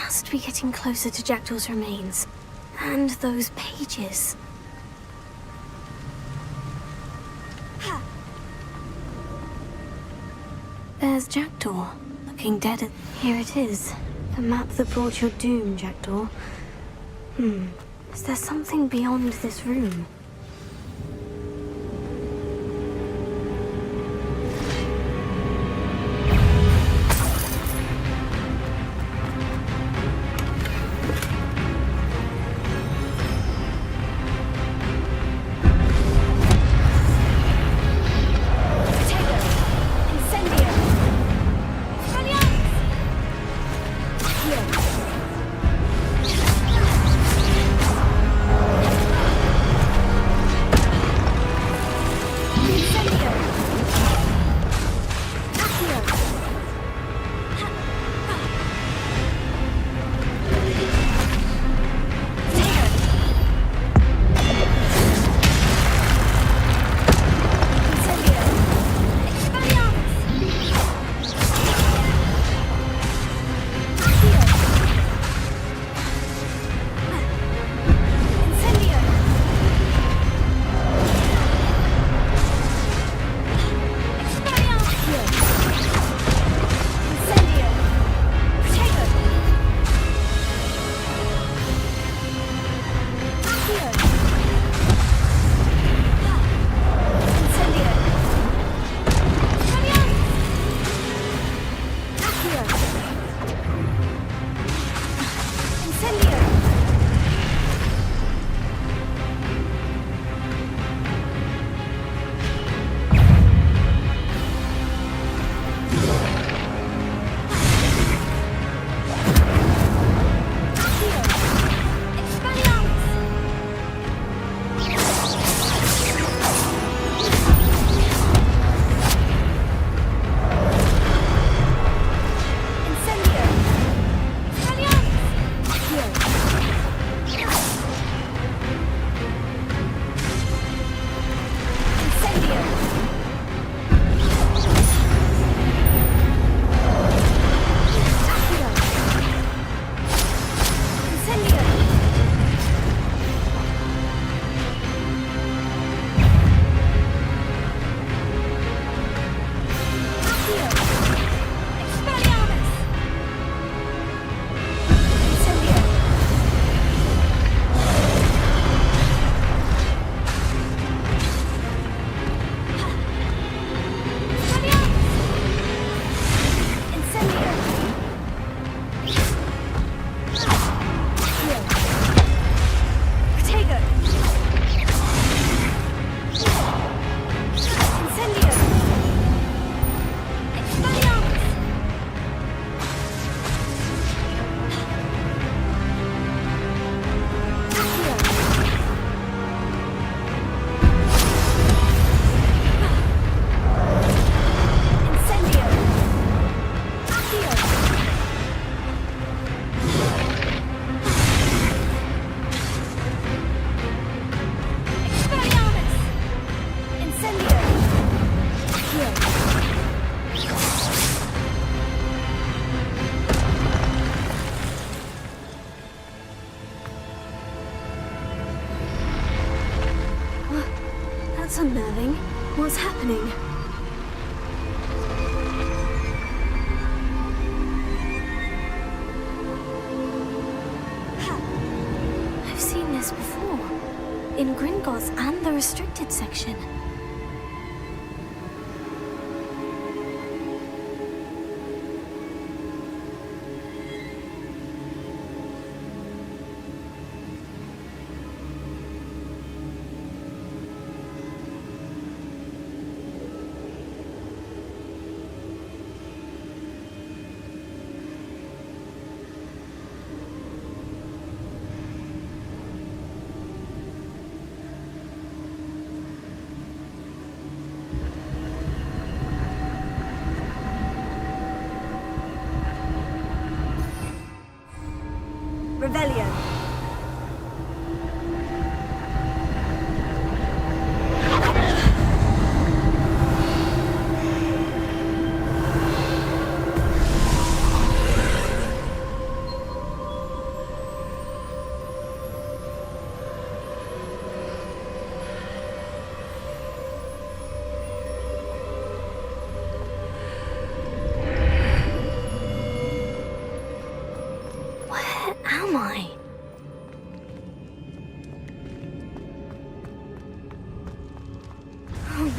must be getting closer to Jackdaw's remains. And those pages. There's Jackdaw, looking dead at... Here it is. The map that brought your doom, Jackdaw. Is there something beyond this room? That's unnerving. What's happening? I've seen this before. In Gringotts and the restricted section.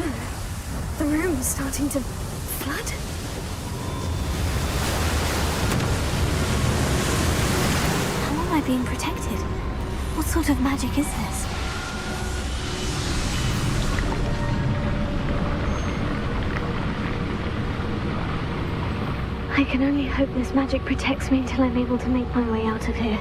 The room is starting to flood. How am I being protected? What sort of magic is this? I can only hope this magic protects me until I'm able to make my way out of here.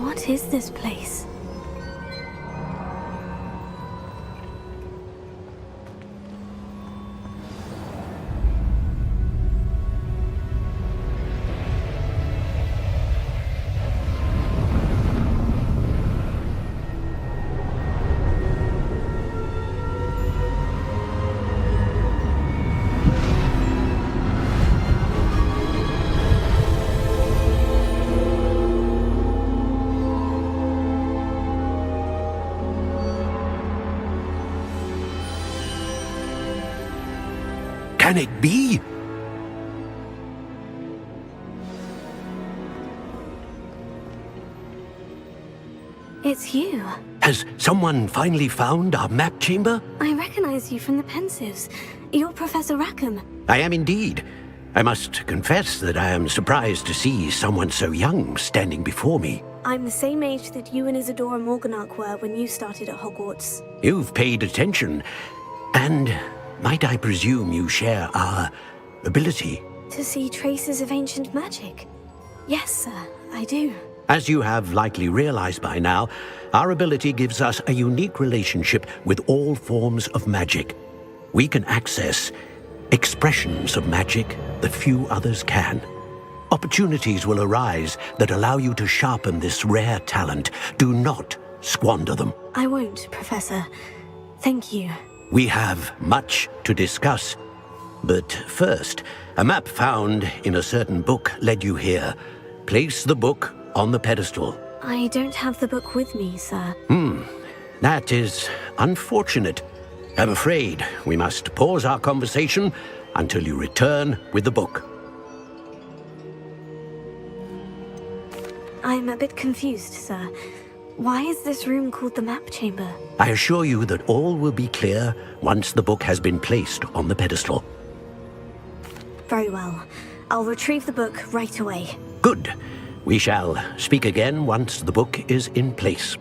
What is this place? Can it be? It's you. Has someone finally found our map chamber? I recognize you from the Pensives. You're Professor Rackham. I am indeed. I must confess that I am surprised to see someone so young standing before me. I'm the same age that you and Isadora Morganach were when you started at Hogwarts. You've paid attention, and might I presume you share our ability? To see traces of ancient magic? Yes, sir, I do. As you have likely realized by now, our ability gives us a unique relationship with all forms of magic. We can access expressions of magic that few others can. Opportunities will arise that allow you to sharpen this rare talent. Do not squander them. I won't, Professor. Thank you. We have much to discuss. But first, a map found in a certain book led you here. Place the book on the pedestal. I don't have the book with me, sir. That is unfortunate. I'm afraid we must pause our conversation until you return with the book. I'm a bit confused, sir. Why is this room called the map chamber? I assure you that all will be clear once the book has been placed on the pedestal. Very well. I'll retrieve the book right away. Good. We shall speak again once the book is in place.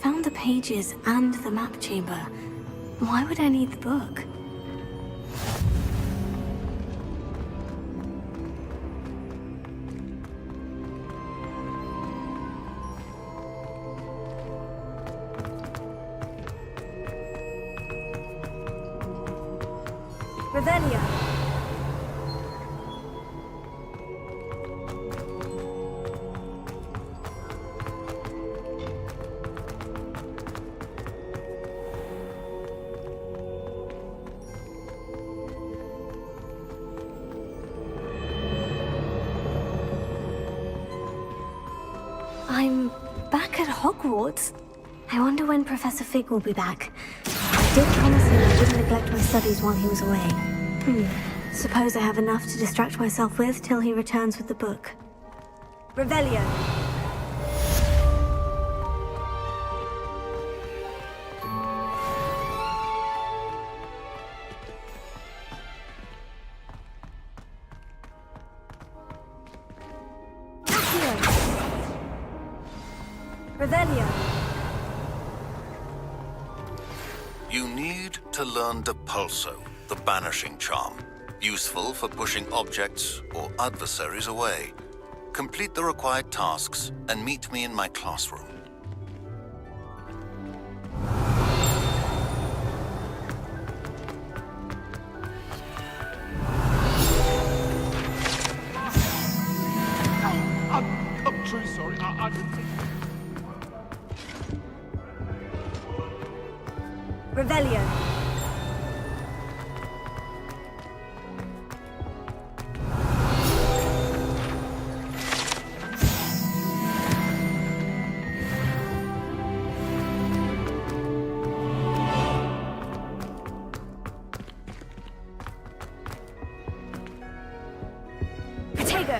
found the pages and the map chamber. Why would I need the book? Revelia. I'm back at Hogwarts. I wonder when Professor Fig will be back. I did promise him I wouldn't neglect my studies while he was away. Suppose I have enough to distract myself with till he returns with the book. Revelio. Revelio. You need to learn Depulso, the banishing charm. Useful for pushing objects or adversaries away. Complete the required tasks and meet me in my classroom. I'm truly sorry. I didn't think... Revelio. Protego.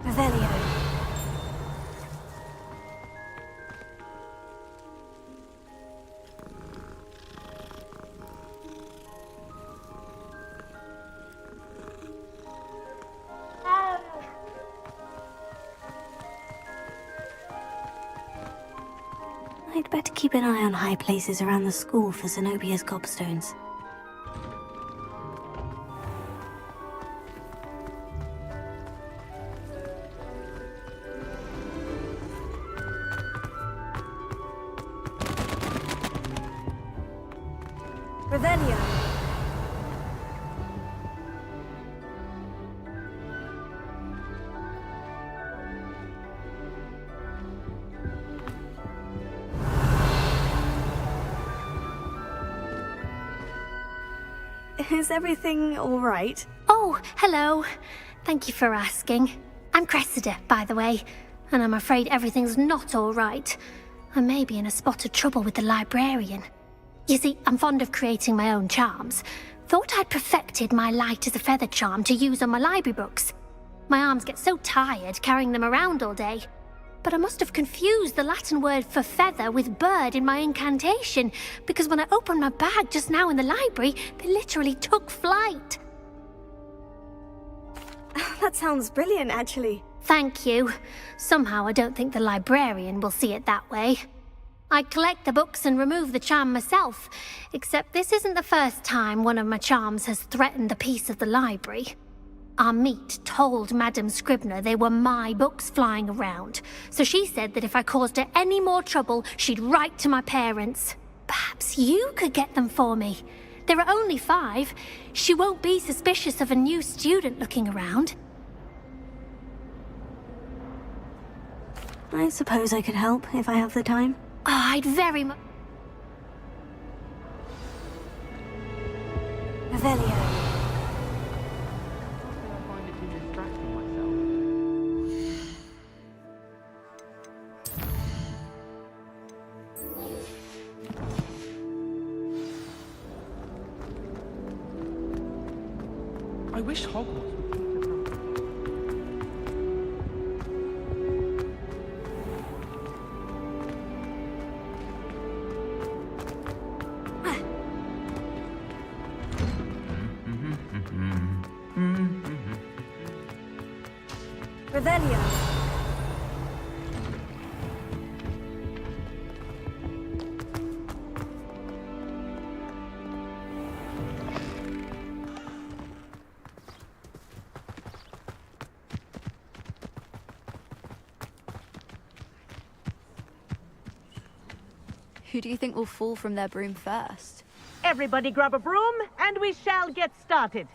Revelio. I'd better keep an eye on high places around the school for Zenobia's gobstones. Revelio. Is everything all right? Oh, hello. Thank you for asking. I'm Cressida, by the way, and I'm afraid everything's not all right. I may be in a spot of trouble with the librarian. You see, I'm fond of creating my own charms. Thought I'd perfected my light as a feather charm to use on my library books. My arms get so tired carrying them around all day. But I must have confused the Latin word for feather with bird in my incantation, because when I opened my bag just now in the library, they literally took flight. That sounds brilliant, actually. Thank you. Somehow I don't think the librarian will see it that way. I collect the books and remove the charm myself, except this isn't the first time one of my charms has threatened the peace of the library. Our meet told Madame Scribner they were my books flying around, so she said that if I caused her any more trouble, she'd write to my parents. Perhaps you could get them for me. There are only 5. She won't be suspicious of a new student looking around. I suppose I could help if I have the time. Oh, I'd very much... Revelio. I wish Hogwarts would keep the Revelio. Who do you think will fall from their broom first? Everybody grab a broom, and we shall get started.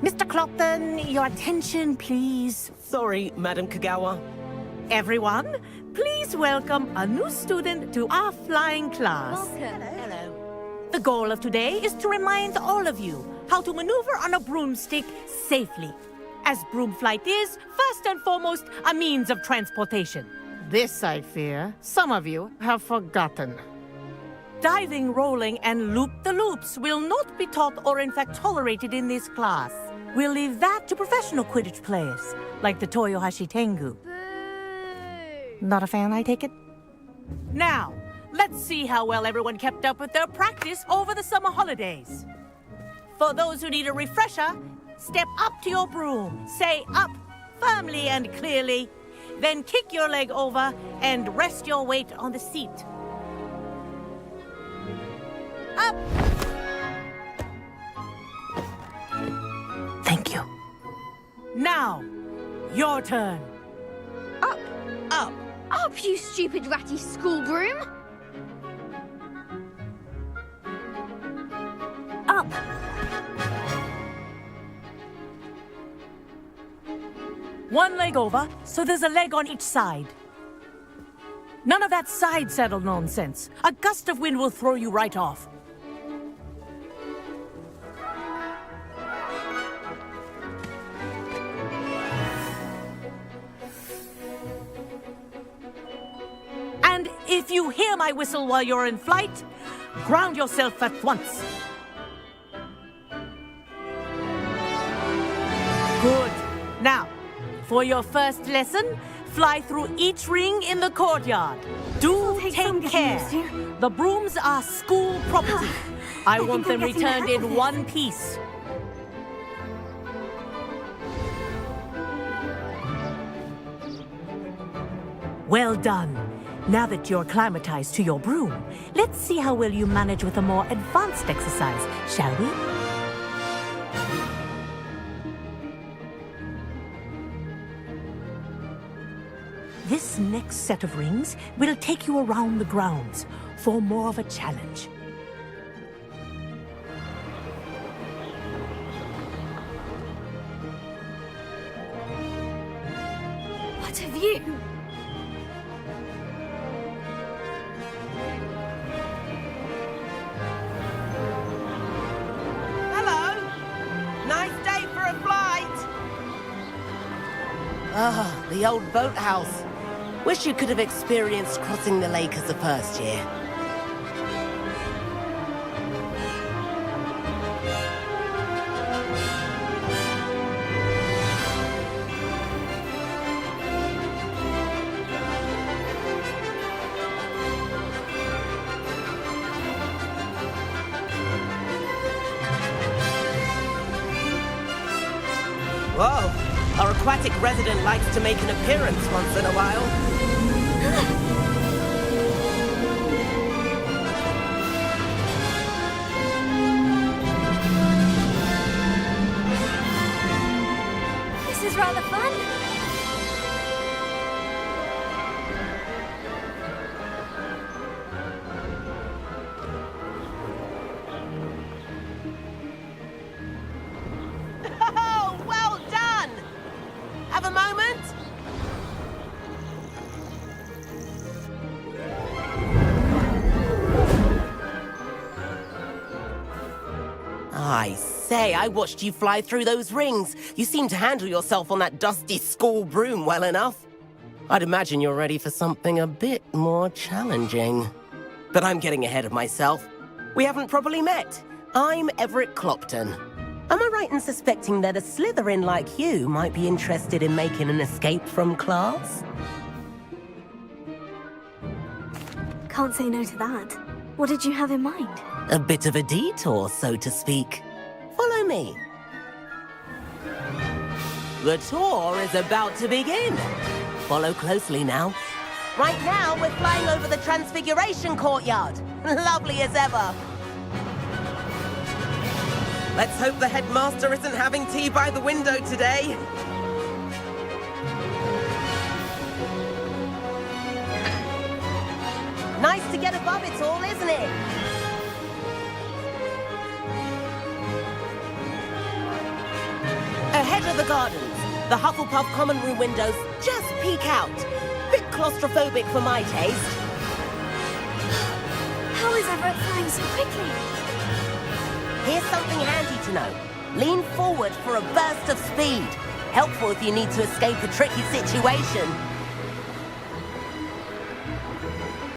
Mr. Clopton, your attention, please. Sorry, Madam Kagawa. Everyone, please welcome a new student to our flying class. Welcome. Hello. The goal of today is to remind all of you how to maneuver on a broomstick safely, as broom flight is, first and foremost, a means of transportation. This, I fear, some of you have forgotten. Diving, rolling, and loop-the-loops will not be taught or in fact tolerated in this class. We'll leave that to professional Quidditch players, like the Toyohashi Tengu. Not a fan, I take it? Now, let's see how well everyone kept up with their practice over the summer holidays. For those who need a refresher, step up to your broom, say up, firmly and clearly, then kick your leg over and rest your weight on the seat. Up! Thank you. Now, your turn. Up! Up! Up, you stupid ratty school broom! Up! One leg over, so there's a leg on each side. None of that side saddle nonsense. A gust of wind will throw you right off. And if you hear my whistle while you're in flight, ground yourself at once. Good. Now, for your first lesson, fly through each ring in the courtyard. Do take care. The brooms are school property. I want them returned in one piece. Well done. Now that you're acclimatized to your broom, let's see how well you manage with a more advanced exercise, shall we? This next set of rings will take you around the grounds for more of a challenge. What have you? Hello. Nice day for a flight. Ah, the old boathouse. Wish you could have experienced crossing the lake as a first year. Whoa! Our aquatic resident likes to make an appearance once in a while. This is rather fun. Oh, well done! Have a moment? I say, I watched you fly through those rings. You seem to handle yourself on that dusty school broom well enough. I'd imagine you're ready for something a bit more challenging. But I'm getting ahead of myself. We haven't properly met. I'm Everett Clopton. Am I right in suspecting that a Slytherin like you might be interested in making an escape from class? Can't say no to that. What did you have in mind? A bit of a detour, so to speak. Follow me. The tour is about to begin. Follow closely now. Right now, we're flying over the Transfiguration Courtyard. Lovely as ever. Let's hope the headmaster isn't having tea by the window today. Nice to get above it all, isn't it? Ahead of the gardens, the Hufflepuff common room windows just peek out. Bit claustrophobic for my taste. How is Everett flying so quickly? Here's something handy to know. Lean forward for a burst of speed. Helpful if you need to escape a tricky situation.